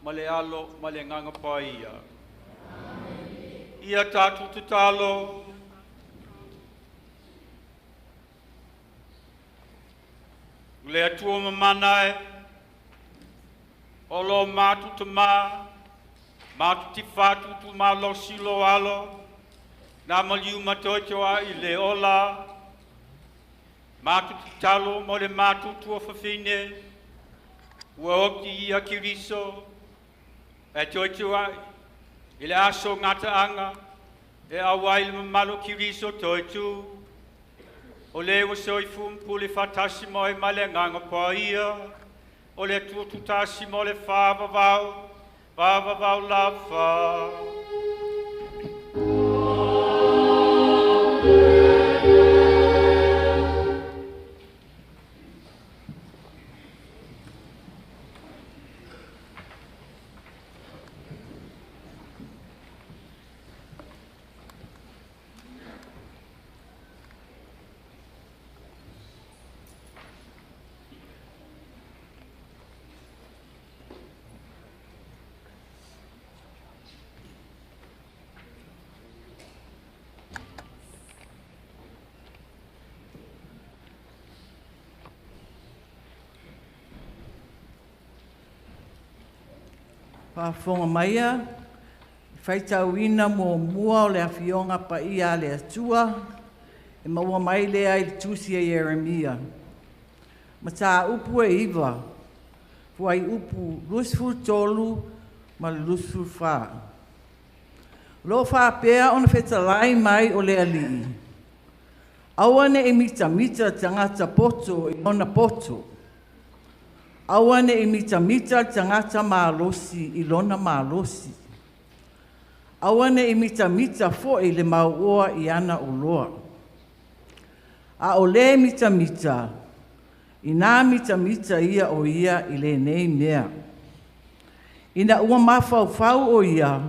ma le alo ma le nganga paia ia tatu te talo le atua mamanae, o lo matu te mā, matu ti whātu tu mā lo silo alo, nā maliu matoitoa I le ola, matu ti talo mo le matu tua whawhine, ua okti ia kiriso, e toitoa I le aso ngata anga, e awai le mamalo kiriso toitu, o le wa soifum pule fatasi mo e male nganga paia, o le tutasi mo le whāwawau lafa. Whaafonga maia, whaitauina mō mua o le awhionga pa ia le atua, e maua mai lea i tusi a Yeremia. Ma tā upu e iwa, fuai upu lusfu tolu ma lusfu wha. Lo wha pēa ona whetalai mai o le alii. Awane e mita mita tangata poto i ona poto. Awane e mita mita tangata maalosi i lona maalosi. Awane e mita mita fo i le mauoa i ana uloa. A o le mita mita, i nā mita mita ia o ia i le nei mea. Ina ua mawhau o ia,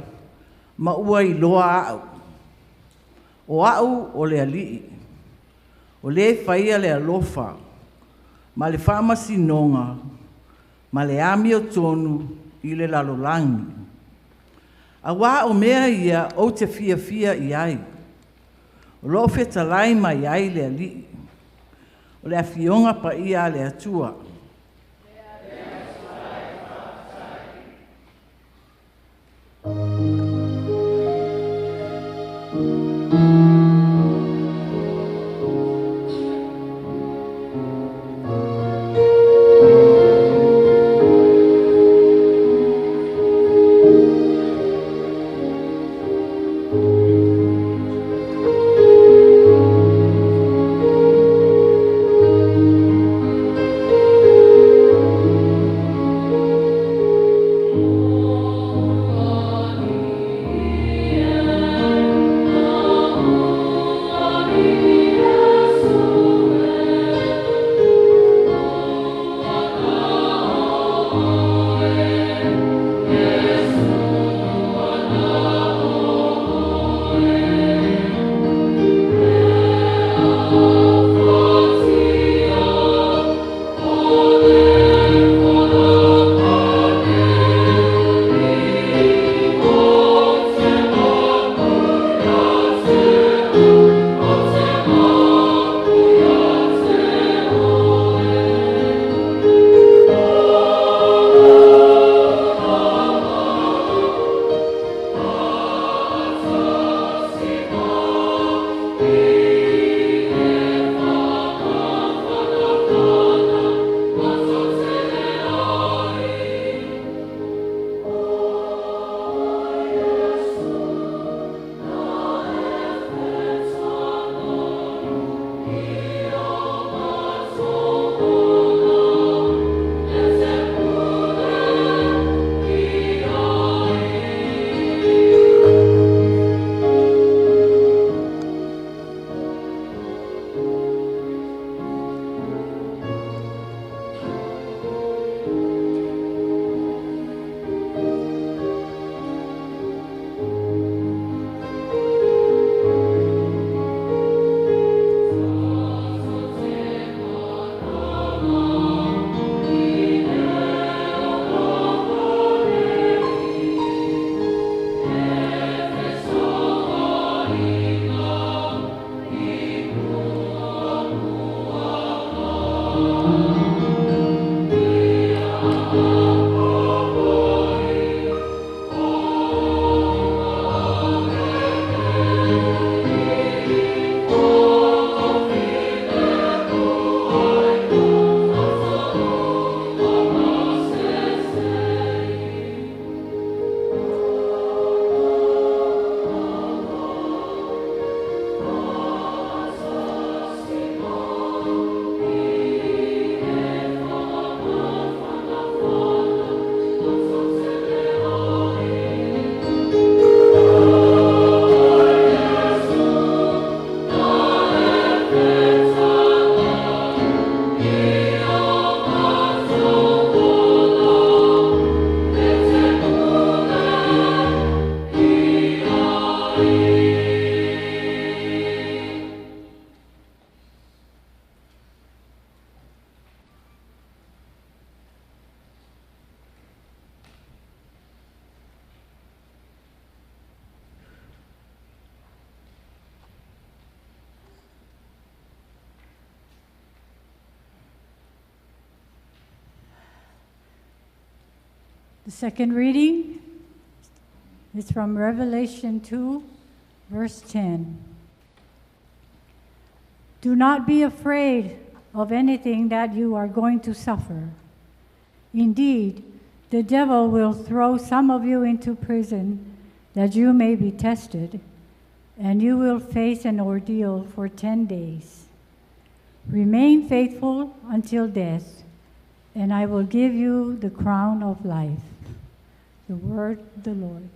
ma ua i loa au. O au o le alii. O le whaia le alofa, ma le whamasinonga, ma le ami o tonu i le lalolangi. A wā o mea ia o te fia fia i ai. O lo whetalai mai ai le alii. O le awhionga pa ia le atua. The second reading It's from Revelation 2, verse 10. Do not be afraid of anything that you are going to suffer. Indeed, the devil will throw some of you into prison that you may be tested, and you will face an ordeal for 10 days. Remain faithful until death, and I will give you the crown of life. The word of the Lord.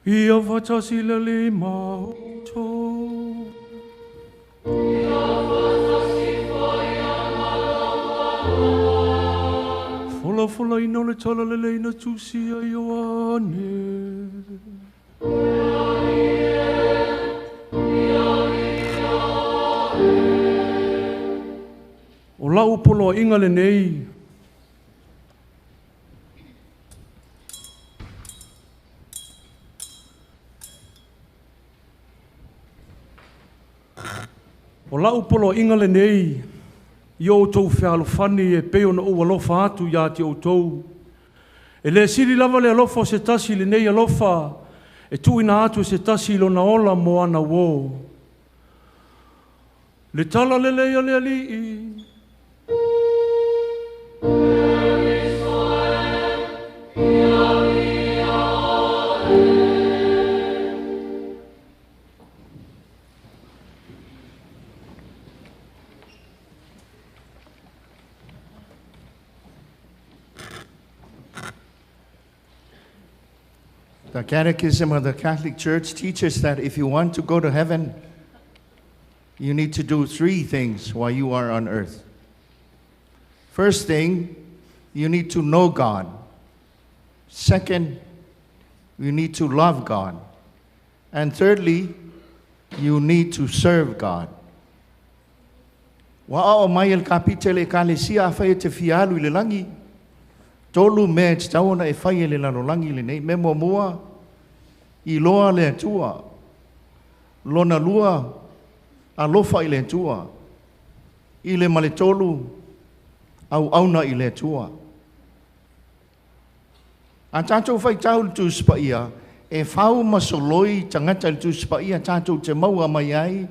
Ia whatasila le maoto. Fola fola ino le tala le leina tusi a Ioane. O lau polo inga le nei. O lau polo inga le nei, i o tau whialofani e peo na ua lofa atu ia te o tau. E le siri lava le alofa o se tasi le nei alofa, e tu ina atu se tasi lo na ola mo ana wo. Le tala le leia le alii. The Catechism of the Catholic Church teaches that if you want to go to heaven, you need to do 3 things while you are on earth. First thing, you need to know God. Second, you need to love God. And thirdly, you need to serve God. Wa o mai el kapitele kalesia fa te fialu le langi. Tolu me te tauna e whai le lanolangi le nei, me mua, i loa le atua, lona lua, a lofa i le atua, i le male tolu, au auna i le atua. A tātou whai tau tu spaia, e whau masoloi tangata tu spaia tātou te maua mai ai,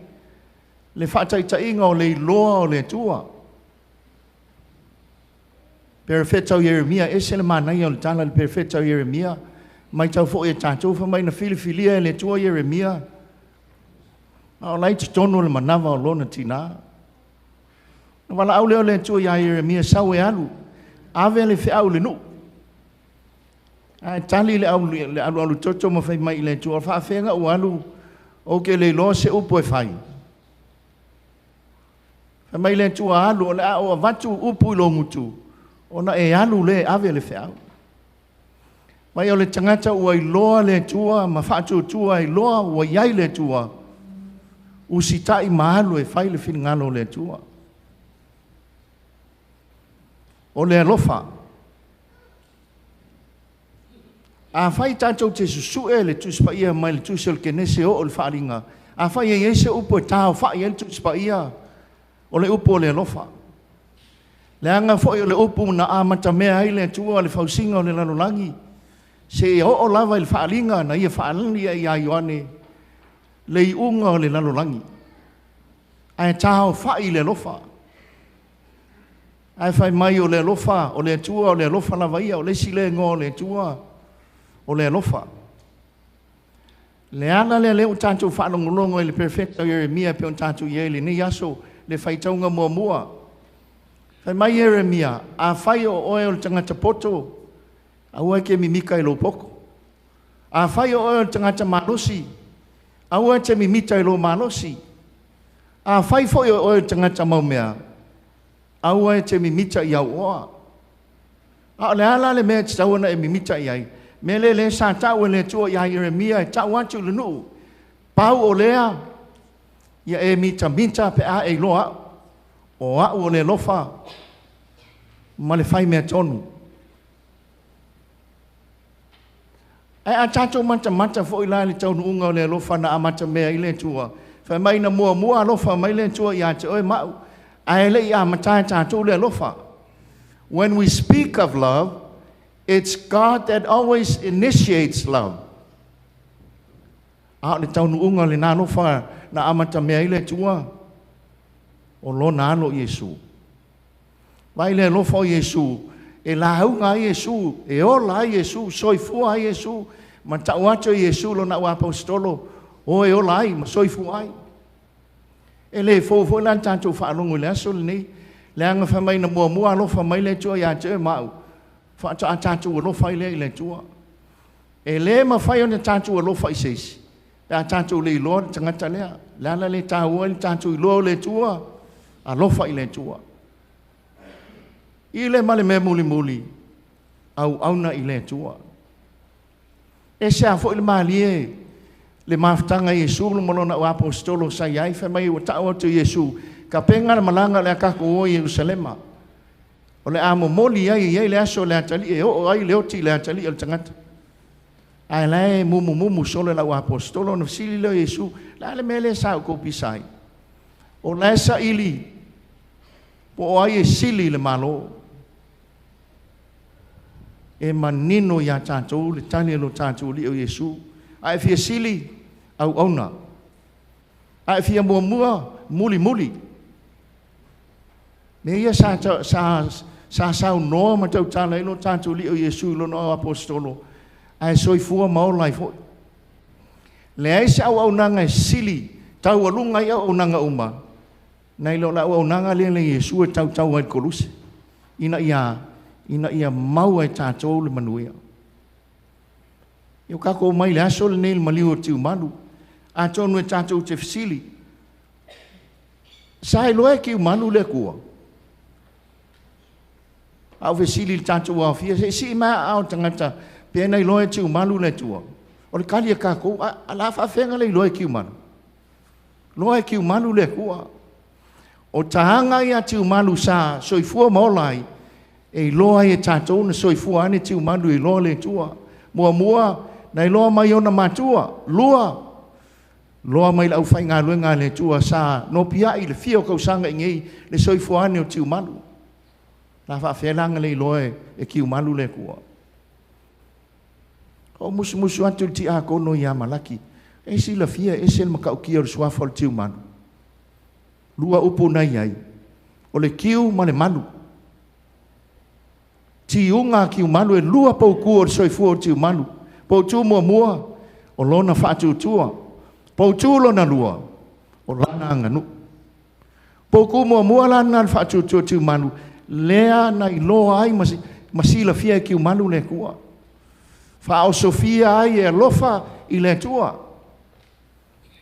le whatai tainga o le loa o le atua. Perfetau Jeremia, ese le manai o le tala le perfetau Jeremia, mai tau fo e tātou fa mai na filifilia e le tua Jeremia. O lai te tonu le manawa o lona tina. Na wala au leo le tua ia Jeremia sau e alu, ave le fe au le nu. Ai tali le alu toto ma fai mai le tua, fa fenga o alu, o ke le lo se upo e fai. Fa mai le tua alu, o le au avatu upu i lo mutu. Ona e alu le ave le feau. Mai o le tangata ua i loa le tua, ma whaatu tua i loa ua iai le tua. Usitai maalu e whai le whingalo le tua. O le alofa. A whai tātou te susu e le tuspa ia mai le tusel ke nese o le whaaringa. A whai e ese upo e tāo whai e tuspa ia o le upo le alofa. Le anga fo le upu na amata mea ai le tua le fausinga o le lanolangi. Se o lava il whaalinga na ia whaalinga ia Ioane. Le unga o le lanolangi. Ai tau fai le lofa. Ai fai mai o le lofa, o le tua, o le lofa la vaia, o le sile ngō le tua, o le lofa. Le ana le leo tātou whanongolongo e le perfecta Jeremia pe on tātou iele, ni yaso le whaitaunga mua mua. Fai mai Jeremia, a whai o oe o le tangata poto, a ua ke mimika i lo poko. A whai o oe o le tangata malosi, a ua te mimita i lo malosi. A whai foi o oe o le tangata maumea, a ua te mimita i au oa. A le ala le mea te tauana e mimita i ai. Me le sa tau le tua ia Jeremia e tau atu le nuu. Pau o lea, ia e mita pe a e loa, o a o le lofa, ma le fai mea tonu. E a tatou mata fo i la le tau nuunga o le lofa na amata mea i le tua. Fai mai na mua lofa mai le tua ia te oe mau. A e le ia matai tatou le lofa. When we speak of love, it's God that always initiates love. A le tau nuunga le nā lofa na amata mea i le tua. O lo nalo Yesu. Vai le lofa o Yesu. E la haunga Yesu. E ola Yesu. Soifua Yesu. Ma tau ato Yesu lo na ua apostolo. O e ola ai. Ma soifua ai. E le fōfo lan tātou whaalongu le aso le nei. Le anga whamai na mua lofa mai le tua ia te mau. Whaata a tātou lofa i le tua. E le ma whai o na tātou lofa i seisi. E a tātou le iloa tangata lea. Le ala le tāua le tātou iloa le tua. A lofa i le tua. I le male me muli au auna i le tua. E se a fo i le maalie le maftanga Yesu lo molona o apostolo sa iai fa mai o tau atu Yesu ka penga le malanga le kako o Jerusalema. O le amo moli ai le aso le atali e o ai le oti le atali al tangata. Ai le mumu solo la o apostolo no sili le Yesu la le mele sa ko pisai. O la sa ili po ai sili le malo. E manino ya tātou le tani lo tātou li o Yesu. Ai fia sili au ona. Ai fia mua muli. Me ia sa no ma tau tala ilo tātou li o Yesu lo no apostolo. Ai soifua maolai fo. Le ai sa au nanga sili tau alunga ia o nanga uma. Nei lo la au nanga le Yesu tau ai koluse. Ina ia mau ai tātou le manuia. Yo kako mai le aso le nei maliu tiu malu. A tonu e tātou te fisili. Sai loe ki malu le kua. Au fisili le tātou au fia. Si ma au tangata pena i loe tiu malu le tua. O le kali e kako ala whawhenga le loe ki malu. Loe ki malu le kua. O tahanga ia tiu malu sa soifua maolai. E loa e tātou na soifua ane tiu malu i loa le tua. Mua, nei loa mai ona matua, loa mai lau whai ngā luenga le tua sa, no pia i le fio kau sanga i ngei, le soifua ane o tiu malu. La whawhelanga le loa e kiu malu le kua. O musu atu ti a kono i amalaki, e si la fia, e se makau kia o suafa o tiu malu. Lua upo nai ai, o le kiu ma le malu. Ti unga ki malu e lua pau kua o soifua o tiu malu. Pau tu mua, o lona whaatu tua. Pau tu lona lua, o lana anganu. Pau ku mua lana whaatu tua tiu malu. Lea na i loa ai masila fia ki malu le kua. Whao sofia ai e lofa i le tua.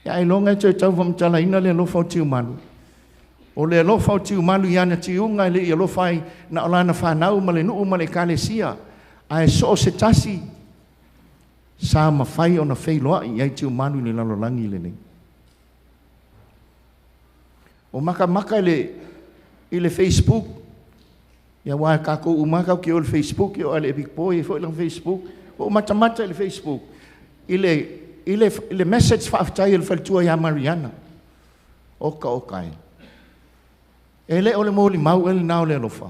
Ia i longa e tau wamtala ina le lofa o tiu malu. O le lofa o tiu malu iana tiu unga le i lofai na olana whanau ma le nuu ma le kalesia. Ai so se tasi sa ma fai ona fei loa i ai tiu malu ni lalolangi le nei. O maka i le Facebook. Ia wā kako umaka ki o le Facebook i o ale epikpo i fo i lang Facebook. O mata i le Facebook. I le message whaafitai le whalitua ia Mariana. Oka e. Ele ole mo li mau ele nao le lofa.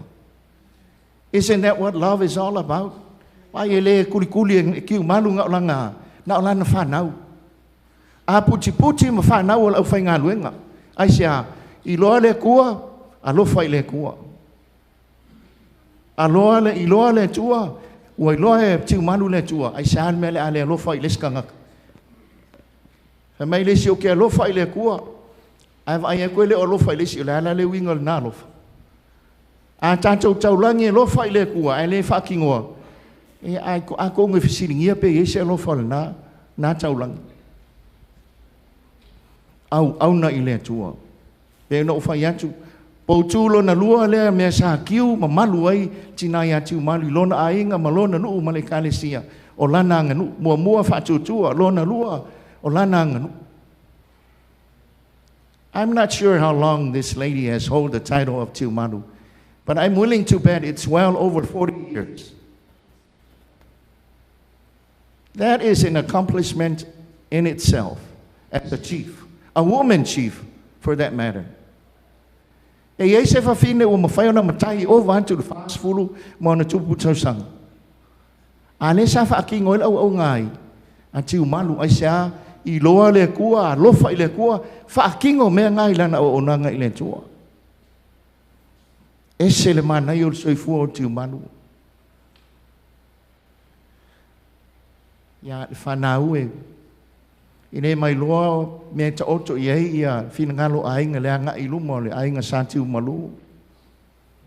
Isn't that what love is all about? Wai ele kuli ki malu nga olanga na whanau. A puti ma whanau o lau whai ngā luenga. Ai sia I loa le kua, alofa i le kua. I loa le tua, ua i loa e tiu malu le tua, ai saan mele a le alofa i le skangaka. Fa mai le si o ke alofa i le kua, ai vai e koe le alofa i le si o le ala le winga le na alofa. A tātou taulangi e lofa i le kua, ai le whakingoa. E a ko ngai whisiringia pe e se alofa le na taulangi. Au na i le tua. Pe no whai atu. Pou tūlo na lua lea mea sa kiu ma malu ai tina i atu malu lona a inga ma lona nuu ma le kalesia o lana anga nuu. Mua whatutua lona lua o lana anga nuu. I'm not sure how long this lady has held the title of Tiumalu, but I'm willing to bet it's well over 40 years. That is an accomplishment in itself as a chief, a woman chief for that matter. E ei se whawhine o mawhai ona matai o vantu le whaasfulu mo na tupu tausanga. A le sa whaaki ngoi lau au ngai, a Tiumalu ai sea I loa le kua, lofa I le kua, whaakingo mea ngai lana o onanga I le tua. E se le mana I o soifua o Tiumalu. Ia le whanau e. I ne mai loa mea ta oto I ei ia whina ngalo ainga le anga I lumo le ainga sa Tiumalu.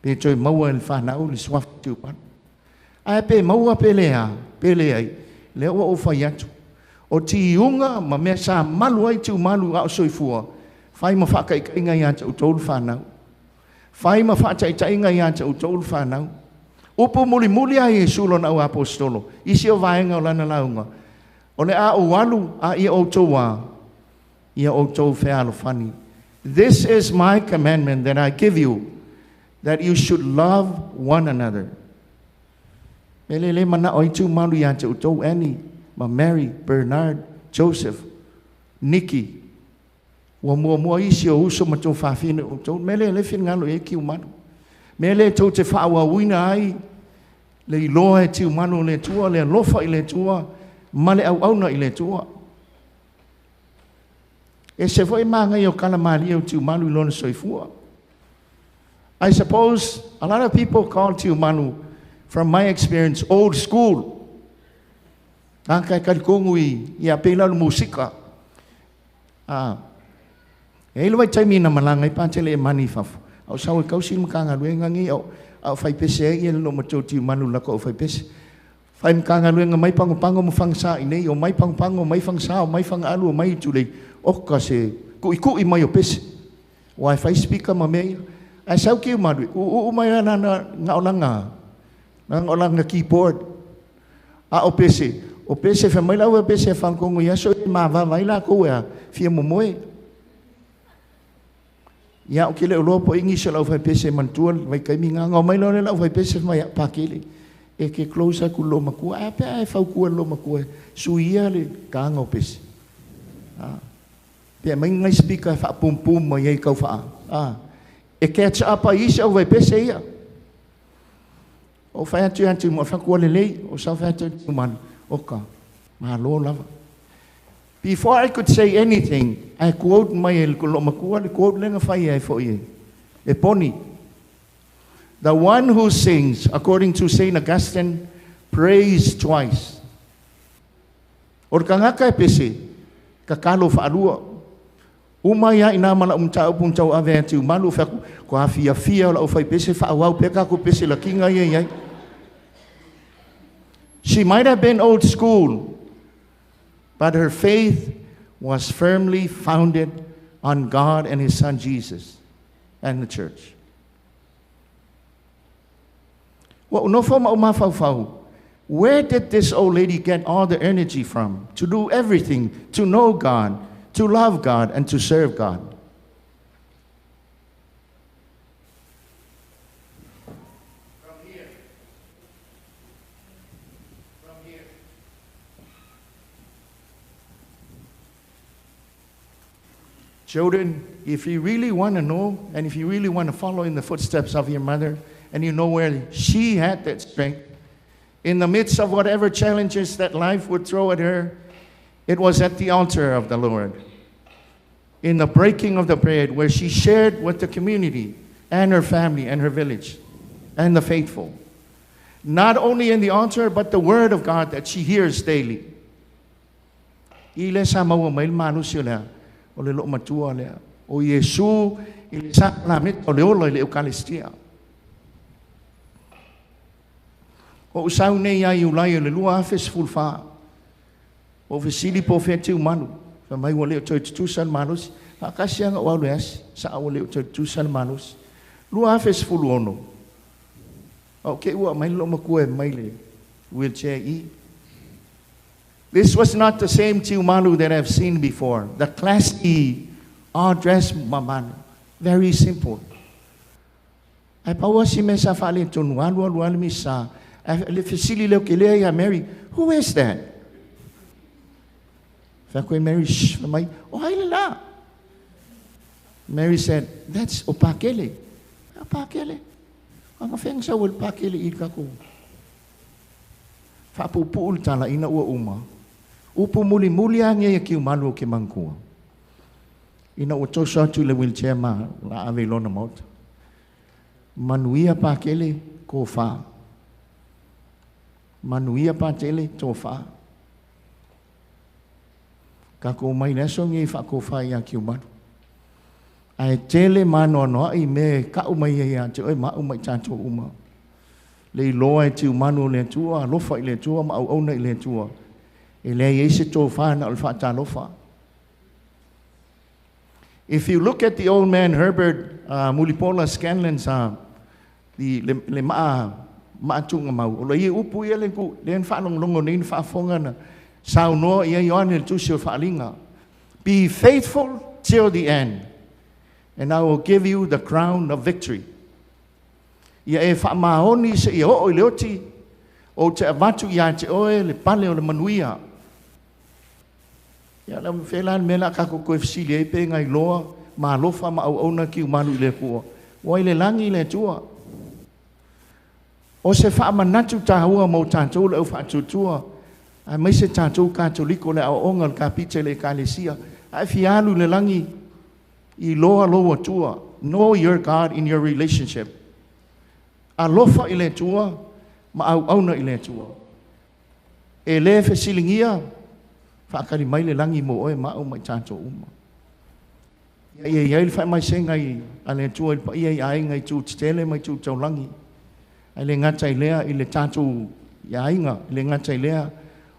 Pe toi maua le whanau le swaf Tiumalu. Ai pe maua pe lea ai, le ua o whai atu. O ti unga ma mea sa malu ai Tiumalu a o soifua. Whai ma whakaikai ngai ata o tolu whanau. Whai ma whakaikai ngai ata o tolu whanau. Upo muli ai e sulo na o apostolo. Isi o vaenga o lana launga. O le a o walu a ia o toa. Ia o tau whealo whani. This is my commandment that I give you, that you should love one another. Mele le mana o Tiumalu i ata o tau Annie. Ma Mary, Bernard, Joseph, Nikki. Wa mua isi o uso ma tau whawhine o tau. Mele le whina ngalo e Tiumalu. Mele tau te whaawa wina ai. Le iloa e Tiumalu le tua, le lofa I le tua, ma le au auna I le tua. E se foi manga I o kalamari o Tiumalu I lona soifua. I suppose a lot of people call Tiumalu, from my experience, old school. Kai karikongu I apela le musika. E ilo vai taimi na malanga I pātele e mani fafu. Au sau e kausi makanga luenga ngi au whai pese e lo matou Tiumalu lako au whai pese. Whai makanga luenga mai pango mo whangsa I nei o mai pango mai whangsa o mai whangalu o mai tūlei. Oka se kui mai o pese. Wai whai speaker ma mea. A sau ki umadui. Mai ana nga olanga. Nga olanga keyboard. A o pese. O pese fe mai lau pese whankongo ia so I ma vai la ko ea fia momoe. Ia o kele o lopo ingi se lau fai pese mantua vai kaimi nga ngau mai lau le lau fai pese mai pakele. E ke closer ku lo makua a pe ai fau kua lo makua suia le ka ngau pese. Pe mai ngai speaker fa pum mai ai kau fa. E catch up ai se o vai pese ia. O fai atu mo fa kua le lei o sa fai atu man. Oka, mahalo lava. Before I could say anything, I quote my kolomakua, I quote lenga fai ai fo ye. E poni. The one who sings, according to Saint Augustine, prays twice. Or kangaka e pese, kakalo whaalua. Umaya ina mala umtau ave Tiumalu whaku, ko hawhia o fai pese whaawau peka ko pese la kinga ye. She might have been old school, but her faith was firmly founded on God and His Son Jesus and the church. Where did this old lady get all the energy from to do everything, to know God, to love God, and to serve God? Children, if you really want to know, and if you really want to follow in the footsteps of your mother, and you know where she had that strength, in the midst of whatever challenges that life would throw at her, it was at the altar of the Lord. in the breaking of the bread, where she shared with the community and her family and her village and the faithful. Not only in the altar, but the word of God that she hears daily. Ile sa maua mail manusio lea, o le lo matua lea, o Yesu ile sa lamit o le olo ile Eucharistia. O usau nei ia iulai o le lua afes fulfa, o vesili po fetiu manu, fa mai wale o toi tutusan manus, fa kasianga o alu asi, sa wale o toi tutusan manus, lua afes fulu ono. O ke ua mai lo makue mai le wheelchair i. This was not the same Tiumalu that I've seen before. The classy, all-dressed mamanu. Very simple. Ai paua si me sa fale tonu alu mi sa. Le fisili leo ke lea ia Mary. Who is that? Fa koe Mary, shh, mai, o haile la. Mary said, that's Opakele. Opakele. Ang feng sa wal Pakele i kako. Fa pupuul tala ina ua uma. Upu muli ang ia kiu malu ke mangkua. Ina o tosa tu le wheelchair ma la ave lona mot. Manuia Pakele ko fa. Manuia Pakele to fa. Kako mai neso ngi fa ko fa ia kiu malu. Ai tele mano no ai me ka umai ia te oi ma umai tanto uma. Le loa tu manu le tua lo fa le tua ma au nei le tua. If you look at the old man Herbert Mulipola Scanlon's the le maatunga mau o le upu ia le ku len fa long longo nin fa fonga na sao no ia yon le tusio fa linga. Be faithful till the end, and I will give you the crown of victory. Ia e fa maoni se ia o leoti o te avatu ia te oe le pale o le manuia. Ia la felan mela ka ko koefsili e pe ngai loa ma lofa ma au ona ki manu le pu. Wa ile langi le tua. O se fa manatu ta hua mo tanto le fa tutua. Ai mai se tanto katoliko le au onga ka pite le kalesia. Ai fialu le langi I loa loa tua. Know your God in your relationship. A lofa ile tua ma au ona ile tua. E le fe silingia whakari mai le langi mo oe ma o mai tanto uma. Ia ia whai mai se ngai ale tua ia ia ngai tu tele mai tu tau langi. Ai le ngatai lea I le tanto ia inga le ngatai lea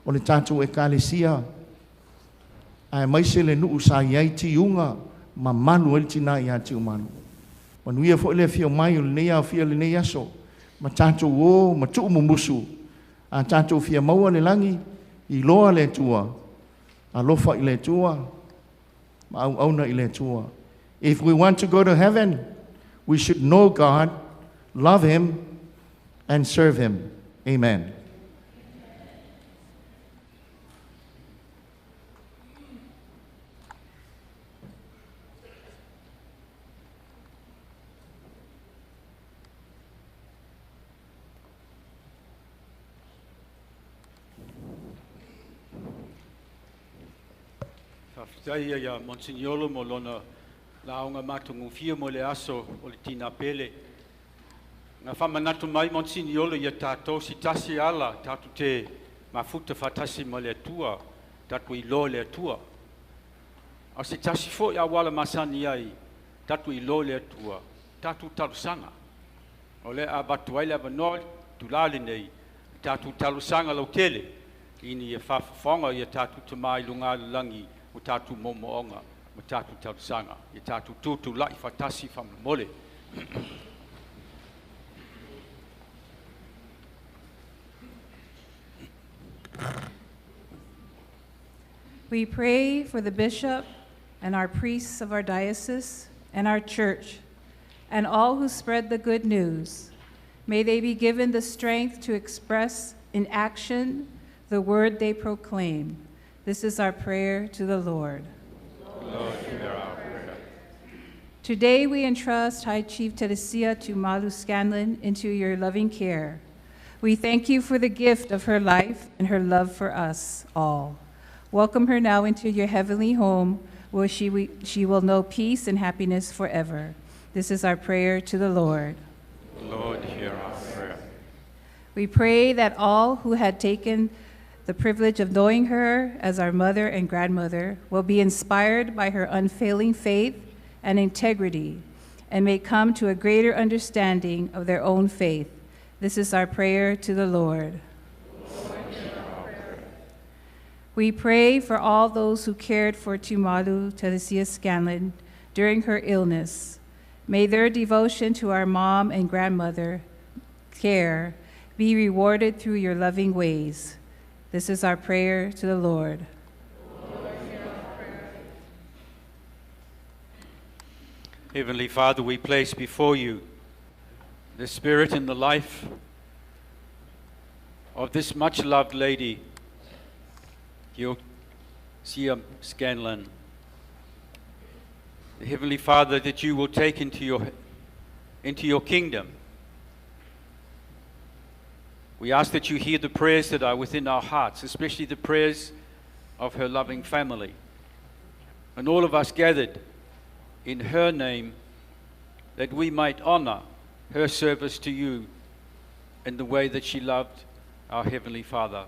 o le tanto e kalesia. Ai mai se le nuu sa iai ti unga ma manu el tina ia ti umanu. Manuia fo le fio mai o le nea fia le nea so. Ma tanto o ma tu mumusu. A tanto fia maua le langi I loa le tua. A lofa I le tua. Ma au auna I le tua. If we want to go to heaven, we should know God, love Him, and serve Him. Amen. Whawhitai ia Monsignolo mo lona laonga matungu fia mo le aso o le tina pele. Ngā whamanatu mai Monsignolo ia tātou si tasi ala, tātou te mafuta whatasi mo le tua, tātou I lo le tua. A si tasi fo ia wala masani ai, tātou I lo le tua, tātou talusanga. O le a batu ai le avanoi, tulale nei, tātou talusanga lau tele, ini ia whawhawhonga ia tātou te mai lunga langi, o tātou momoonga, o tātou talusanga, ia tātou tūtu lai whatasi whamole. We pray for the bishop and our priests of our diocese and our church and all who spread the good news. May they be given the strength to express in action the word they proclaim. This is our prayer to the Lord. Lord, hear our prayer. Today we entrust High Chief Teresia Tumalu Scanlon into your loving care. We thank you for the gift of her life and her love for us all. Welcome her now into your heavenly home, where she will know peace and happiness forever. This is our prayer to the Lord. Lord, hear our prayer. We pray that all who had taken the privilege of knowing her as our mother and grandmother will be inspired by her unfailing faith and integrity and may come to a greater understanding of their own faith. This is our prayer to the Lord. We pray for all those who cared for Tumalu Telesia Scanlon during her illness. May their devotion to our mom and grandmother care be rewarded through your loving ways. This is our prayer to the Lord. Heavenly Father, we place before you the spirit and the life of this much-loved lady, Telesia Scanlon. The Heavenly Father, that you will take into your kingdom. We ask that you hear the prayers that are within our hearts, especially the prayers of her loving family. And all of us gathered in her name, that we might honor her service to you in the way that she loved our Heavenly Father.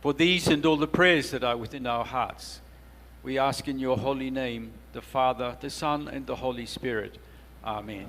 For these and all the prayers that are within our hearts, we ask in your holy name, the Father, the Son, and the Holy Spirit. Amen.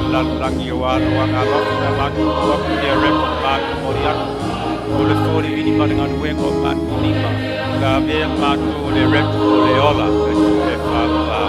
malalangi o alo anga lofi na matu ua kulia repo matu mori atu. O le fori vini maringa nuengo matu lima. Ka vea matu o le repo o le ola. Ka tupe whaua.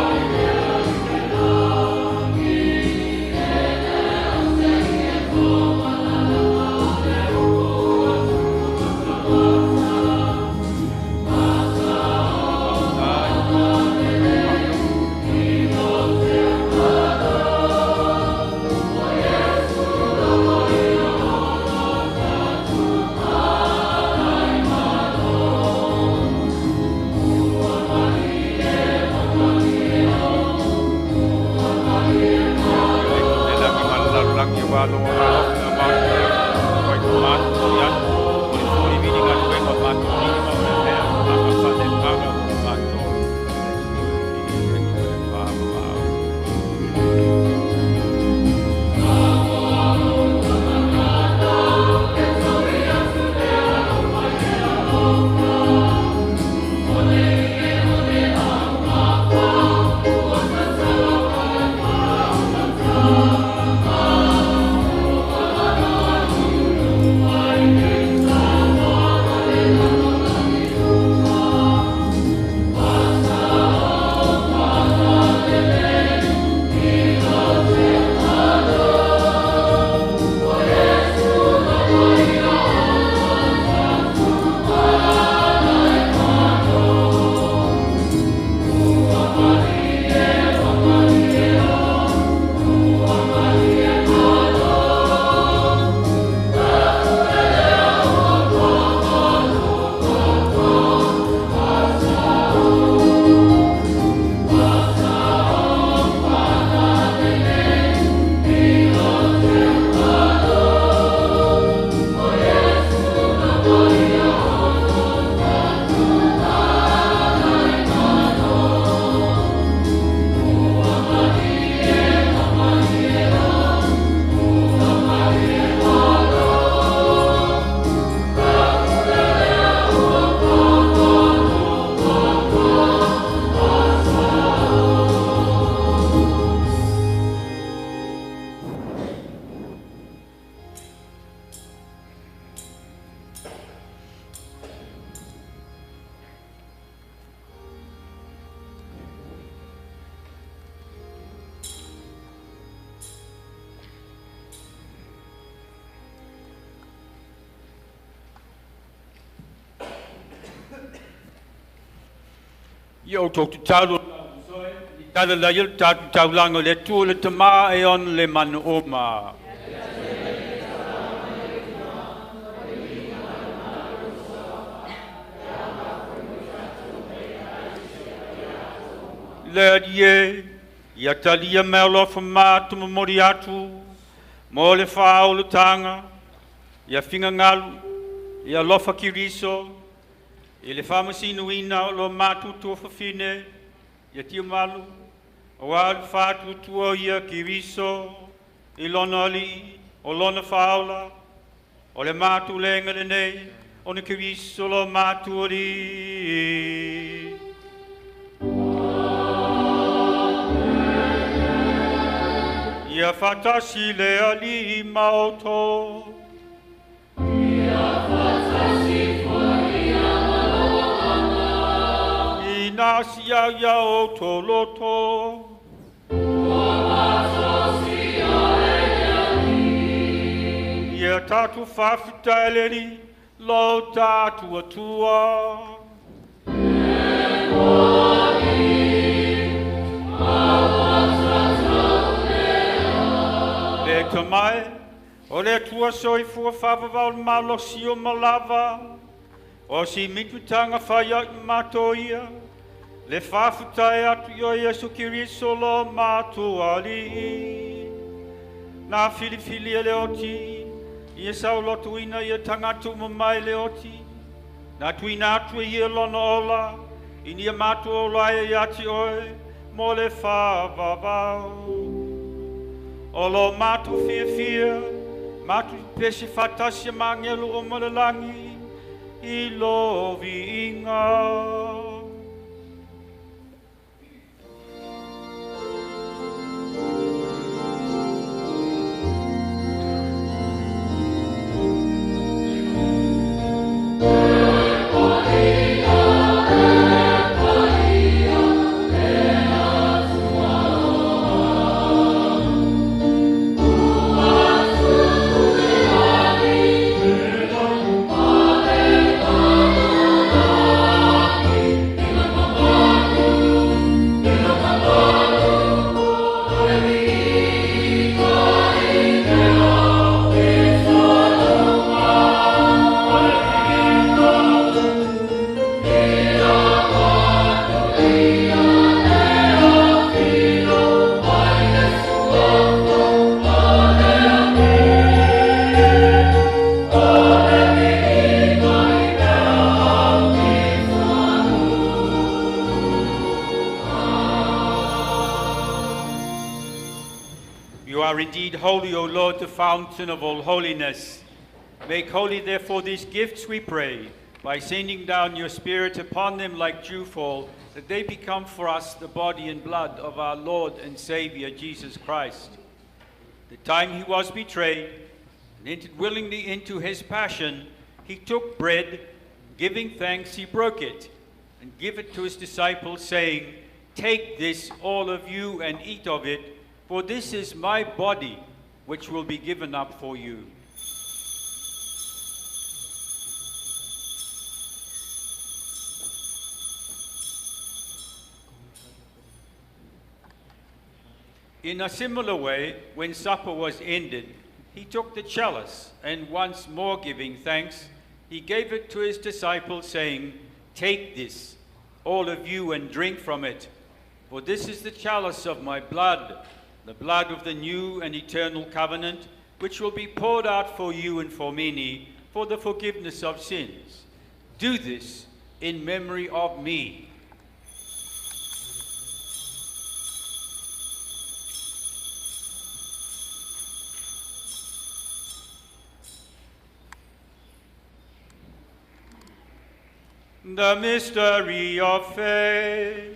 Yo tok tu talu tala la yel ta taulango le tu le tama e on le man oma. Le die ya talia melo fama tu moriatu mo le fao le tanga ya finga ngalu ya lofa kiriso ele fama sinuina lo matu tu fine ya tiu malu wal fatu tu ya kiriso ilonoli olona faula ole matu lengele nei on kiriso lo matu ri ya fatasi le ali mauto Nasia ya otoloto ya tatu fafitaleri lo tatu atua le kamai ole tua soi fu fava malosio malava o si mitutanga faya matoia le fafutai atu yo Yesu Kiriso lo matu ali. Na fili leoti, ye sau lotu ina ye tangatu mamai leoti. Na tuina atu ye lono ola, ini ye matu ola ye yati oe, mo le fa babau. Olo matu fia, matu pesi fatasi mangelu o molelangi, ilo vi inga. are indeed holy, O Lord, the fountain of all holiness. Make holy, therefore, these gifts, we pray, by sending down your Spirit upon them like dewfall, that they become for us the body and blood of our Lord and Savior, Jesus Christ. The time he was betrayed and entered willingly into his passion, he took bread, giving thanks, he broke it, and gave it to his disciples, saying, "Take this, all of you, and eat of it, for this is my body, which will be given up for you." In a similar way, when supper was ended, he took the chalice, and once more giving thanks, he gave it to his disciples, saying, "Take this, all of you, and drink from it, for this is the chalice of my blood, the blood of the new and eternal covenant, which will be poured out for you and for many for the forgiveness of sins. Do this in memory of me." The mystery of faith.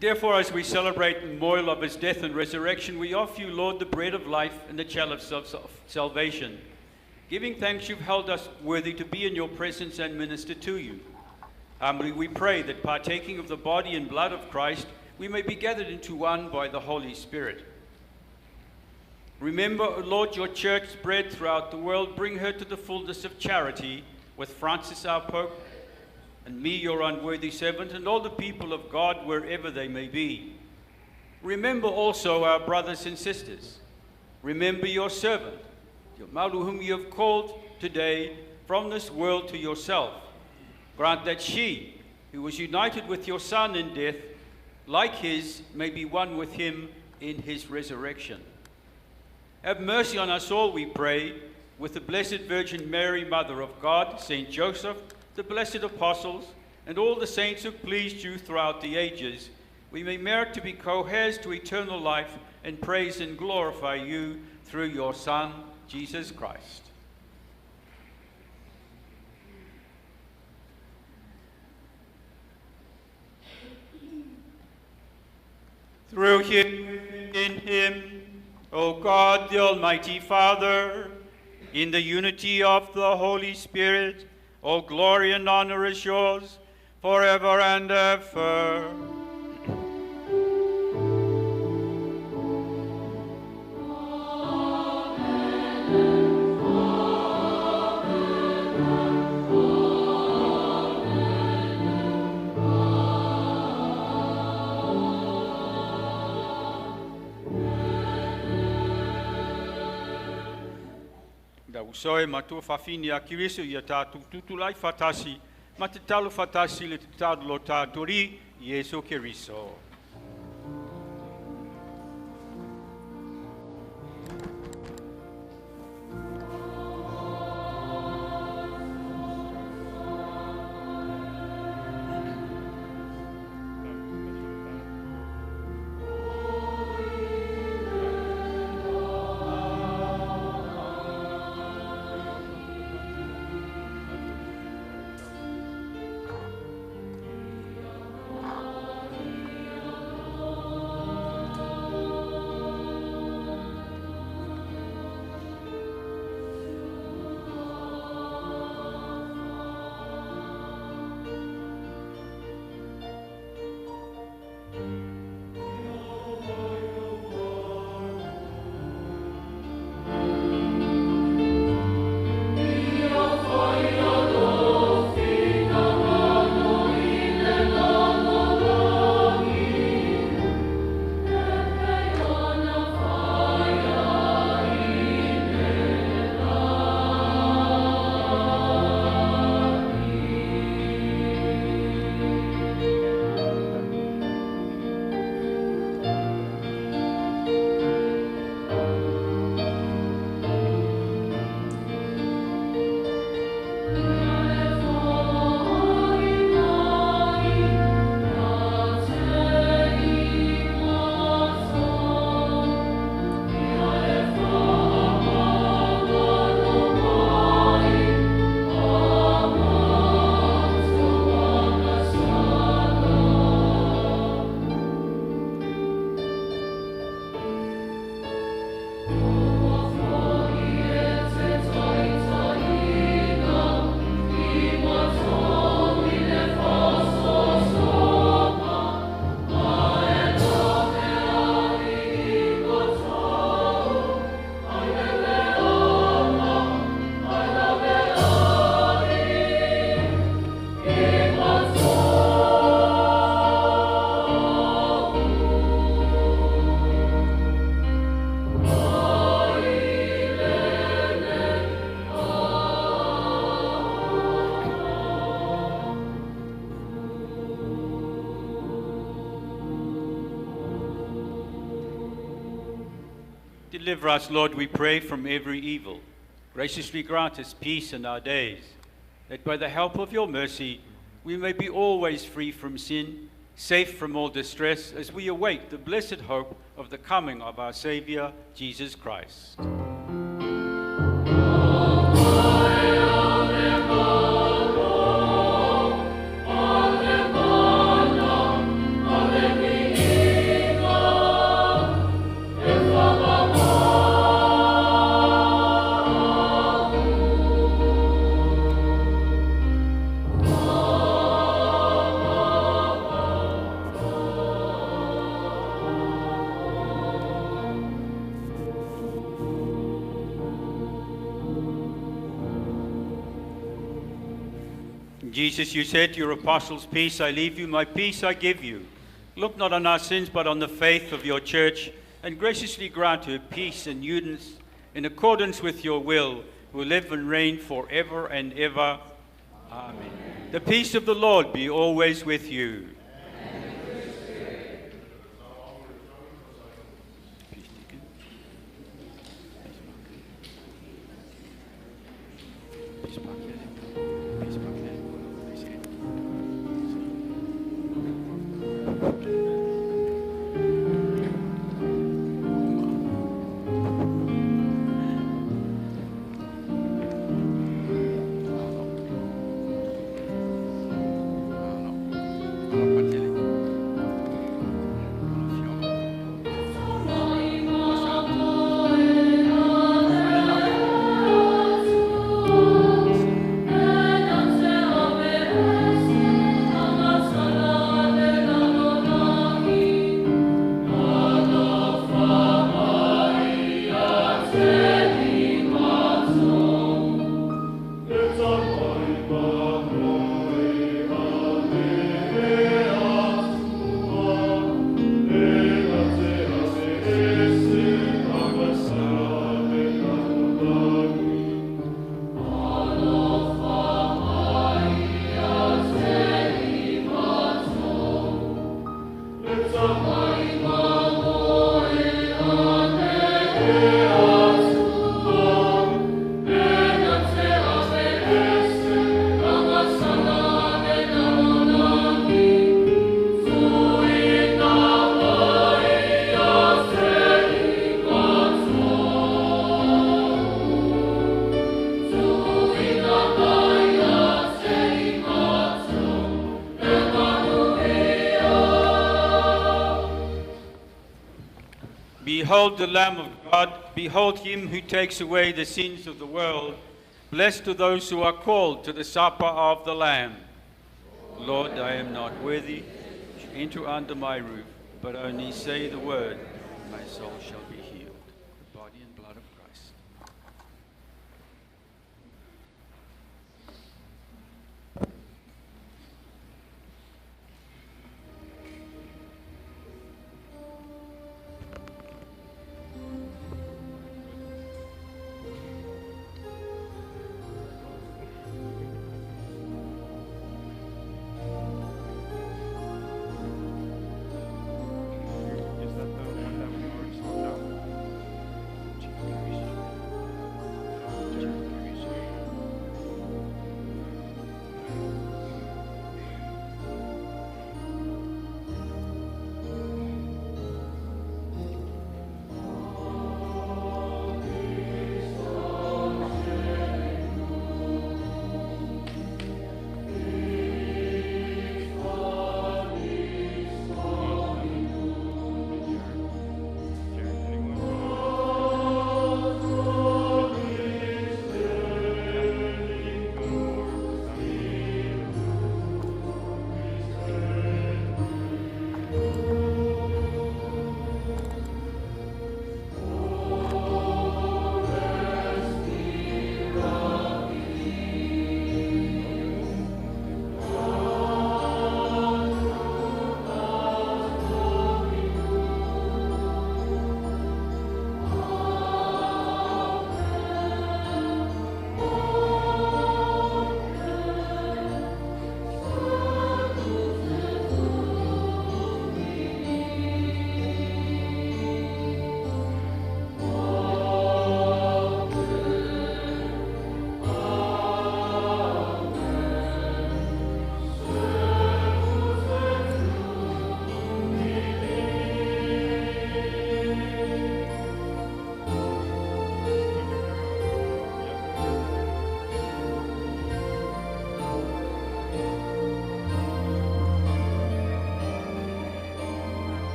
Therefore, as we celebrate the memorial of his death and resurrection, we offer you, Lord, the bread of life and the chalice of salvation. Giving thanks, you've held us worthy to be in your presence and minister to you. Humbly we pray that, partaking of the body and blood of Christ, we may be gathered into one by the Holy Spirit. Remember, O Lord, your church spread throughout the world. Bring her to the fullness of charity, with Francis our Pope, and me, your unworthy servant, and all the people of God, wherever they may be. Remember also our brothers and sisters. Remember your servant, your Malu, whom you have called today from this world to yourself. Grant that she, who was united with your Son in death, like his, may be one with him in his resurrection. Have mercy on us all, we pray, with the Blessed Virgin Mary, Mother of God, Saint Joseph, the blessed apostles, and all the saints who pleased you throughout the ages, we may merit to be co-heirs to eternal life and praise and glorify you through your Son, Jesus Christ. Through him, in him, O God, the Almighty Father, in the unity of the Holy Spirit, all glory and honor is yours forever and ever. Soe matua whawhini a kirisu i a tātou tutulai whatasi, ma te talo whatasi le te tālo tātori, Iesu Kiriso. Deliver us, Lord, we pray, from every evil. Graciously grant us peace in our days, that by the help of your mercy we may be always free from sin, safe from all distress, as we await the blessed hope of the coming of our Savior, Jesus Christ. Jesus, you said to your apostles, peace I leave you, my peace I give you. Look not on our sins, but on the faith of your church, and graciously grant her peace and unity in accordance with your will, who live and reign forever and ever. Amen. The peace of the Lord be always with you. Behold the Lamb of God, behold him who takes away the sins of the world. Blessed are those who are called to the supper of the Lamb. Lord, I am not worthy to enter under my roof, but only say the word, and my soul shall be healed. The body and blood of Christ. Is that the one that we already swapped out?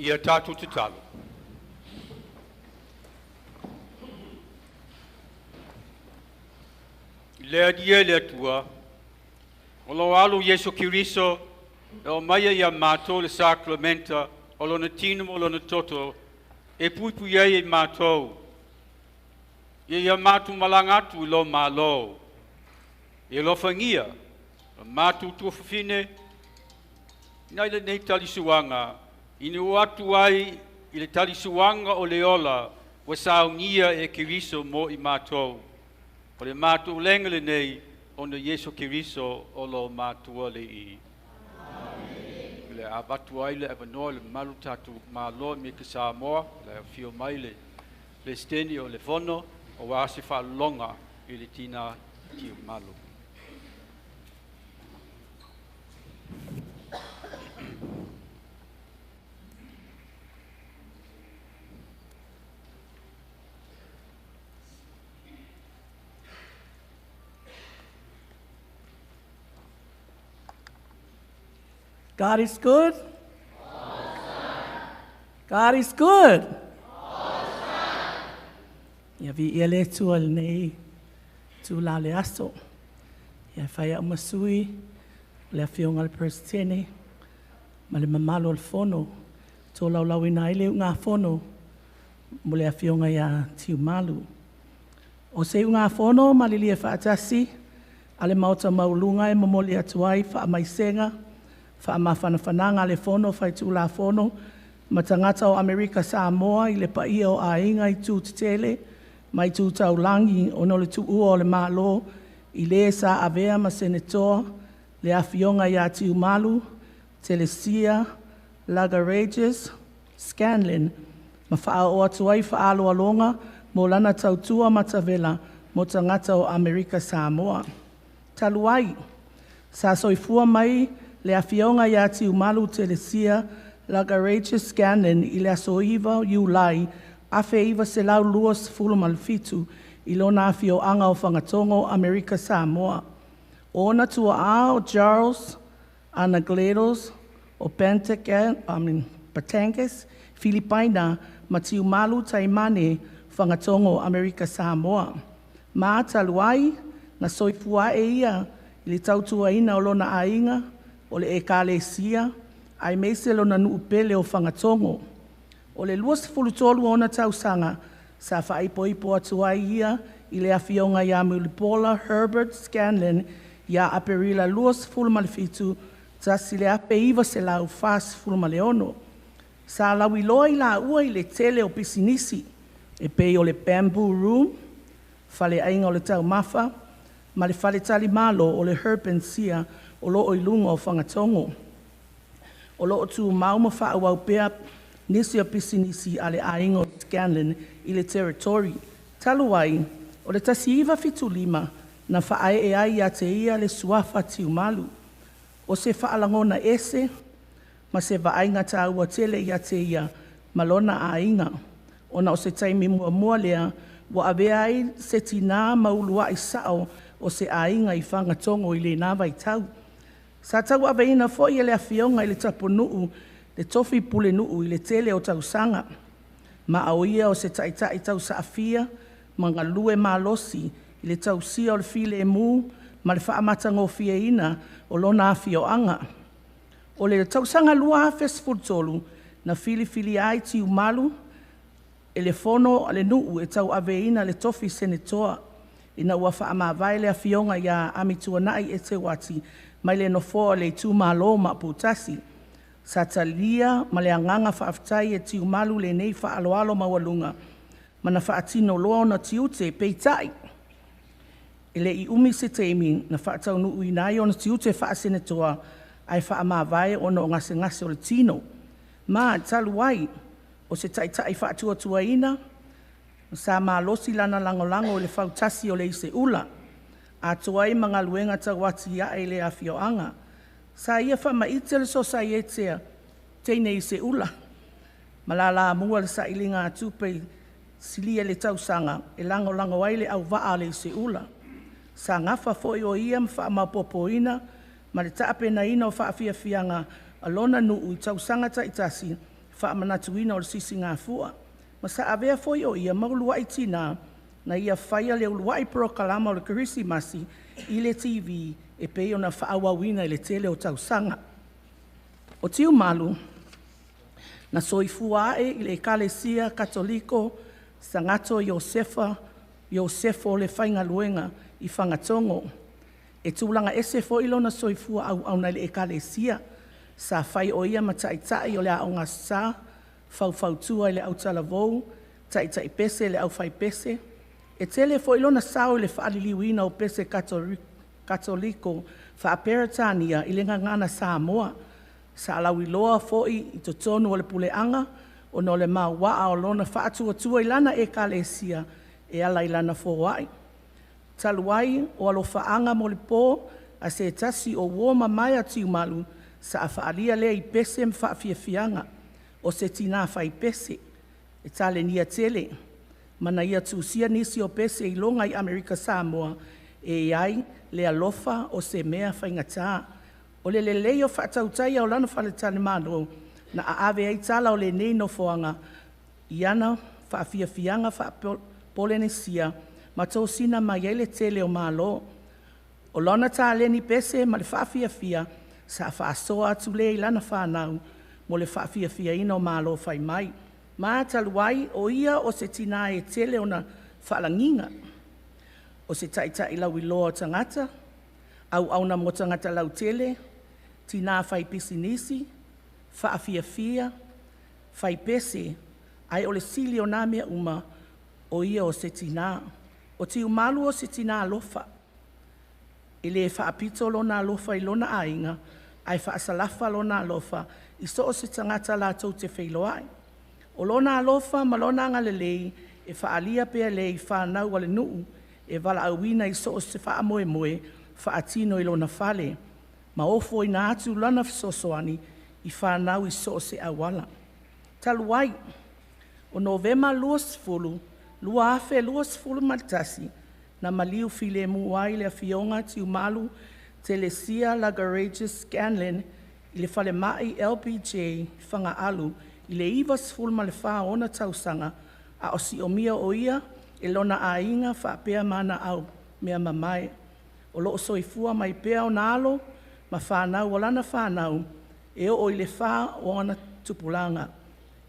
ia tātou te talo. Lea dia lea tua, o lo alu Yesu Kiriso, e o maia ia mātou le sakramenta, o lo na tino o lo na toto, e puipu ia i mātou. Ia mātou malangatu lo mālo. E lo fangia, mātou tuafafine, nai le nei talisuanga, ine o atu ai i le talisuanga o le ola, wa saungia e Kiriso mo i mātou. O le mātou lenga le nei, o na Yesu Kiriso o lo mātua le i. Le abatu ai le evanoa le malu tatu mālo me ke Samoa, le fio mai le steni o le fono, o wasi wha longa i le tina tiu malu. God is good. God is good. Ia vi ia le tua le nei, tu la le aso. Ia whai au masui, le awhionga le persitene, ma le mamalo le fono, tō lau lau ina ele ngā fono, mo le awhionga ia tiu malu. O se ngā fono, ma le lia whaatasi, ale mauta maulunga e momoli atuai, wha mai senga, wha mawhanawhananga le fono, whai tū la fono, ma tangata o Amerika Samoa, i le paia o ainga i tū tele, mai tū tau langi o no le tū ua o le mālo, i le sa avea ma senetoa, le awhionga i tiu malu, Telesia, Lagarages, Scanlon, ma wha o atuai wha alo alonga, mo lana tautua matavela, mo tangata o Amerika Samoa. Taluai, sa soifua mai, le awhionga i tiu malu Telesia, Lagarages Scanlon, i le asoiva Iulai, afe iwa se lau luas fulu malfitu, i lona awhio anga o whangatongo Amerika Samoa. Ona tua a o Charles, Anagledos, o Patangas, Filipaina, ma tiu malu taimane whangatongo Amerika Samoa. Ma taluai, na soifua e ia, i le tautua ina o lona ainga, o le ekalesia, ai meise lona nuupele o whangatongo. O le luas fulutolu ona tausanga, sa whaipoipo atuai ia, i le awhionga ia Mulipola Herbert Scanlon, ia aperila luas fulumalifitu, tasi le ape iwa se lau fas fulumaleono. Sa lauiloa i la ua i le tele o pisinisi, e pei o le Bamboo Room, fale ainga o le tau mafa, ma le fale tali malo o le Herpensia, o lo o ilunga o whangatongo. O lo o tu mauma wha au pea, nisi o pisinisi a le ainga o Scanlon i le territory. Taluai, o le tasi iwa fitu lima, na whaae e ai a te ia le suafa tiu malu. O se whaalangona ese, ma se waainga ta ua tele i a te ia, malona a inga. Ona o se taimi mua lea, wa avea ai se tina maulua i sao o se a inga i whangatongo i le nawa i tau. Sa tau aveina fo i le awhionga i le tapo nuu, le tofi pule nuu i le tele o tau sanga. Ma au ia o se taita i tau saafia, ma ngā lue malosi, i le tau sia o le file e mū, ma le whaamatango fia ina o lona awhio anga. O le tau sanga lua hafes fultolu, na fili ai tiu malu, e le fono a le nuu e tau aveina le tofi senetoa, ina ua whaamawai le awhionga ia amituanai e te wati, mai le nofoa le tu malo ma putasi. Sa talia ma le anganga whaaftai e tiu malu le nei whaaloalo mawalunga, ma na whaatino loa na tiute peitai. E le i umi se teimi na whaatau nuu inai o na tiute whaasenetoa ai whaamawai o na ngase o le tino. Ma taluai o se taitai whaatua ina, sa malosi lana langolango le whautasi o le ise ula. A tuai mga luenga tawati ia e le awhioanga. Sa ia whamaite le societea teine i se ula. Malala mua le sa ilinga atupei silia le tausanga e lango ai le au waa le i se ula. Sa ngafa foi o ia whaamapopoina ma le taape na ina o whaafiafianga alona nuu i tausanga taitasi whaamanatuina o le sisi ngā fua. Ma sa avea foi o ia maulua i tina na ia whaia le ulua i prokalama o le Kirisimasi i le TV e pei o na whaawawina i le tele o tausanga. O tiu malu, na soifua e i le Ekalesia Katoliko Sangato Iosefo le whainga luenga i whangatongo. E tūlanga ese fo ilo na soifua au na le Ekalesia sa whai o ia mataitai o le aonga sa, fau i le au talavou, tai pese le au whai pese. E tele fo ilo na sao i le whaaliliwina o pese Katoliko whaaperatania i le ngangana Samoa. Sa alawi loa foi i to tonu o le puleanga o no le mawaa o lona whaatua i lana Ekalesia e ala i lana fōwai. Taluai o alo whaanga mo le pō a se tasi o woma mai atu malu sa a whaalia lea i pese m whaafiafianga o se tina whai pese e tale nia tele. Mana ia tūsia nisi o pese i longa i Amerika Samoa e ai le alofa o se mea whaingataa. O le leo whaatautai au lana whale tane mano na aave ai tala o le nei no foanga i ana whaafiafianga whaapolenesia ma tau sina mai ele tele o malo. O lana tā leni pese ma le whaafiafia sa whaasoa atu le i lana whanau mo le whaafiafia ina o malo whai mai. Ma taluai o ia o se tina e tele o na whaalanginga. O se taitai lau i loa tangata, au na mo tangata lau tele, tina whai pisinisi, whaafiafia, whai pese, ai o le sili o nā mea uma o ia o se tina. O tiu malu o se tina alofa. E le whaapito lona alofa i lona ainga, ai whaasalafa lona alofa, i so o se tangata la tau te whailoai. O lona alofa ma lona ngalelei, e whaalia pea lei whanau ale nuu, e wala auina i so o se whaamoe moe, whaatino i lona whale. Ma ofo i nā atu lana fisosoani i whanau i so se awala. Taluai, o Novema lua afe luasfulu matasi, na maliu file muai le fionga tiu malu Telesia Lagarages Scanlon i le whale mai LPJ whanga alu i le ivasfulu ma le wha ona tausanga a o si o mia o ia e lona a inga whaapea mana au mea mamae. O loo soifua mai pea o nalo, ma whanau o lana whanau, e o i le wha o ana tupulanga.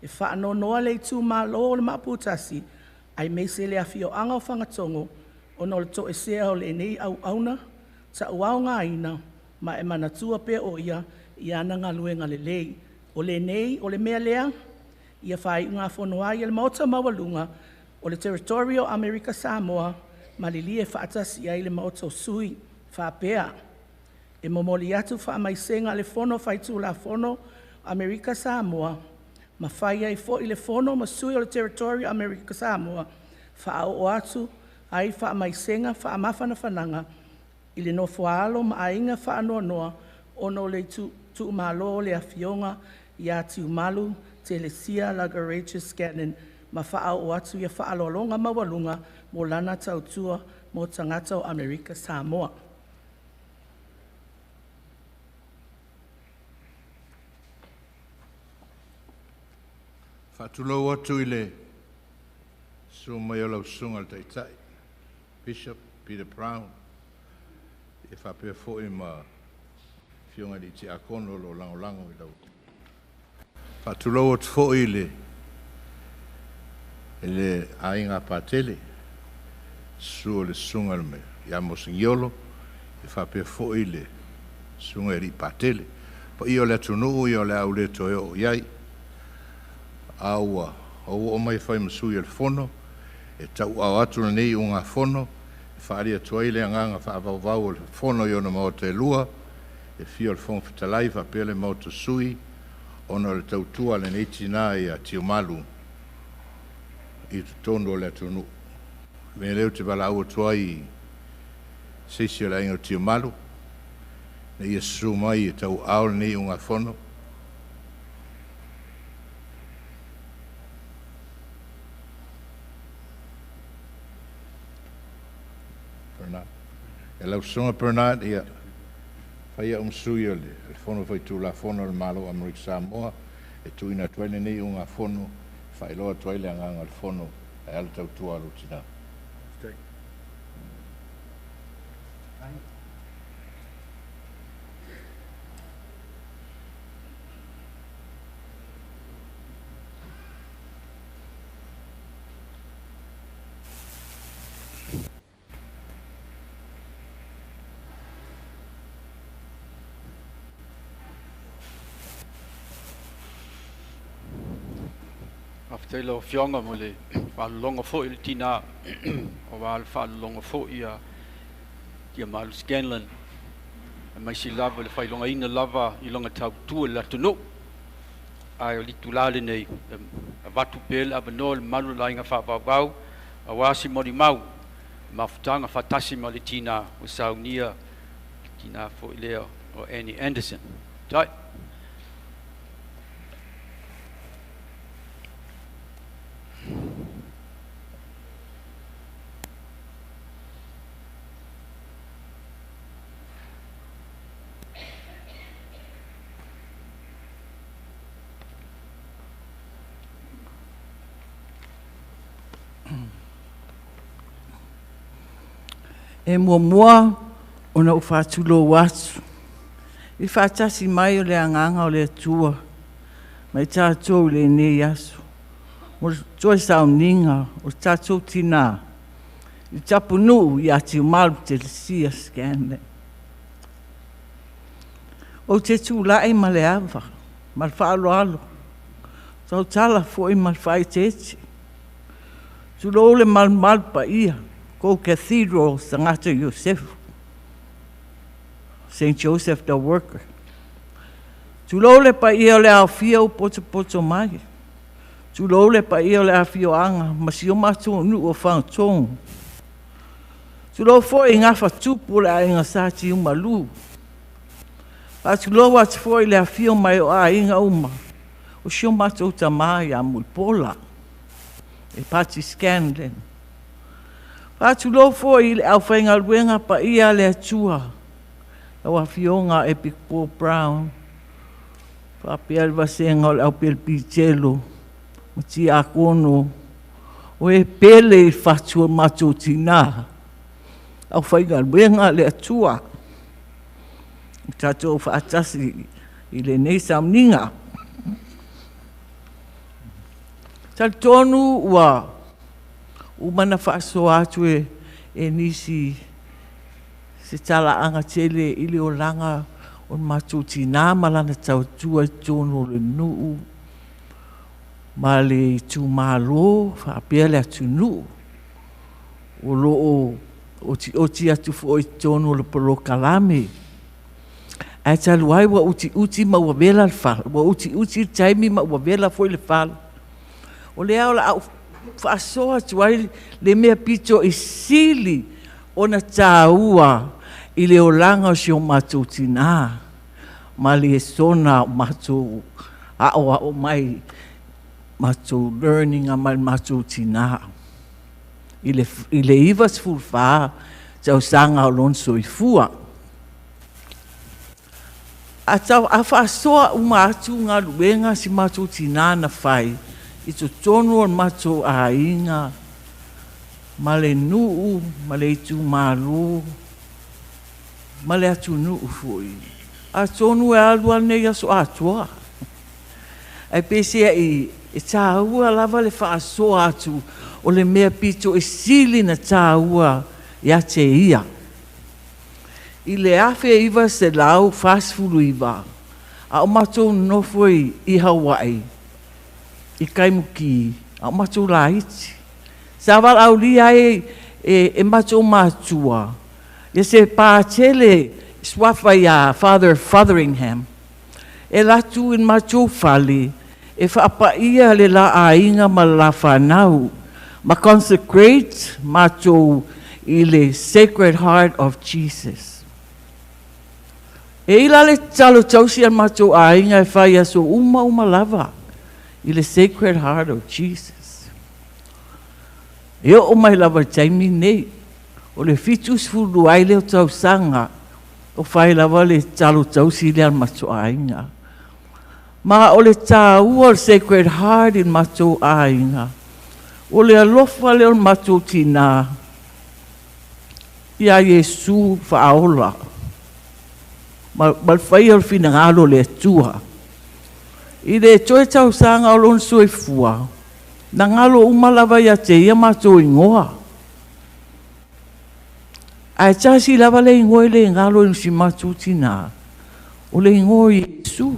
E whaano noa le tu ma lo le maputasi, ai meise le afio anga o whangatongo, o no le to e sea o le nei au auna, ta uao ngā ina, ma e manatua pea o ia, i ana ngā luenga le lei. O le nei, o le mea lea, ia whai ngā whonoa i le maota mawalunga, o le Territorial America Samoa, ma li lie whaatasi ai le maota o sui, whaapea. E momoli atu whaamaisenga le fono whaitu la fono America Samoa, ma whai ai fo i le fono ma sui o le Territorial America Samoa, whaao o atu ai whaamaisenga whaamawhana whananga, i le nofoalo ma ainga whaanoa noa, ono le tu malo le afionga i atu malu Telesia Lagarages Scanlon, ma whaao o atu ia whaalolonga mawalunga mo lana tautua mo tangata o Amerika Samoa. Whatulau atu i le sumai o lau sunga le taitai. Bishop Peter Brown e whapea fōi ma fionga di te akono lo lango i lau. Whatulau atu fōi le ainga pātele sua le sunga le me ia mosingiolo e whapea fōi le sunga ri pātele. Pa i o le atunu i o le au le toe o iai aua o mai whai masui al fono e tau au atu na nei o ngā fono e whaari atuai le anganga whaavau al fono i ona mao te lua e fio al fono fitalai whapea le mao sui ona le tautua le neiti nā i a Tiomalu i tutondo le atunu. Me leo te wala au atuai seisi la ingo Tiomalu na ia sumai e tau au le nei o ngā fono e lau songa Bernard ia sui o le fono fai tu la fono le malo Amerika Samoa e tuina tuene nei o ngā whono, whailoa tuaile a ngā whono, e ala tau tua alo tina. After fionga mo le whalonga fo i tina o whalonga fo i a Malu Scanlon e mai si lava le whailonga ina lava i longa tau tua la tunu ai o litu lale nei a watu pele a bano le malu lainga whawawau a wasi mori mau mafutanga fatasi mo le tina o saunia tina fo i leo o Annie Anderson tai E mua ona u whātulo watu. I whātasi mai o le anganga o le atua. Mai tātou le nei asu. Mo toi sao ninga o tātou tina. I tapu nuu i ati o malu te le sia Scanlon. O te tūlai ma le awa. Ma le whaalo alo. Tau tala foi ma le whai te eti. Tulo le mal pa ia. Ko Cathedral Sangata Yosef. St. Joseph the Worker. Tulole pa ia le awhia o poto mai. Tulole pa ia le awhia anga, masi o mato nu o whangatong. Tulo fo i ngā whatupu le ainga sāti umalu. Pa tulo wat fo i le awhia mai o a inga uma. O sio mato tamai a mulpola. E pati Scanlon. Patu lo fo i le au whainga luenga pa ia le atua. Lawa fionga Epic Paul Brown. Whapea le wasenga o le au pele pitelo. Mati a kono. O e pele i whatua mato tina. Au whainga luenga le atua. Tato whaatasi i le neisa mninga. Tal tonu ua umana whaaso atu e nisi se tala anga tele ili o langa o matuti nā malana tau tua tono le nuu ma le tu malo whaapea le atu nuu o loo o ti atu fo i tono le polo kalame a talu ai wa uti ma ua vela le whala wa uti taimi ma ua vela fo i le whala o le au la au whaasoa tuai le mea pito i sili o na tāua i le olanga o si o mātou tina. Ma le sona mātou o mai mātou learning a mai mātou tina. I le ivas fulwha tau sanga o lonso i fua. A tau a whaasoa o mātou ngā luenga si mātou tina na whai. I to tonu on mato a inga, ma le nuu, ma le tu malu, ma le atu nuu fui. A tonu e alua nei aso atua. Ai pese e tāua lava le whaasoa atu, o le mea pito e sili na tāua i ate ia. I le awhi iwa se lau whaasfulu iwa, a o mato nofoi i Hawaii. I kaimuki, a matou la iti. Sa wal au lia e matou matua. E se pātele swafa ia Father Fotheringham. E latu in matou fali, e whaapa ia le la ainga ma la whanau. Ma consecrate matou i le Sacred Heart of Jesus. E ila le talo tausi an matou ainga e whai aso uma lava. I le Sacred Heart of Jesus. E o mai lava taimi nei, o le fitus fulu ai leo tau sanga, o whai lava le talo tausi le al matua inga. Ma o le tāua o Sacred Heart in mātou ainga. O le alofa leo mātou tina. Ia Yesu whaola. Malwhai al fina ngalo le tua. I le toe tau sanga o lon sui fua. Na ngalo umalawa ia te ia mātou ingoa. Ai tasi lava le ingoa le ngalo in si mātou tina. O le ingoa Yesu.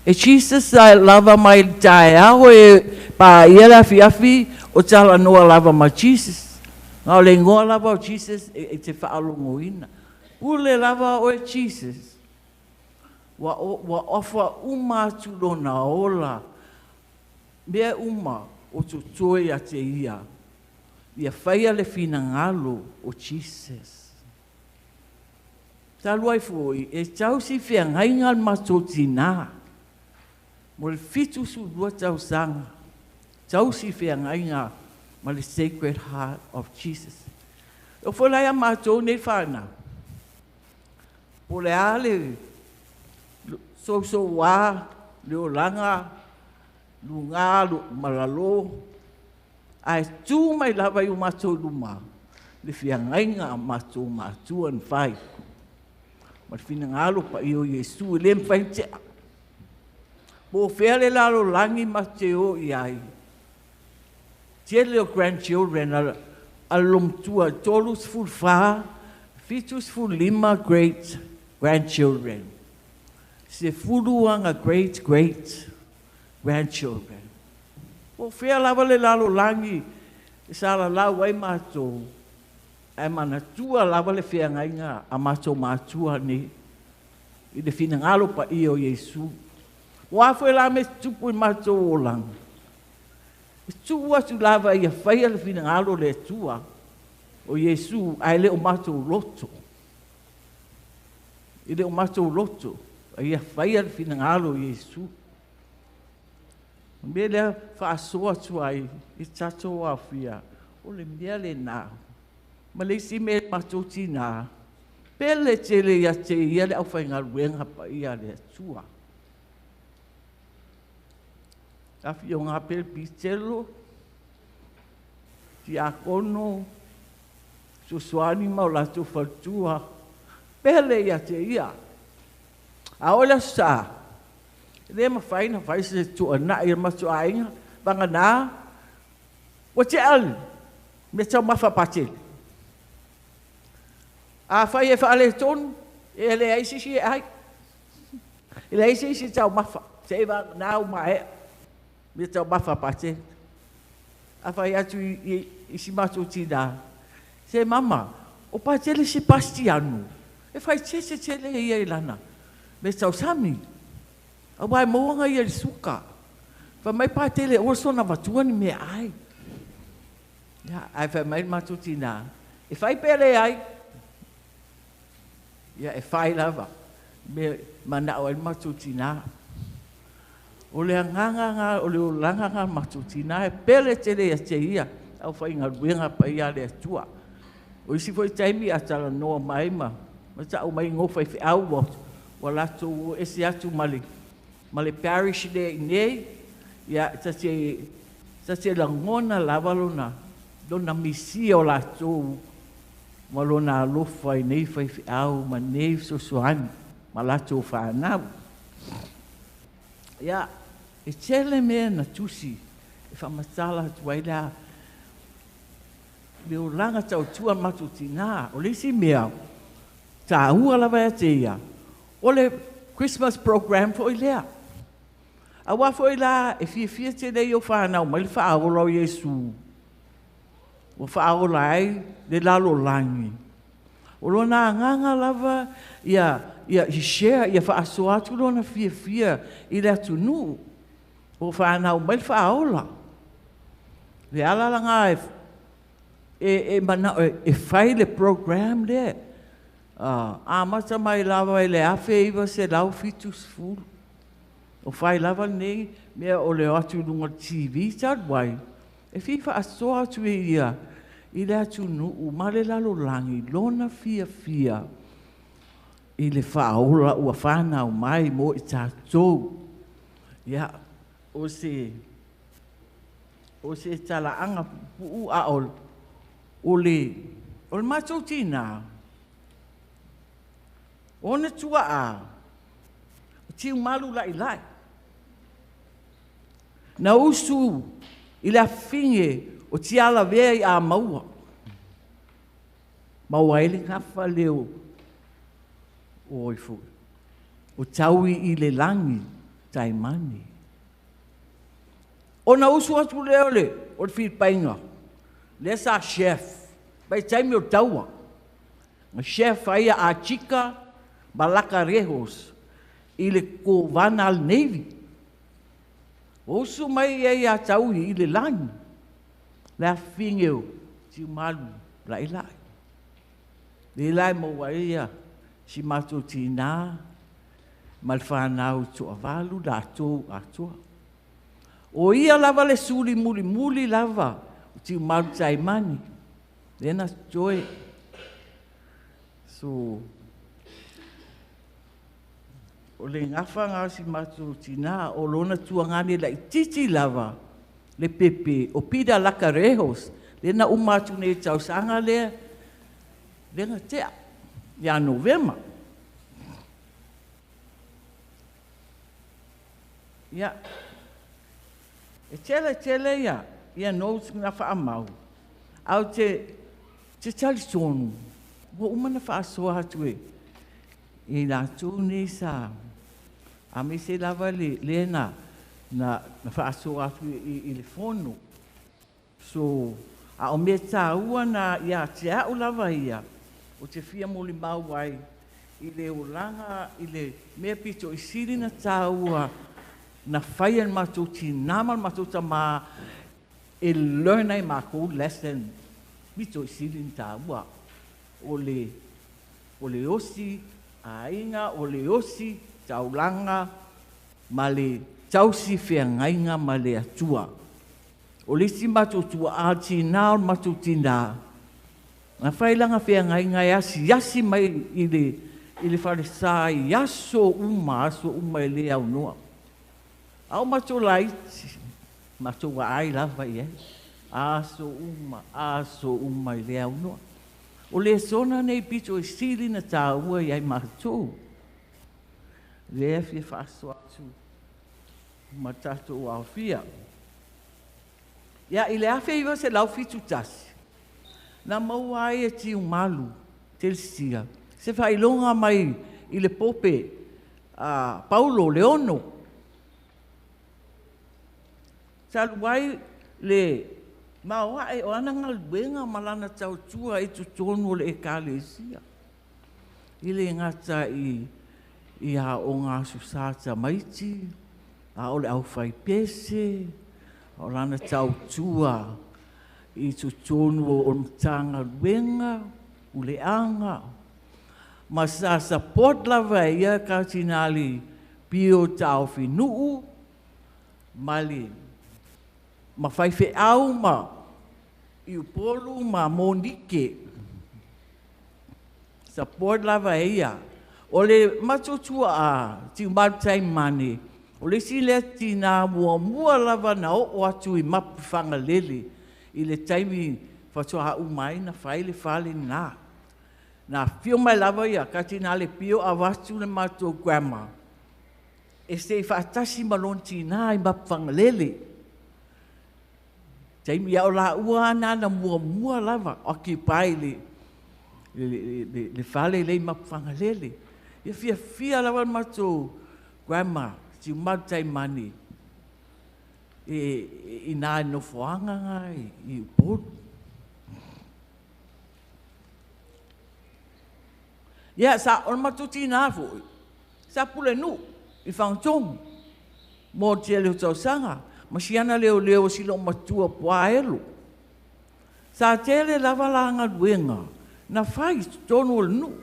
E Jesus ai lava mai tae au e pa ia la fiafi o tala noa lava ma Jesus. Ngau le ngoa lava o Jesus e te whaalongo ina. Ule lava o e Jesus. Wa ofa umatu lona ola. Mea uma o tutoe a te ia. Ia whaia le fina ngalo o Jesus. Taluai foi, e tau si fia ngaingal mato tina. Mo le fitu su lua tau sanga. Tau si fia ngainga ma le Sacred Heart of Jesus. O wholai a mato nei whana. Po le ale, so wā, leo langa, lunga, malalo, ai tū mai lava i o mato luma. Le fia ngainga mato matuan whai. Ma le fina ngalo pa i o Yesu, le mwhai tea. Po fea le lalo langi ma te o i ai. Tia leo grandchildren alum tua tolus full fa, fitus full lima great grandchildren. Se fuluanga great grandchildren. Po fea lava le lalo langi, sa la lau ai mato. Ai mana tua lava le fea ngainga a mato matua ni. I le fina ngalo pa i o Yesu. Wa foi la me tupu mato o lang. Tu atu lava ia whaia le fina ngalo le tua. O Yesu ai le o mato loto. I le o mato loto. Ia whaia le fina ngalo Yesu. Me le whaasoa tuai i tato a fia. O le mea le nā. Ma le si me mato tina. Pele tele ia te ia le au whainga ruenga pa ia le tua. Afi o ngā pere pitelo, ti akono, susuani mau lato whatua, pele ia te ia. A ola sa, le ma whaina whaise tu ana i matu ainga, banga nā, o te ali, me tau mawha patele. A whai e whaale tonu, e le aisi si e ai. E le aisi si tau mawha, te ewa nā o mae. Me tau mawha pate. A whai atu i si mato tina. Se mama, o patele si pasti anu. E whai tele ia i lana. Me tau sami. A wai moanga ia i suka. Wha mai patele o sona watuani me ai. Ya, ai whai mai mato tina. E whai pere ai. Ya, e whai lava. Me mana o ai mato tina. O le anganga, o le langanga matutina, e pele tele a te ia, au whainga ruenga pa ia le atua. O isi foi taimi a tala noa maima, ma ta o mai ngofai fi au wa lato o esi atu male parish le nei, ia ta te langona lavalona, dona misi o lato, ma lona alofa i nei fai fi au, ma nei so suani, ma lato o whanau. Ia, e tele mea na tusi, e whamatala tuai la, leo langa tau tua matutina, o lesi mea, ta hua lawa e te ia, o le Christmas program fo i lea. A wa fo i la, e fia te lei o whanau, ma li whaaola o Yesu. O whaaola ai, le lalo langi. O lona nganga lava, ia i share, ia whaaso atu lona fia, i le atu nu. O whanau, ma li whaaola. Le ala langa e whai le program le. A mata mai lava i le awhi iwa se lau fitus fulu. O whai lava nei, mea o le atu lunga TV tadwai. E fifa aso atu ia, i le atu nuu, ma le lalo langi, lona fia. I le whaola ua whanau mai mo i tātou. Ia, o se talaanga puu a o le matou tina. O na tua a, o tiu malu lai. Na usu i le afinge o tiala vea i a maua. Maua ele ngafa leo o ifu. O taui i le langi taimani. O na usu atu leo le, o le Filipainga. Le sa chef. Pai taimi o taua. Ma chef aia a Chica Balacarejos. I le Covanal Navy. O su mai e a taui i le langi. Le afingeo, tiu malu, lai. Le lai maua ia, si matou tina, mal whanau tu avalu, la atua. O ia lava le suli muli lava, o tiu malu taimani. Lena joy. So, o le ngafa ngā si matou tina, o lona tuangani la titi lava, le pepe, o pida Lacarejos, lena umatu ne tausanga le nga tea, ia Novema. Ia, e tele ia nous na whaamau. Au te tali tonu, wo umana whaasoa hatu e nā tūne sa, a me se lava lena na whaasoa atu i le fono. So, a o me tā ua na ia te au lava ia, o te fia moli mau ai, i le ulanga, i le mea pito i siri na tā ua, na whaia matou tinama matou ta ma e learn ai mako lesson, pito i siri na tā ua, o le osi, a inga, o le osi, taulanga, ma le tausi whiangainga ma le atua. O le si matou tua a tina o matou tina. Nga whailanga whiangainga yasi mai i le whalesa i aso uma i le au noa. Au matou laiti, matou wa ai lava i aso uma i le au noa. O le sona nei pito i siri na tā ua i ai matou. Le e fia whaaso atu. Ma tatou au fia. Ia i le awhi iwa se lau fitu tasi. Na maua ai e tiu malu, telsia. Se whailonga mai i le pope Paulo Leono. Saluai le maua e o ananga luenga malana tau tua e tu tonu le ekalesia. I le ngata i a o ngā susata maiti, a o le au whai pese, o lana tau tua i tu tonu o mtanga luenga, u le anga. Ma sa support lava ia ka tinali pio tau whinuu, mali ma whaiwhe au ma i upolu ma monike. Support lava ia. O le matutua a tiu marutai mane. O le si le tina mua lava na o atu i mapu whangalele. I le taimi whatua umai na whaile whale nā. Na whio mai lava ia ka tina le pio a watu le matua grandma. E se whaatasi malon tina i mapu whangalele. Taimi au la ua ana na mua lava o ki pai le whale le mapu whangalele. Ia fia lava matou grandma, si matai mani. I nā no whaanga ngai, i uporu. Ia, sa on matou tina fo. Sa pule nu, i whangtongu. Mō tia leo tau sanga. Masiana leo silo matua puaelo. Sa tele lava langa luenga. Na whai tonu o nu.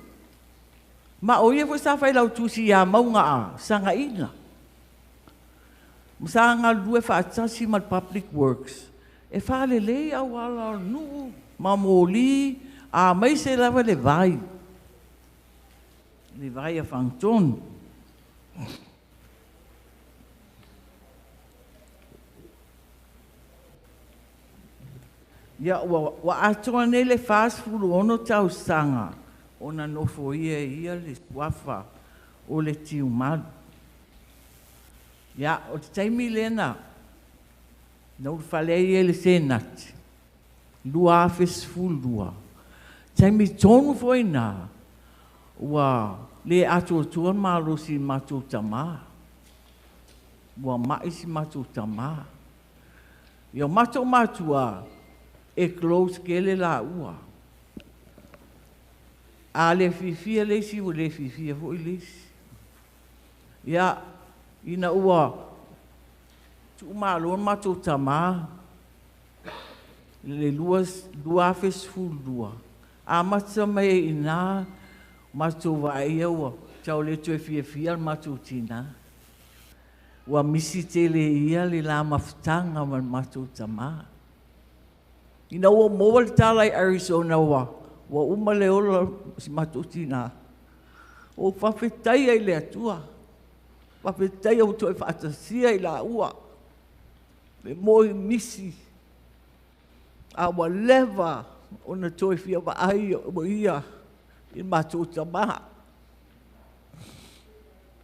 Ma o ia fo sa whai lau tusi ia maunga a sanga ina. Sa nga lue whaatasi mal public works. E whale le au ala nu. Ma mōli a mai se lava le vai. Le vai a whangtonu. Ia wa atoa nei le fast food ono tau sanga. Ona nofo ia le wafa o le tiu malu. Ia, o te taimi lena, nau falei e le senati. Lua afes fulua. Taimi tonu foi na. Ua le ato tuan malo si matou tama. Ua mai si matou tama. Ia matou matua e close kele la ua. A le fifia le si o le fifia foi le si. Ia, ina ua tu malo matou tama. Le lua fes fulua. A matsa mai ina matou vai ua. Tau le tue fia matou tina. Ua misi tele ia le la mafutanga man matou tama. Ina ua moa le tala i Arizona ua. Ua uma le ola si matou tina. O whawhetai ai le atua. Whawhetai au toi whaatasia i la ua. Le moi misi. A wa leva o na toi fia wa ai o ia. I matou tama.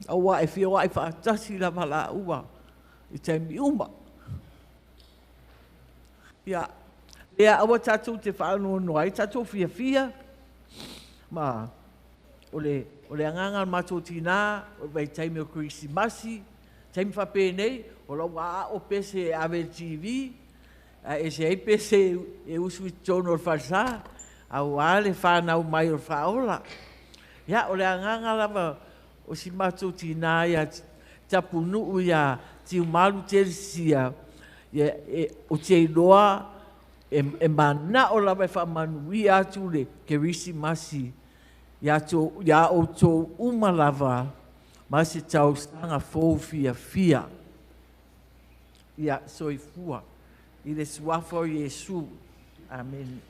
A wa e fia wa i whaatasi la mala ua. I taimi uma. Ia. Ia awa tatou te whaano noai. Tatou fia. Ma. Ole anganga matou tina. O vai taimi o Krisimasi. Taimi whapenei. O la wa o pese ave TV. E se ei pese e usu i tono o whalsa. A wale whanau mai o whaola. Ia ole anganga lava. O si matou tina ia tapunu ia tiu malu telsia. Ia o te iloa e mana o lava e whamanui atu le Krisimasi. Ia o tō uma lava ma se tau sanga fōu fia. Ia soifua. I le suafa o Iesu. Amen.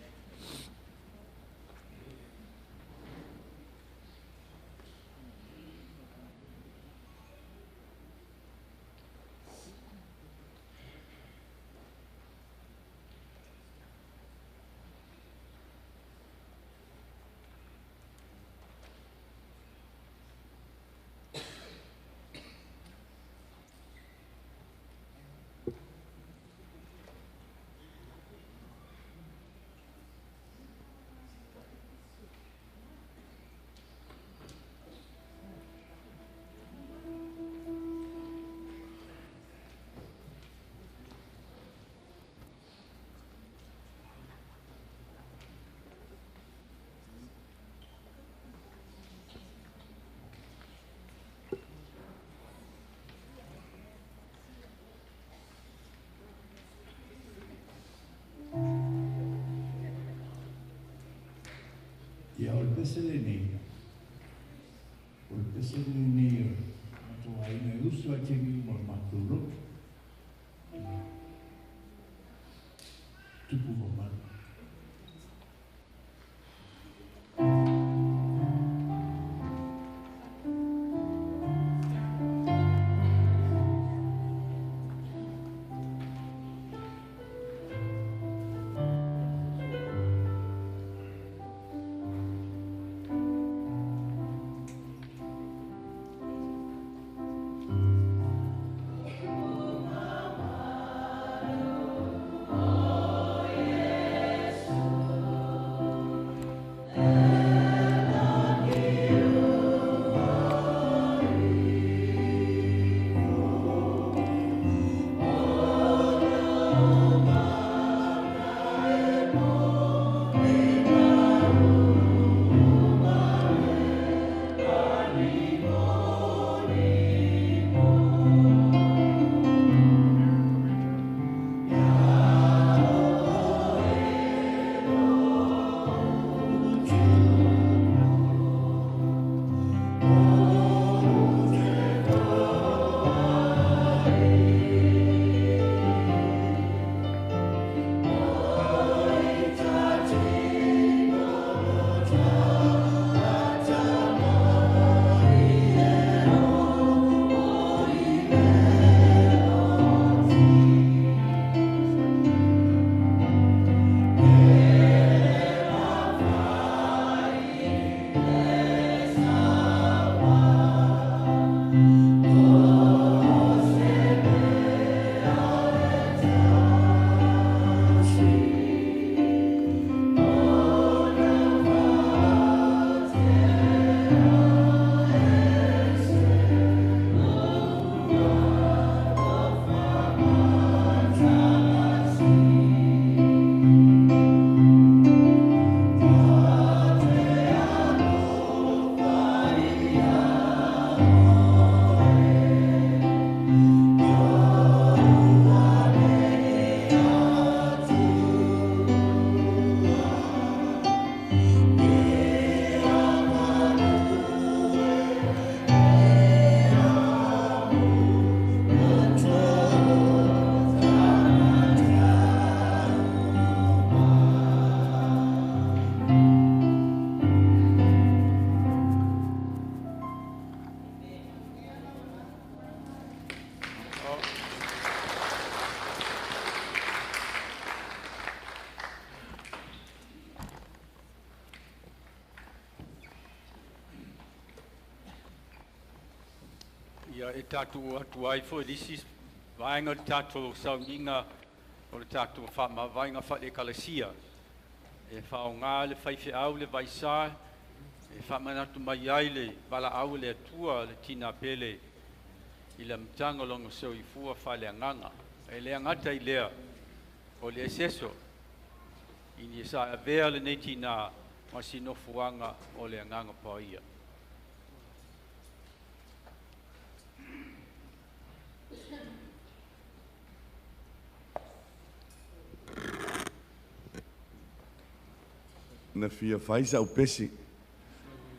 Ia o pesele nei. O pesele nei. Mato ai nei usu a te mi mo maturo. Tupu mo manu. Oh, yeah. Ia e tātou atu ai fo disi vaenga le tātou sauninga o le tātou whaamawainga whale kalasia. E whaonga le whaiwhi au le vaisa, e whaamanatu mai ai le wala au le atua le tina pele i le mtanga longo seo i fua whale anganga. E le angata i lea o le eseso i ni sa avea le nei tina masino fuanga o le anganga paia. Na fia faisa o pesi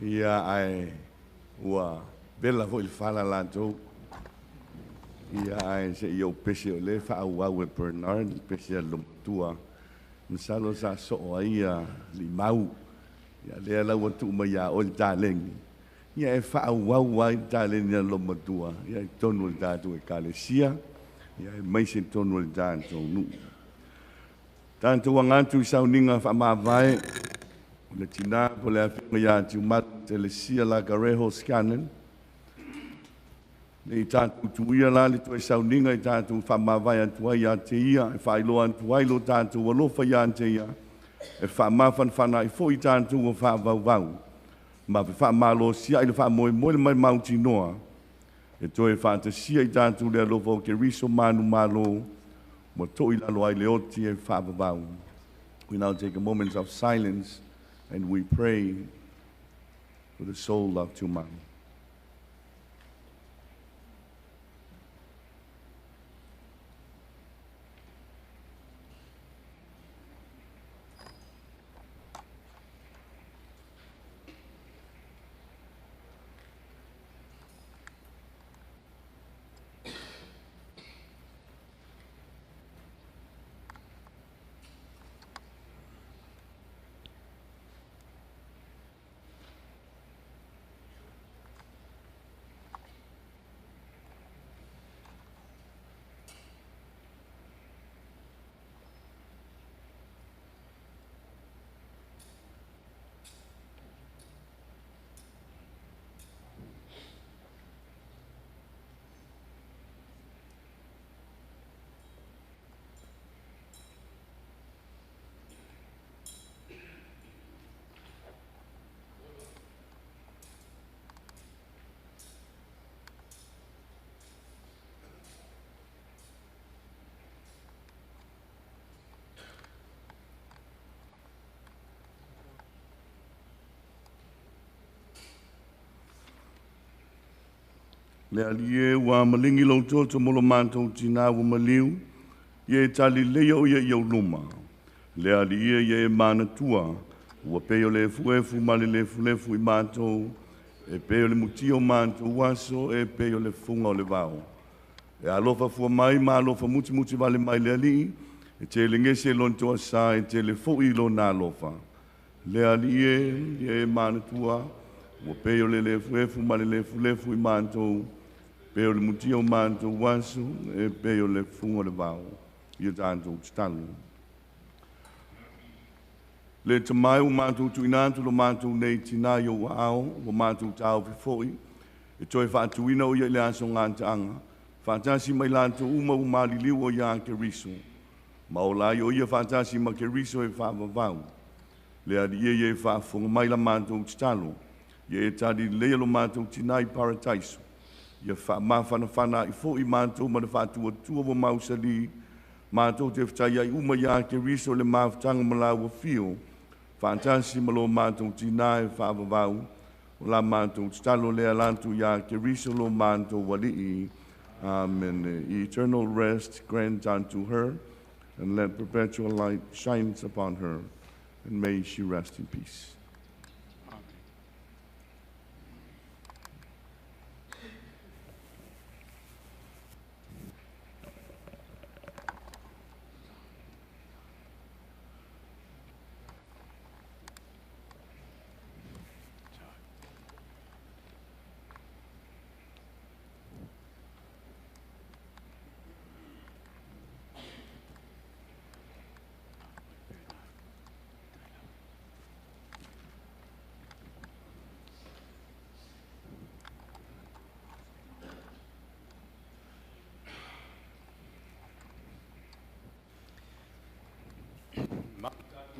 ia ai ua bela foi fala lá jo ia ai se ia o pesi o le fa au au e Bernard pesi a tua nsalo sa so ia limau ia le la o tu ma ia o taleng ia e fa au au ai taleng ia lo tua ia tonu da tu e kalesia ia mai se tonu da to nu tanto wangantu sauninga fa ma vai le tina po le afirma ia tiu mat te le sia la gareho scannen le tātou tuia la le tue sauninga i tātou whamawai antua ia te ia e whailo antua ilo tātou alofa ia te ia e whamawhan whana i fo i tātou o whawawau ma fe whamalo sia i le whamoe moe le mai mauti noa e toe whantasia i tātou le alofa o ke riso manu malo mo to i lalo ai le oti e whawawau. We now take a moment of silence and we pray for the soul of Tuman. Le alie wa malingi lo to molo manto tina wa maliu ye tali le yo ye yo luma le alie ye mana tua wa pe le fu mali le fu manto e pe le mutio manto waso e pe le funga le vao e alofa fu mai ma alofa muti vale mai le ali e te le ngese lon to sa e te le fu i lo na alofa le alie ye mana tua wa pe le fu mali le fu manto peo le mutio manto wasu e peo le fungo le vau ia tanto stalu le tamai o manto tuinanto lo manto nei tina yo wao o manto tau foi e toi fa tuina o ia le aso ngantanga fantasi mai lanto uma o mali liwo ia ke riso ma o la yo ia fantasi ma ke riso e fa vau le adi ye fa fungo mai la manto stalu ye tadi le lo manto tinai paradise ia whamawhanawhana i fo i mātou ma na whātua tua wa mausali mātou te whtai ai uma ia ke riso le mawhtanga ma la wa fio whantasi ma lo mātou tina e whawawau o la mātou talo le alantu ia ke riso lo mātou wali Amen. Eternal rest grant unto her and let perpetual light shine upon her and may she rest in peace.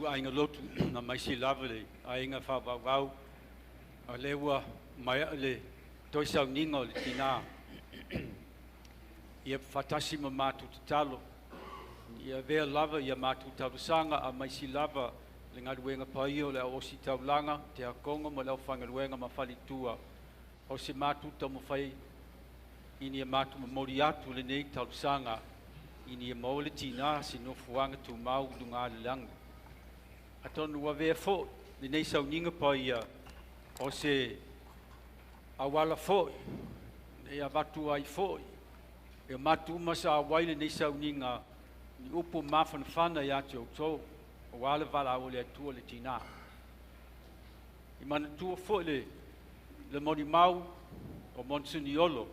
tu ainga lotu na mai si lava le ainga fa vau a lewa mai le toi sau ninga le tina ia fatasi ma matu talo ia vea lava ia matu talusanga a mai si lava le ngaruenga pai o le o si taulanga te akonga ma le fangaruenga ma falitua o se matu tamu fai ini e matu ma mori atu le nei talusanga ini e maule tina si no fuanga tu mau dunga le lang atonu wa vea fo le nei sau ninga pai o se awala fo e avatu ai fo e matu masa waile nei sau ninga ni upu mafanafana ya te o wale vala o le tua le tina i mana tua fo le moni mau o Monsiniolo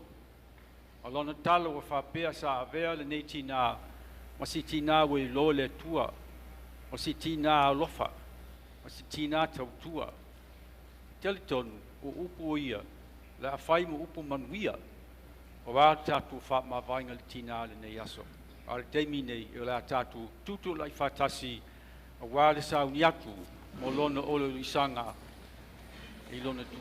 o lona talo o whapea sa avea le nei tina ma si tina o i lo le tua o si tina alofa o si tina tautua telitonu o upu o ia le awhai mo upu manuia o wā tātou wha mawhainga le tina le nei aso al teimi nei o le tātou tutu lai whatasi a wā le sauni atu mo lona olo i sanga i lona tu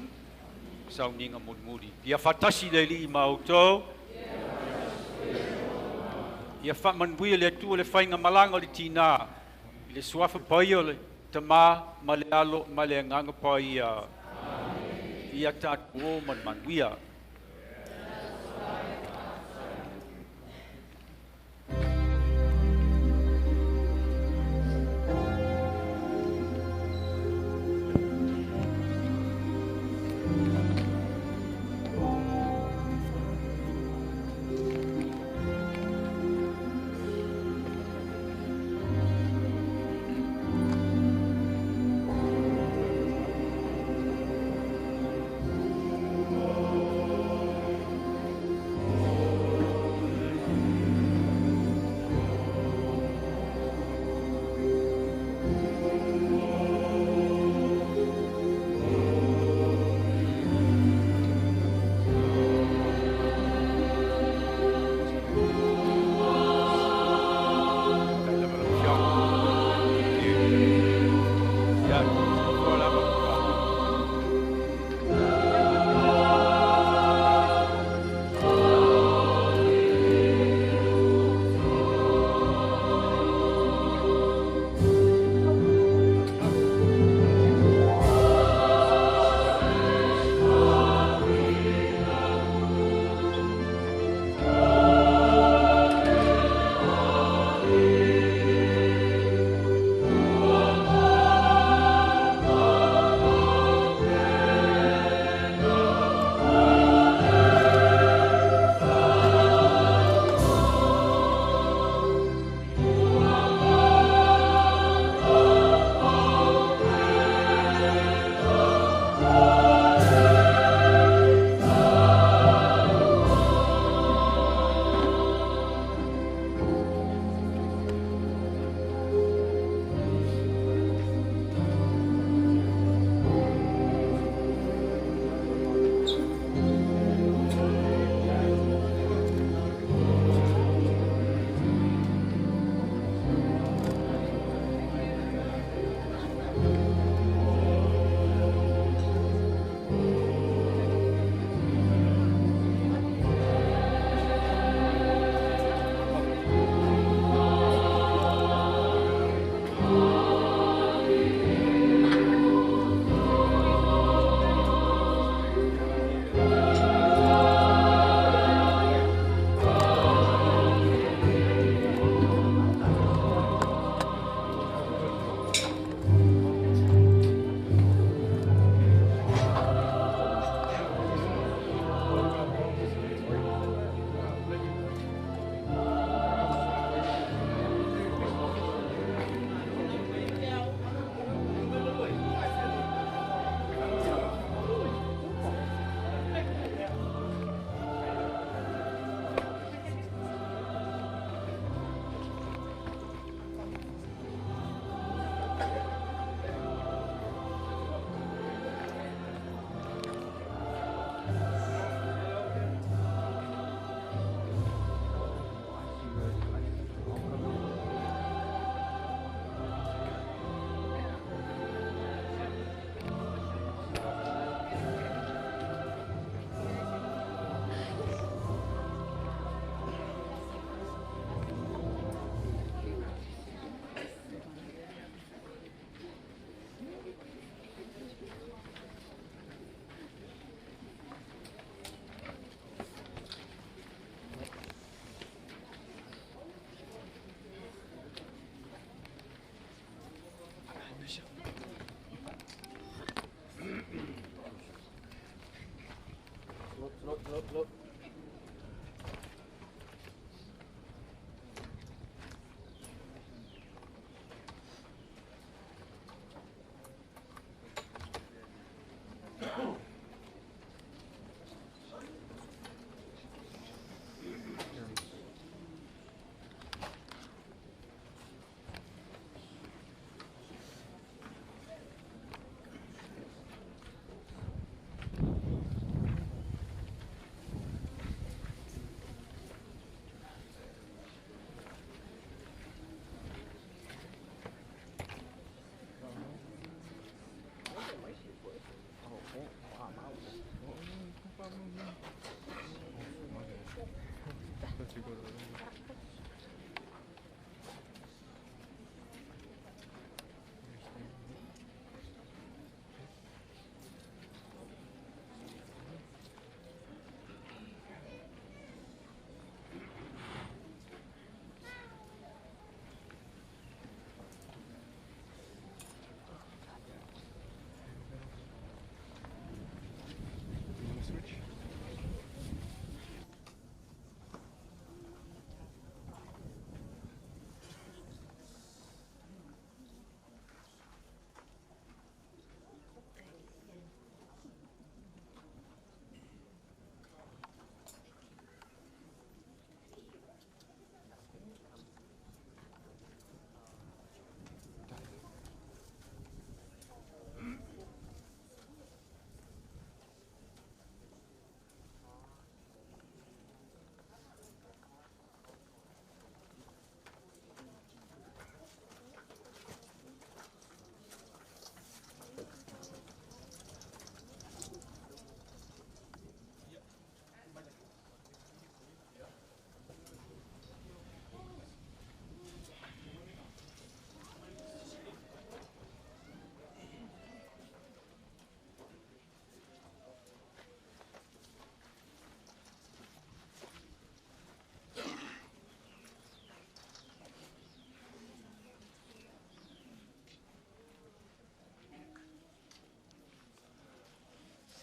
sauninga muri. Ia whatasi le li i mautou ia whamanuia le atu le whainga malanga le tina i le suafa pai o le tamā ma le alo ma le nganga pai ia tātou o manuia. Oh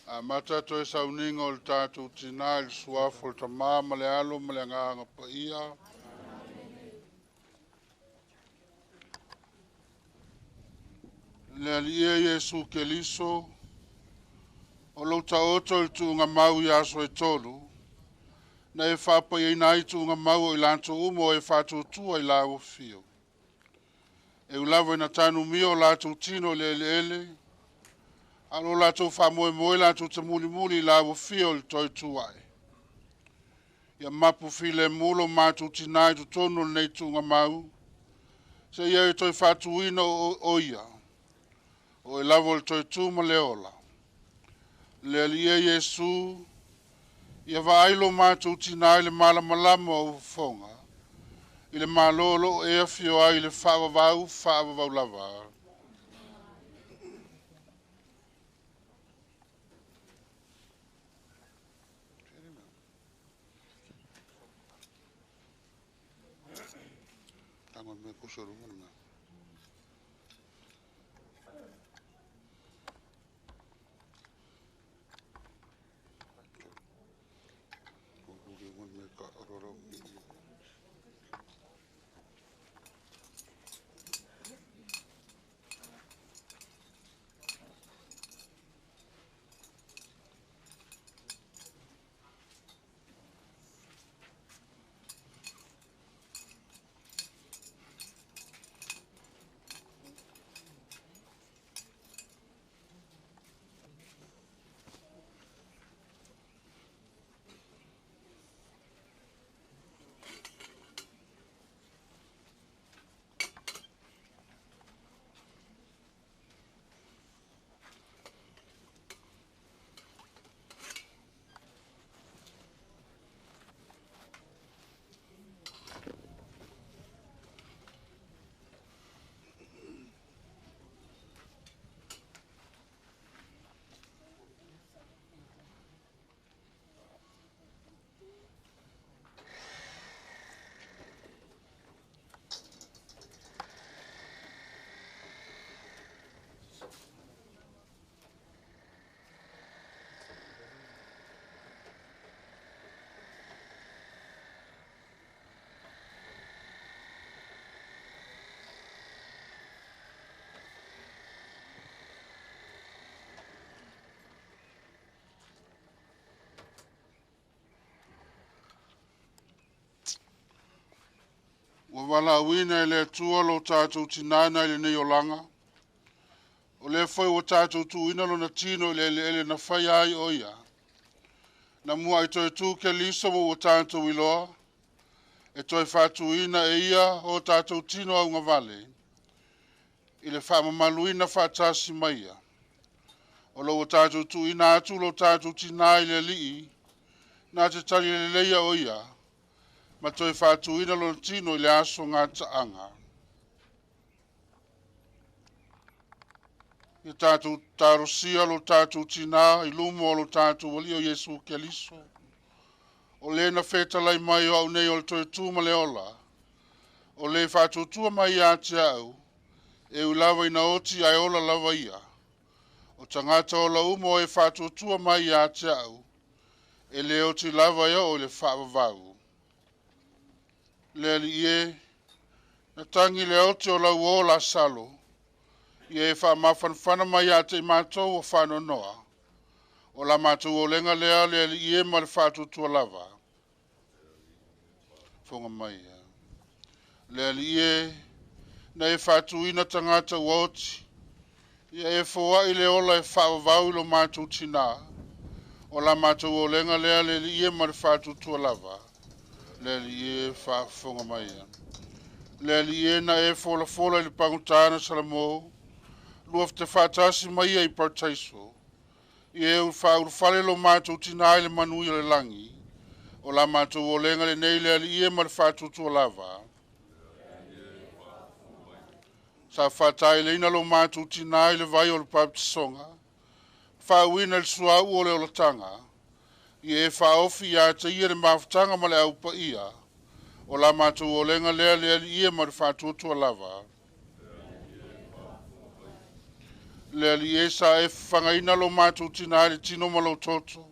A matato e sauninga o le tātou tina i suafo le tamā ma le alo ma le nganga pa ia. Le alia Yesu Keliso o lo taoto i tu ngā mau i aso e tolu. Na e whapa i nai tu ngā mau i lanto umo e whātou tua i la o fio. E ulawa i na tanu mio lātou tino le ele. Alo lātou whamoe moe lātou te muli muli la o fio i toi tuai. Ia mapu file mulo mātou tinai tu tono nei tu ngā mau. Se ia i toi whātou ina o ia. O e lavo le toi tuma le ola. Le alia Yesu, ia vaailo mātou tinai le malamalama o fonga. I le malolo e a fio ai le whaavavau lava. Tango me kusuru muna. Ua wala uina le tua lo tātou tinana ile nei o langa. O le foi o tātou tu ina lo na tino ele na whai ai o ia. Na mua i toi tū ke lisa mo o tātou iloa. E toi whātu ina e ia o tātou tino au ngā vale. I le whamamalu ina whātasi mai ia. O lo o tātou tu ina atu lo tātou tina i le lii. Nā te tali le leia o ia. Ma toi whātu ina lo tino i le aso ngā taanga. I tātou tārosia lo tātou tina i lumo lo tātou wali o Jesu Keliso. O le na wheta lai mai o au nei o le toi tūma le ola. O le whātou tua mai a te au. E u lava ina oti ai ola lava ia. O tangata o la umo e whātou tua mai a te au. E le oti lava ia o le whaavavau. Le li ie, na tangi le oti o la uola salo. Ie e wha mawhanwhana mai a te mātou o whano noa. O la mātou o lenga lea le li ie ma le whātou tua lava. Whonga mai ia. Le li ie, na e whātou ina tangata uoti. Ia e whaua i le ola e whaavavau lo mātou tina. O la mātou o lenga lea le li ie ma le whātou tua lava. Le li ie whonga mai ia. Le li ie na e whola i le pangutana salamo. Luaf te whātasi mai ai partaiso. I e whale lo mātou tina ai le manui le langi. O la mātou o lenga le nei le li ie ma le whātou tua lava. Sa whātai le ina lo mātou tina ai le vai o le papisonga. Whāuina le suau o le o la tanga. I e whaofi a te ia le mawhtanga ma le aupa ia. O la mātou o lenga lea le li ie ma le whātou tua lava. Le li e sa e whangaina lo mātou tina ai le tino ma lo toto.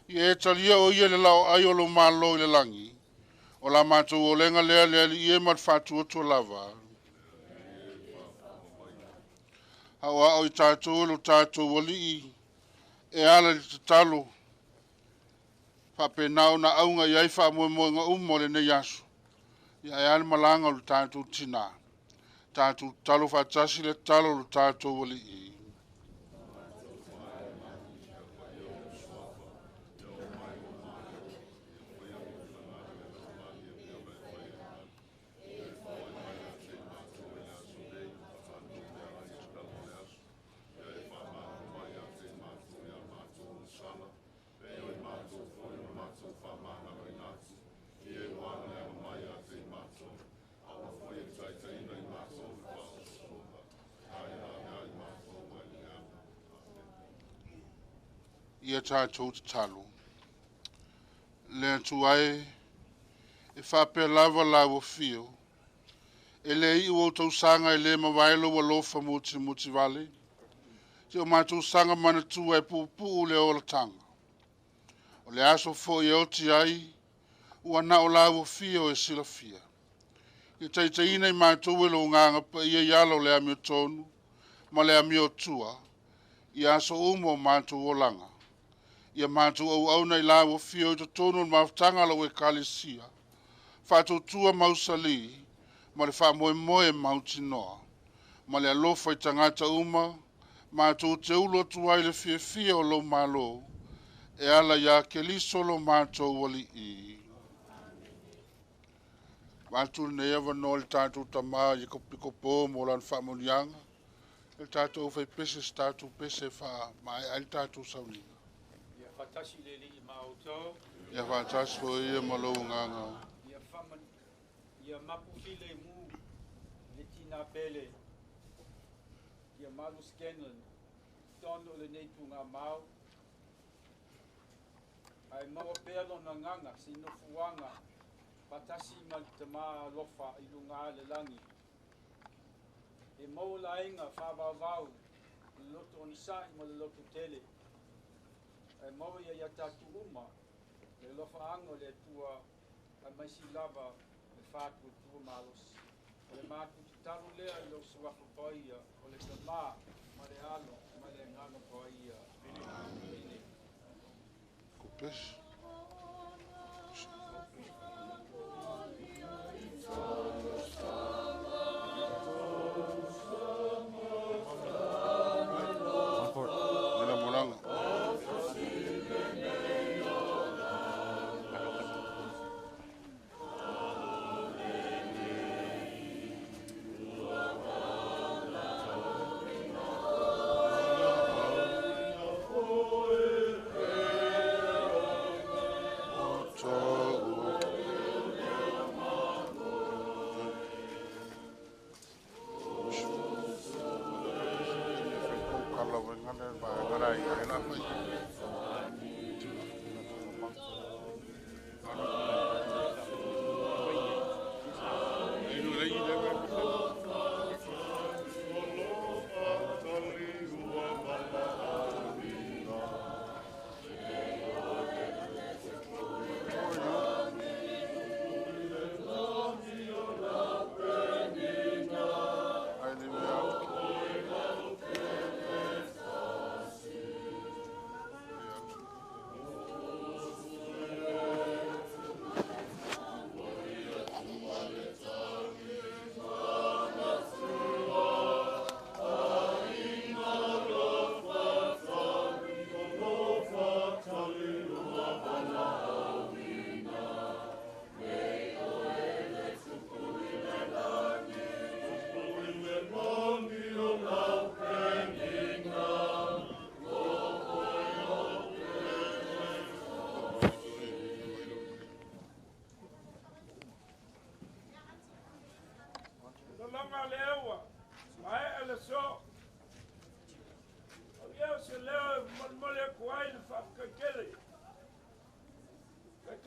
I e talia o ia le lao ai o lo malo i le langi. O la mātou o lenga lea le li ie ma le whātou tua lava. Hawa o i tātou lo tātou wali i. E ala li te talo. Whapenau na aunga iai wha moe ngā umo le nei asu. Ia e ala malanga lo tātou tina. Tātou talo whatasi le talo lo tātou wali i. Ia tātou te talo. Le atu ai, e whape lava la o fio. E le i o tau sanga e le mawailo wa lofa muti vale. Te o mātou sanga mana tu e pupu le o la tanga. O le aso fo i oti ai, ua na o la o fio e sila fia. I taitaina i mātou e lo nganga pa ia yalo le amio tonu, ma le amio tua, i aso umo mātou o langa. Ia mātou au nei la o fio i to tonu mautanga lo e kalisia. Whātou tua mausali, ma le wha moe mauti noa. Ma le alofa i tangata uma, mātou te ulo tuai le fia o lo malo, e ala ia ke liso lo mātou wali i. Mātou ne ewa no le tātou tama i kopiko pō mo lan wha monianga. Le tātou fai pese tātou pese wha mai ai tātou saunina. Fatasi le li mauto. Ia fatasi fo ia malo nganga. Ia mapu file mu le tina pele. Ia malu scanlan. Tono le nei tunga mau. Ai mau pelo na nganga sino fuanga. Fatasi mal tama lofa ilunga le langi. E mau lainga fa vau. Loto on sa mo loto tele. E mau ia tatu uma, le lofa ango le tua, a maisi lava, le whātu tua malos. O le mātu ki taru lea i lo suafu paia, o le tamā, ma le alo, ma le ngano paia. Bine. Kupes.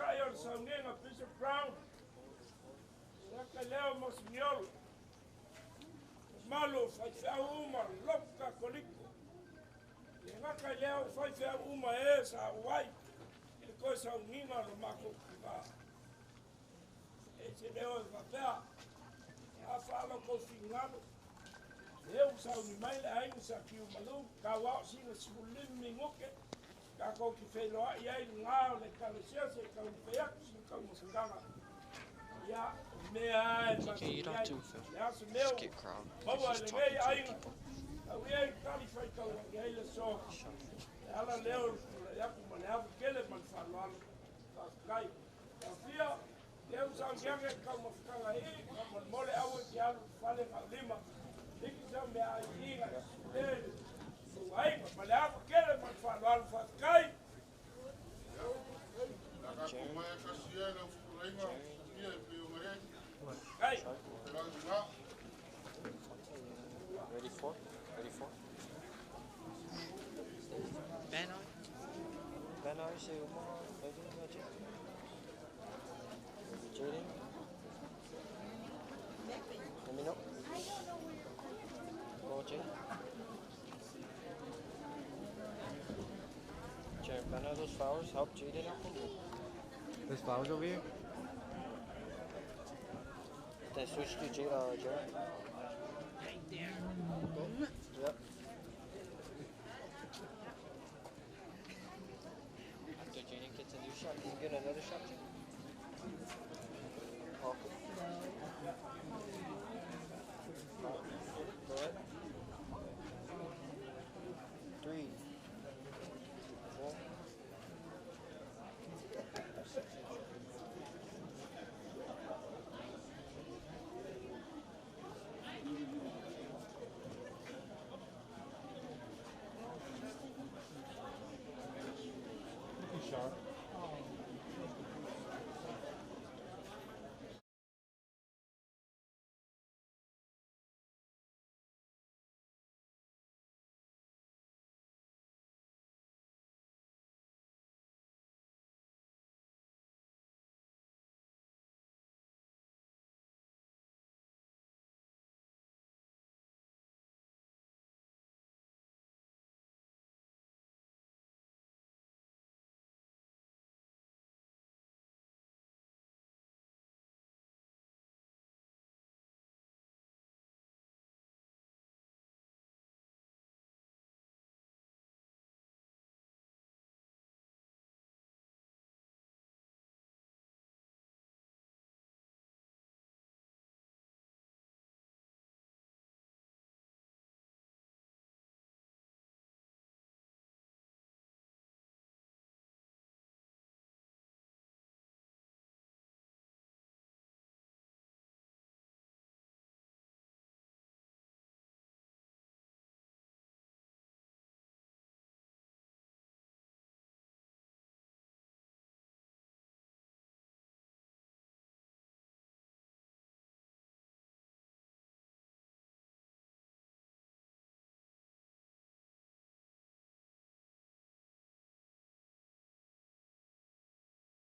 kai o saungenga Bishop Brown. Naka leo mosmiolo. Malo fai fea uma loka koliko. Le ngaka leo fai fea uma e sa wai. Ile koe saunginga lo mako kiva. E se leo e wapea. A fala ko fingalo. Eu sauni mai le ai sa kiu malu. Ka wao singa simulim mingoke. Ka ko ki fei loa iai ngao le kalesia se ka upeak si ka musanganga. Ja, meer. Okay, you don't do food. Ja, ze meel. Skip crowd. Baba, Just de talking mee to ai. people. Nou weer kwalificeer komen, die hele zorg. Alla leo, ja, kom maar helpen killen man van man. Dat kijk. Dan via, leo zou jange komen van hier, kom mole oude jaar vallen aan lima. Ik zou me aan hier, zo hij, maar helpen killen man van man van kijk. Hey. Ready for? Ready for? Benai? Benai, say Umar, Jaden? Jaden? Let me know. Go, Jaden. Jared, Benai, those flowers help Jaden out. Those flowers over here? Then switch to Jared. Yep. After Jaden gets a new shot, you can get another shot too. Okay.